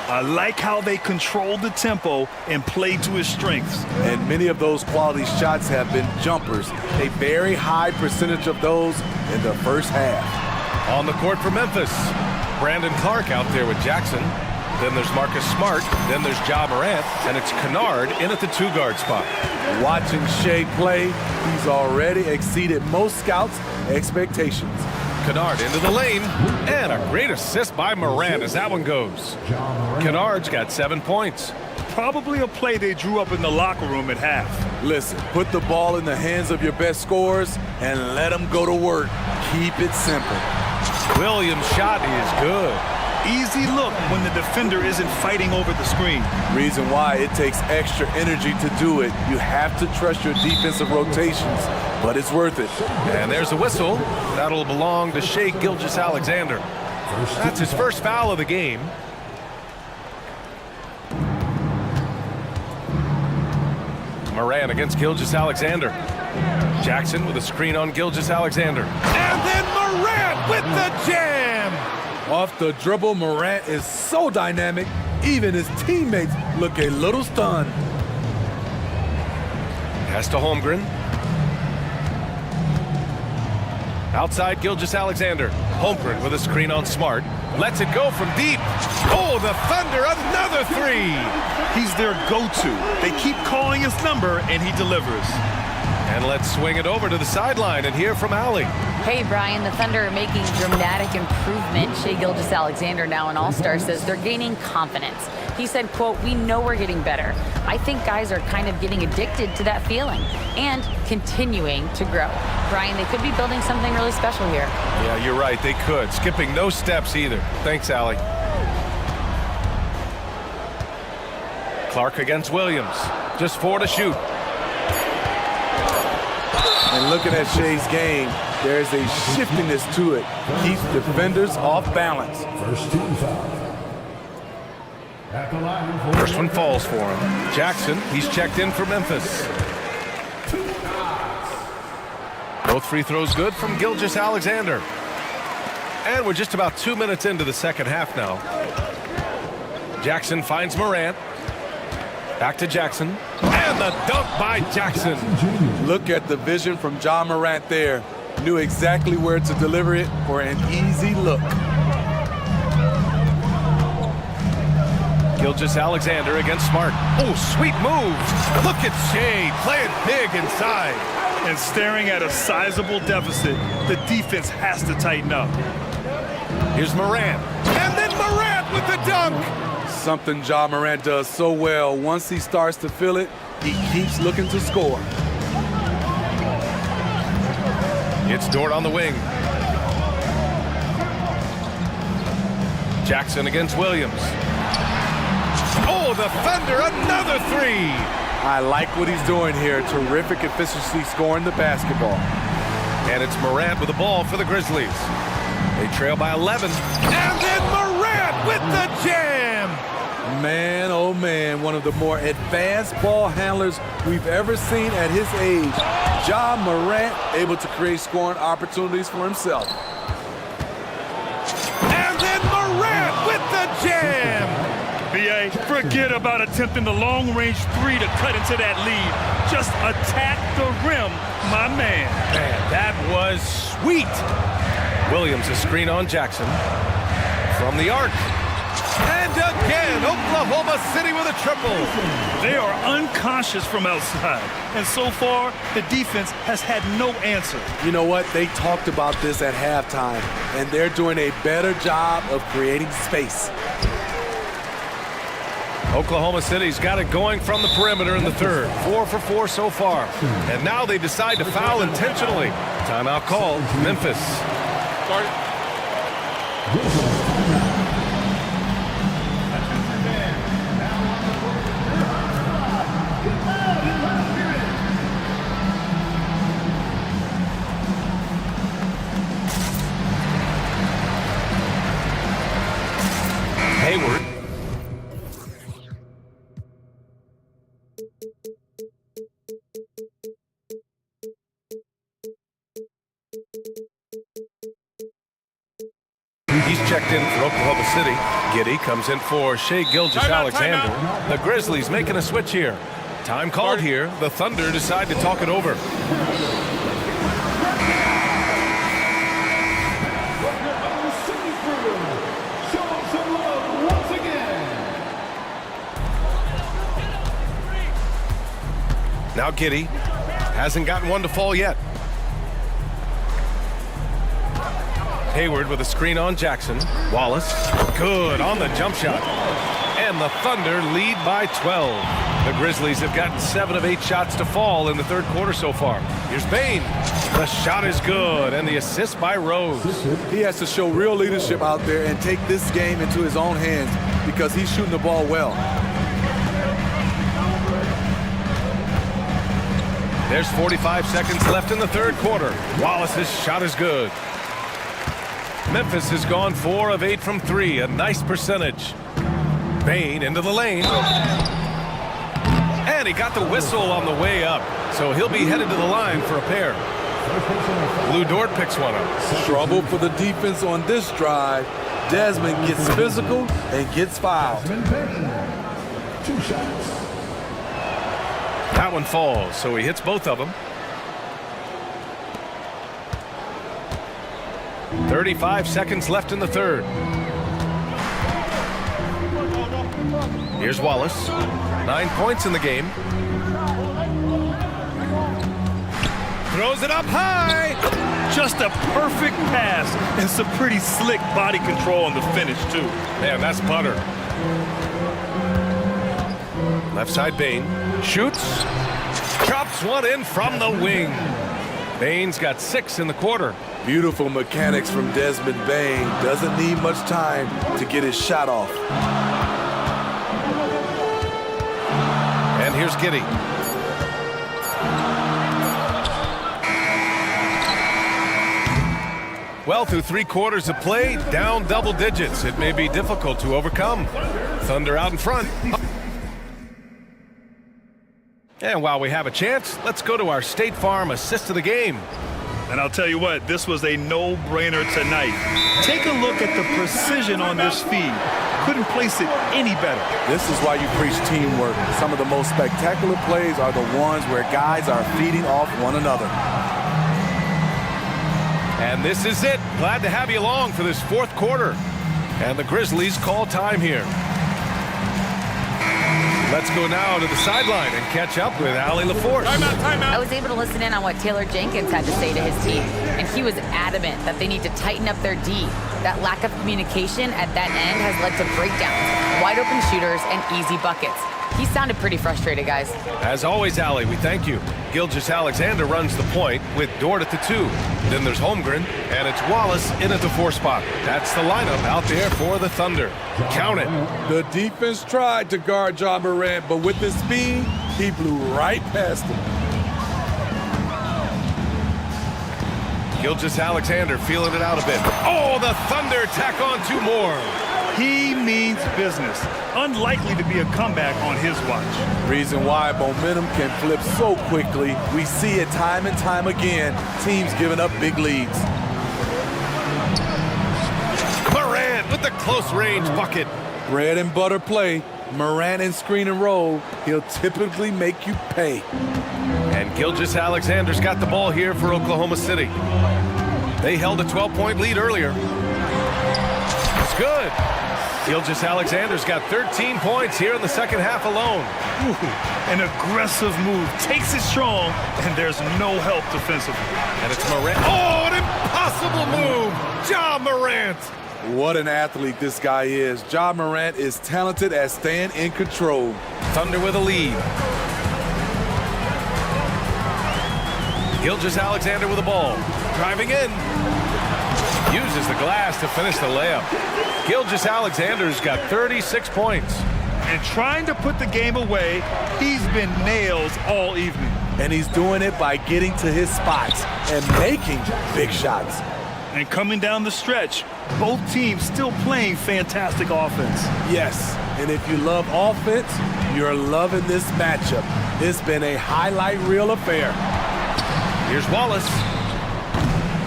I like how they controlled the tempo and played to his strengths. And many of those quality shots have been jumpers. A very high percentage of those in the first half. On the court for Memphis, Brandon Clark out there with Jackson. Then there's Marcus Smart. Then there's Ja Morant. And it's Kennard in at the 2-guard spot. Watching Shai play, he's already exceeded most scouts' expectations. Kennard into the lane. And a great assist by Morant as that one goes. Kennard's got 7 points. Probably a play they drew up in the locker room at half. Listen, put the ball in the hands of your best scorers and let them go to work. Keep it simple. Williams' shot is good. Easy look when the defender isn't fighting over the screen. Reason why it takes extra energy to do it. You have to trust your defensive rotations, but it's worth it. And there's a whistle. That'll belong to Shai Gilgeous-Alexander. That's his first foul of the game. Morant against Gilgeous-Alexander. Jackson with a screen on Gilgeous-Alexander. And then Morant with the jam! Off the dribble, Morant is so dynamic, even his teammates look a little stunned. Pass to Holmgren. Outside Gilgeous-Alexander. Holmgren with a screen on Smart. Lets it go from deep. Oh, the Thunder, another 3! He's their go-to. They keep calling his number, and he delivers. And let's swing it over to the sideline and hear from Allie. Hey, Brian, the Thunder are making dramatic improvement. Shai Gilgeous-Alexander, now an All-Star, says they're gaining confidence. He said, quote, "We know we're getting better. I think guys are kind of getting addicted to that feeling and continuing to grow." Brian, they could be building something really special here. Yeah, you're right. They could. Skipping no steps either. Thanks, Allie. Clark against Williams. Just 4 to shoot. And looking at Shai's game, there's a shiftiness to it. Keeps defenders off balance. First team foul. At the line. First one falls for him. Jackson, he's checked in for Memphis. Both free throws good from Gilgeous-Alexander. And we're just about 2 minutes into the second half now. Jackson finds Morant. Back to Jackson. And the dunk by Jackson. Look at the vision from Ja Morant there. Knew exactly where to deliver it for an easy look. Gilgeous-Alexander against Smart. Oh, sweet move. Look at Shai playing big inside. And staring at a sizable deficit, the defense has to tighten up. Here's Morant. And then Morant with the dunk. Something Ja Morant does so well. Once he starts to feel it, he keeps looking to score. It's Dort on the wing. Jackson against Williams. Oh, the Thunder, another 3. I like what he's doing here. Terrific efficiency scoring the basketball. And it's Morant with the ball for the Grizzlies. They trail by 11. And then Morant with the jam. Man, oh man, one of the more advanced ball handlers we've ever seen at his age. Ja Morant able to create scoring opportunities for himself. And then Morant with the jam. B.A., forget about attempting the long-range 3 to cut into that lead. Just attack the rim, my man. Man, that was sweet. Williams a screen on Jackson. from the arc. And again, Oklahoma City with a triple. They are unconscious from outside. And so far, the defense has had no answer. You know what? They talked about this at halftime, and they're doing a better job of creating space. Oklahoma City's got it going from the perimeter in the third. 4 for 4 so far. And now they decide to foul intentionally. Timeout called. Memphis. Hayward. He's checked in for Oklahoma City. Giddey comes in for Shai Gilgeous-Alexander. The Grizzlies making a switch here. Time called here. The Thunder decide to talk it over. Now Giddey hasn't gotten one to fall yet. Hayward with a screen on Jackson. Wallace, good on the jump shot. And the Thunder lead by 12. The Grizzlies have gotten 7 of 8 shots to fall in the third quarter so far. Here's Bane. The shot is good, and the assist by Rose. He has to show real leadership out there and take this game into his own hands because he's shooting the ball well. There's 45 seconds left in the third quarter. Wallace's shot is good. Memphis has gone 4 of 8 from 3, a nice percentage. Bane into the lane. And he got the whistle on the way up, so he'll be headed to the line for a pair. Lou Dort picks one up. Trouble for the defense on this drive. Desmond gets physical and gets fouled. 2 shots. That one falls, so he hits both of them. 35 seconds left in the third. Here's Wallace. 9 points in the game. Throws it up high. Just a perfect pass and some pretty slick body control on the finish, too. Man, that's butter. Left side Bane. Shoots. Chops one in from the wing. Bane's got 6 in the quarter. Beautiful mechanics from Desmond Bane. Doesn't need much time to get his shot off. And here's Giddey. Well, through 3 quarters of play, down double digits. It may be difficult to overcome. Thunder out in front. And while we have a chance, let's go to our State Farm assist of the game. And I'll tell you what, this was a no-brainer tonight. Take a look at the precision on this feed. Couldn't place it any better. This is why you preach teamwork. Some of the most spectacular plays are the ones where guys are feeding off one another. And this is it. Glad to have you along for this 4th quarter. And the Grizzlies call time here. Let's go now to the sideline and catch up with Allie LaForce. I was able to listen in on what Taylor Jenkins had to say to his team, and he was adamant that they need to tighten up their D. That lack of communication at that end has led to breakdowns, wide open shooters, and easy buckets. He sounded pretty frustrated, guys. As always, Allie, we thank you. Gilgeous-Alexander runs the point with Dort at the 2. Then there's Holmgren, and it's Wallace in at the 4 spot. That's the lineup out there for the Thunder. Count it. The defense tried to guard Ja Morant, but with his speed, he blew right past him. Gilgeous-Alexander feeling it out a bit. Oh, the Thunder tack on 2 more. He means business. Unlikely to be a comeback on his watch. Reason why momentum can flip so quickly. We see it time and time again. Teams giving up big leads. Morant with the close-range bucket. Bread and butter play. Morant in screen and roll. He'll typically make you pay. And Gilgeous-Alexander's got the ball here for Oklahoma City. They held a 12-point lead earlier. It's good. Gilgeous-Alexander's got 13 points here in the second half alone. An aggressive move, takes it strong, and there's no help defensively. And it's Morant. Oh, an impossible move! Ja Morant! What an athlete this guy is. Ja Morant is talented at staying in control. Thunder with a lead. Gilgeous-Alexander with the ball. Driving in. Uses the glass to finish the layup. Gilgeous-Alexander's got 36 points. And trying to put the game away, he's been nails all evening. And he's doing it by getting to his spots and making big shots. And coming down the stretch, both teams still playing fantastic offense. Yes, and if you love offense, you're loving this matchup. It's been a highlight reel affair. Here's Wallace.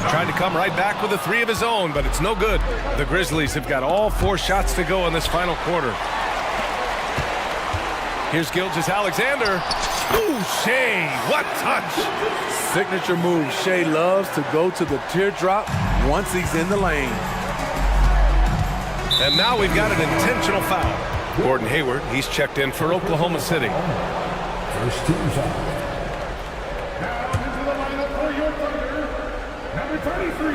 Trying to come right back with a three of his own, but it's no good. The Grizzlies have got all 4 shots to go in this final quarter. Here's Gilgeous-Alexander. Ooh, Shea, what touch! Signature move. Shea loves to go to the teardrop once he's in the lane. And now we've got an intentional foul. Gordon Hayward, he's checked in for Oklahoma City. First team foul. Now into the lineup for your Thunder, number 33,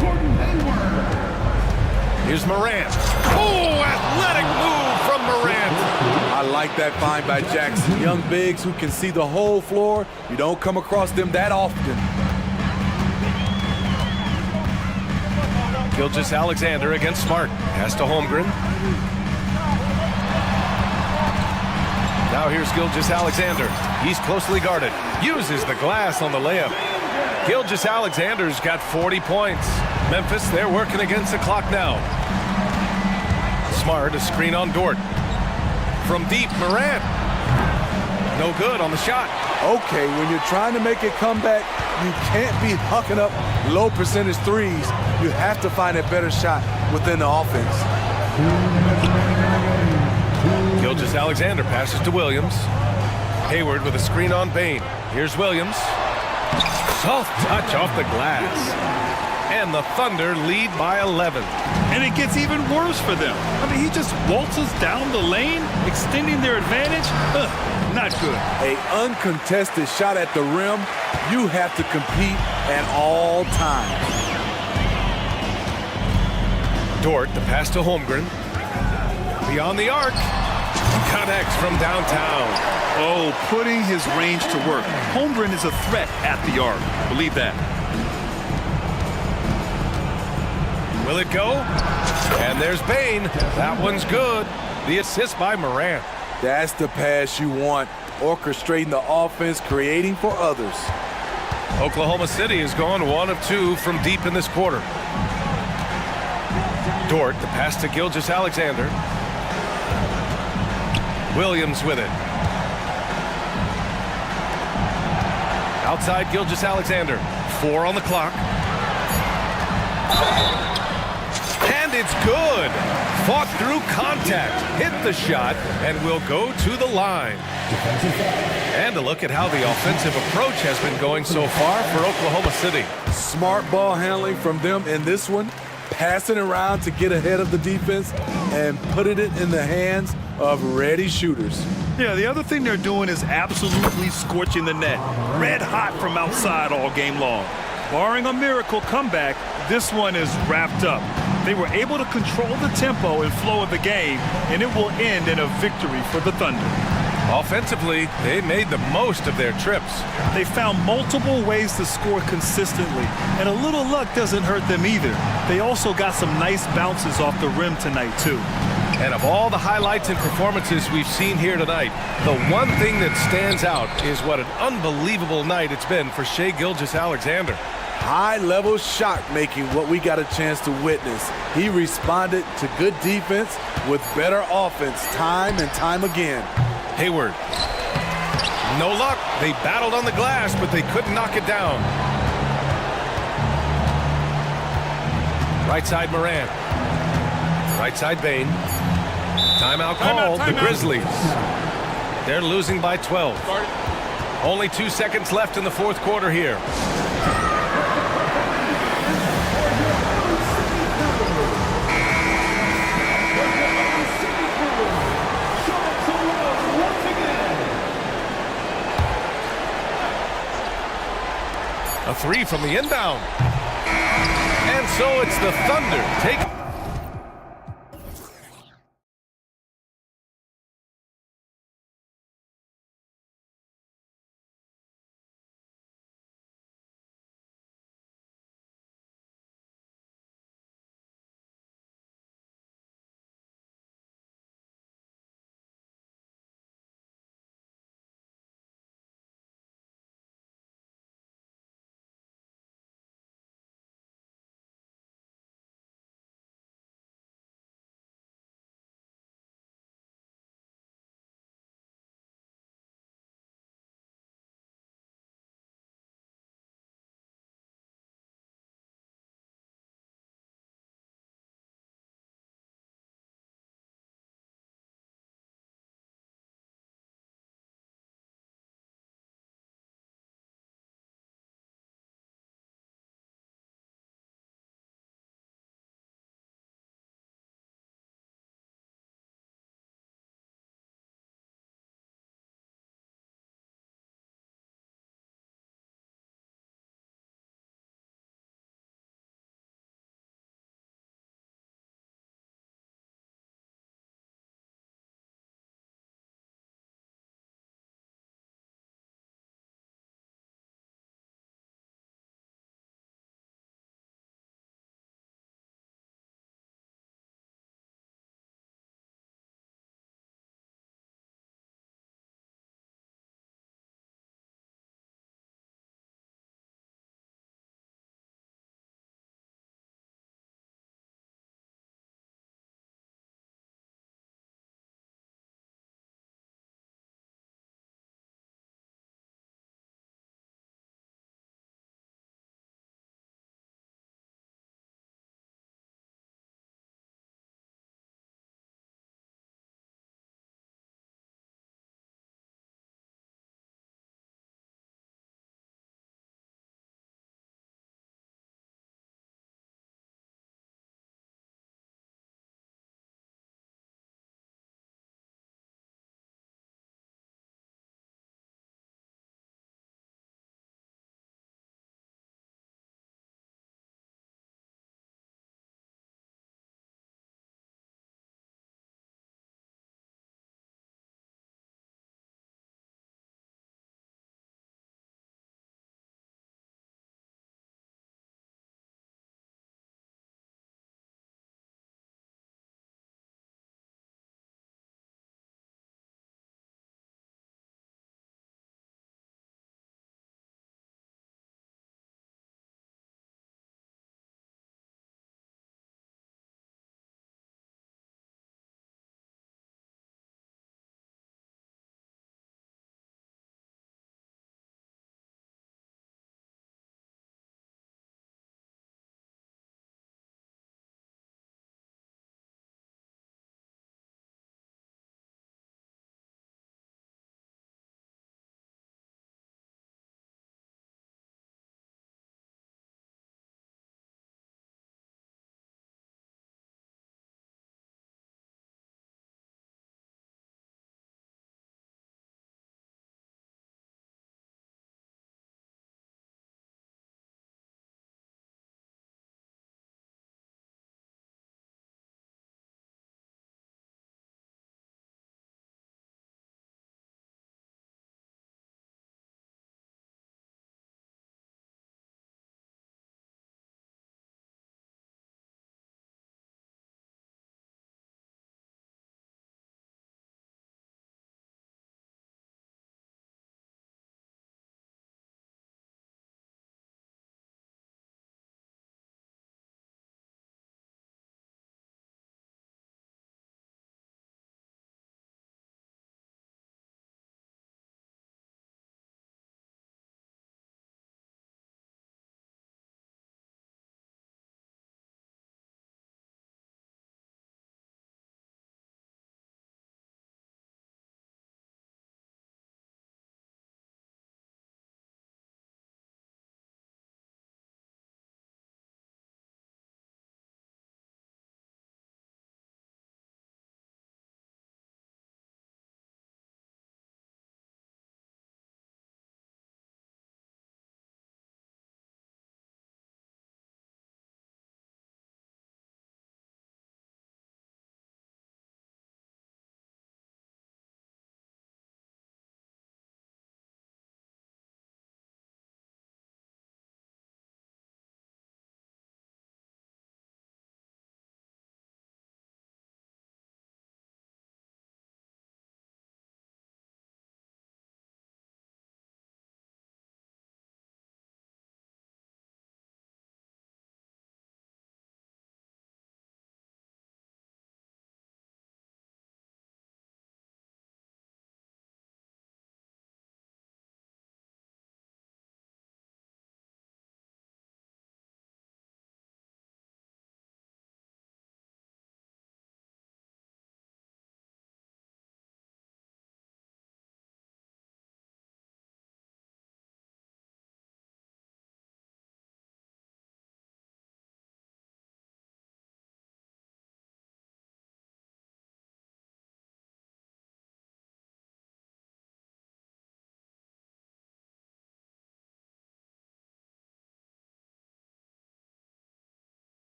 Gordon Hayward. Here's Morant. Oh, athletic move from Morant. I like that find by Jackson. Young bigs who can see the whole floor. You don't come across them that often. Gilgeous-Alexander against Smart. Pass to Holmgren. Now here's Gilgeous-Alexander. He's closely guarded. Uses the glass on the layup. Gilgeous-Alexander's got 40 points. Memphis, they're working against the clock now. Smart, a screen on Dort. From deep, Morant. No good on the shot. Okay, when you're trying to make a comeback, you can't be hucking up low percentage threes. You have to find a better shot within the offense. Gilgeous-Alexander passes to Williams. Hayward with a screen on Bain. Here's Williams. Soft touch off the glass. And the Thunder lead by 11. And it gets even worse for them. I mean, he just waltzes down the lane, extending their advantage. Not good. An uncontested shot at the rim. You have to compete at all times. Dort, the pass to Holmgren. Beyond the arc. Connects from downtown. Oh, putting his range to work. Holmgren is a threat at the arc. Believe that. Will it go? And there's Bain. That one's good. The assist by Morant. That's the pass you want. Orchestrating the offense, creating for others. Oklahoma City has gone 1 of 2 from deep in this quarter. Dort, the pass to Gilgeous-Alexander. Williams with it. Outside Gilgeous-Alexander. 4 on the clock. And it's good. Fought through contact, hit the shot, and will go to the line. And a look at how the offensive approach has been going so far for Oklahoma City. Smart ball handling from them in this one. Passing around to get ahead of the defense and putting it in the hands of ready shooters. Yeah, the other thing they're doing is absolutely scorching the net. Red hot from outside all game long. Barring a miracle comeback, this one is wrapped up. They were able to control the tempo and flow of the game, and it will end in a victory for the Thunder. Offensively, they made the most of their trips. They found multiple ways to score consistently, and a little luck doesn't hurt them either. They also got some nice bounces off the rim tonight, too. And of all the highlights and performances we've seen here tonight, the one thing that stands out is what an unbelievable night it's been for Shai Gilgeous-Alexander. High-level shot making, what we got a chance to witness. He responded to good defense with better offense time and time again. Hayward. No luck. They battled on the glass, but they couldn't knock it down. Right side Morant. Right side Bain. Timeout called. The Grizzlies. They're losing by 12. Only 2 seconds left in the fourth quarter here. A three from the inbound. And so it's the Thunder take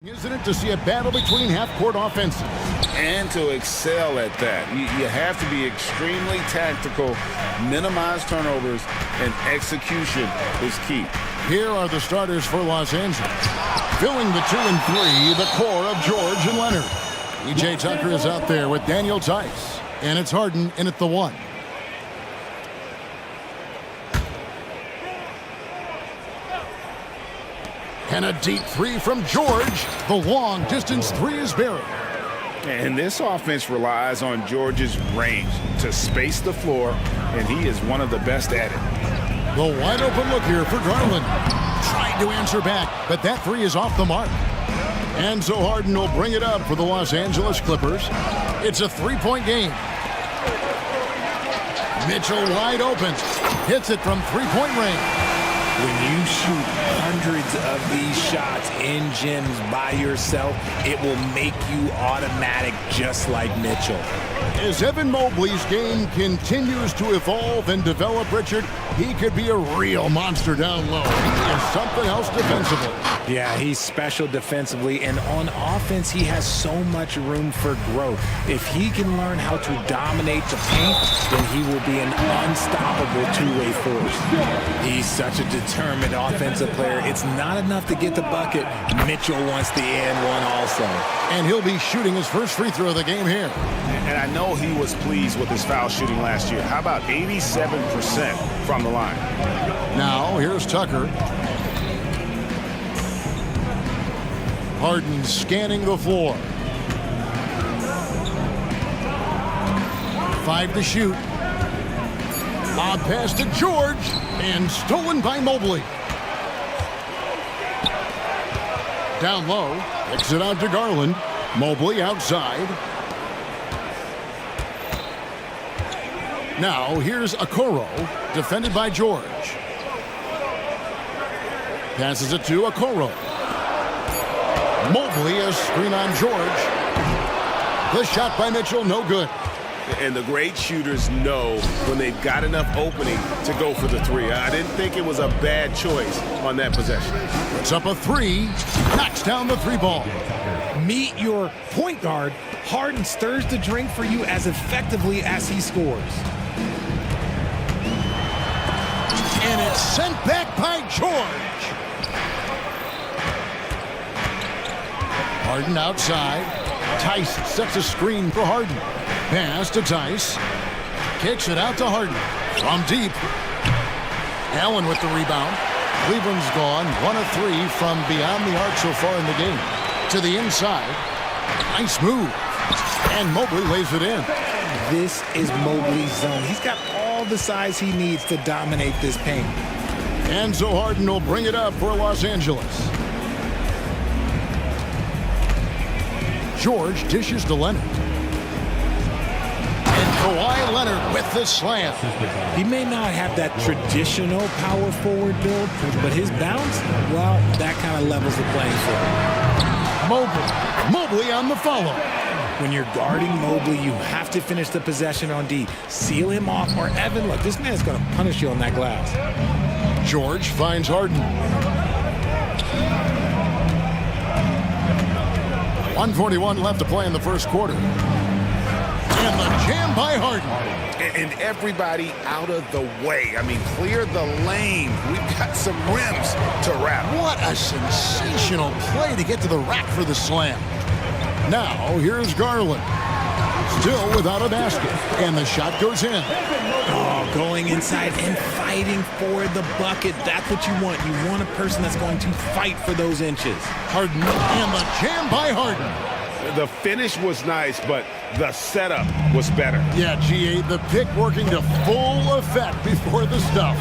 Isn't it, to see a battle between half-court offenses? And to excel at that, you have to be extremely tactical, minimize turnovers, and execution is key. Here are the starters for Los Angeles. Filling the 2 and 3, the core of George and Leonard. E.J. Tucker is out there with Daniel Tice. And it's Harden in at the 1. And a deep 3 from George. The long-distance 3 is buried. And this offense relies on George's range to space the floor, and he is one of the best at it. The wide-open look here for Garland. Tried to answer back, but that 3 is off the mark. And so Harden will bring it up for the Los Angeles Clippers. It's a 3-point game. Mitchell wide open. Hits it from 3-point range. When you shoot hundreds of these shots in gyms by yourself, it will make you automatic just like Mitchell. As Evan Mobley's game continues to evolve and develop, Richard, he could be a real monster down low. He is something else defensively. Yeah, he's special defensively, and on offense, he has so much room for growth. If he can learn how to dominate the paint, then he will be an unstoppable two-way force. He's such a determined offensive player. It's not enough to get the bucket. Mitchell wants the and one also. And he'll be shooting his first free throw of the game here. And I know he was pleased with his foul shooting last year. How about 87% from the line? Now, here's Tucker. Harden scanning the floor. 5 to shoot. Lob pass to George, and stolen by Mobley. Down low, kicks it out to Garland. Mobley outside. Now here's Okoro, defended by George. Passes it to Okoro. Mobley, a screen on George. The shot by Mitchell, no good. And the great shooters know when they've got enough opening to go for the 3. I didn't think it was a bad choice on that possession. Puts up a 3, knocks down the 3 ball. Meet your point guard. Harden stirs the drink for you as effectively as he scores. And it's sent back by George. Harden outside. Tice sets a screen for Harden. Pass to Tice. Kicks it out to Harden. From deep. Allen with the rebound. Cleveland's gone 1 of 3 from beyond the arc so far in the game. To the inside. Nice move. And Mobley lays it in. This is Mobley's zone. He's got all the size he needs to dominate this paint. And so Harden will bring it up for Los Angeles. George dishes to Leonard. And Kawhi Leonard with the slam. He may not have that traditional power forward build, but his bounce, well, that kind of levels the playing field. Mobley on the follow. When you're guarding Mobley, you have to finish the possession on D. Seal him off, or Evan, look, this man's going to punish you on that glass. George finds Harden. 1:41 left to play in the first quarter. And the jam by Harden. And everybody out of the way. I mean, clear the lane. We've got some rims to wrap. What a sensational play to get to the rack for the slam. Now, here's Garland. Still without a basket. And the shot goes in. Oh, going inside and fighting for the bucket. That's what you want. You want a person that's going to fight for those inches. Harden, and the jam by Harden. The finish was nice, but the setup was better. Yeah, GA, the pick working to full effect before the stuff.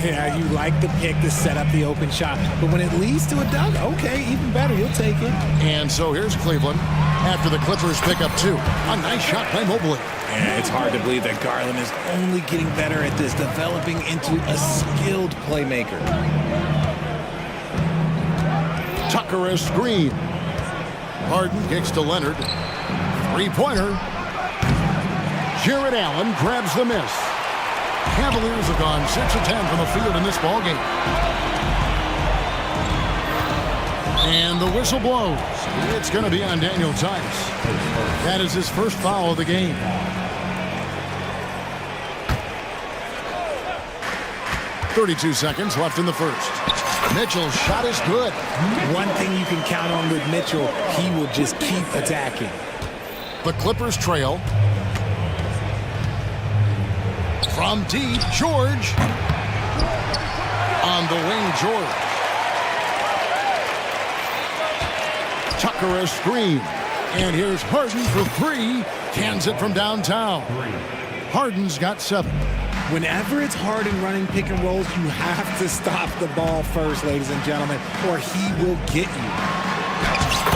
Yeah, you like the pick to set up the open shot. But when it leads to a dunk, okay, even better, you'll take it. And so here's Cleveland after the Clippers pick up 2. A nice shot by Mobley. Yeah, it's hard to believe that Garland is only getting better at this, developing into a skilled playmaker. Tucker a screen. Harden kicks to Leonard. 3-pointer. Jared Allen grabs the miss. Cavaliers have gone 6 of 10 from the field in this ballgame. And the whistle blows. It's going to be on Daniel Tice. That is his first foul of the game. .32 seconds left in the first. Mitchell's shot is good. One thing you can count on with Mitchell, he will just keep attacking. The Clippers trail. From deep, George. On the wing, George. Tucker a screen. And here's Harden for three. Cans it from downtown. Harden's got 7. Whenever it's Harden running pick and rolls, you have to stop the ball first, ladies and gentlemen, or he will get you.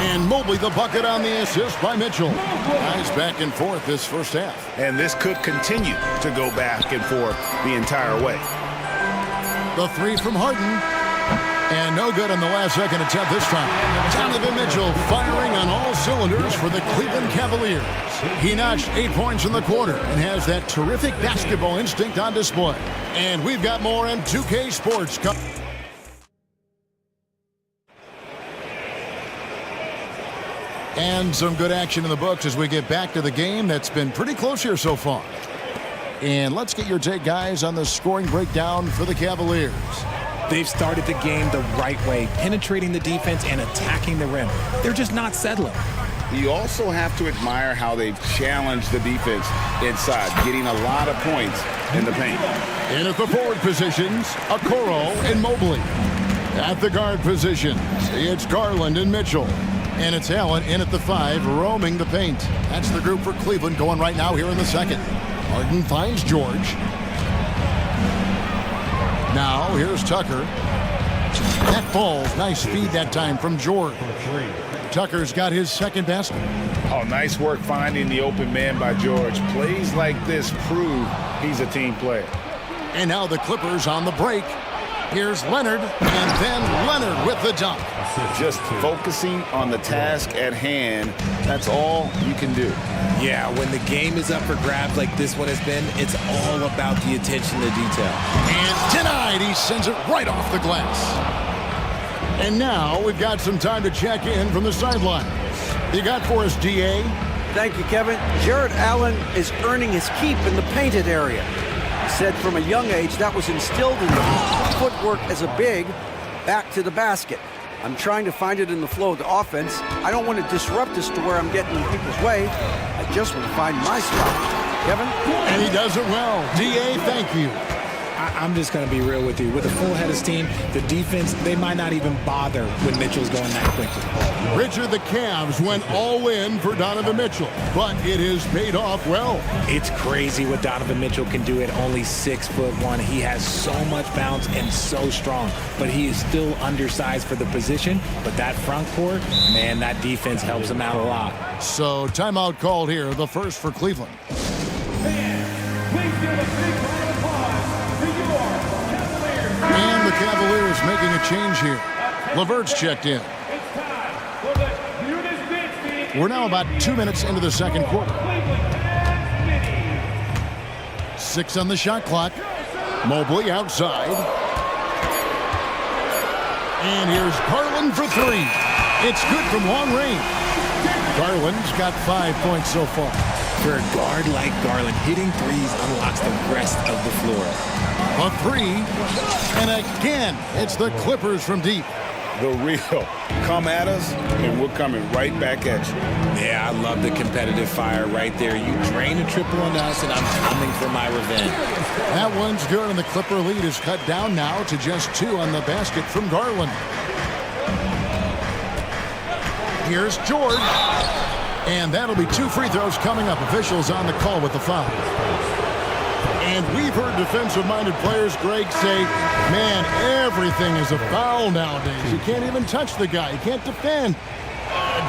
And Mobley the bucket on the assist by Mitchell. Guys back and forth this first half. And this could continue to go back and forth the entire way. The three from Harden. And no good on the last second attempt this time. Donovan Mitchell firing on all cylinders for the Cleveland Cavaliers. He notched 8 points in the quarter and has that terrific basketball instinct on display. And we've got more in 2K Sports. And some good action in the books as we get back to the game that's been pretty close here so far. And let's get your take, guys, on the scoring breakdown for the Cavaliers. They've started the game the right way, penetrating the defense and attacking the rim. They're just not settling. You also have to admire how they've challenged the defense inside, getting a lot of points in the paint. In at the forward positions, Okoro and Mobley. At the guard positions, it's Garland and Mitchell. And it's Allen in at the 5, roaming the paint. That's the group for Cleveland going right now here in the second. Harden finds George. Now, here's Tucker. That falls. Nice speed that time from George. Tucker's got his second basket. Oh, nice work finding the open man by George. Plays like this prove he's a team player. And now the Clippers on the break. Here's Leonard, and then Leonard with the dunk. Just focusing on the task at hand, that's all you can do. Yeah, when the game is up for grabs like this one has been, it's all about the attention to detail. And denied, he sends it right off the glass. And now we've got some time to check in from the sidelines. You got for us, DA? Thank you, Kevin. Jared Allen is earning his keep in the painted area. He said from a young age that was instilled in him. Footwork as a big, back to the basket. I'm trying to find it in the flow of the offense. I don't want to disrupt this to where I'm getting in people's way. I just want to find my spot. Kevin? And he does it well. DA, thank you. I'm just going to be real with you. With a full head of steam, the defense, they might not even bother when Mitchell's going that quickly. Richard, the Cavs went all in for Donovan Mitchell, but it has paid off well. It's crazy what Donovan Mitchell can do at only 6'1". He has so much bounce and so strong, but he is still undersized for the position. But that front court, man, that defense helps him out a lot. So timeout called here, the first for Cleveland. And the Cavaliers making a change here. LeVert's checked in. We're now about 2 minutes into the second quarter. 6 on the shot clock. Mobley outside. And here's Garland for 3. It's good from long range. Garland's got 5 points so far. For a guard like Garland, hitting threes unlocks the rest of the floor. A 3, and again, it's the Clippers from deep. The real. Come at us, and we're coming right back at you. Yeah, I love the competitive fire right there. You drain a triple on us, and I'm coming for my revenge. That one's good, and the Clipper lead is cut down now to just 2 on the basket from Garland. Here's George. And that'll be 2 free throws coming up. Officials on the call with the foul. And we've heard defensive-minded players, Greg, say, man, everything is a foul nowadays. You can't even touch the guy. You can't defend.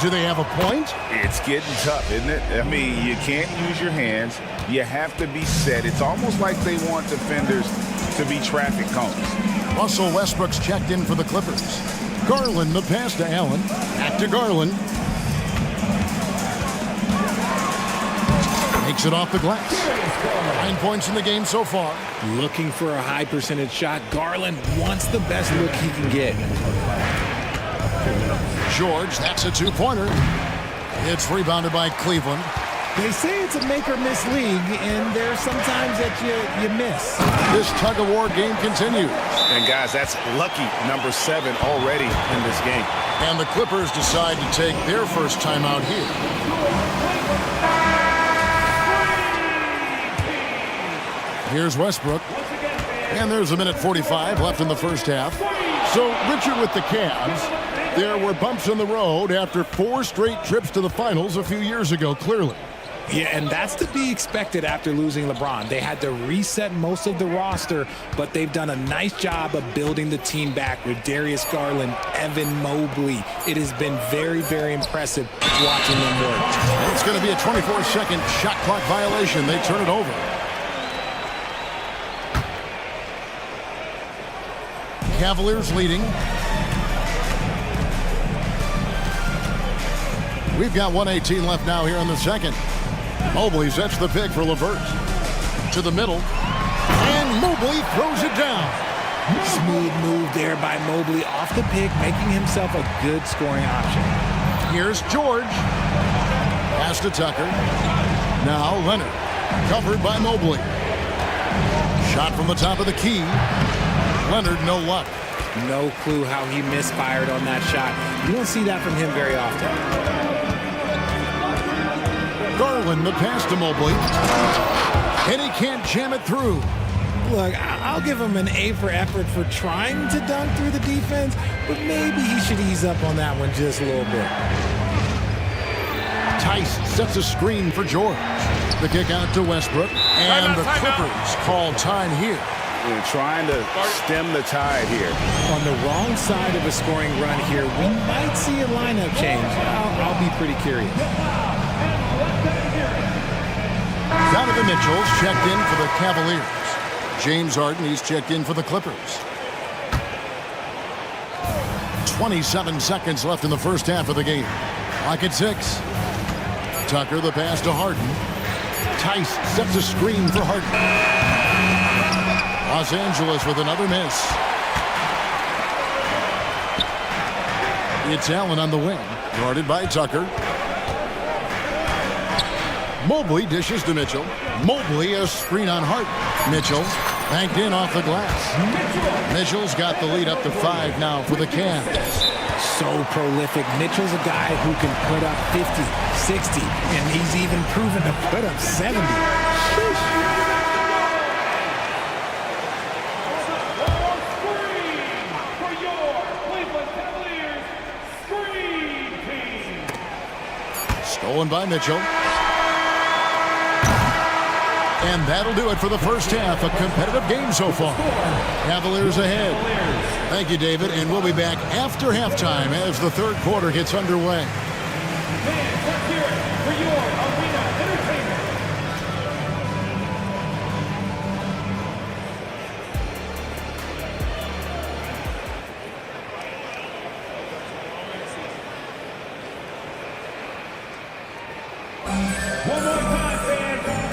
Do they have a point? It's getting tough, isn't it? I mean, you can't use your hands. You have to be set. It's almost like they want defenders to be traffic cones. Russell Westbrook's checked in for the Clippers. Garland, the pass to Allen. Back to Garland. Makes it off the glass. 9 points in the game so far. Looking for a high percentage shot. Garland wants the best look he can get. George, that's a two-pointer. It's rebounded by Cleveland. They say it's a make-or-miss league, and there's sometimes that you miss. This tug-of-war game continues. And, guys, that's lucky number 7 already in this game. And the Clippers decide to take their first timeout here. Here's Westbrook. And there's a minute 45 left in the first half. So, Richard, with the Cavs, there were bumps in the road after 4 straight trips to the finals a few years ago, clearly. Yeah, and that's to be expected after losing LeBron. They had to reset most of the roster, but they've done a nice job of building the team back with Darius Garland, Evan Mobley. It has been very, very impressive watching them work. And it's going to be a 24-second shot clock violation. They turn it over. Cavaliers leading. We've got 1:18 left now here in the second. Mobley sets the pick for LeVert. To the middle. And Mobley throws it down. Smooth move there by Mobley off the pick, making himself a good scoring option. Here's George. Pass to Tucker. Now Leonard. Covered by Mobley. Shot from the top of the key. Leonard, no luck. No clue how he misfired on that shot. You don't see that from him very often. Garland, the pass to Mobley. And he can't jam it through. Look, I'll give him an A for effort for trying to dunk through the defense, but maybe he should ease up on that one just a little bit. Tice sets a screen for George. The kick out to Westbrook. And the Clippers call time here. We're trying to stem the tide here. On the wrong side of a scoring run here, we might see a lineup change. I'll be pretty curious. Donovan Mitchell's checked in for the Cavaliers. James Harden, he's checked in for the Clippers. 27 seconds left in the first half of the game. Clock at 6. Tucker, the pass to Harden. Tice sets a screen for Harden. Los Angeles with another miss. It's Allen on the wing. Guarded by Tucker. Mobley dishes to Mitchell. Mobley a screen on Hart. Mitchell banked in off the glass. Mitchell's got the lead up to 5 now for the Cavs. So prolific. Mitchell's a guy who can put up 50, 60, and he's even proven to put up 70. Sheesh. Stolen by Mitchell. And that'll do it for the first half. A competitive game so far. Cavaliers ahead. Thank you, David. And we'll be back after halftime as the third quarter gets underway.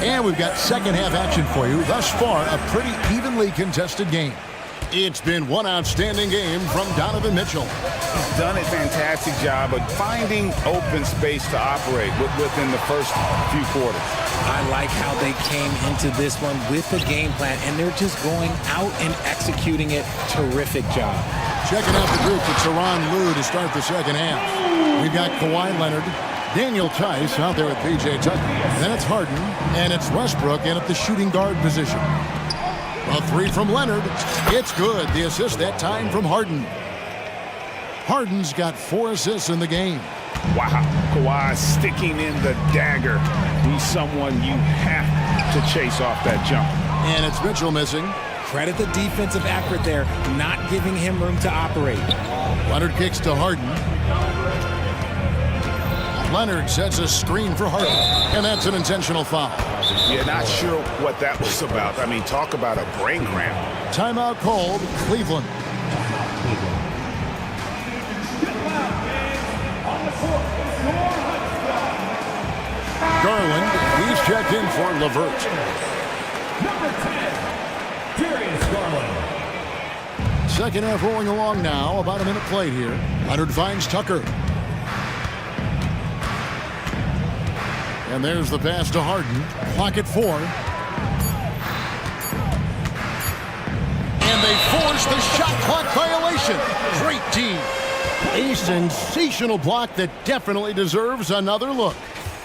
And we've got second half action for you. Thus far, a pretty evenly contested game. It's been one outstanding game from Donovan Mitchell. He's done a fantastic job of finding open space to operate within the first few quarters. I like how they came into this one with a game plan, and they're just going out and executing it. Terrific job. Checking out the group, it's Tyronn Lue to start the second half. We've got Kawhi Leonard, Daniel Tice out there with P.J. Tucker. Then it's Harden, and it's Westbrook in at the shooting guard position. A three from Leonard. It's good. The assist that time from Harden. Harden's got 4 assists in the game. Wow. Kawhi sticking in the dagger. He's someone you have to chase off that jump. And it's Mitchell missing. Credit the defensive effort there, not giving him room to operate. Leonard kicks to Harden. Leonard sets a screen for Harden, and that's an intentional foul. Yeah, not sure what that was about. I mean, talk about a brain cramp. Timeout called, Cleveland. Garland, he's checked in for LeVert. Number 10, Darius Garland. Second half rolling along now, about a minute played here. Leonard finds Tucker. And there's the pass to Harden. Clock at 4. And they force the shot clock violation. Great team. A sensational block that definitely deserves another look.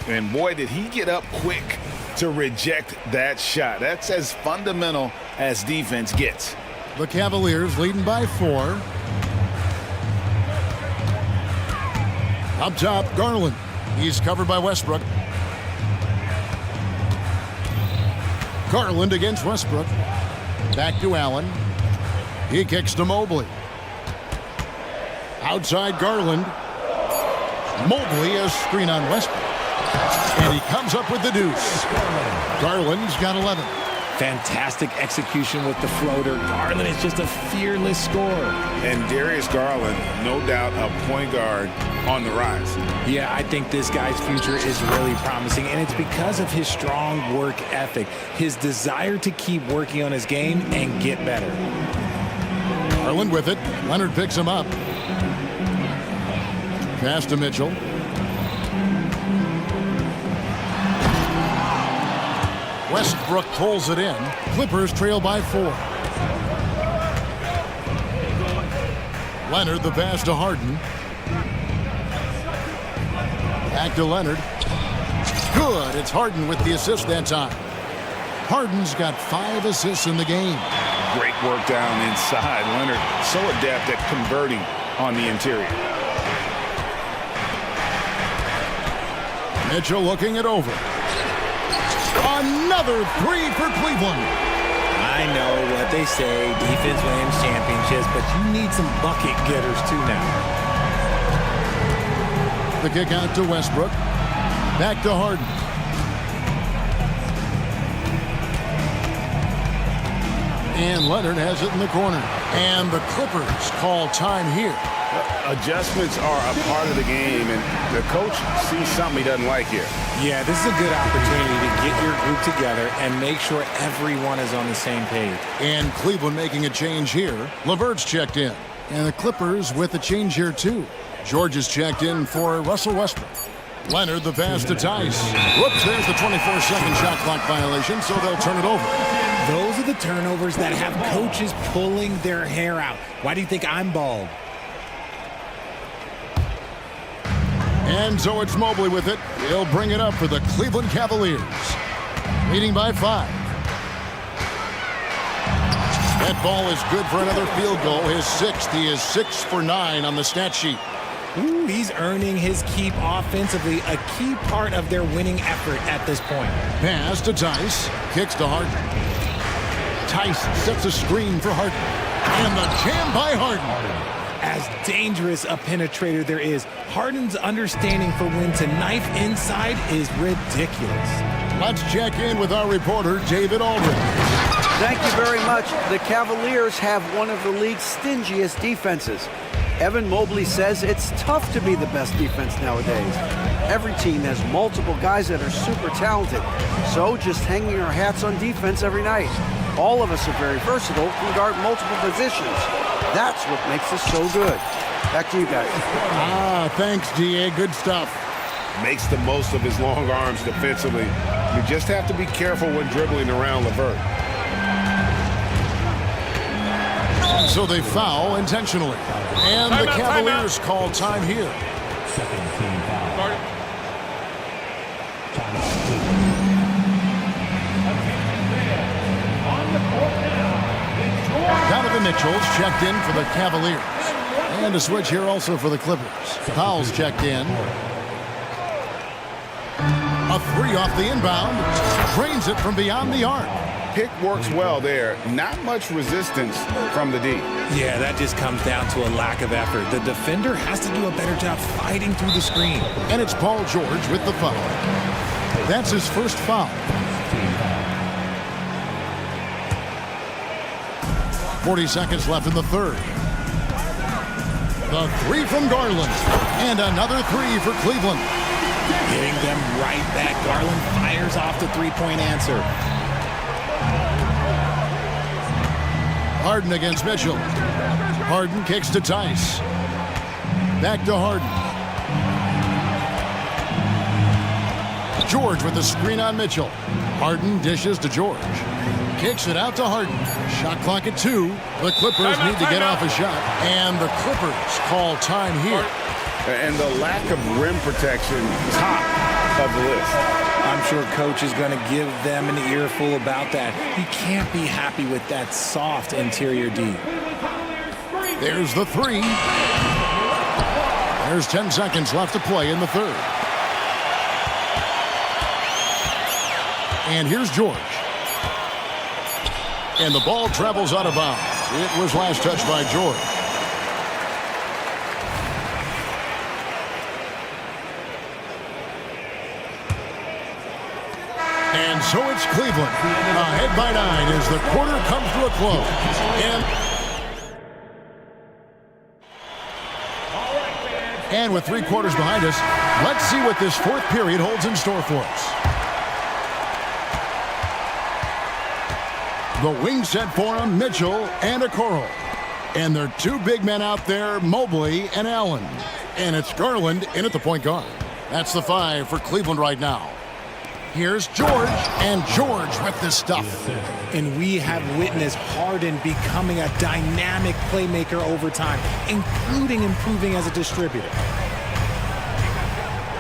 And boy, did he get up quick to reject that shot. That's as fundamental as defense gets. The Cavaliers leading by 4. Up top, Garland. He's covered by Westbrook. Garland against Westbrook. Back to Allen. He kicks to Mobley. Outside Garland. Mobley a screen on Westbrook. And he comes up with the deuce. Garland's got 11. Fantastic execution with the floater. Garland is just a fearless scorer. And Darius Garland, no doubt a point guard on the rise. Yeah, I think this guy's future is really promising, and it's because of his strong work ethic, his desire to keep working on his game and get better. Garland with it. Leonard picks him up. Pass to Mitchell. Westbrook pulls it in. Clippers trail by 4. Leonard the pass to Harden. Back to Leonard. Good. It's Harden with the assist that time. Harden's got 5 assists in the game. Great work down inside. Leonard so adept at converting on the interior. Mitchell looking it over. Another 3 for Cleveland. I know what they say, defense wins championships, but you need some bucket getters too now. The kick out to Westbrook. Back to Harden. And Leonard has it in the corner. And the Clippers call time here. Adjustments are a part of the game, and the coach sees something he doesn't like here. Yeah, this is a good opportunity to get your group together and make sure everyone is on the same page. And Cleveland making a change here. LeVert's checked in. And the Clippers with a change here, too. George is checked in for Russell Westbrook. Leonard the pass to Tice. Whoops, there's the 24-second shot clock violation, so they'll turn it over. Those are the turnovers that have coaches pulling their hair out. Why do you think I'm bald? And so it's Mobley with it. He'll bring it up for the Cleveland Cavaliers. Leading by 5. That ball is good for another field goal. His 6th. He is 6 for 9 on the stat sheet. Ooh, he's earning his keep offensively, a key part of their winning effort at this point. Pass to Tice. Kicks to Harden. Tice sets a screen for Harden. And the jam by Harden. As dangerous a penetrator there is, Harden's understanding for when to knife inside is ridiculous. Let's check in with our reporter, David Aldridge. Thank you very much. The Cavaliers have one of the league's stingiest defenses. Evan Mobley says it's tough to be the best defense nowadays. Every team has multiple guys that are super talented, so just hanging our hats on defense every night. All of us are very versatile, can guard multiple positions. That's what makes us so good. Back to you guys. Thanks, D.A. Good stuff. Makes the most of his long arms defensively. You just have to be careful when dribbling around LeVert. So they foul intentionally. And the Cavaliers call time here. Donovan Mitchell's checked in for the Cavaliers. And a switch here also for the Clippers. Powell's checked in. A 3 off the inbound. Drains it from beyond the arc. Pick works well there. Not much resistance from the D. Yeah, that just comes down to a lack of effort. The defender has to do a better job fighting through the screen. And it's Paul George with the foul. That's his first foul. 40 seconds left in the third. The 3 from Garland. And another 3 for Cleveland. Getting them right back. Garland fires off the three-point answer. Harden against Mitchell. Harden kicks to Tice. Back to Harden. George with the screen on Mitchell. Harden dishes to George. Kicks it out to Harden. Shot clock at 2. The Clippers need to get off a shot. And the Clippers call time here. And the lack of rim protection, top of the list. I'm sure coach is going to give them an earful about that. He can't be happy with that soft interior D. There's the 3. There's 10 seconds left to play in the third. And here's George. And the ball travels out of bounds. It was last touched by George. And so it's Cleveland ahead by 9 as the quarter comes to a close. And with 3 quarters behind us, let's see what this fourth period holds in store for us. The wing set for him, Mitchell and Okoro. And their 2 big men out there, Mobley and Allen. And it's Garland in at the point guard. That's the 5 for Cleveland right now. Here's George, and George with the stuff. And we have witnessed Harden becoming a dynamic playmaker over time, including improving as a distributor.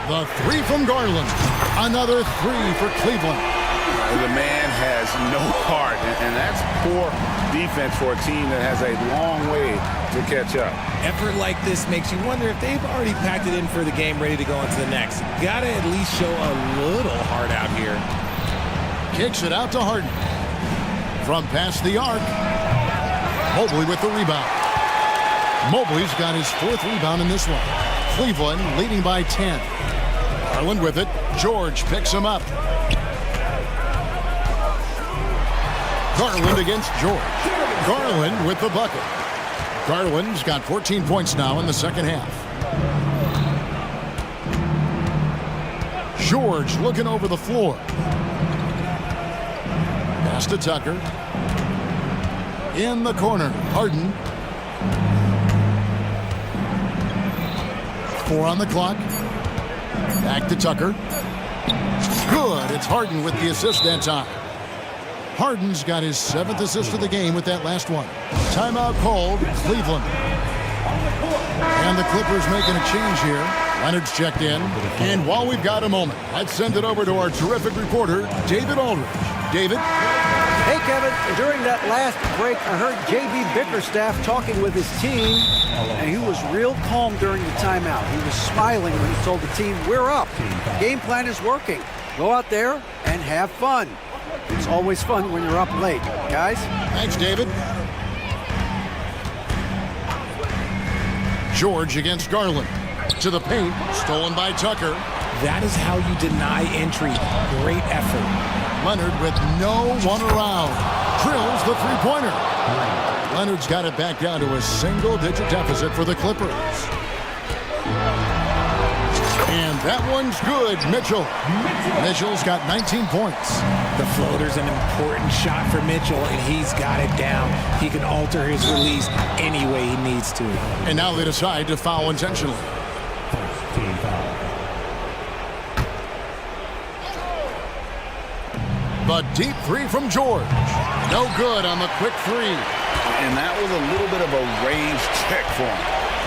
The 3 from Garland. Another 3 for Cleveland. The man has no heart, and that's poor defense for a team that has a long way to catch up. Effort like this makes you wonder if they've already packed it in for the game, ready to go into the next. Gotta at least show a little heart out here. Kicks it out to Harden. From past the arc. Mobley with the rebound. Mobley's got his 4th rebound in this one. Cleveland leading by 10. Garland with it. George picks him up. Garland against George. Garland with the bucket. Garland's got 14 points now in the second half. George looking over the floor. Pass to Tucker. In the corner, Harden. 4 on the clock. Back to Tucker. Good. It's Harden with the assist that time. Harden's got his 7th assist of the game with that last one. Timeout called, Cleveland. And the Clippers making a change here. Leonard's checked in. And while we've got a moment, let's send it over to our terrific reporter, David Aldridge. David? Hey, Kevin. During that last break, I heard J.B. Bickerstaff talking with his team, and he was real calm during the timeout. He was smiling when he told the team, we're up. Game plan is working. Go out there and have fun. It's always fun when you're up late, guys. Thanks, David. George against Garland. To the paint, stolen by Tucker. That is how you deny entry. Great effort. Leonard with no one around. Drills the 3-pointer. Leonard's got it back down to a single-digit deficit for the Clippers. And that one's good, Mitchell. Mitchell's got 19 points. The floater's an important shot for Mitchell, and he's got it down. He can alter his release any way he needs to. And now they decide to foul intentionally. The deep 3 from George. No good on the quick 3. And that was a little bit of a range check for him.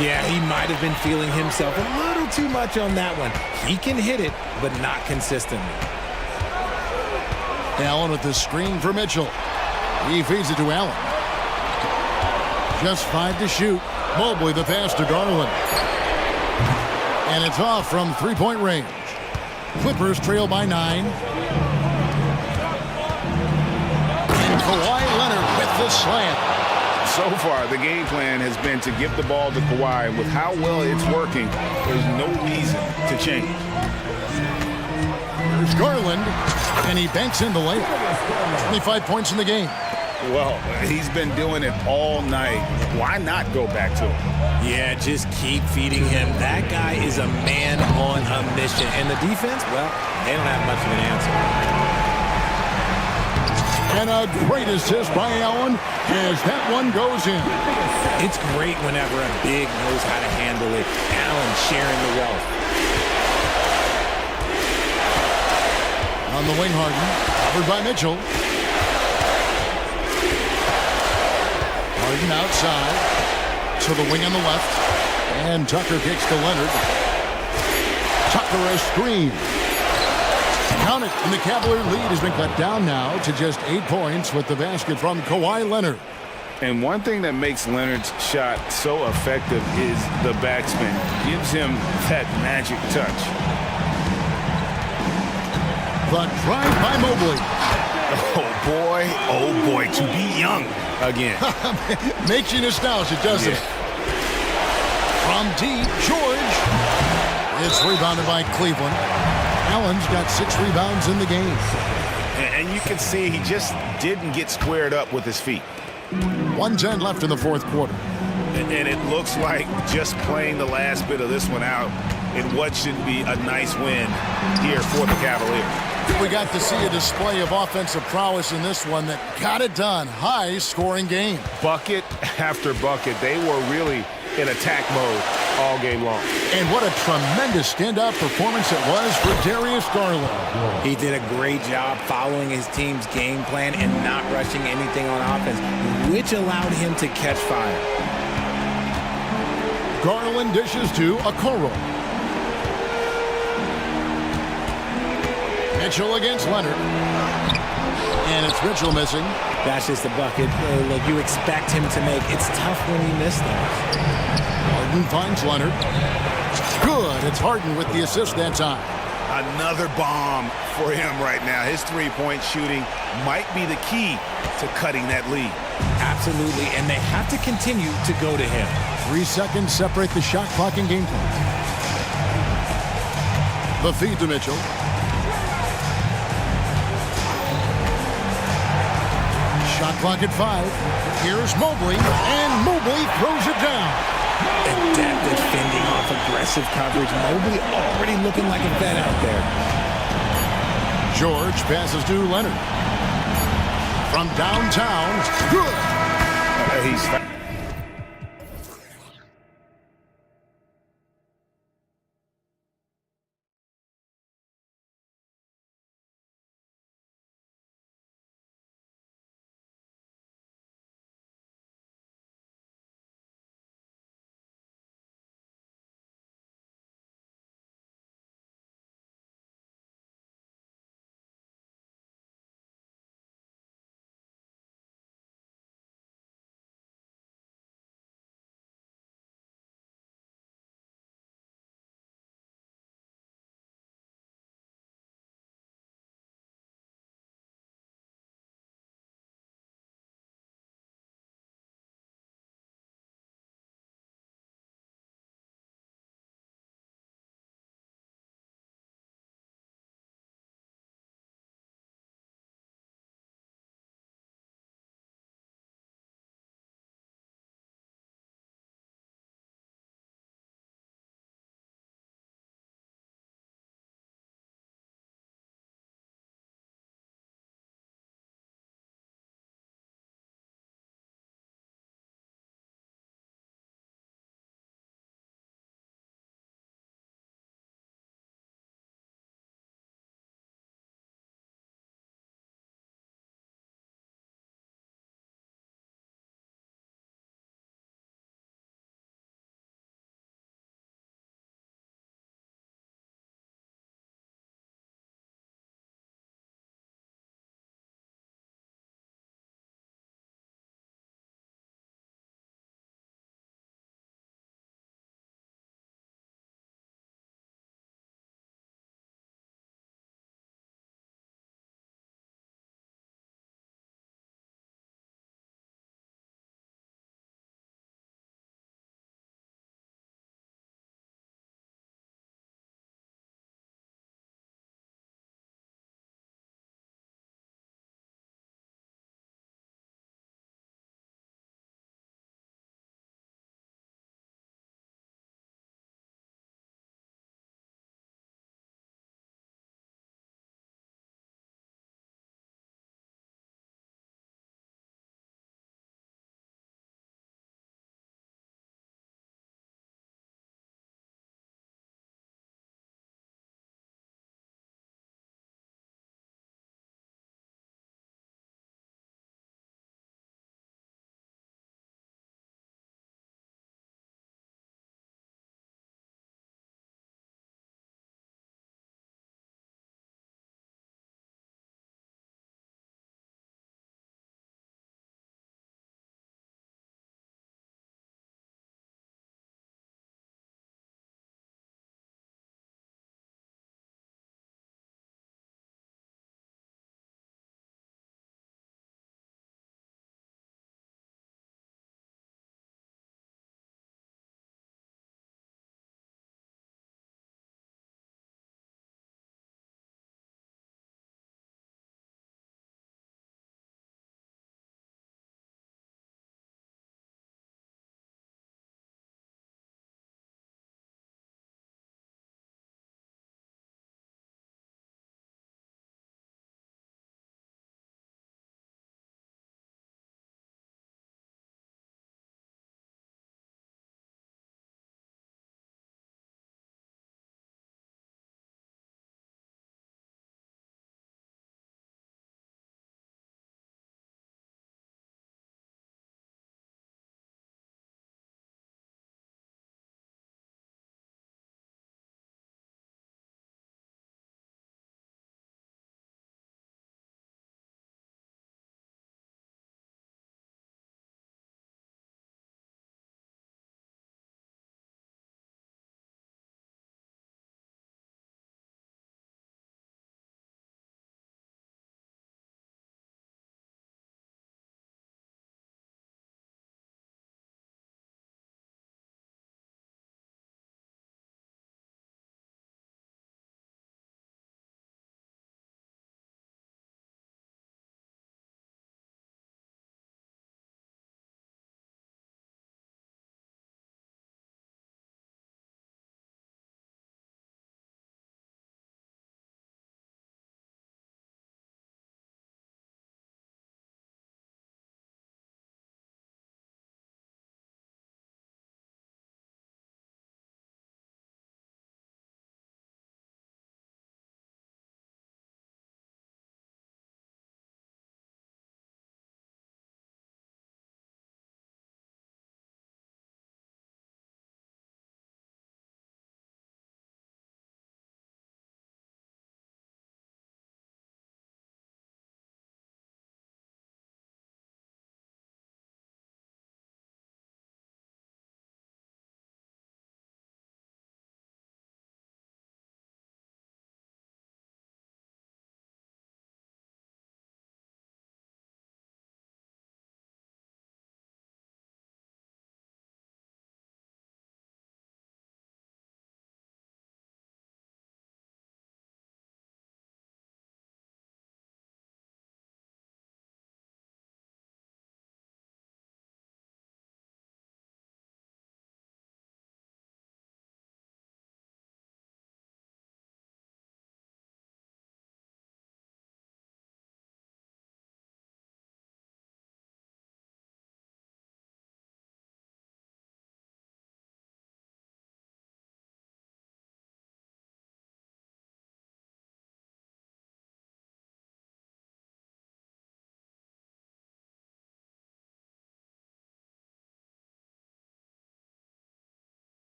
Yeah, he might have been feeling himself a little too much on that one. He can hit it, but not consistently. Allen with the screen for Mitchell. He feeds it to Allen. Just 5 to shoot. Mobley the pass to Garland. And it's off from 3-point range. Clippers trail by 9. And Kawhi Leonard with the slam. So far, the game plan has been to give the ball to Kawhi. With how well it's working, there's no reason to change. There's Garland, and he banks in the layup. 25 points in the game. Well, he's been doing it all night. Why not go back to him? Yeah, just keep feeding him. That guy is a man on a mission. And the defense, well, they don't have much of an answer. And a great assist by Allen as that one goes in. It's great whenever a big knows how to handle it. Allen sharing the wealth. On the wing, Harden. Covered by Mitchell. Harden outside. To the wing on the left. And Tucker kicks to Leonard. Tucker a screen. Count it. And the Cavalier lead has been cut down now to just 8 points with the basket from Kawhi Leonard. And one thing that makes Leonard's shot so effective is the backspin. Gives him that magic touch. The drive by Mobley. Oh boy, to be young again. Makes you nostalgic, doesn't it? From deep, George. It's rebounded by Cleveland. Allen's got 6 rebounds in the game. And you can see he just didn't get squared up with his feet. 1:10 left in the fourth quarter. And it looks like just playing the last bit of this one out in what should be a nice win here for the Cavaliers. We got to see a display of offensive prowess in this one that got it done. High-scoring game. Bucket after bucket. They were really in attack mode all game long. And what a tremendous standout performance it was for Darius Garland. He did a great job following his team's game plan and not rushing anything on offense, which allowed him to catch fire. Garland dishes to Okoro. Mitchell against Leonard. And it's Mitchell missing. That's just a bucket like you expect him to make. It's tough when you miss those. Harden finds Leonard. Good. It's Harden with the assist that time. Another bomb for him right now. His three-point shooting might be the key to cutting that lead. Absolutely, and they have to continue to go to him. 3 seconds separate the shot clock and game clock. The feed to Mitchell. Shot clock at 5. Here's Mobley, and Mobley throws it down. Adept at fending off aggressive coverage. Mobley already looking like a vet out there. George passes to Leonard. From downtown, good. He's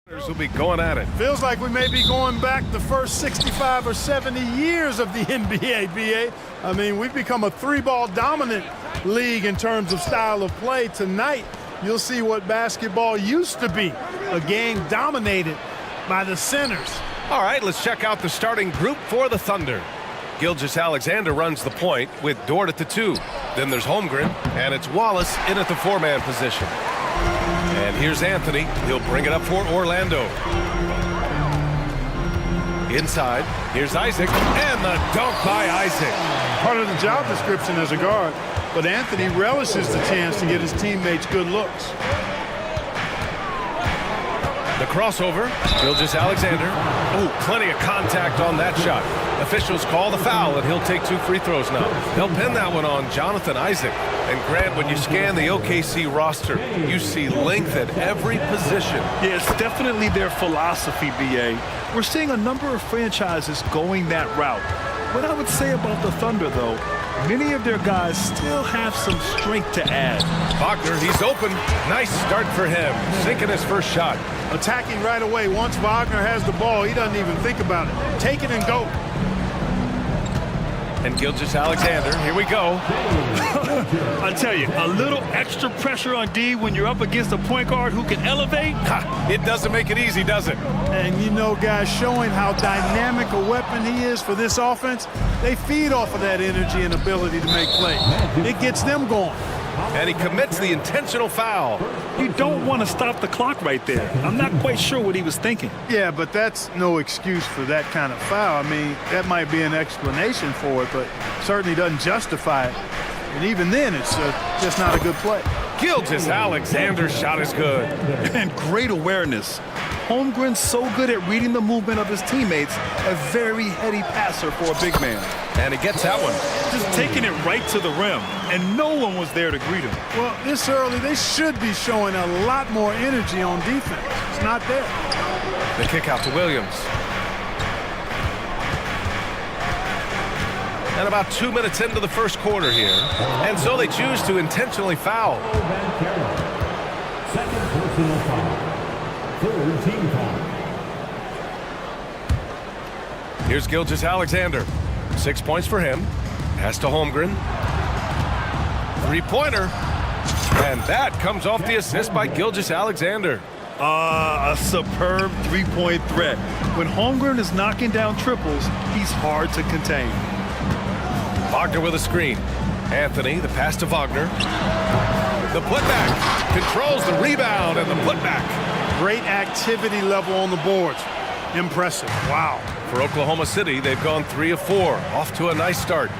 Will be going at it. Feels like we may be going back the first 65 or 70 years of the NBA, BA. I mean, we've become a three-ball dominant league in terms of style of play. Tonight, you'll see what basketball used to be, a game dominated by the centers. All right, let's check out the starting group for the Thunder. Gilgeous-Alexander runs the point with Dort at the 2. Then there's Holmgren, and it's Wallace in at the 4-man position. And here's Anthony. He'll bring it up for Orlando. Inside, here's Isaac, and the dunk by Isaac. Part of the job description as a guard, but Anthony relishes the chance to get his teammates good looks. The crossover, Gilgeous-Alexander. Ooh, plenty of contact on that shot. Officials call the foul, and he'll take 2 free throws now. They'll pin that one on Jonathan Isaac. And Grant, when you scan the OKC roster, you see length at every position. Yeah, it's definitely their philosophy, BA. We're seeing a number of franchises going that route. What I would say about the Thunder, though, many of their guys still have some strength to add. Wagner, he's open. Nice start for him, sinking his first shot. Attacking right away. Once Wagner has the ball, he doesn't even think about it. Take it and go. And Gilgeous-Alexander, here we go. I tell you, a little extra pressure on D when you're up against a point guard who can elevate. It doesn't make it easy, does it? And you know, guys, showing how dynamic a weapon he is for this offense, they feed off of that energy and ability to make plays. It gets them going. And he commits the intentional foul. You don't want to stop the clock right there. I'm not quite sure what he was thinking. Yeah, but that's no excuse for that kind of foul. I mean, that might be an explanation for it, but certainly doesn't justify it. And even then, it's just not a good play. Gilgeous-Alexander's shot is good. And great awareness. Holmgren's so good at reading the movement of his teammates, a very heady passer for a big man. And he gets that one. Just taking it right to the rim, and no one was there to greet him. Well, this early, they should be showing a lot more energy on defense. It's not there. The kick out to Williams. And about 2 minutes into the first quarter here. And so they choose to intentionally foul. Second personal foul. Third team foul. Here's Gilgeous-Alexander. 6 points for him. Pass to Holmgren. 3-pointer. And that comes off the assist by Gilgeous-Alexander. A superb three-point threat. When Holmgren is knocking down triples, he's hard to contain. Wagner with a screen. Anthony, the pass to Wagner. The putback. Controls the rebound and the putback. Great activity level on the boards. Impressive. Wow. For Oklahoma City, they've gone 3 of 4. Off to a nice start.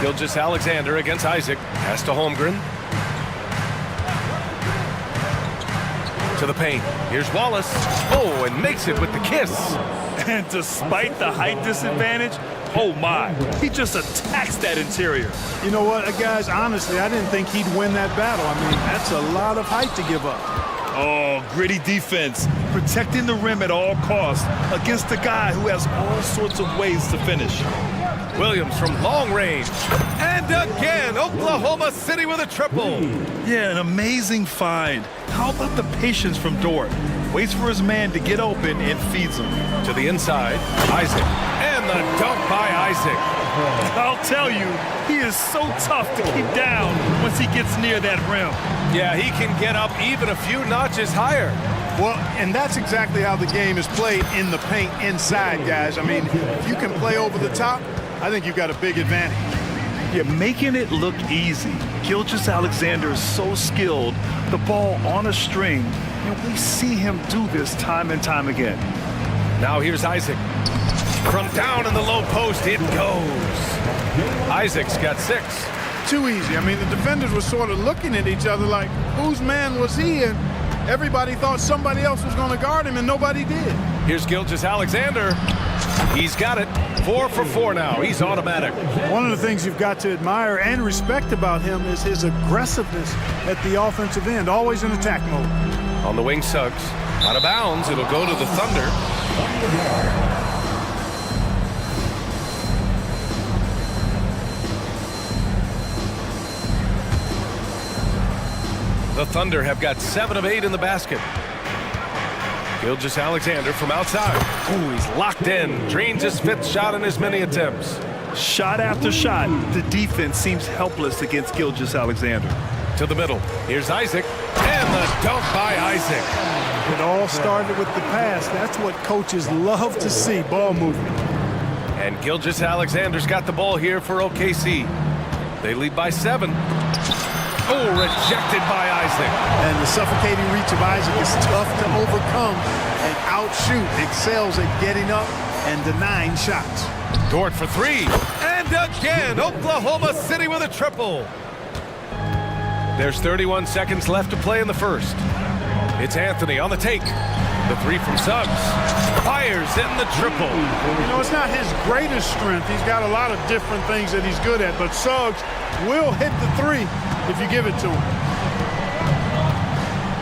Gilgeous-Alexander against Isaac. Pass to Holmgren. To the paint. Here's Wallace. Oh, and makes it with the kiss. And despite the height disadvantage, oh my, he just attacks that interior. You know what, guys, honestly, I didn't think he'd win that battle. I mean, that's a lot of height to give up. Oh, gritty defense, protecting the rim at all costs against a guy who has all sorts of ways to finish. Williams from long range. And again, Oklahoma City with a triple. Yeah, an amazing find. How about the patience from Dort? Waits for his man to get open and feeds him. To the inside, Isaac. And the dunk by Isaac. I'll tell you, he is so tough to keep down once he gets near that rim. Yeah, he can get up even a few notches higher. Well, and that's exactly how the game is played in the paint inside, guys. I mean, if you can play over the top, I think you've got a big advantage. Yeah, making it look easy. Gilgeous-Alexander is so skilled, the ball on a string, and we see him do this time and time again. Now here's Isaac. From down in the low post, it goes. Isaac's got 6. Too easy. I mean, the defenders were sort of looking at each other like, whose man was he? And everybody thought somebody else was going to guard him, and nobody did. Here's Gilgeous-Alexander. He's got it. 4 for 4 now. He's automatic. One of the things you've got to admire and respect about him is his aggressiveness at the offensive end, always in attack mode. On the wing, Suggs. Out of bounds. It'll go to the Thunder. The Thunder have got 7 of 8 in the basket. Gilgeous-Alexander from outside. Ooh, he's locked in. Drains his 5th shot in as many attempts. Shot after shot, the defense seems helpless against Gilgeous-Alexander. To the middle. Here's Isaac. And the dunk by Isaac. It all started with the pass. That's what coaches love to see, ball movement. And Gilgeous-Alexander's got the ball here for OKC. They lead by 7. Oh, rejected by Isaac. And the suffocating reach of Isaac is tough to overcome and outshoot. Excels at getting up and denying shots. Dort for 3. And again, Oklahoma City with a triple. There's 31 seconds left to play in the first. It's Anthony on the take. The 3 from Suggs. Fires in the triple. You know, it's not his greatest strength. He's got a lot of different things that he's good at, but Suggs will hit the 3 if you give it to him.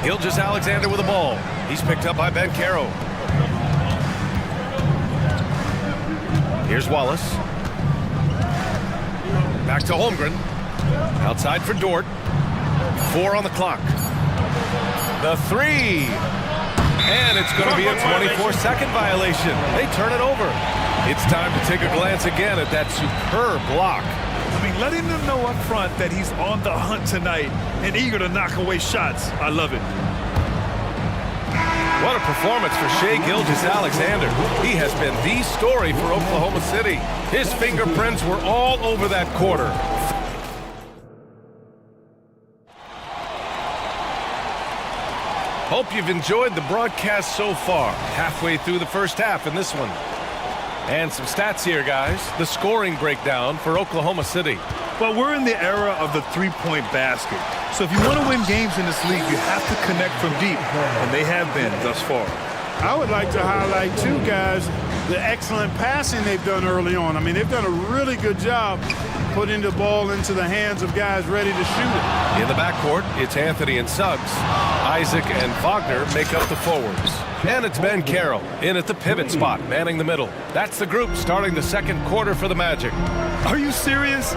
Gilgeous-Alexander with the ball. He's picked up by Bankero. Here's Wallace. Back to Holmgren. Outside for Dort. 4 on the clock. The 3. And it's going to be a 24-second violation. They turn it over. It's time to take a glance again at that superb block. I mean, letting them know up front that he's on the hunt tonight and eager to knock away shots. I love it. What a performance for Shai Gilgeous-Alexander. He has been the story for Oklahoma City. His fingerprints were all over that quarter. Hope you've enjoyed the broadcast so far. Halfway through the first half in this one. And some stats here, guys. The scoring breakdown for Oklahoma City. Well, we're in the era of the three-point basket. So if you want to win games in this league, you have to connect from deep. And they have been thus far. I would like to highlight, too, guys, the excellent passing they've done early on. I mean, they've done a really good job putting the ball into the hands of guys ready to shoot it. In the backcourt, it's Anthony and Suggs. Isaac and Wagner make up the forwards. And it's Bankero in at the pivot spot, manning the middle. That's the group starting the second quarter for the Magic. Are you serious?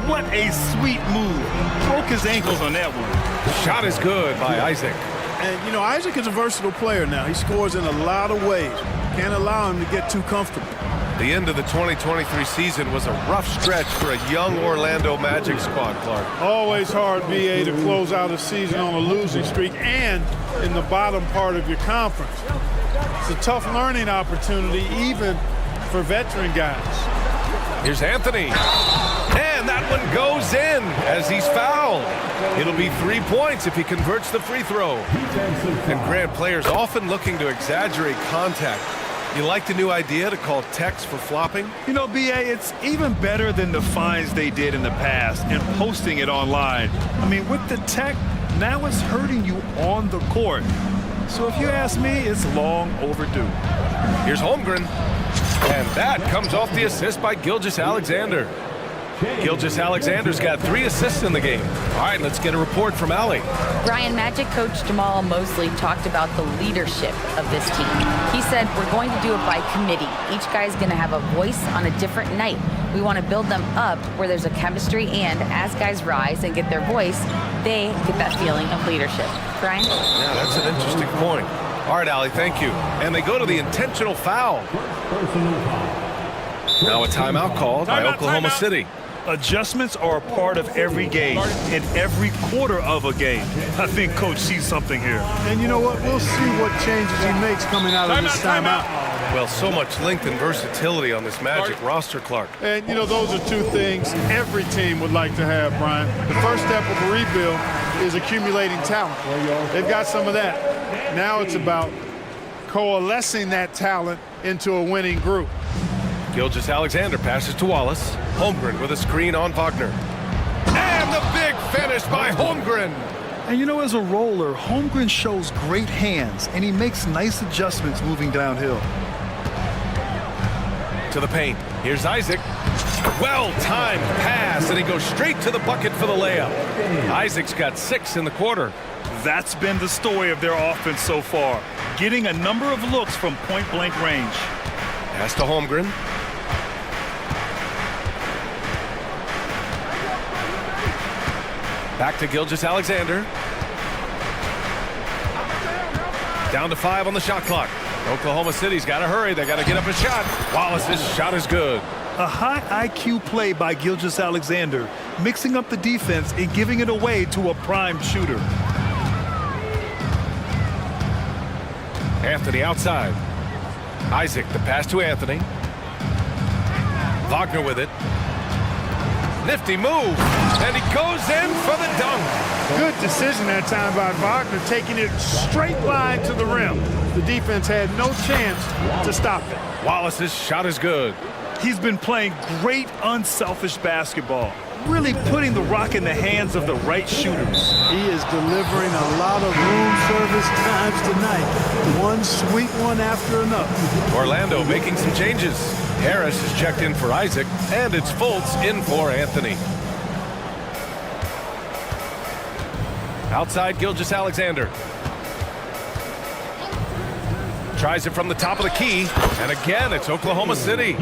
What a sweet move. Broke his ankles on that one. Shot is good by Isaac. And, you know, Isaac is a versatile player now. He scores in a lot of ways. Can't allow him to get too comfortable. The end of the 2023 season was a rough stretch for a young Orlando Magic squad, Clark. Always hard, BA, to close out a season on a losing streak and in the bottom part of your conference. It's a tough learning opportunity, even for veteran guys. Here's Anthony. And that one goes in as he's fouled. It'll be 3 points if he converts the free throw. And Grant, players often looking to exaggerate contact. You like the new idea to call techs for flopping? You know, BA, it's even better than the fines they did in the past and posting it online. I mean, with the tech, now it's hurting you on the court. So if you ask me, it's long overdue. Here's Holmgren. And that comes off the assist by Gilgeous-Alexander. Gilgeous-Alexander's got 3 assists in the game. All right, let's get a report from Allie. Brian, Magic coach Jamal Mosley talked about the leadership of this team. He said, we're going to do it by committee. Each guy's going to have a voice on a different night. We want to build them up where there's a chemistry, and as guys rise and get their voice, they get that feeling of leadership. Brian? Yeah, that's an interesting point. All right, Allie, thank you. And they go to the intentional foul. Now a timeout called by Oklahoma City. Adjustments are a part of every game and every quarter of a game. I think Coach sees something here. And you know what? We'll see what changes he makes coming out of this timeout. Well, so much length and versatility on this Magic roster, Clark. And, you know, those are 2 things every team would like to have, Brian. The first step of a rebuild is accumulating talent. They've got some of that. Now it's about coalescing that talent into a winning group. Gilgeous-Alexander passes to Wallace. Holmgren with a screen on Wagner. And the big finish by Holmgren. And you know, as a roller, Holmgren shows great hands, and he makes nice adjustments moving downhill. To the paint. Here's Isaac. Well-timed pass, and he goes straight to the bucket for the layup. Isaac's got 6 in the quarter. That's been the story of their offense so far, getting a number of looks from point-blank range. Pass to Holmgren. Back to Gilgeous-Alexander. Down to 5 on the shot clock. Oklahoma City's got to hurry. They got to get up a shot. Wallace's shot is good. A high IQ play by Gilgeous-Alexander, mixing up the defense and giving it away to a prime shooter. Anthony outside. Isaac, the pass to Anthony. Wagner with it. Nifty move, and he goes in for the dunk. Good decision that time by Wagner, taking it straight line to the rim. The defense had no chance to stop it. Wallace's shot is good. He's been playing great unselfish basketball, really putting the rock in the hands of the right shooters. He is delivering a lot of room service times tonight. One sweet one after another. Orlando making some changes. Harris is checked in for Isaac, and it's Fultz in for Anthony. Outside Gilgeous-Alexander. Tries it from the top of the key, and again, it's Oklahoma City.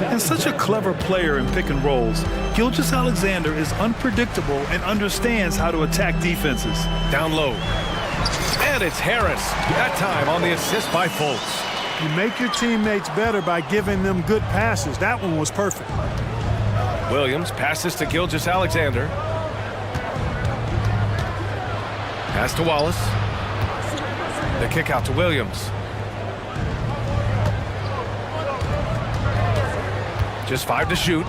And such a clever player in pick and rolls, Gilgeous-Alexander is unpredictable and understands how to attack defenses. Down low. And it's Harris, that time on the assist by Fultz. You make your teammates better by giving them good passes. That one was perfect. Williams passes to Gilgeous-Alexander. Pass to Wallace. The kick out to Williams. Just 5 to shoot.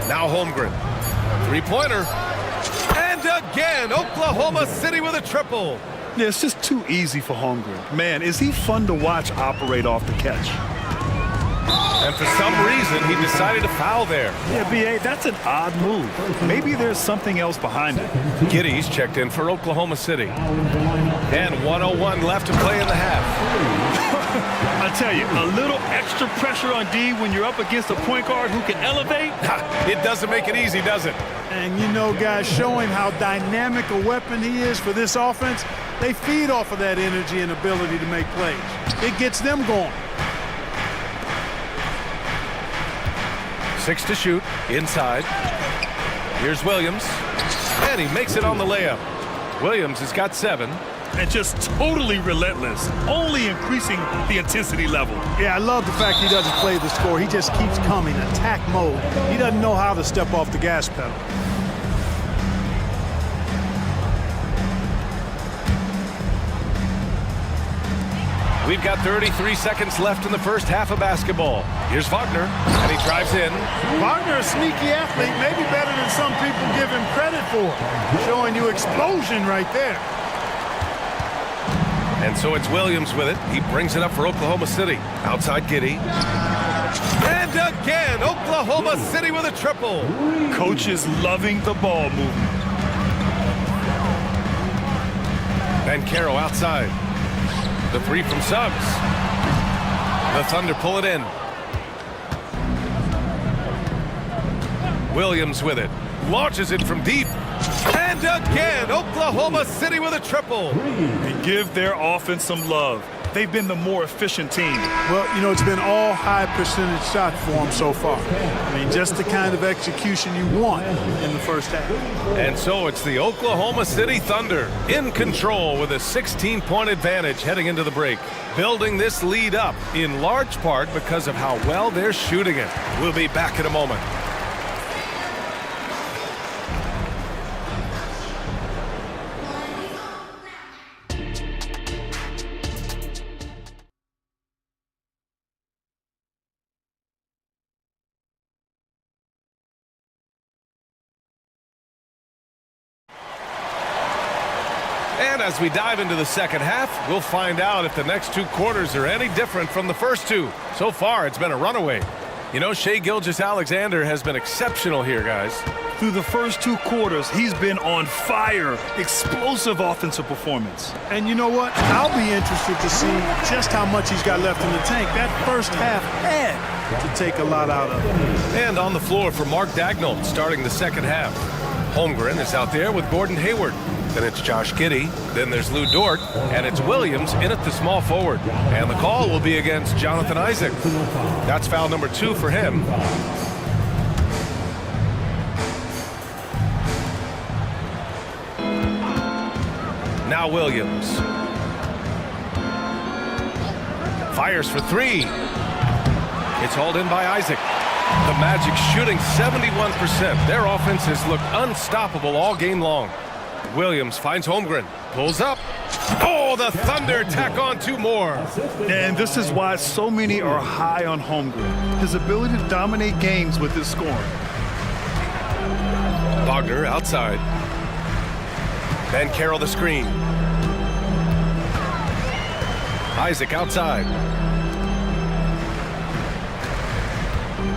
Now Holmgren. Three-pointer. And again, Oklahoma City with a triple. Yeah, it's just too easy for Holmgren. Man, is he fun to watch operate off the catch. And for some reason, he decided to foul there. Yeah, B.A., that's an odd move. Maybe there's something else behind it. Giddy's checked in for Oklahoma City. And 1:01 left to play in the half. I tell you, a little extra pressure on D when you're up against a point guard who can elevate. It doesn't make it easy, does it? And you know, guys, showing how dynamic a weapon he is for this offense, they feed off of that energy and ability to make plays. It gets them going. 6 to shoot, inside. Here's Williams, and he makes it on the layup. Williams has got 7. And just totally relentless, only increasing the intensity level. Yeah, I love the fact he doesn't play the score. He just keeps coming, attack mode. He doesn't know how to step off the gas pedal. We've got 33 seconds left in the first half of basketball. Here's Wagner, and he drives in. Wagner, a sneaky athlete, maybe better than some people give him credit for. Showing you explosion right there. And so it's Williams with it. He brings it up for Oklahoma City. Outside Giddey. And again, Oklahoma City with a triple. Coach is loving the ball movement. Bankero outside. The 3 from Suggs. The Thunder pull it in. Williams with it. Launches it from deep. And again, Oklahoma City with a triple. And give their offense some love. They've been the more efficient team. Well, you know, it's been all high percentage shot for them so far. I mean, just the kind of execution you want in the first half. And so it's the Oklahoma City Thunder in control with a 16-point advantage heading into the break. Building this lead up in large part because of how well they're shooting it. We'll be back in a moment. And as we dive into the second half, we'll find out if the next 2 quarters are any different from the first 2. So far, it's been a runaway. You know, Shai Gilgeous-Alexander has been exceptional here, guys. Through the first 2 quarters, he's been on fire. Explosive offensive performance. And you know what? I'll be interested to see just how much he's got left in the tank. That first half had to take a lot out of it. And on the floor for Mark Dagnall starting the second half. Holmgren is out there with Gordon Hayward. Then it's Josh Giddey. Then there's Lou Dort. And it's Williams in at the small forward. And the call will be against Jonathan Isaac. That's foul number 2 for him. Now Williams. Fires for three. It's hauled in by Isaac. The Magic shooting 71%. Their offense has looked unstoppable all game long. Williams finds Holmgren. Pulls up. Oh, the Thunder tack on two more. And this is why so many are high on Holmgren. His ability to dominate games with his scoring. Wagner outside. Banchero the screen. Isaac outside.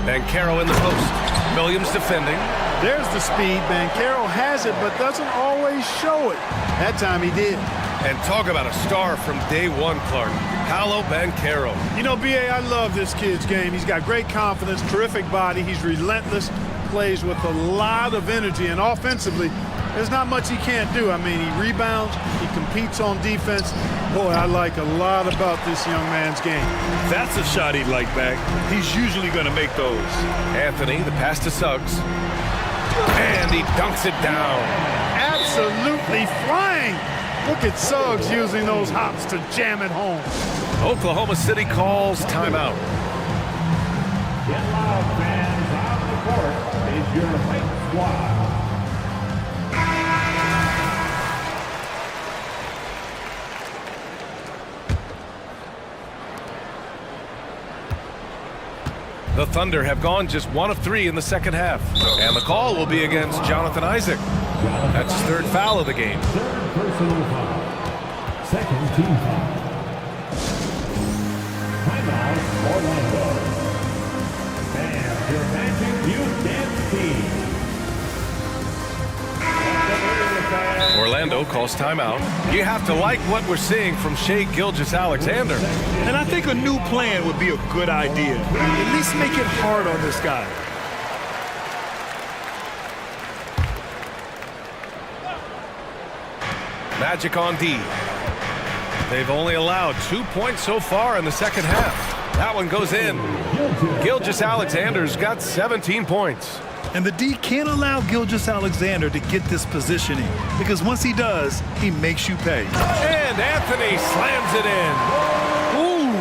Banchero in the post. Williams defending. There's the speed. Banchero has it, but doesn't always show it. That time he did. And talk about a star from day one, Clark. Paolo Banchero. You know, B.A., I love this kid's game. He's got great confidence, terrific body. He's relentless, plays with a lot of energy, and offensively, there's not much he can't do. I mean, he rebounds, he competes on defense. Boy, I like a lot about this young man's game. That's a shot he'd like back. He's usually going to make those. Anthony, the pass to Suggs. And he dunks it down. Absolutely flying. Look at Suggs using those hops to jam it home. Oklahoma City calls timeout. Get loud, fans. On the court is your white squad. The Thunder have gone just 1 of 3 in the second half. And the call will be against Jonathan Isaac. That's his third foul of the game. Third personal foul. Second team foul. Timeout, Orlando. And your Magic Youth Dance Team. Orlando calls timeout. You have to like what we're seeing from Shai Gilgeous-Alexander. And I think a new plan would be a good idea. At least make it hard on this guy. Magic on D. They've only allowed 2 points so far in the second half. That one goes in. Gilgeous-Alexander's got 17 points. And the D can't allow Gilgeous-Alexander to get this positioning, because once he does, he makes you pay. And Anthony slams it in. Ooh,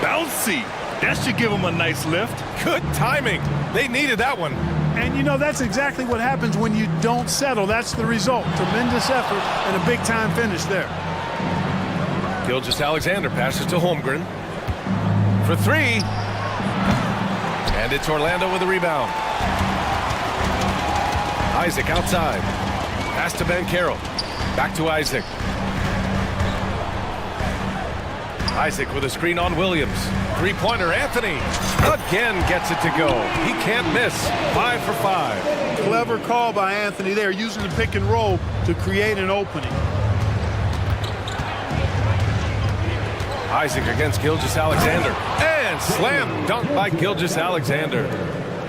bouncy. That should give him a nice lift. Good timing. They needed that one. And you know, that's exactly what happens when you don't settle. That's the result. Tremendous effort and a big-time finish there. Gilgeous-Alexander passes to Holmgren for three. And it's Orlando with a rebound. Isaac outside. Pass to Banchero. Back to Isaac. Isaac with a screen on Williams. Three-pointer, Anthony. Again gets it to go. He can't miss. 5 for 5. Clever call by Anthony there, using the pick and roll to create an opening. Isaac against Gilgeous-Alexander. And slam dunk by Gilgeous-Alexander.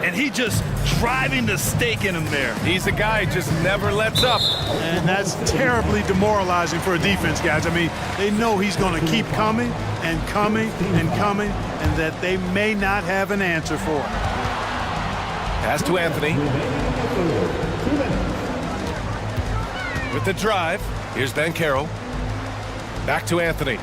And he just driving the stake in him there. He's a guy who just never lets up. And that's terribly demoralizing for a defense, guys. I mean, they know he's going to keep coming and coming and coming, and that they may not have an answer for it. Pass to Anthony. With the drive, here's Banchero. Back to Anthony.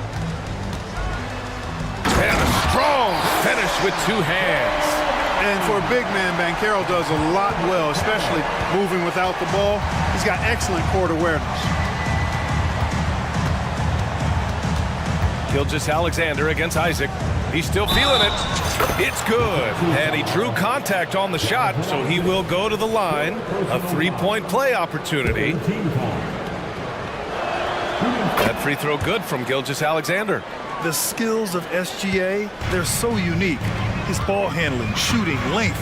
And a strong finish with two hands. And for a big man, Banchero does a lot well, especially moving without the ball. He's got excellent court awareness. Gilgeous-Alexander against Isaac. He's still feeling it. It's good. And he drew contact on the shot, so he will go to the line. A three-point play opportunity. That free throw good from Gilgeous-Alexander. The skills of SGA, they're so unique. His ball handling, shooting, length.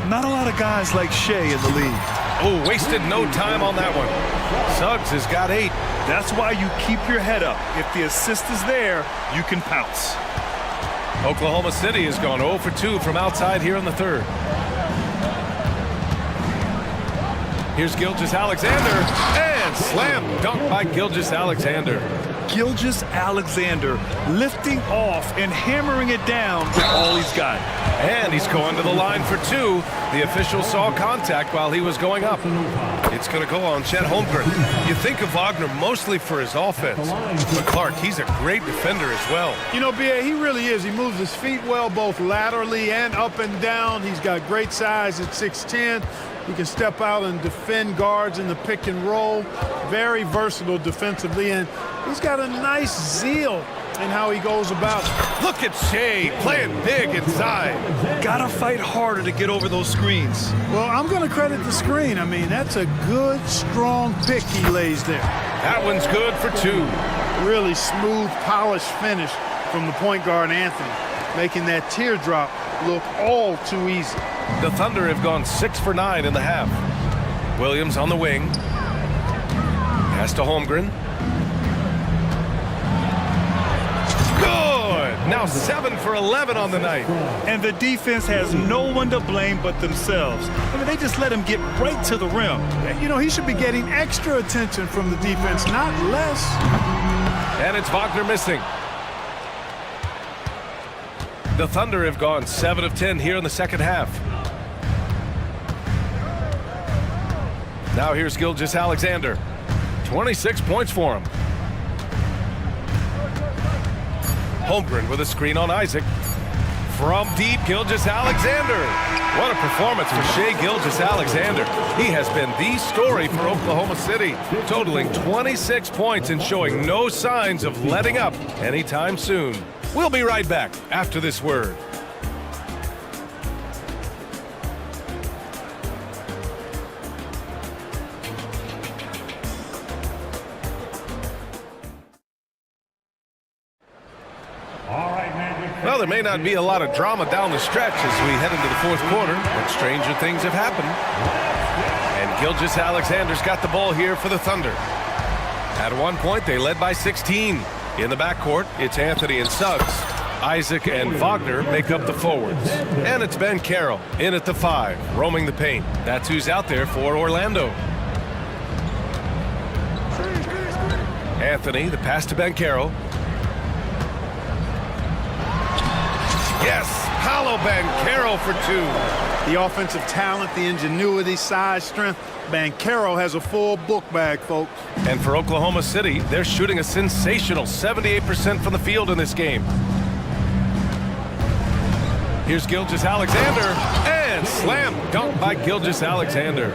Not a lot of guys like Shai in the league. Oh, wasted no time on that one. Suggs has got 8. That's why you keep your head up. If the assist is there, you can pounce. Oklahoma City has gone 0 for 2 from outside here in the third. Here's Gilgeous-Alexander, and slam dunk by Gilgeous-Alexander. Gilgeous-Alexander lifting off and hammering it down with all he's got. And he's going to the line for 2. The official saw contact while he was going up. It's going to go on Chet Holmgren. You think of Wagner mostly for his offense, but Clark, he's a great defender as well. You know, B.A., he really is. He moves his feet well, both laterally and up and down. He's got great size at 6'10". He can step out and defend guards in the pick and roll. Very versatile defensively, and he's got a nice zeal in how he goes about it. Look at Shea playing big inside. Gotta fight harder to get over those screens. Well, I'm going to credit the screen. I mean, that's a good, strong pick he lays there. That one's good for two. Really smooth, polished finish from the point guard, Anthony, making that teardrop look all too easy. The Thunder have gone 6 for 9 in the half. Williams on the wing. Pass to Holmgren. Good! Now 7 for 11 on the night. And the defense has no one to blame but themselves. I mean, they just let him get right to the rim. You know, he should be getting extra attention from the defense, not less. And it's Wagner missing. The Thunder have gone 7 of 10 here in the second half. Now here's Gilgeous-Alexander. 26 points for him. Holmgren with a screen on Isaac. From deep, Gilgeous-Alexander. What a performance for Shea Gilgeous-Alexander. He has been the story for Oklahoma City, totaling 26 points and showing no signs of letting up anytime soon. We'll be right back after this word. Well, there may not be a lot of drama down the stretch as we head into the fourth quarter, but stranger things have happened. And Gilgeous-Alexander's got the ball here for the Thunder. At one point, they led by 16. In the backcourt, it's Anthony and Suggs. Isaac and Wagner make up the forwards. And it's Ben Carroll in at the 5, roaming the paint. That's who's out there for Orlando. Anthony, the pass to Ben Carroll. Yes, Paolo Ben Carroll for 2. The offensive talent, the ingenuity, size, strength. Banchero has a full book bag, folks. And for Oklahoma City, they're shooting a sensational 78% from the field in this game. Here's Gilgeous-Alexander, and slam dunk by Gilgeous-Alexander.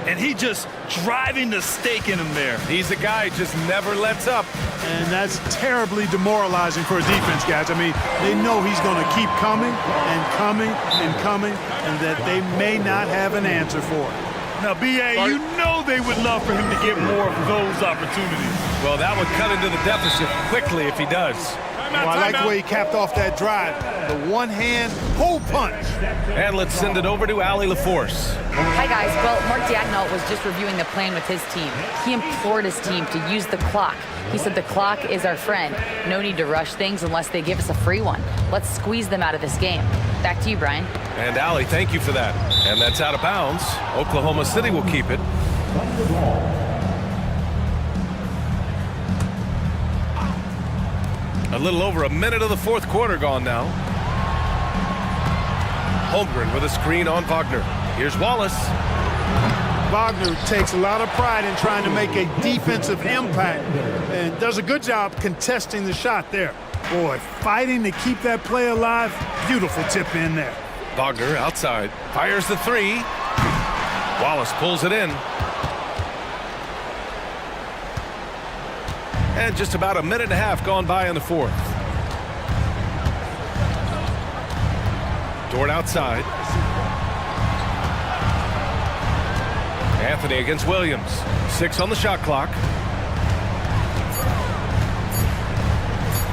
And he just driving the stake in him there. He's a guy who just never lets up. And that's terribly demoralizing for a defense, guys. I mean, they know he's going to keep coming and coming and coming, and that they may not have an answer for it. Now, B.A., you know they would love for him to get more of those opportunities. Well, that would cut into the deficit quickly if he does. Well, I like the way he capped off that drive. The one-hand pull punch. And let's send it over to Allie LaForce. Hi, guys. Well, Mark Daigneault was just reviewing the plan with his team. He implored his team to use the clock. He said the clock is our friend. No need to rush things unless they give us a free one. Let's squeeze them out of this game. Back to you, Brian. And Allie, thank you for that. And that's out of bounds. Oklahoma City will keep it. A little over a minute of the fourth quarter gone now. Holmgren with a screen on Wagner. Here's Wallace. Wagner takes a lot of pride in trying to make a defensive impact and does a good job contesting the shot there. Boy, fighting to keep that play alive. Beautiful tip in there. Wagner outside. Fires the 3. Wallace pulls it in. And just about a minute and a half gone by in the fourth. Dort outside. Anthony against Williams. 6 on the shot clock.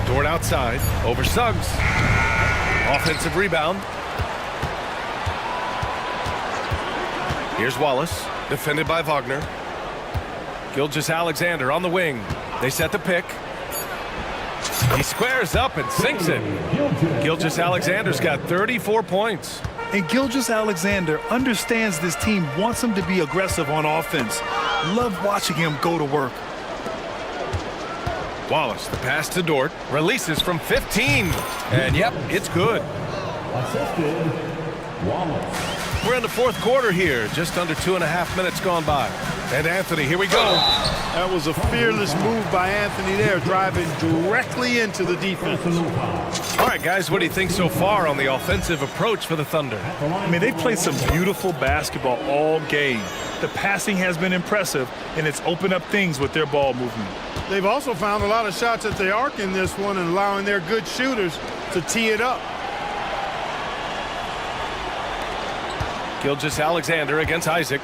Dort outside. Over Suggs. Offensive rebound. Here's Wallace. Defended by Wagner. Gilgeous-Alexander on the wing. They set the pick. He squares up and sinks it. Gilgeous-Alexander's got 34 points. And Gilgeous-Alexander understands this team wants him to be aggressive on offense. Love watching him go to work. Wallace, the pass to Dort. Releases from 15. And yep, it's good. Assisted Wallace. We're in the fourth quarter here. Just under 2.5 minutes gone by. And Anthony, here we go. That was a fearless move by Anthony there, driving directly into the defense. All right, guys, what do you think so far on the offensive approach for the Thunder? I mean, they played some beautiful basketball all game. The passing has been impressive, and it's opened up things with their ball movement. They've also found a lot of shots at the arc in this one and allowing their good shooters to tee it up. Gilgeous-Alexander against Isaac.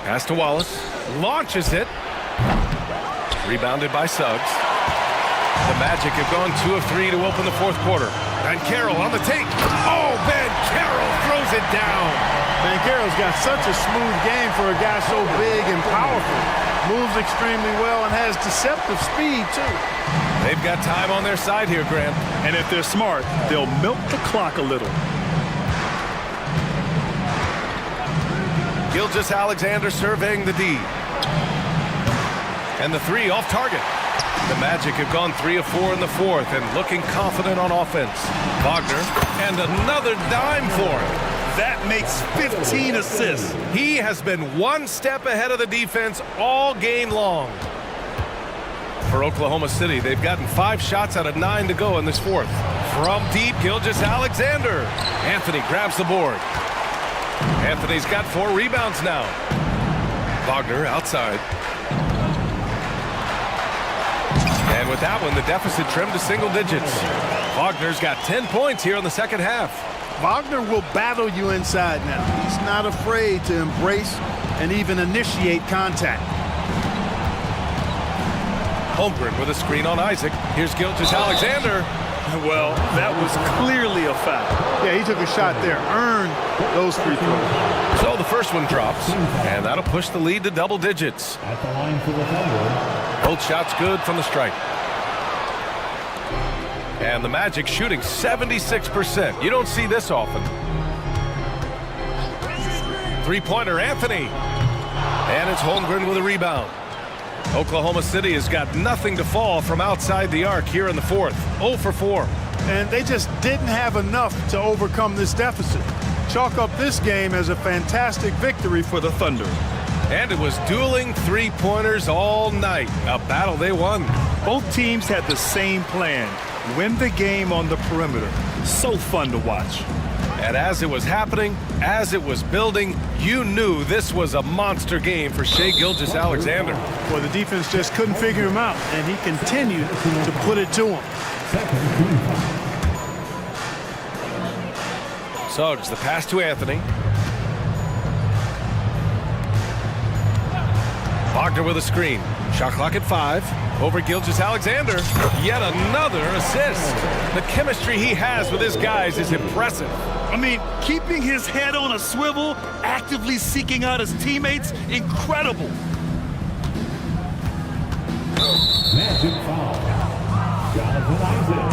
Pass to Wallace. Launches it. Rebounded by Suggs. The Magic have gone 2 of 3 to open the fourth quarter. And Carroll on the take. Oh, Ben Carroll throws it down. Ben Carroll's got such a smooth game for a guy so big and powerful. Moves extremely well and has deceptive speed, too. They've got time on their side here, Grant. And if they're smart, they'll milk the clock a little. Gilgeous-Alexander surveying the D. And the three off target. The Magic have gone 3 of 4 in the fourth and looking confident on offense. Wagner, and another dime for him. That makes 15 assists. He has been one step ahead of the defense all game long. For Oklahoma City, they've gotten 5 shots out of 9 to go in this fourth. From deep, Gilgeous-Alexander. Anthony grabs the board. Anthony's got 4 rebounds now. Wagner outside. And with that one, the deficit trimmed to single digits. Wagner's got 10 points here in the second half. Wagner will battle you inside now. He's not afraid to embrace and even initiate contact. Holmgren with a screen on Isaac. Here's Gilgeous-Alexander. Well, that was clearly a foul. Yeah, he took a shot there, earned those free throws. So the first one drops, and that'll push the lead to double digits. At the line for the Thunder. Both shots good from the stripe. And the Magic shooting 76%. You don't see this often. Three-pointer, Anthony. And it's Holmgren with a rebound. Oklahoma City has got nothing to fall from outside the arc here in the fourth. 0 for 4. And they just didn't have enough to overcome this deficit. Chalk up this game as a fantastic victory for the Thunder. And it was dueling three-pointers all night. A battle they won. Both teams had the same plan. Win the game on the perimeter. So fun to watch. And as it was happening, as it was building, you knew this was a monster game for Shai Gilgeous-Alexander. Well, the defense just couldn't figure him out, and he continued to put it to him. Suggs, the pass to Anthony. Wagner with a screen. Shot clock at 5. Over Gilgeous-Alexander. Yet another assist. The chemistry he has with his guys is impressive. I mean, keeping his head on a swivel, actively seeking out his teammates, incredible. Magic foul. Jonathan Isaac.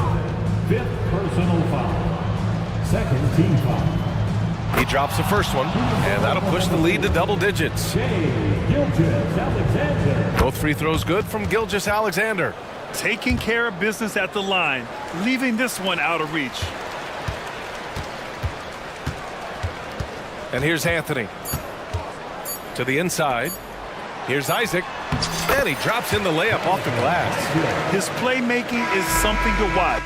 5th personal foul. 2nd team foul. He drops the first one, and that'll push the lead to double digits. Gilgeous-Alexander. Both free throws good from Gilgeous-Alexander. Taking care of business at the line, leaving this one out of reach. And here's Anthony. To the inside. Here's Isaac. And he drops in the layup off the glass. His playmaking is something to watch.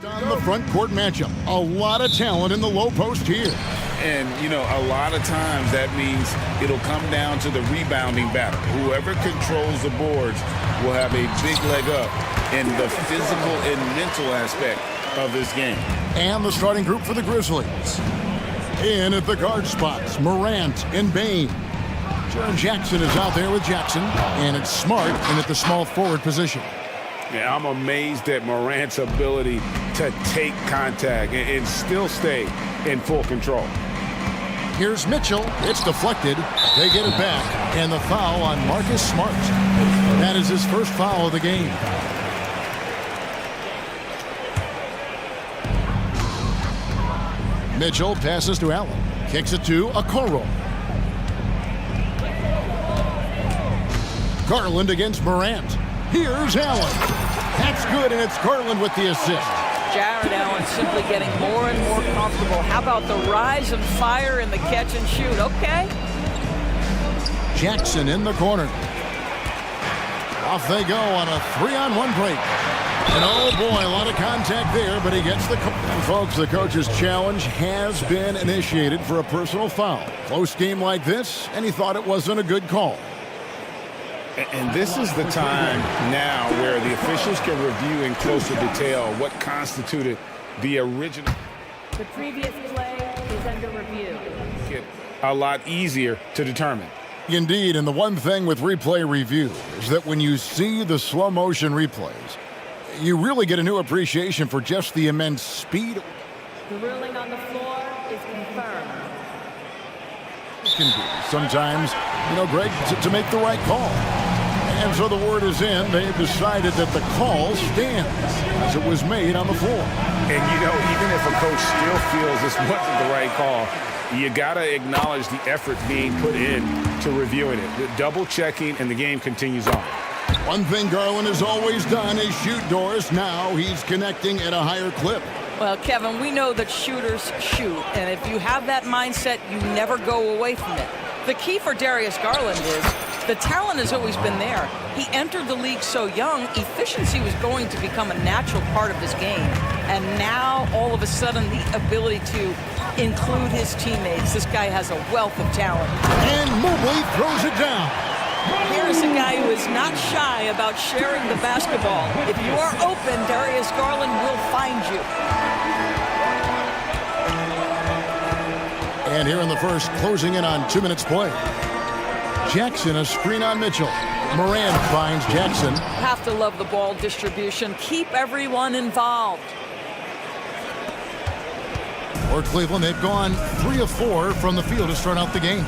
On the front court matchup, a lot of talent in the low post here. And, you know, a lot of times that means it'll come down to the rebounding battle. Whoever controls the boards will have a big leg up in the physical and mental aspect of this game. And the starting group for the Grizzlies. In at the guard spots, Morant and Bain. Jaron Jackson is out there with Jackson, and it's Smart in at the small forward position. Yeah, I'm amazed at Morant's ability to take contact and still stay in full control. Here's Mitchell. It's deflected. They get it back. And the foul on Marcus Smart. That is his first foul of the game. Mitchell passes to Allen. Kicks it to Okoro. Garland against Morant. Here's Allen. That's good, and it's Garland with the assist. Jared Allen simply getting more and more comfortable. How about the rise and fire in the catch and shoot? Okay. Jackson in the corner. Off they go on a 3-on-1 break. And oh boy, a lot of contact there, but he gets the call. Folks, the coach's challenge has been initiated for a personal foul. Close game like this, and he thought it wasn't a good call. And this is the time now where the officials can review in closer detail what constituted the original. The previous play is under review. Get a lot easier to determine. Indeed, and the one thing with replay review is that when you see the slow motion replays, you really get a new appreciation for just the immense speed. The ruling on the floor is confirmed. Can be sometimes, you know, Greg, to make the right call. And so the word is in. They've decided that the call stands as it was made on the floor. And, you know, even if a coach still feels this wasn't the right call, you got to acknowledge the effort being put in to reviewing it. The double checking, and the game continues on. One thing Garland has always done is shoot doors. Now he's connecting at a higher clip. Well, Kevin, we know that shooters shoot, and if you have that mindset, you never go away from it. The key for Darius Garland is the talent has always been there. He entered the league so young, efficiency was going to become a natural part of his game. And now, all of a sudden, the ability to include his teammates. This guy has a wealth of talent. And Mobley throws it down. Here's a guy who is not shy about sharing the basketball. If you are open, Darius Garland will find you. And here in the first, closing in on 2 minutes play. Jackson, a screen on Mitchell. Moran finds Jackson. Have to love the ball distribution. Keep everyone involved. For Cleveland, they've gone 3 of 4 from the field to start out the game.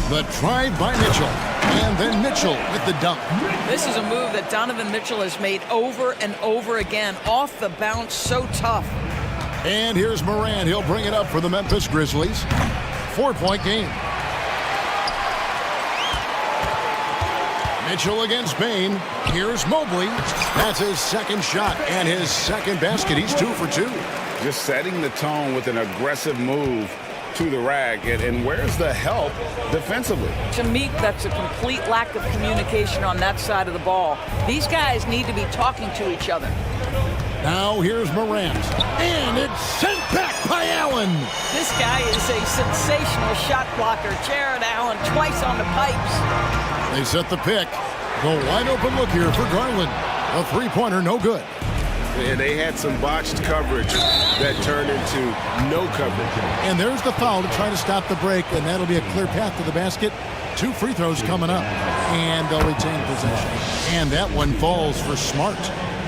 The drive by Mitchell. And then Mitchell with the dunk. This is a move that Donovan Mitchell has made over and over again. Off the bounce, so tough. And here's Moran. He'll bring it up for the Memphis Grizzlies. 4-point game. Mitchell against Bain. Here's Mobley. That's his second shot and his second basket. He's 2 for 2. Just setting the tone with an aggressive move to the rack. And where's the help defensively? To me, that's a complete lack of communication on that side of the ball. These guys need to be talking to each other. Now here's Morant. And it's sent back by Allen. This guy is a sensational shot blocker. Jared Allen twice on the pipes. They set the pick. The wide open look here for Garland. A three-pointer, no good. And they had some botched coverage that turned into no coverage. And there's the foul to try to stop the break, and that'll be a clear path to the basket. 2 free throws coming up, and they'll retain possession. And that one falls for Smart.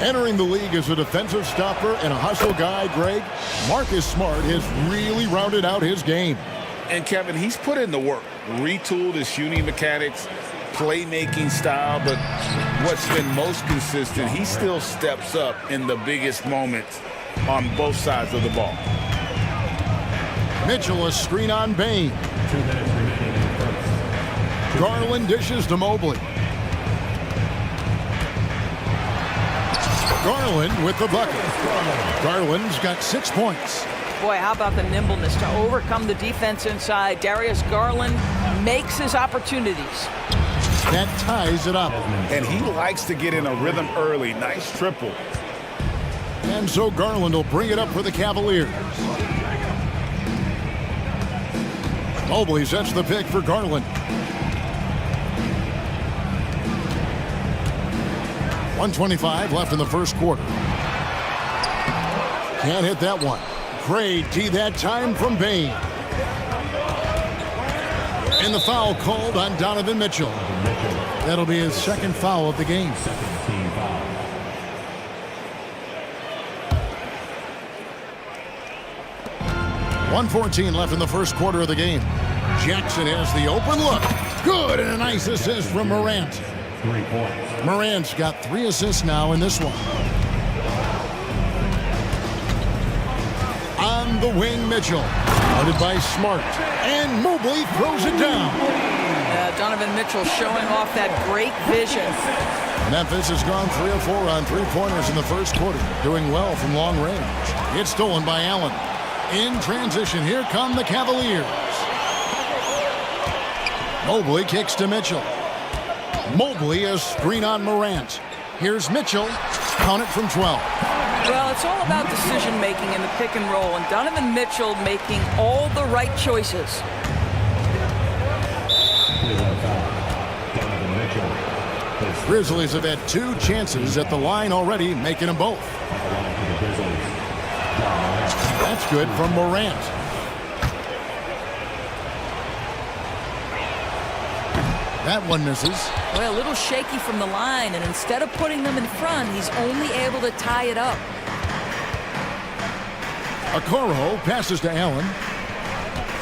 Entering the league as a defensive stopper and a hustle guy, Greg, Marcus Smart has really rounded out his game. And Kevin, he's put in the work, retooled his shooting mechanics, playmaking style, but what's been most consistent, he still steps up in the biggest moments on both sides of the ball. Mitchell, a screen on Bain. Garland dishes to Mobley. Garland with the bucket. Garland's got 6 points. Boy, how about the nimbleness to overcome the defense inside. Darius Garland makes his opportunities. That ties it up. And he likes to get in a rhythm early. Nice triple. And so Garland will bring it up for the Cavaliers. Mobley sets the pick for Garland. 1:25 left in the first quarter. Can't hit that one. Great D that time from Bain. And the foul called on Donovan Mitchell. That'll be his second foul of the game. 1:14 left in the first quarter of the game. Jackson has the open look. Good, and a nice assist from Morant. 3 points. Morant's got 3 assists now in this one. On the wing, Mitchell. Guarded by Smart. And Mobley throws it down. Donovan Mitchell showing off that great vision. Memphis has gone 3 of 4 on three-pointers in the first quarter, doing well from long range. It's stolen by Allen. In transition, here come the Cavaliers. Mobley kicks to Mitchell. Mobley a screen on Morant. Here's Mitchell. Count it from 12. Well, it's all about decision-making in the pick and roll, and Donovan Mitchell making all the right choices. Grizzlies have had 2 chances at the line already, making them both. That's good from Morant. That one misses. Well, a little shaky from the line, and instead of putting them in front, he's only able to tie it up. Okoro passes to Allen.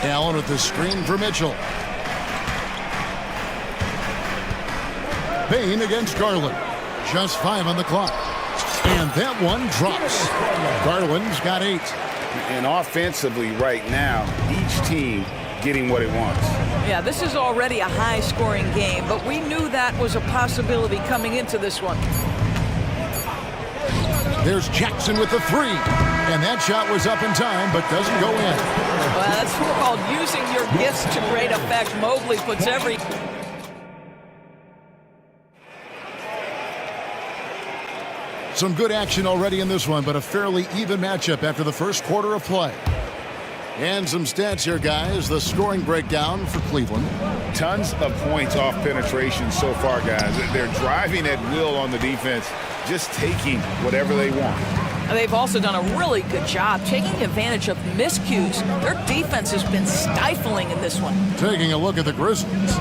Allen with the screen for Mitchell. Bain against Garland. Just 5 on the clock. And that one drops. Garland's got 8. And offensively right now, each team getting what it wants. Yeah, this is already a high-scoring game, but we knew that was a possibility coming into this one. There's Jackson with the 3. And that shot was up in time, but doesn't go in. Well, that's called using your gifts to great effect. Mobley puts every... Some good action already in this one, but a fairly even matchup after the first quarter of play. And some stats here, guys. The scoring breakdown for Cleveland. Tons of points off penetration so far, guys. They're driving at will on the defense, just taking whatever they want. They've also done a really good job taking advantage of miscues. Their defense has been stifling in this one. Taking a look at the Grizzlies.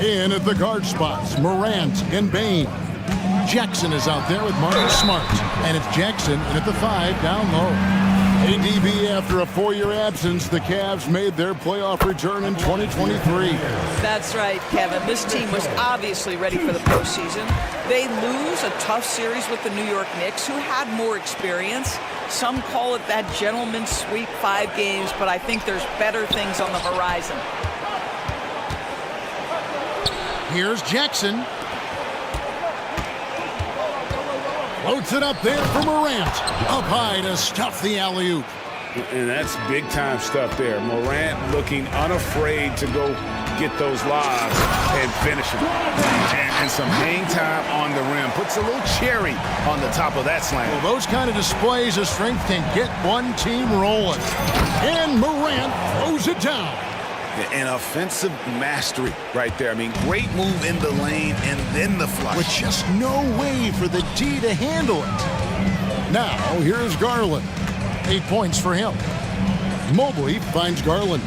In at the guard spots, Morant and Bain. Jackson is out there with Marcus Smart. And it's Jackson in at the 5 down low. ADB, after a 4-year absence, the Cavs made their playoff return in 2023. That's right, Kevin. This team was obviously ready for the postseason. They lose a tough series with the New York Knicks, who had more experience. Some call it that gentleman's sweep, 5 games, but I think there's better things on the horizon. Here's Jackson. Floats it up there for Morant. Up high to stuff the alley-oop. And that's big-time stuff there. Morant looking unafraid to go get those lobs and finish them. And some hang time on the rim. Puts a little cherry on the top of that slam. Well, those kind of displays of strength can get one team rolling. And Morant throws it down. An offensive mastery right there. I mean, great move in the lane and then the flush. With just no way for the D to handle it. Now, here's Garland. 8 points for him. Mobley finds Garland.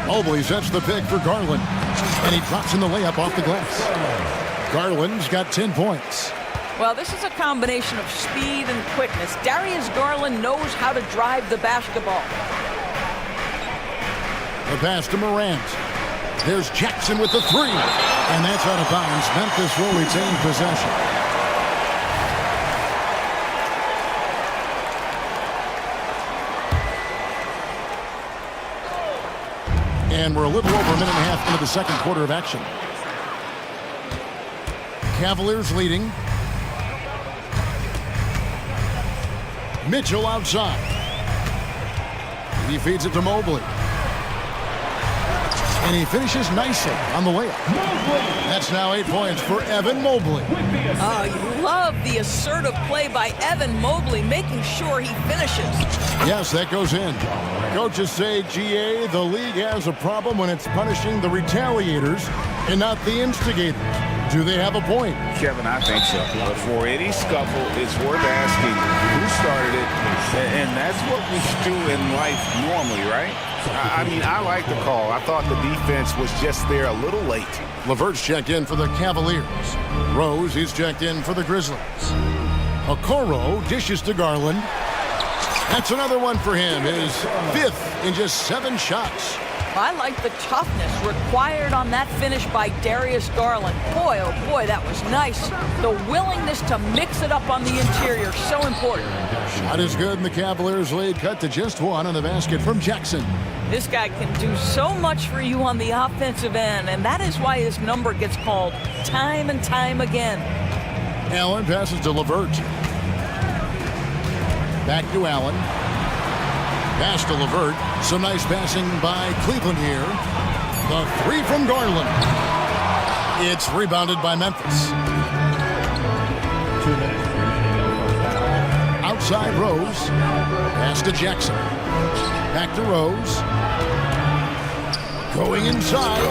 Mobley sets the pick for Garland. And he drops in the layup off the glass. Garland's got 10 points. Well, this is a combination of speed and quickness. Darius Garland knows how to drive the basketball. The pass to Morant. There's Jackson with the 3. And that's out of bounds. Memphis will retain possession. And we're a little over a minute and a half into the second quarter of action. Cavaliers leading. Mitchell outside. He feeds it to Mobley. And he finishes nicely on the layup. That's now 8 points for Evan Mobley. You love the assertive play by Evan Mobley, making sure he finishes. Yes, that goes in. Coaches say, GA, the league has a problem when it's punishing the retaliators and not the instigators. Do they have a point? Kevin, I think so. But for any scuffle, it's worth asking who started it, and that's what we do in life normally, right? I mean, I like the call. I thought the defense was just there a little late. LeVert's checked in for the Cavaliers. Rose, he's checked in for the Grizzlies. Okoro dishes to Garland. That's another one for him, his 5th in just 7 shots. I like the toughness required on that finish by Darius Garland. Boy, oh boy, that was nice. The willingness to mix it up on the interior, so important. Shot is good, and the Cavaliers lead cut to just 1 on the basket from Jackson. This guy can do so much for you on the offensive end, and that is why his number gets called time and time again. Allen passes to LeVert. Back to Allen. Pass to LeVert. Some nice passing by Cleveland here. The 3 from Garland. It's rebounded by Memphis. 2 minutes remaining. Outside Rose. Pass to Jackson. Back to Rose. Going inside.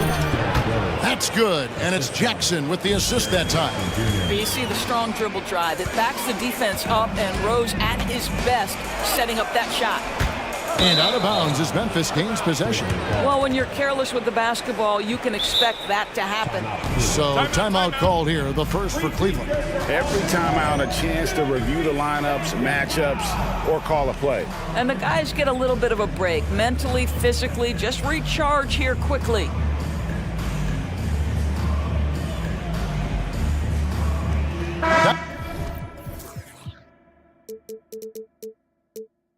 That's good, and it's Jackson with the assist that time. You see the strong dribble drive. It backs the defense up, and Rose at his best setting up that shot. And out of bounds as Memphis gains possession. Well, when you're careless with the basketball, you can expect that to happen. So timeout called here, the first for Cleveland. Every timeout, a chance to review the lineups, matchups, or call a play. And the guys get a little bit of a break, mentally, physically, just recharge here quickly.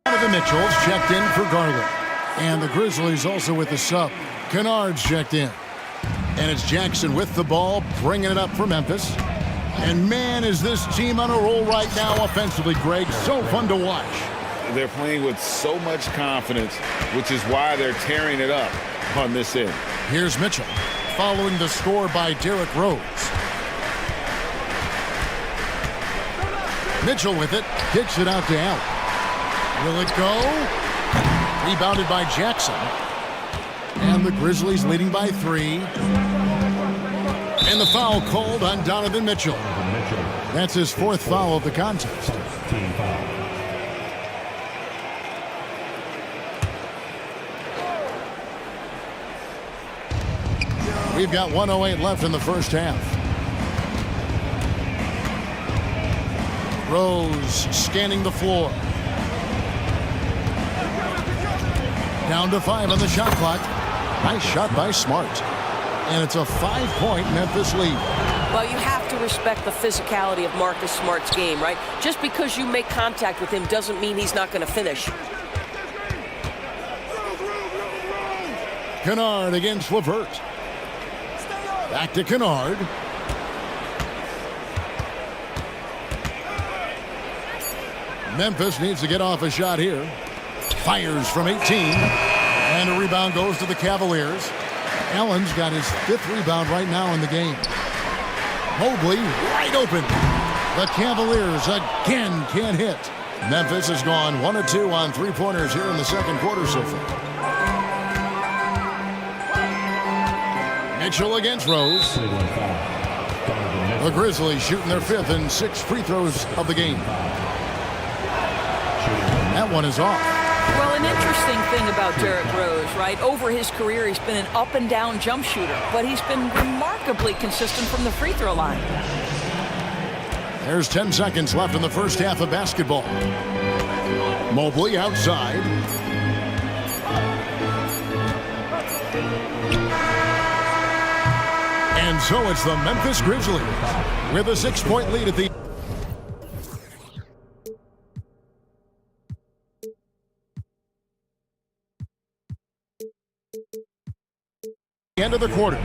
The Mitchells checked in for Garland. And the Grizzlies also with the sub. Kennard's checked in. And it's Jackson with the ball, bringing it up for Memphis. And man, is this team on a roll right now offensively, Greg. So fun to watch. They're playing with so much confidence, which is why they're tearing it up on this end. Here's Mitchell, following the score by Derrick Rose. Mitchell with it, kicks it out to Allen. Will it go? Rebounded by Jackson. And the Grizzlies leading by 3. And the foul called on Donovan Mitchell. That's his 4th foul of the contest. We've got 1:08 left in the first half. Rose scanning the floor. Down to 5 on the shot clock. Nice shot by Smart. And it's a 5-point Memphis lead. Well, you have to respect the physicality of Marcus Smart's game, right? Just because you make contact with him doesn't mean he's not going to finish. Kennard against LeVert. Back to Kennard. Memphis needs to get off a shot here. Fires from 18. And a rebound goes to the Cavaliers. Allen's got his 5th rebound right now in the game. Mobley wide open. The Cavaliers again can't hit. Memphis has gone 1 of 2 on 3-pointers here in the second quarter so far. Mitchell against Rose. The Grizzlies shooting their 5th and 6th free throws of the game. That one is off. Well, an interesting thing about Derrick Rose, right? Over his career, he's been an up-and-down jump shooter, but he's been remarkably consistent from the free throw line. There's 10 seconds left in the first half of basketball. Mobley outside. And so it's the Memphis Grizzlies with a 6-point lead at the end of the quarter.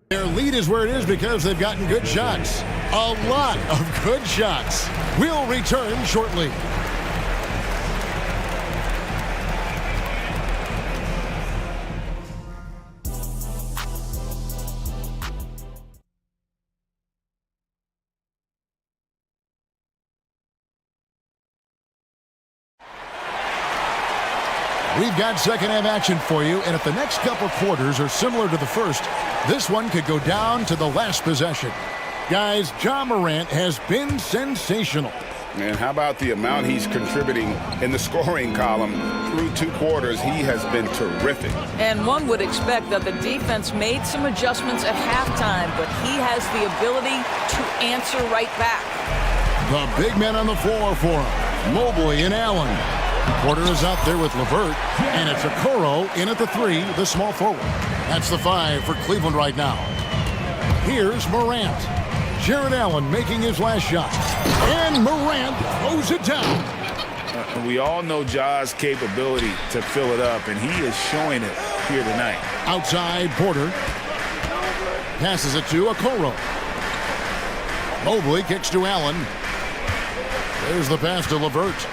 Their lead is where it is because they've gotten good shots. A lot of good shots. We'll return shortly. We've got second half action for you, and if the next couple quarters are similar to the first, this one could go down to the last possession. Guys, Ja Morant has been sensational. And how about the amount he's contributing in the scoring column? Through 2 quarters, he has been terrific. And one would expect that the defense made some adjustments at halftime, but he has the ability to answer right back. The big men on the floor for him, Mobley and Allen. Porter is out there with LeVert, and it's Okoro in at the 3, the small forward. That's the 5 for Cleveland right now. Here's Morant. Jared Allen making his last shot. And Morant throws it down. We all know Ja's capability to fill it up, and he is showing it here tonight. Outside, Porter. Passes it to Okoro. Mobley kicks to Allen. There's the pass to LeVert.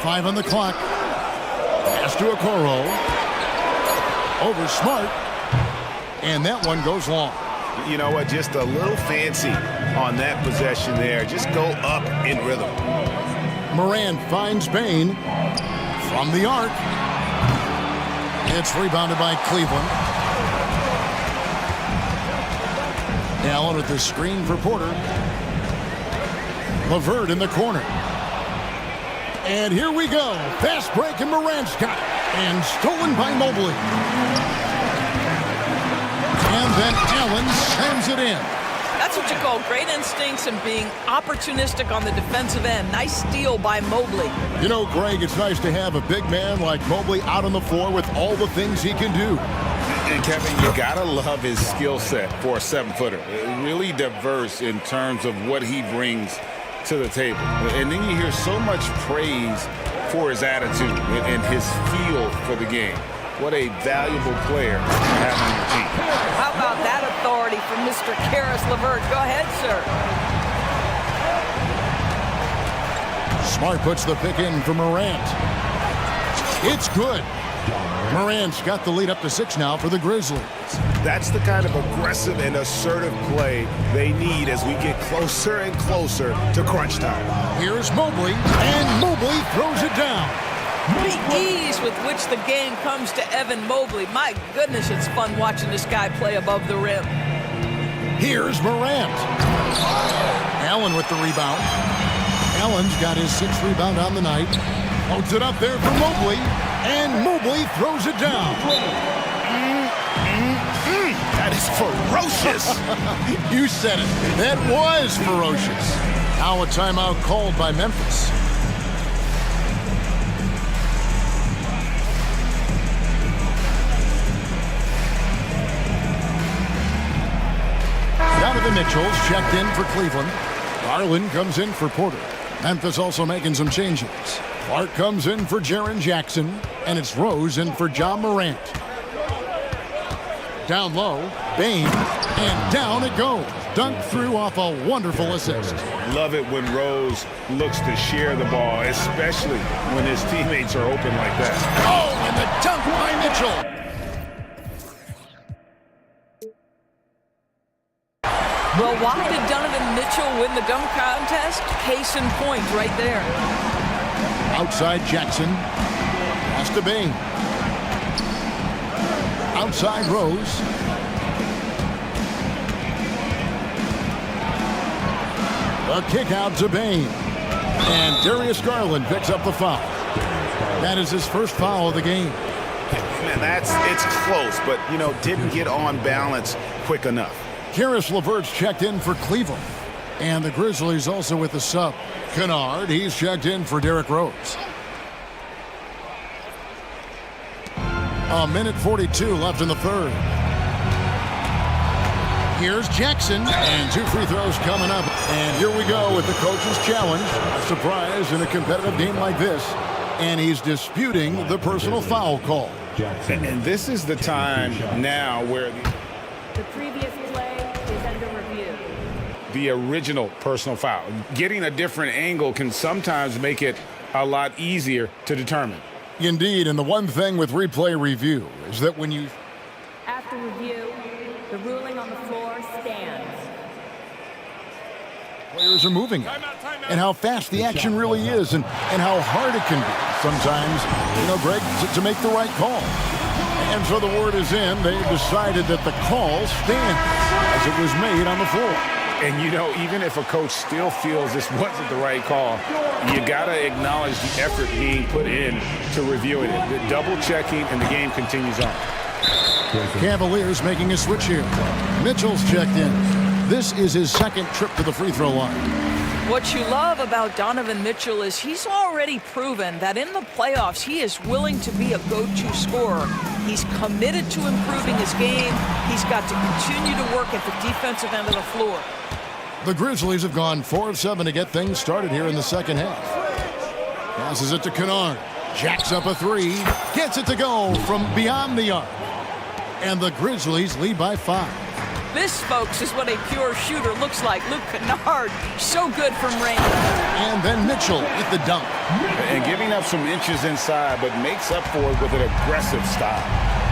5 on the clock. Pass to Okoro. Over Smart. And that one goes long. You know what? Just a little fancy on that possession there. Just go up in rhythm. Morant finds Bain from the arc. It's rebounded by Cleveland. Allen with the screen for Porter. LeVert in the corner. And here we go. Fast break, and Morant's got it. And stolen by Mobley. And then Allen slams it in. That's what you call great instincts and being opportunistic on the defensive end. Nice steal by Mobley. You know, Greg, it's nice to have a big man like Mobley out on the floor with all the things he can do. And Kevin, you gotta love his skill set for a 7-footer. Really diverse in terms of what he brings to the table. And then you hear so much praise for his attitude and his feel for the game. What a valuable player to have on your team. How about that authority from Mr. Karis LeVert? Go ahead, sir. Smart puts the pick in for Morant. It's good. Morant's got the lead up to 6 now for the Grizzlies. That's the kind of aggressive and assertive play they need as we get closer and closer to crunch time. Here's Mobley, and Mobley throws it down. The ease with which the game comes to Evan Mobley. My goodness, it's fun watching this guy play above the rim. Here's Morant. Allen with the rebound. Allen's got his 6th rebound on the night. Holds it up there for Mobley, and Mobley throws it down. That is ferocious. You said it. That was ferocious. Now a timeout called by Memphis. Donovan Mitchell's checked in for Cleveland. Garland comes in for Porter. Memphis also making some changes. Clark comes in for Jaren Jackson, and it's Rose in for Ja Morant. Down low, Bain, and down it goes. Dunked through off a wonderful assist. Love it when Rose looks to share the ball, especially when his teammates are open like that. Oh, and the dunk by Mitchell. Well, why did Donovan Mitchell win the dunk contest? Case in point right there. Outside Jackson. Pass to Bain. Outside Rose. A kick out to Bain. And Darius Garland picks up the foul. That is his first foul of the game. Man, it's close, but, you know, didn't get on balance quick enough. Karis LeVert's checked in for Cleveland. And the Grizzlies also with the sub. Kennard, he's checked in for Derrick Rose. A minute 42 left in the third. Here's Jackson, and 2 free throws coming up. And here we go with the coach's challenge. A surprise in a competitive game like this. And he's disputing the personal foul call. And this is the time now where The previous play is under review. the original personal foul. Getting a different angle can sometimes make it a lot easier to determine. Indeed, and the one thing with replay review is that when you... After review, the ruling on the floor stands. Players are moving it, and how fast the action really is, and how hard it can be sometimes, Greg, to make the right call. And so the word is in. They've decided that the call stands as it was made on the floor. And, even if a coach still feels this wasn't the right call, you got to acknowledge the effort being put in to reviewing it. The double-checking, and the game continues on. Cavaliers making a switch here. Mitchell's checked in. This is his second trip to the free throw line. What you love about Donovan Mitchell is he's already proven that in the playoffs he is willing to be a go-to scorer. He's committed to improving his game. He's got to continue to work at the defensive end of the floor. The Grizzlies have gone 4 of 7 to get things started here in the second half. Passes it to Kennard. Jacks up a 3. Gets it to go from beyond the arc. And the Grizzlies lead by 5. This, folks, is what a pure shooter looks like. Luke Kennard, so good from range. And then Mitchell with the dunk. And giving up some inches inside, but makes up for it with an aggressive style.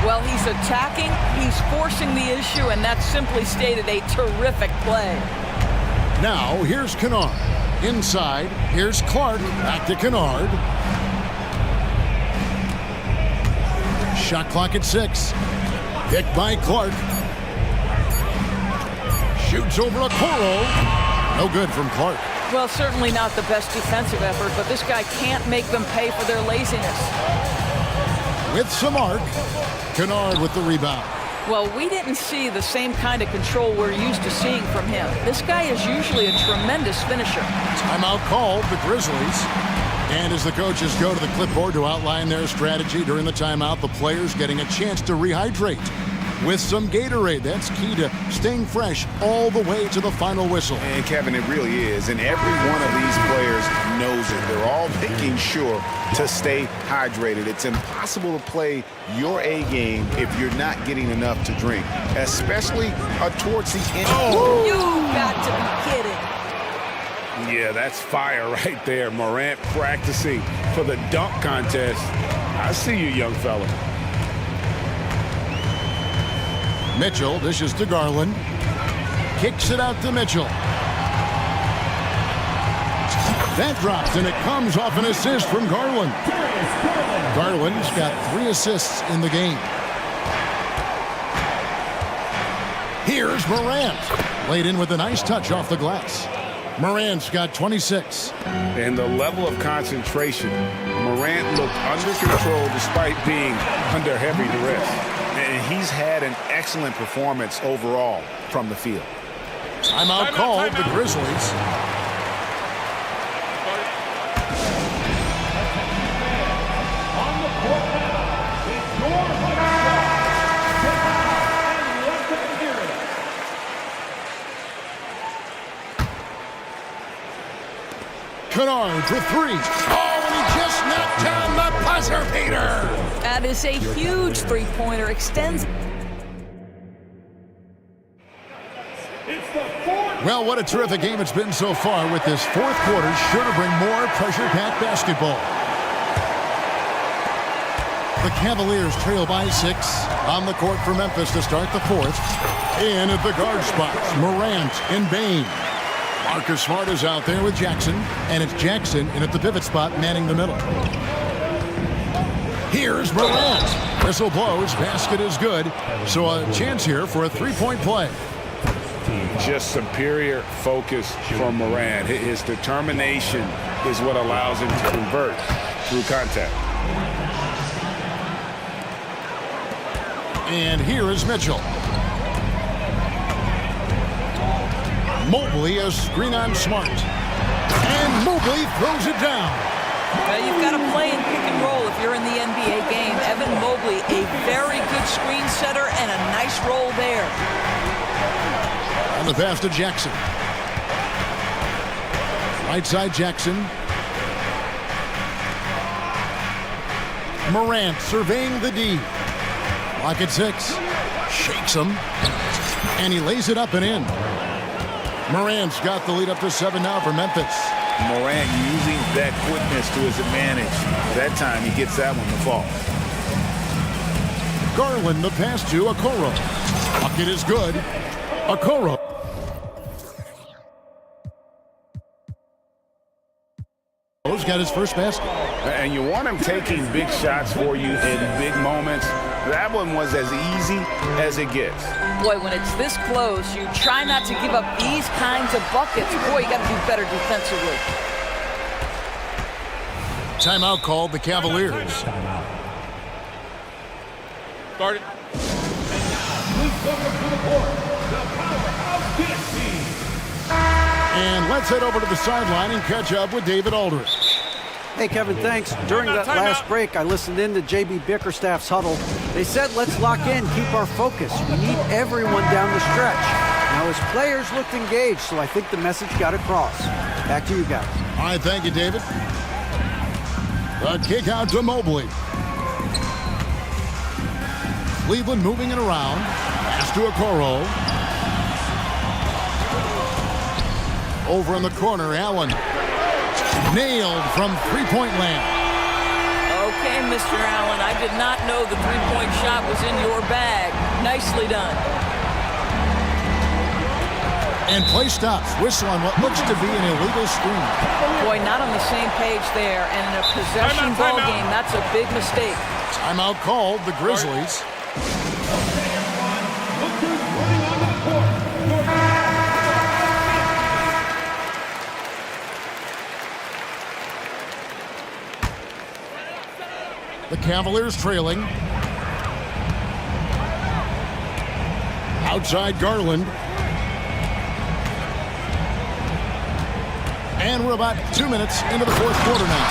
Well, he's attacking, he's forcing the issue, and that's simply stated a terrific play. Now, here's Kennard. Inside, here's Clark. Back to Kennard. Shot clock at 6. Picked by Clark. Shoots over Okoro. No good from Clark. Well, certainly not the best defensive effort, but this guy can't make them pay for their laziness. With some arc, Kennard with the rebound. Well, we didn't see the same kind of control we're used to seeing from him. This guy is usually a tremendous finisher. Timeout called, the Grizzlies. And as the coaches go to the clipboard to outline their strategy during the timeout, the players getting a chance to rehydrate with some Gatorade. That's key to staying fresh all the way to the final whistle. And Kevin, it really is. And every one of these players knows it. They're all making sure to stay hydrated. It's impossible to play your A game if you're not getting enough to drink, especially towards the end. Oh, you got to be kidding. Yeah, that's fire right there. Morant practicing for the dunk contest. I see you, young fella. Mitchell dishes to Garland. Kicks it out to Mitchell. That drops, and it comes off an assist from Garland. Garland's got 3 assists in the game. Here's Morant. Laid in with a nice touch off the glass. Morant's got 26. And the level of concentration. Morant looked under control despite being under heavy duress. And he's had an excellent performance overall from the field. Timeout called, the Grizzlies. Kennard for 3. Oh, and he just knocked down the buzzer beater. That is a huge three-pointer. Extends. Well, what a terrific game it's been so far, with this fourth quarter sure to bring more pressure-packed basketball. The Cavaliers trail by 6 on the court for Memphis to start the fourth. In at the guard spots, Morant and Bain. Marcus Smart is out there with Jackson, and it's Jackson in at the pivot spot manning the middle. Here's Morant. Whistle blows, basket is good, so a chance here for a three-point play. Just superior focus from Morant. His determination is what allows him to convert through contact. And here is Mitchell. Mobley, a screen on Smart. And Mobley throws it down. Well, you've got to play in pick and roll if you're in the NBA game. Evan Mobley, a very good screen setter and a nice roll there. And the pass to Jackson. Right side Jackson. Morant surveying the D. Lock at 6. Shakes him. And he lays it up and in. Morant's got the lead up to 7 now for Memphis. Morant using that quickness to his advantage. That time he gets that one to fall. Garland the pass to Okoro. Bucket is good. Okoro. Who's got his first basket? And you want him taking big shots for you in big moments. That one was as easy as it gets. Boy, when it's this close, you try not to give up these kinds of buckets. Boy, you got to do better defensively. Timeout called the Cavaliers. Started. And let's head over to the sideline and catch up with David Aldridge. Hey, Kevin, thanks. During that last break, I listened in to JB Bickerstaff's huddle. They said, let's lock in, keep our focus. We need everyone down the stretch. Now, his players looked engaged, so I think the message got across. Back to you guys. All right, thank you, David. The kick out to Mobley. Cleveland moving it around. Pass to Okoro. Over in the corner, Allen. Nailed from three-point land. Okay, Mr. Allen, I did not know the three-point shot was in your bag. Nicely done. And play stops. Whistle on what looks to be an illegal screen. Boy, not on the same page there. And in a possession ball game, that's a big mistake. Timeout called the Grizzlies. The Cavaliers trailing. Outside Garland. And we're about 2 minutes into the fourth quarter now.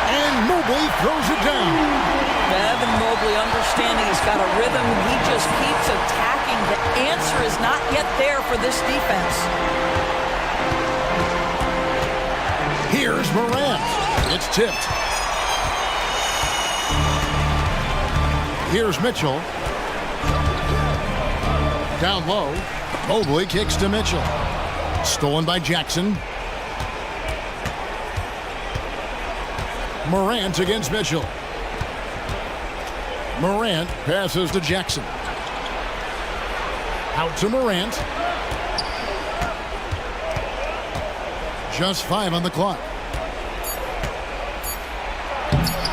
And Mobley throws it down. Evan Mobley understanding he's got a rhythm. He just keeps attacking. The answer is not yet there for this defense. Here's Morant. It's tipped. Here's Mitchell. Down low. Mobley kicks to Mitchell. Stolen by Jackson. Morant against Mitchell. Morant passes to Jackson. Out to Morant. Just 5 on the clock.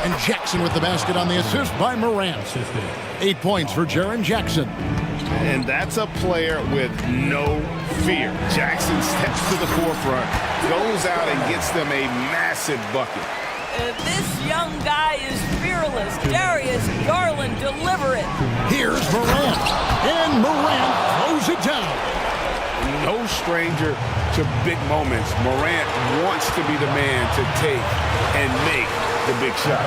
And Jackson with the basket on the assist by Morant. 8 points for Jaren Jackson. And that's a player with no fear. Jackson steps to the forefront, goes out and gets them a massive bucket. This young guy is fearless. Darius Garland, deliver it. Here's Morant. And Morant throws it down. No stranger to big moments. Morant wants to be the man to take and make the big shot.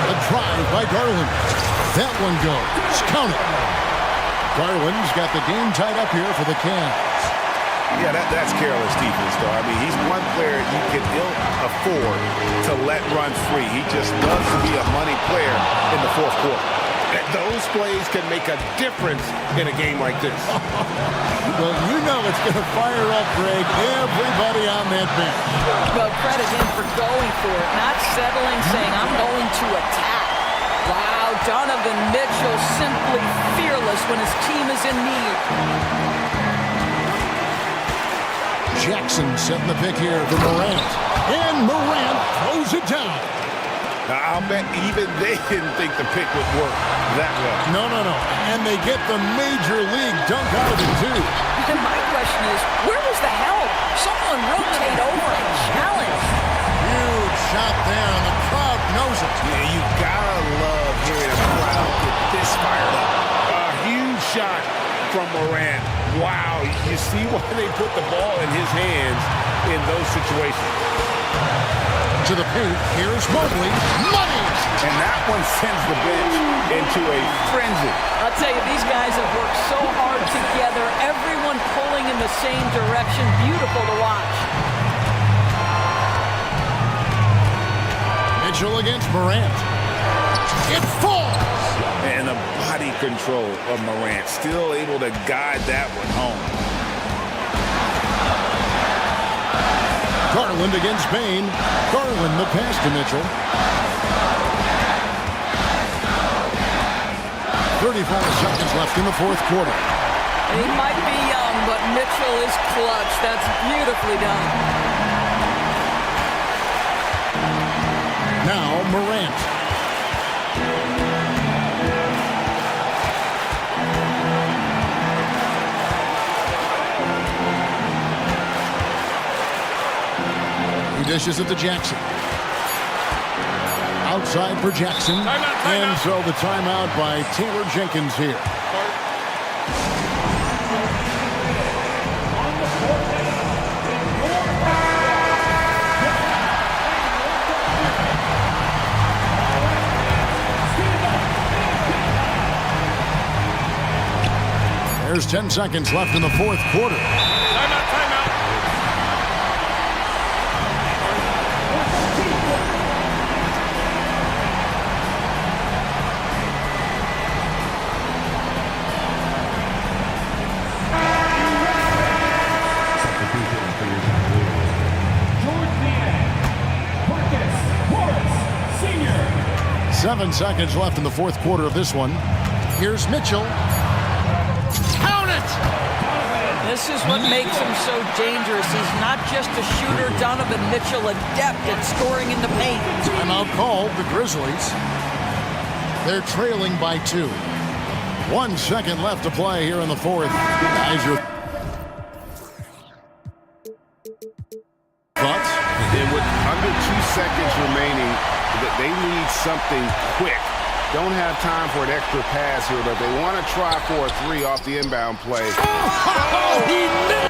A drive by Garland. That one goes. Count it. Garland's got the game tied up here for the Cavs. Yeah, that's careless defense, though. I mean, he's one player you can ill afford to let run free. He just loves to be a money player in the fourth quarter. And those plays can make a difference in a game like this. Well, you know it's going to fire up, Greg, everybody on that bench. Well, credit him for going for it, not settling, saying, I'm going to attack. Wow, Donovan Mitchell simply fearless when his team is in need. Jackson setting the pick here for Morant. And Morant throws it down. Now, I'll bet even they didn't think the pick would work that well. No. And they get the major league dunk out of it, too. And my question is, where was the help? Someone rotate over and challenge. Huge shot there, and the crowd knows it. Yeah, you gotta love hearing a crowd get this fired up. A huge shot from Morant. Wow, you see why they put the ball in his hands in those situations. To the paint, here's Mobley. Money! And that one sends the bench into a frenzy. I'll tell you, these guys have worked so hard together. Everyone pulling in the same direction. Beautiful to watch. Mitchell against Morant. It falls! And the body control of Morant, still able to guide that one home. Garland against Bain. Garland the pass to Mitchell. 34 seconds left in the fourth quarter. He might be young, but Mitchell is clutch. That's beautifully done. Now Morant. He dishes it to Jackson. Outside for Jackson. And so the timeout by Taylor Jenkins here. There's 10 seconds left in the fourth quarter. Timeout. Senior. 7 seconds left in the fourth quarter of this one. Here's Mitchell. Count it! This is what makes him so dangerous. He's not just a shooter. Donovan Mitchell, adept at scoring in the paint. Timeout called, the Grizzlies. They're trailing by 2. 1 second left to play here in the fourth. Guys, your thoughts? And with under 2 seconds remaining, they need something quick. Don't have time for an extra pass here, but they want to try for a 3 off the inbound play. Oh, he missed!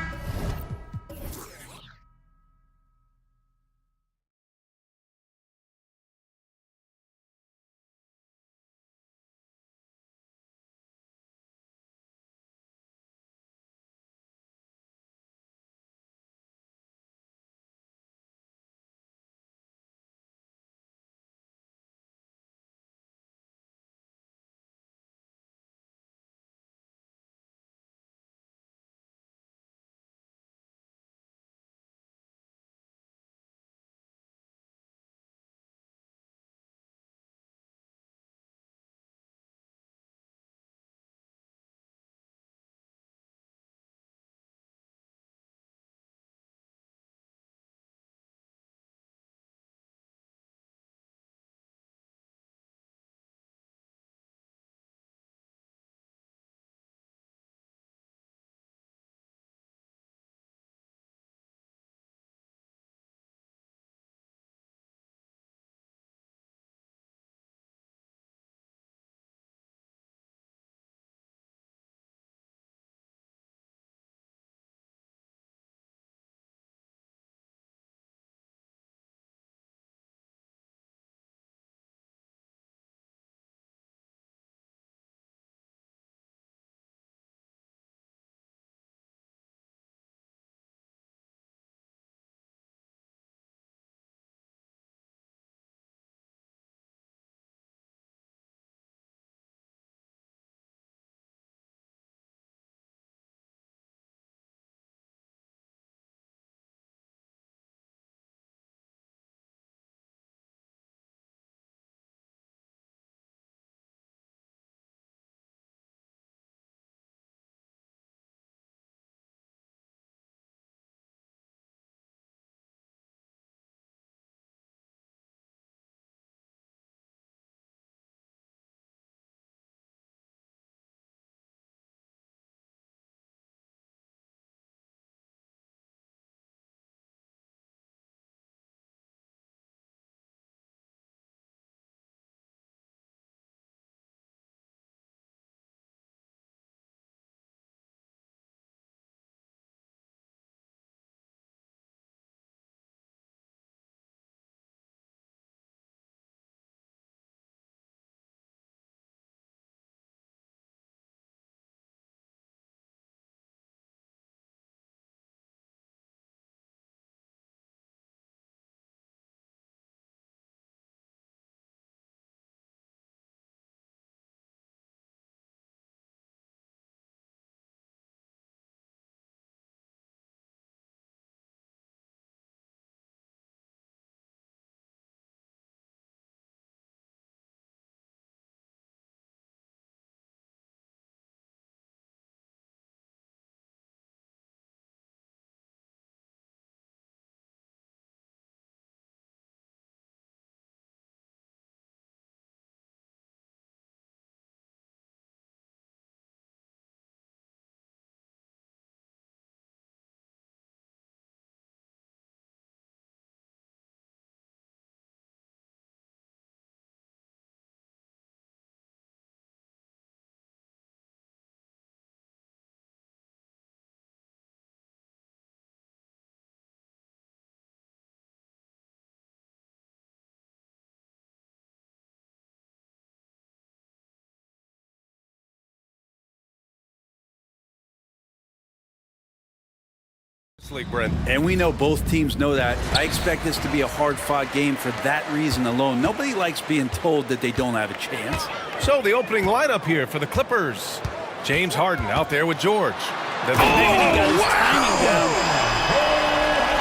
League, Brent. And we know both teams know that. I expect this to be a hard-fought game for that reason alone. Nobody likes being told that they don't have a chance. So the opening lineup here for the Clippers. James Harden out there with George.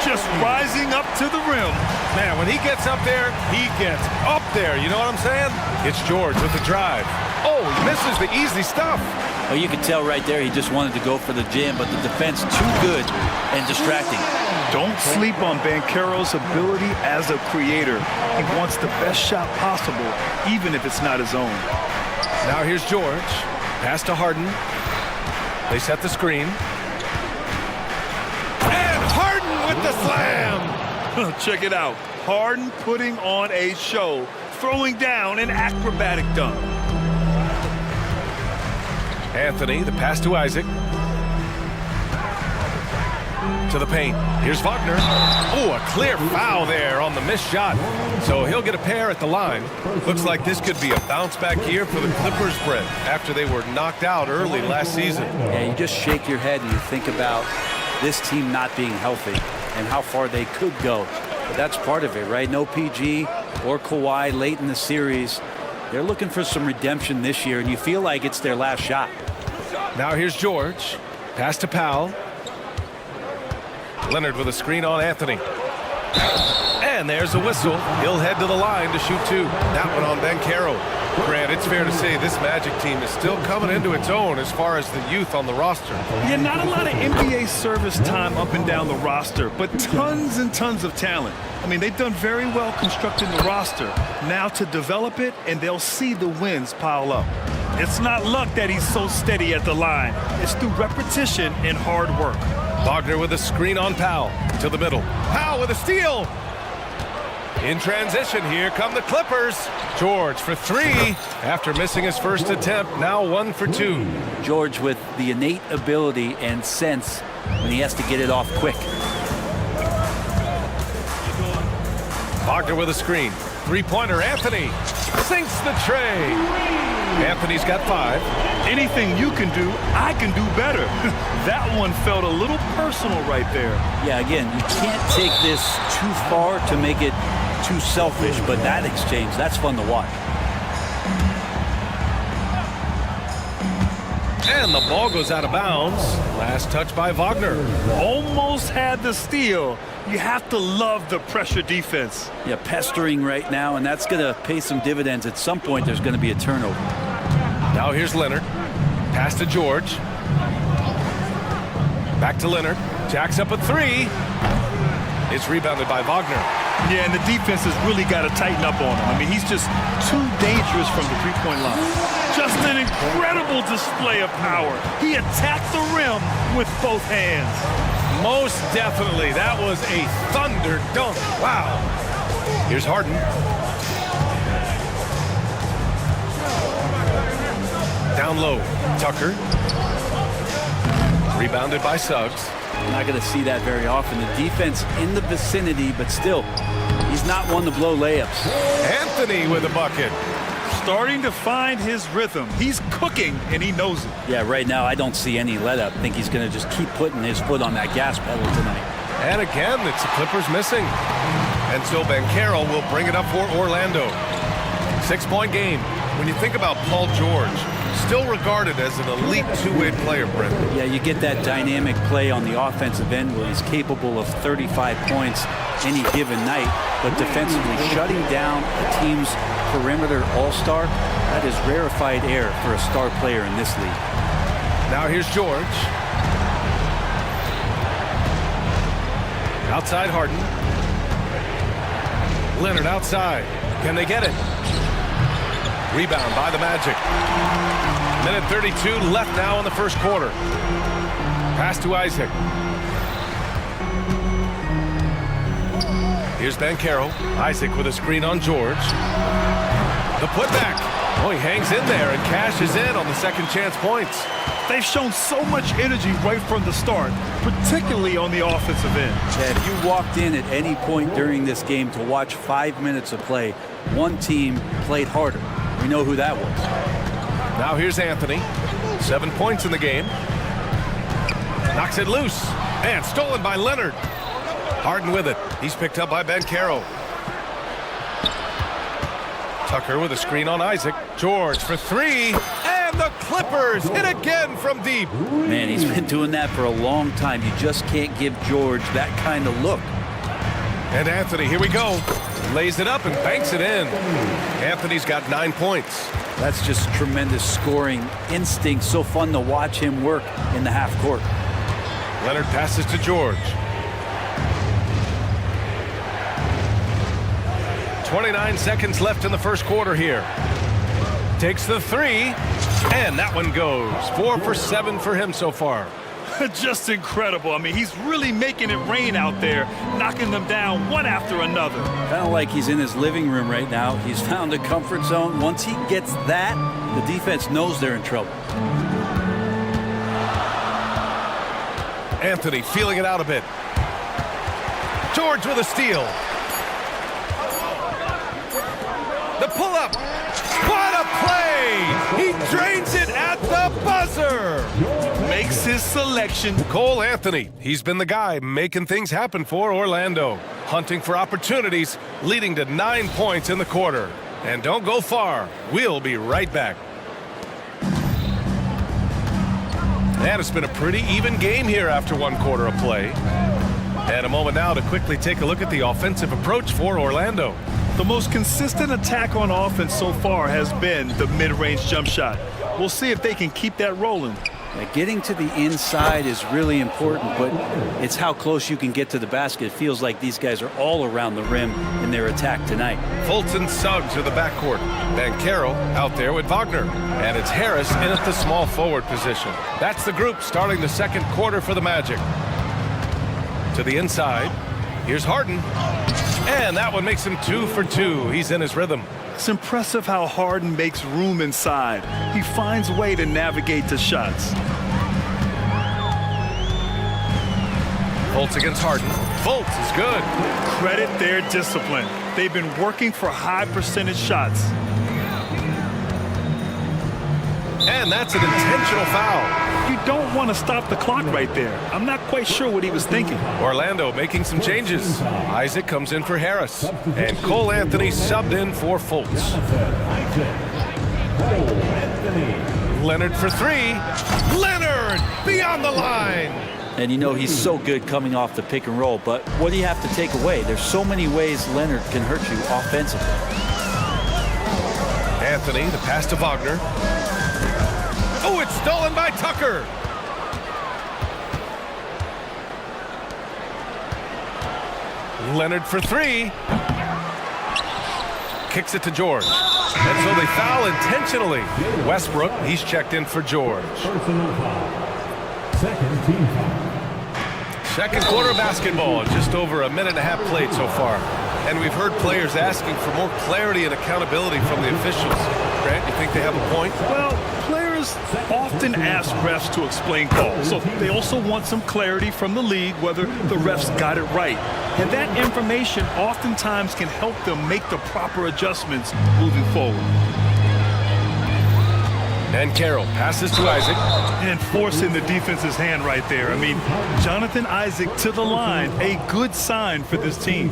Just rising up to the rim. Man, when he gets up there, he gets up there. You know what I'm saying? It's George with the drive. Oh, he misses the easy stuff. Oh, you can tell right there he just wanted to go for the jam, but the defense too good and distracting. Don't sleep on Banchero's ability as a creator. He wants the best shot possible, even if it's not his own. Now here's George. Pass to Harden. They set the screen. And Harden with the slam! Check it out. Harden putting on a show, throwing down an acrobatic dunk. Anthony, the pass to Isaac. To the paint. Here's Wagner. Oh, a clear foul there on the missed shot. So he'll get a pair at the line. Looks like this could be a bounce-back year for the Clippers, Brent, after they were knocked out early last season. Yeah, you just shake your head and you think about this team not being healthy and how far they could go. But that's part of it, right? No PG or Kawhi late in the series. They're looking for some redemption this year, and you feel like it's their last shot. Now here's George. Pass to Powell. Leonard with a screen on Anthony. And there's a whistle. He'll head to the line to shoot two. That one on Banchero. Grant, it's fair to say this Magic team is still coming into its own as far as the youth on the roster. Yeah, not a lot of NBA service time up and down the roster, but tons and tons of talent. I mean, they've done very well constructing the roster. Now to develop it, and they'll see the wins pile up. It's not luck that he's so steady at the line. It's through repetition and hard work. Wagner with a screen on Powell to the middle. Powell with a steal. In transition, here come the Clippers. George for three after missing his first attempt. Now 1 for 2. George with the innate ability and sense when he has to get it off quick. Wagner with a screen. Three-pointer, Anthony sinks the tray. Anthony's got 5. Anything you can do, I can do better. That one felt a little personal right there. Yeah, again, you can't take this too far to make it too selfish, but that exchange, that's fun to watch. And the ball goes out of bounds. Last touch by Wagner. Almost had the steal. You have to love the pressure defense. Yeah, pestering right now, and that's going to pay some dividends. At some point, there's going to be a turnover. Now here's Leonard. Pass to George. Back to Leonard. Jacks up a 3. It's rebounded by Wagner. Yeah, and the defense has really got to tighten up on him. I mean, he's just too dangerous from the three-point line. Just an incredible display of power. He attacked the rim with both hands. Most definitely. That was a thunder dunk. Wow. Here's Harden. Down low. Tucker. Rebounded by Suggs. You're not going to see that very often. The defense in the vicinity, but still, he's not one to blow layups. Anthony with a bucket. Starting to find his rhythm. He's cooking, and he knows it. Yeah, right now I don't see any let-up. I think he's going to just keep putting his foot on that gas pedal tonight. And again, it's the Clippers missing. And so Banchero will bring it up for Orlando. 6-point game. When you think about Paul George, still regarded as an elite two-way player, Brent. Yeah, you get that dynamic play on the offensive end where he's capable of 35 points any given night, but defensively shutting down a team's perimeter all-star, that is rarefied air for a star player in this league. Now here's George. Outside Harden. Leonard outside. Can they get it? Rebound by the Magic. Minute 32 left now in the first quarter. Pass to Isaac. Here's Banchero. Isaac with a screen on George. The putback. Oh, he hangs in there and cashes in on the second chance points. They've shown so much energy right from the start, particularly on the offensive end. Yeah, if you walked in at any point during this game to watch 5 minutes of play, one team played harder. We know who that was. Now here's Anthony. 7 points in the game. Knocks it loose. And stolen by Leonard. Harden with it. He's picked up by Bankero. Tucker with a screen on Isaac. George for three. And the Clippers hit again from deep. Man, he's been doing that for a long time. You just can't give George that kind of look. And Anthony, here we go. Lays it up and banks it in. Anthony's got 9 points. That's just tremendous scoring instinct. So fun to watch him work in the half court. Leonard passes to George. 29 seconds left in the first quarter here. Takes the three, and that one goes. 4 for 7 for him so far. Just incredible. I mean, he's really making it rain out there, knocking them down one after another. Kind of like he's in his living room right now. He's found a comfort zone. Once he gets that, the defense knows they're in trouble. Anthony feeling it out a bit. George with a steal. The pull-up. What a play! He drains it at the buzzer! Makes his selection. Cole Anthony. He's been the guy making things happen for Orlando. Hunting for opportunities, leading to 9 points in the quarter. And don't go far. We'll be right back. And it's been a pretty even game here after 1 quarter of play. And a moment now to quickly take a look at the offensive approach for Orlando. The most consistent attack on offense so far has been the mid-range jump shot. We'll see if they can keep that rolling. Getting to the inside is really important, but it's how close you can get to the basket. It feels like these guys are all around the rim in their attack tonight. Fultz and Suggs are the backcourt. Bankero out there with Wagner. And it's Harris in at the small forward position. That's the group starting the second quarter for the Magic. To the inside. Here's Harden. And that one makes him 2 for 2. He's in his rhythm. It's impressive how Harden makes room inside. He finds a way to navigate the shots. Fultz against Harden. Fultz is good. Credit their discipline. They've been working for high percentage shots. And that's an intentional foul. You don't want to stop the clock right there. I'm not quite sure what he was thinking. Orlando making some changes. Isaac comes in for Harris. And Cole Anthony subbed in for Fultz. Leonard for three. Leonard beyond the line. And you know he's so good coming off the pick and roll, but what do you have to take away? There's so many ways Leonard can hurt you offensively. Anthony, the pass to Wagner. Oh, it's stolen by Tucker. Leonard for three. Kicks it to George. And so they foul intentionally. Westbrook, he's checked in for George. Second quarter basketball, just over a minute and a half played so far. And we've heard players asking for more clarity and accountability from the officials. Grant, you think they have a point? Well, players often ask refs to explain calls, so they also want some clarity from the league whether the refs got it right. And that information oftentimes can help them make the proper adjustments moving forward. And Carroll passes to Isaac. And forcing the defense's hand right there. I mean, Jonathan Isaac to the line, a good sign for this team.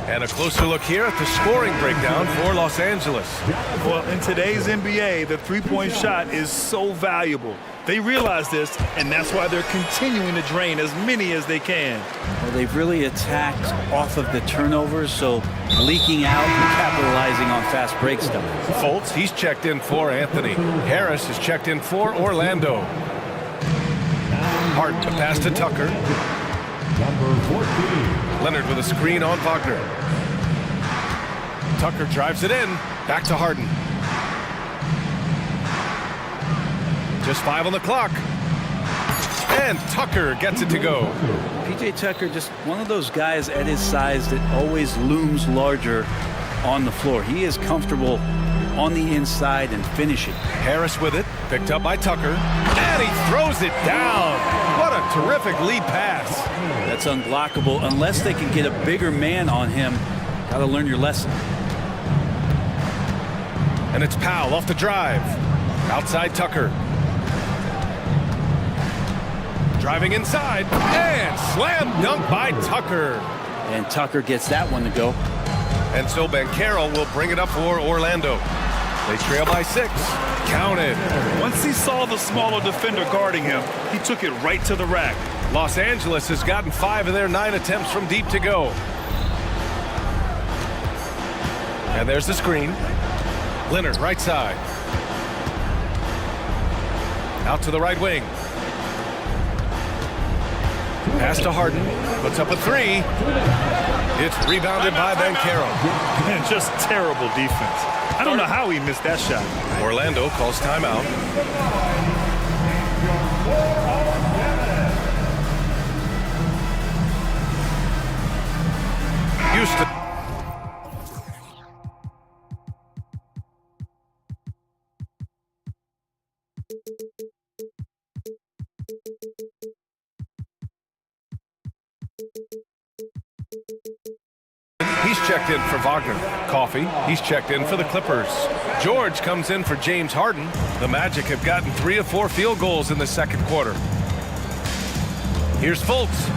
And a closer look here at the scoring breakdown for Los Angeles. Well, in today's NBA, the three-point shot is so valuable. They realize this, and that's why they're continuing to drain as many as they can. Well, they've really attacked off of the turnovers, so leaking out and capitalizing on fast break stuff. Fultz, he's checked in for Anthony. Harris is checked in for Orlando. Hart, the pass to Tucker. Number 14. Leonard with a screen on Wagner. Tucker drives it in. Back to Harden. Just 5 on the clock. And Tucker gets it to go. PJ Tucker, just one of those guys at his size that always looms larger on the floor. He is comfortable on the inside and finishing. Harris with it. Picked up by Tucker. And he throws it down. What a terrific lead pass. That's unblockable unless they can get a bigger man on him. Got to learn your lesson. And it's Powell off the drive. Outside Tucker. Driving inside, and slam dunk by Tucker. And Tucker gets that one to go. And so Banchero will bring it up for Orlando. They trail by 6. Counted. Once he saw the smaller defender guarding him, he took it right to the rack. Los Angeles has gotten 5 of their 9 attempts from deep to go. And there's the screen. Leonard, right side. Out to the right wing. Pass to Harden. Puts up a 3. It's rebounded by Banchero. Man, just terrible defense. I don't know how he missed that shot. Orlando calls timeout. Houston. He's checked in for Wagner. Coffee, he's checked in for the Clippers. George comes in for James Harden. The Magic have gotten 3 of 4 field goals in the second quarter. Here's Fultz,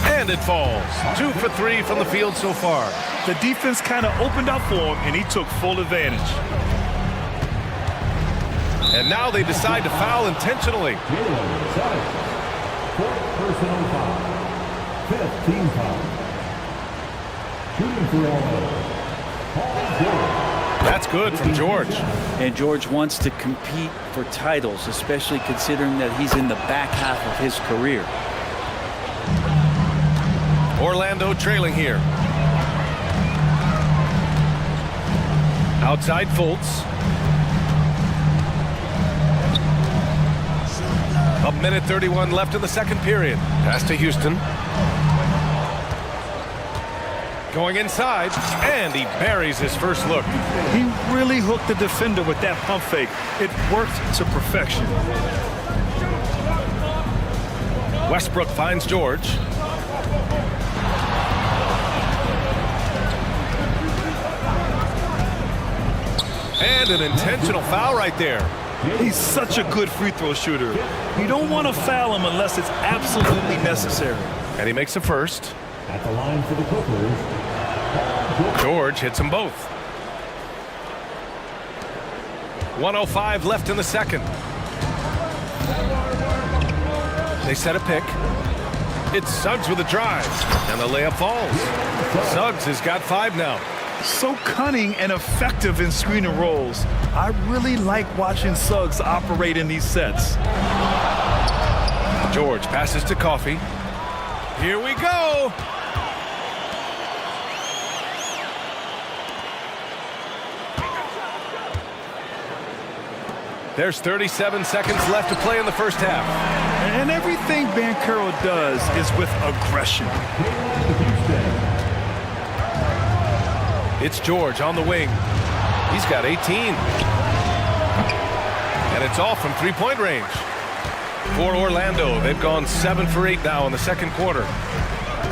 and it falls. 2 for 3 from the field so far. The defense kind of opened up for him, and he took full advantage. And now they decide to foul intentionally. Personal foul. 5th team foul. Shooting for That's good from George. And George wants to compete for titles, especially considering that he's in the back half of his career. Orlando trailing here. Outside Fultz. A minute 31 left in the second period. Pass to Houston. Going inside, and he buries his first look. He really hooked the defender with that pump fake. It worked to perfection. Westbrook finds George. And an intentional foul right there. He's such a good free throw shooter. You don't want to foul him unless it's absolutely necessary. And he makes a first. At the line for the Clippers. George hits them both. 1:05 left in the second. They set a pick. It's Suggs with a drive, and the layup falls. Suggs has got 5 now. So cunning and effective in screen and rolls. I really like watching Suggs operate in these sets. George passes to Coffee. Here we go. There's 37 seconds left to play in the first half. And everything Banchero does is with aggression. It's George on the wing. He's got 18. And it's all from three-point range. For Orlando, they've gone 7 for 8 now in the second quarter.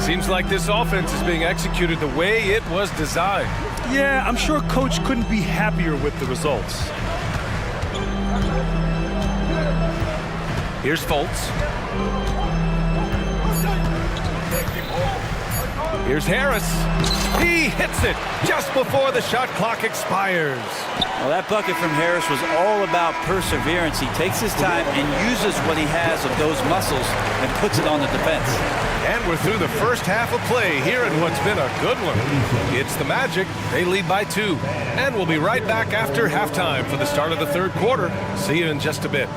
Seems like this offense is being executed the way it was designed. Yeah, I'm sure Coach couldn't be happier with the results. Here's Fultz. Here's Harris. He hits it just before the shot clock expires. Well, that bucket from Harris was all about perseverance. He takes his time and uses what he has of those muscles and puts it on the defense. And we're through the first half of play here in what's been a good one. It's the Magic. They lead by 2. And we'll be right back after halftime for the start of the third quarter. See you in just a bit.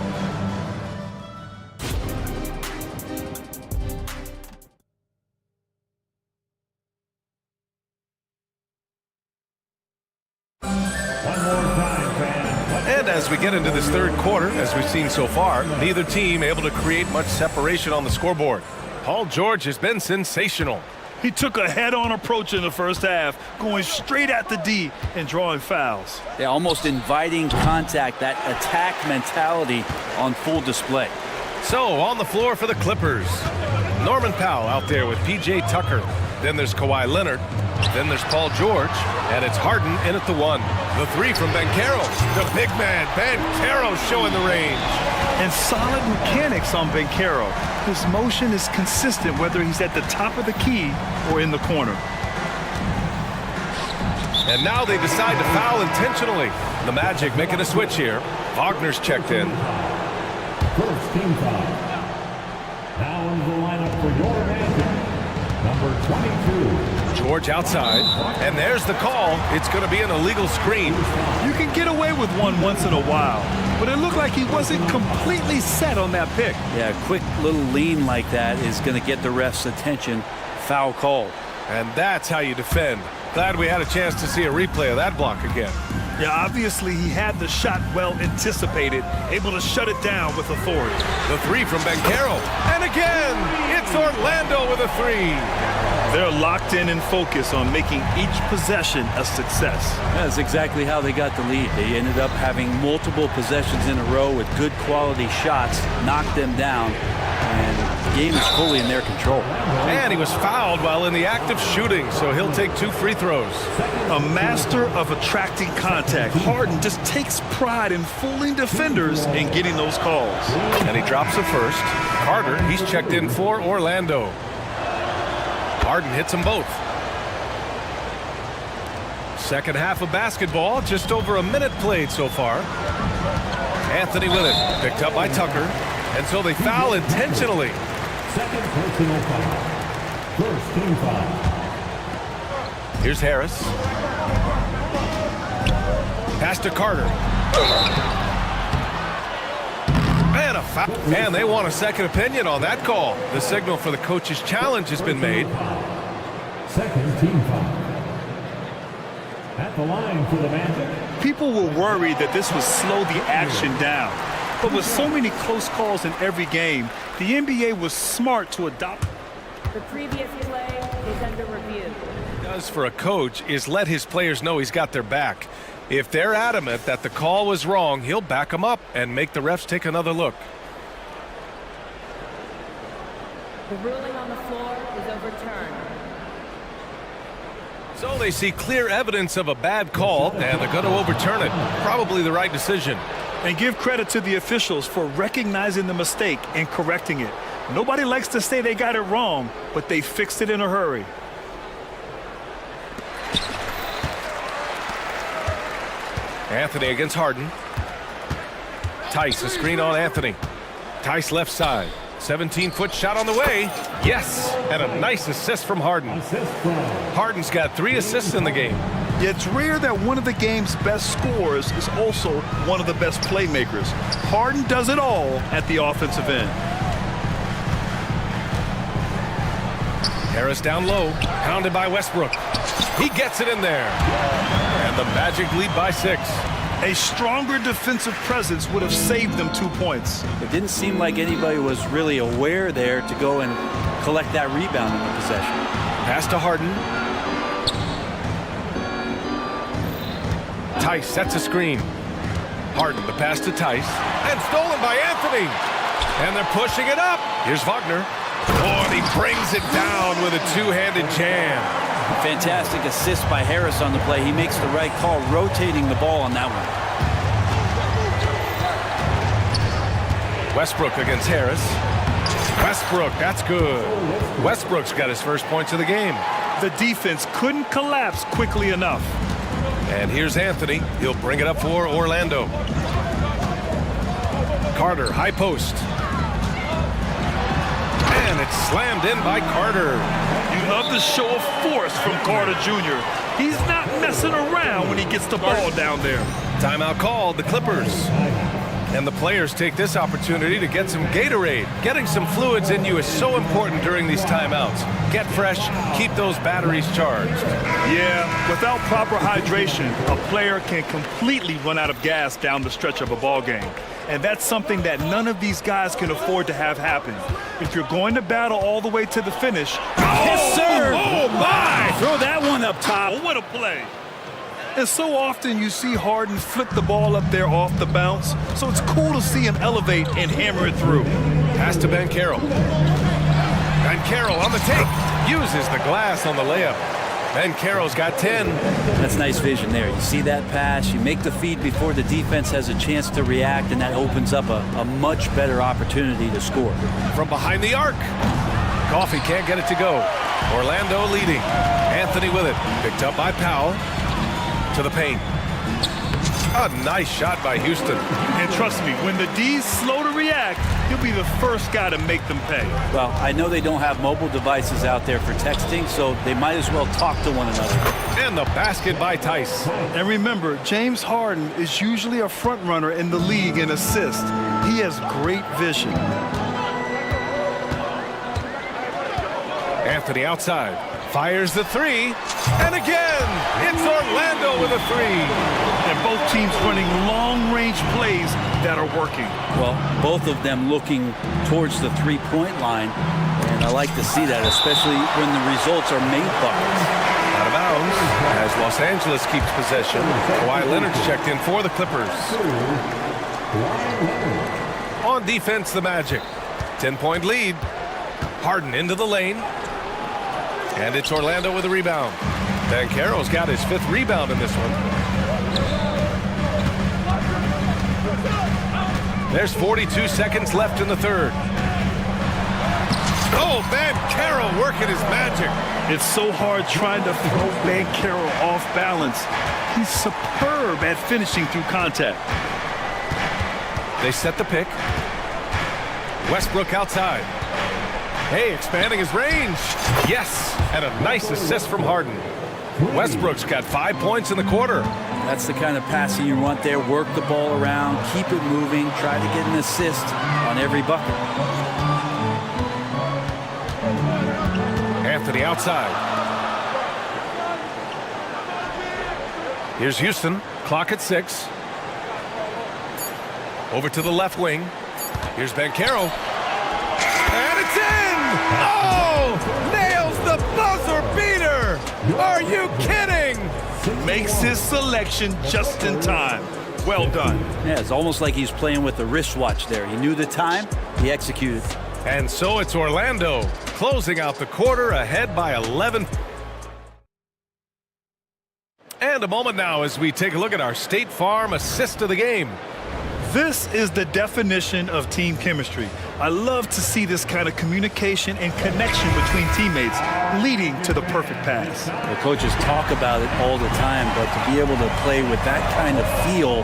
As we get into this third quarter, as we've seen so far, neither team able to create much separation on the scoreboard. Paul George has been sensational. He took a head-on approach in the first half, going straight at the D and drawing fouls. Yeah, almost inviting contact, that attack mentality on full display. So, on the floor for the Clippers, Norman Powell out there with P.J. Tucker. Then there's Kawhi Leonard. Then there's Paul George. And it's Harden in at the 1. The 3 from Banchero. The big man, Banchero, showing the range. and solid mechanics on Banchero. His motion is consistent whether he's at the top of the key or in the corner. And now they decide to foul intentionally. The Magic making a switch here. Wagner's checked in. First team foul. Now in the lineup for your Magic, number 22. George outside, and there's the call. It's going to be an illegal screen. You can get away with one once in a while, but it looked like he wasn't completely set on that pick. Yeah, a quick little lean like that is going to get the ref's attention. Foul called. And that's how you defend. Glad we had a chance to see a replay of that block again. Yeah, obviously he had the shot well anticipated, able to shut it down with authority. The three from Banchero. And again, it's Orlando with a three. They're locked in and focused on making each possession a success. That's exactly how they got the lead. They ended up having multiple possessions in a row with good quality shots, knocked them down, and the game is fully in their control. And he was fouled while in the act of shooting, so he'll take 2 free throws. A master of attracting contact. Harden just takes pride in fooling defenders and getting those calls. And he drops the first. Carter, he's checked in for Orlando. Harden hits them both. Second half of basketball, just over a minute played so far. Anthony with it, picked up by Tucker. And so they foul intentionally. Second personal foul. First team foul. Here's Harris. Pass to Carter. And a foul. And they want a second opinion on that call. The signal for the coach's challenge has been made. Second team foul. At the line for the Magic. People were worried that this would slow the action down. But with so many close calls in every game, the NBA was smart to adopt. The previous play is under review. What he does for a coach is let his players know he's got their back. If they're adamant that the call was wrong, he'll back them up and make the refs take another look. The ruling on the floor is overturned. So they see clear evidence of a bad call, and they're going to overturn it. Probably the right decision. And give credit to the officials for recognizing the mistake and correcting it. Nobody likes to say they got it wrong, but they fixed it in a hurry. Anthony against Harden. Tice, a screen on Anthony. Tice left side. 17-foot shot on the way. Yes, and a nice assist from Harden. Harden's got 3 assists in the game. Yeah, it's rare that one of the game's best scorers is also one of the best playmakers. Harden does it all at the offensive end. Harris down low, pounded by Westbrook. He gets it in there. And the Magic lead by 6. A stronger defensive presence would have saved them 2 points. It didn't seem like anybody was really aware there to go and collect that rebound in the possession. Pass to Harden. Tice sets a screen. Harden, the pass to Tice. And stolen by Anthony. And they're pushing it up. Here's Wagner. Oh, and he brings it down with a 2-handed jam. Fantastic assist by Harris on the play. He makes the right call, rotating the ball on that one. Westbrook against Harris. Westbrook, that's good. Westbrook's got his first points of the game. The defense couldn't collapse quickly enough. And here's Anthony. He'll bring it up for Orlando. Carter, high post. And it's slammed in by Carter. You love the show of force from Carter Jr. He's not messing around when he gets the ball down there. Timeout called, the Clippers. And the players take this opportunity to get some Gatorade. Getting some fluids in you is so important during these timeouts. Get fresh, keep those batteries charged. Yeah, without proper hydration, a player can completely run out of gas down the stretch of a ball game. And that's something that none of these guys can afford to have happen. If you're going to battle all the way to the finish, yes, sir! Oh, my! Throw that one up top. Oh, what a play. And so often you see Harden flick the ball up there off the bounce, so it's cool to see him elevate and hammer it through. Pass to Banchero. Banchero on the take. Uses the glass on the layup. Banchero's got 10. That's nice vision there. You see that pass, you make the feed before the defense has a chance to react, and that opens up a much better opportunity to score. From behind the arc. Coffee can't get it to go. Orlando leading. Anthony with it. Picked up by Powell. To the paint. A nice shot by Houston. And trust me, when the D's slow to react, he'll be the first guy to make them pay. Well, I know they don't have mobile devices out there for texting, so they might as well talk to one another. And the basket by Tice. And remember, James Harden is usually a front runner in the league in assists. He has great vision. Anthony outside. Fires the three. And again, it's Orlando with a three. And both teams running long-range plays that are working. Well, both of them looking towards the three-point line. And I like to see that, especially when the results are made buckets. Out of bounds as Los Angeles keeps possession. Kawhi Leonard's checked in for the Clippers. On defense, the Magic. 10-point lead. Harden into the lane. And it's Orlando with a rebound. Banchero's got his 5th rebound in this one. There's 42 seconds left in the third. Oh, Banchero working his magic. It's so hard trying to throw Banchero off balance. He's superb at finishing through contact. They set the pick. Westbrook outside. Hey, expanding his range. Yes, and a nice assist from Harden. Westbrook's got 5 points in the quarter. That's the kind of passing you want there. Work the ball around, keep it moving, try to get an assist on every bucket. Anthony outside. Here's Houston. Clock at 6. Over to the left wing. Here's Banchero. And it's in! Oh! Nails the buzzer beater! Are you kidding? Makes his selection just in time. Well done. Yeah, it's almost like he's playing with the wristwatch there. He knew the time, he executed. And so it's Orlando closing out the quarter ahead by 11. And a moment now as we take a look at our State Farm assist of the game. This is the definition of team chemistry. I love to see this kind of communication and connection between teammates leading to the perfect pass. The coaches talk about it all the time, but to be able to play with that kind of feel,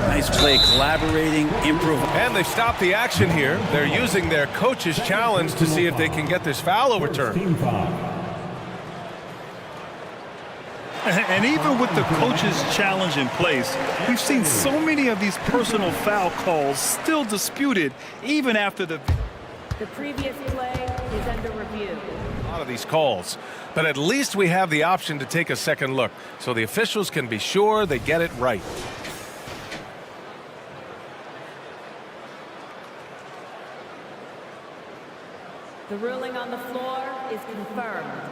nice play, collaborating, improv. And they've stopped the action here. They're using their coach's challenge to see if they can get this foul overturned. And even with the coach's challenge in place, we've seen so many of these personal foul calls still disputed even after the previous play is under review. A lot of these calls, but at least we have the option to take a second look so the officials can be sure they get it right. The ruling on the floor is confirmed.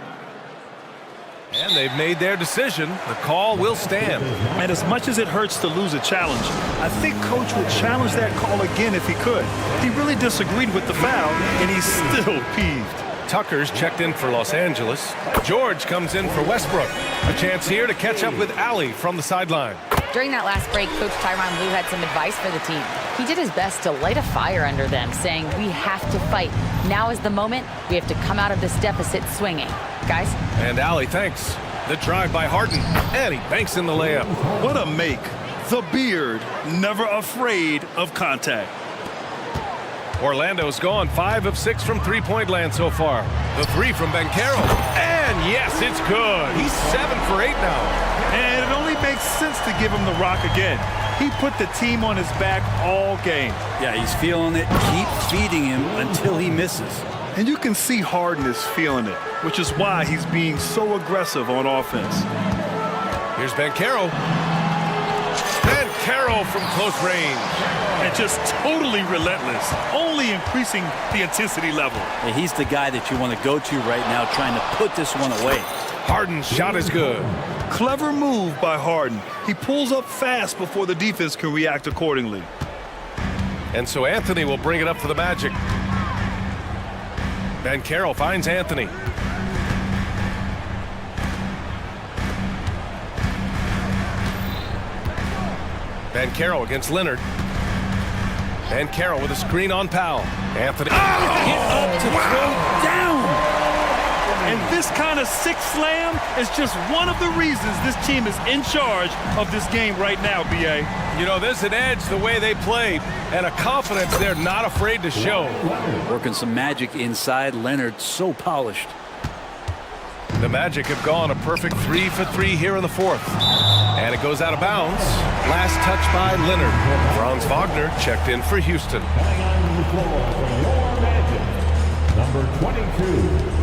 And they've made their decision. The call will stand. And as much as it hurts to lose a challenge, I think Coach would challenge that call again if he could. He really disagreed with the foul, and he's still peeved. Tucker's checked in for Los Angeles. George comes in for Westbrook. A chance here to catch up with Allie from the sideline. During that last break, Coach Tyronn Lue had some advice for the team. He did his best to light a fire under them, saying, we have to fight. Now is the moment. We have to come out of this deficit swinging. Guys? And Allie, thanks. The drive by Harden. And he banks in the layup. What a make. The beard, never afraid of contact. Orlando's gone 5 of 6 from three-point land so far. The three from Banchero. And yes, it's good. He's 7 for 8 now. And it only makes sense to give him the rock again. He put the team on his back all game. Yeah, he's feeling it. Keep feeding him until he misses. And you can see Harden is feeling it, which is why he's being so aggressive on offense. Here's Banchero. Banchero from close range. And just totally relentless, only increasing the intensity level. Yeah, he's the guy that you want to go to right now, trying to put this one away. Harden's shot is good. Clever move by Harden. He pulls up fast before the defense can react accordingly. And so Anthony will bring it up for the Magic. Banchero finds Anthony. Banchero against Leonard. Banchero with a screen on Powell. Anthony. Get up to throw down. And this kind of six slam is just one of the reasons this team is in charge of this game right now, B.A. You know, there's an edge the way they play and a confidence they're not afraid to show. Working some magic inside. Leonard so polished. The Magic have gone a perfect 3 for 3 here in the fourth. And it goes out of bounds. Last touch by Leonard. Franz Wagner checked in for Houston. Number 22.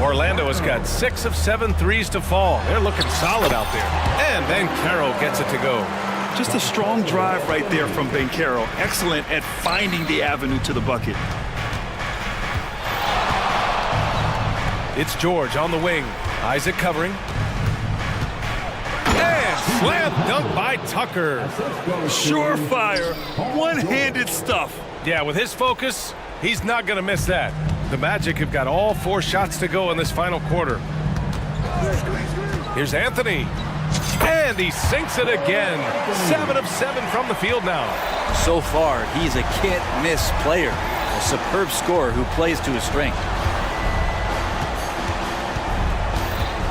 Orlando has got 6 of 7 threes to fall. They're looking solid out there. And Banchero gets it to go. Just a strong drive right there from Banchero. Excellent at finding the avenue to the bucket. It's George on the wing. Isaac covering. And slam dunk by Tucker. Surefire, one-handed stuff. Yeah, with his focus, he's not going to miss that. The Magic have got all 4 shots to go in this final quarter. Here's Anthony. And he sinks it again. 7 of 7 from the field now. So far, he's a can't-miss player. A superb scorer who plays to his strength.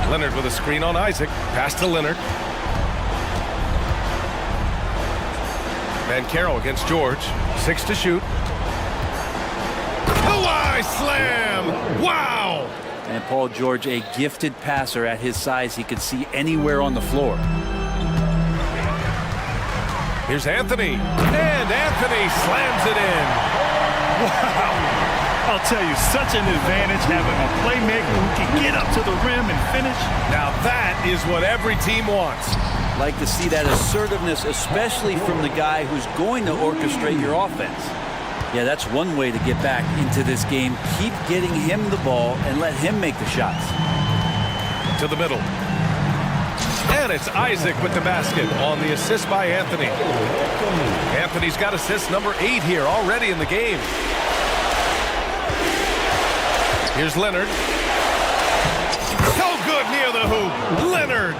Leonard with a screen on Isaac. Pass to Leonard. Banchero against George. 6 to shoot. Hawaii slam! Wow! And Paul George, a gifted passer at his size. He could see anywhere on the floor. Here's Anthony. And Anthony slams it in. Wow! I'll tell you, such an advantage having a playmaker who can get up to the rim and finish. Now that is what every team wants. Like to see that assertiveness, especially from the guy who's going to orchestrate your offense. Yeah, that's one way to get back into this game. Keep getting him the ball and let him make the shots. To the middle. And it's Isaac with the basket on the assist by Anthony. Anthony's got assist number 8 here already in the game. Here's Leonard. So good near the hoop. Leonard.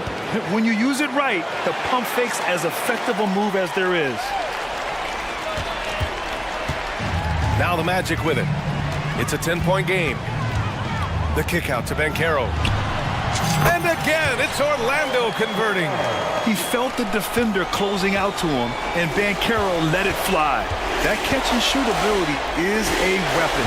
When you use it right, the pump fake's as effective a move as there is. Now the Magic with it. It's a 10-point game. The kick out to Banchero. And again, it's Orlando converting. He felt the defender closing out to him, and Banchero let it fly. That catch and shoot ability is a weapon.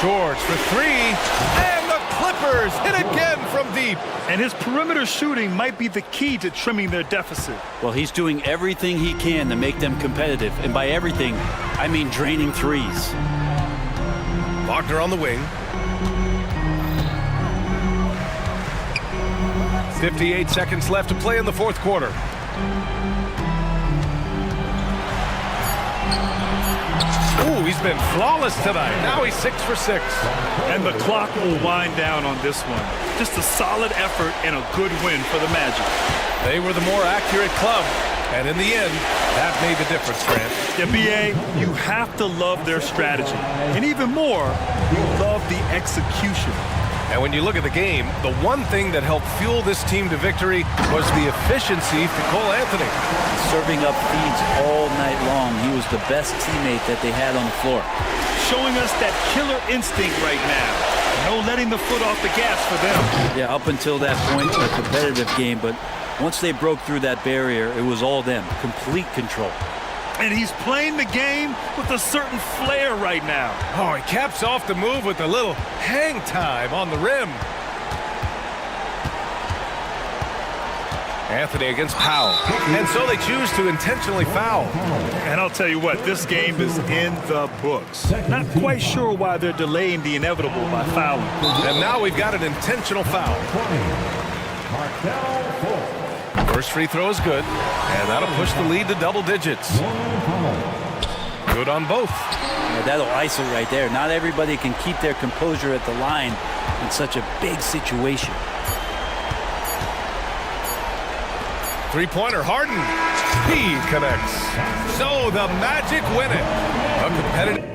George for 3, and the Clippers hit again from deep. And his perimeter shooting might be the key to trimming their deficit. Well, he's doing everything he can to make them competitive. And by everything, I mean draining threes. Wagner on the wing. 58 seconds left to play in the fourth quarter. Ooh, he's been flawless tonight. Now he's 6 for 6. And the clock will wind down on this one. Just a solid effort and a good win for the Magic. They were the more accurate club. And in the end, that made the difference, Grant. Yeah, B.A., you have to love their strategy. And even more, you love the execution. And when you look at the game, the one thing that helped fuel this team to victory was the efficiency for Cole Anthony. Serving up feeds all night long. He was the best teammate that they had on the floor. Showing us that killer instinct right now. No letting the foot off the gas for them. Yeah, up until that point, a competitive game, but once they broke through that barrier, it was all them. Complete control. And he's playing the game with a certain flair right now. Oh, he caps off the move with a little hang time on the rim. Anthony against Powell. And so they choose to intentionally foul. And I'll tell you what, this game is in the books. Not quite sure why they're delaying the inevitable by fouling. And now we've got an intentional foul. First free throw is good, and that'll push the lead to double digits. Good on both. Yeah, that'll ice it right there. Not everybody can keep their composure at the line in such a big situation. Three-pointer, Harden. He connects. So the Magic win it. A competitive...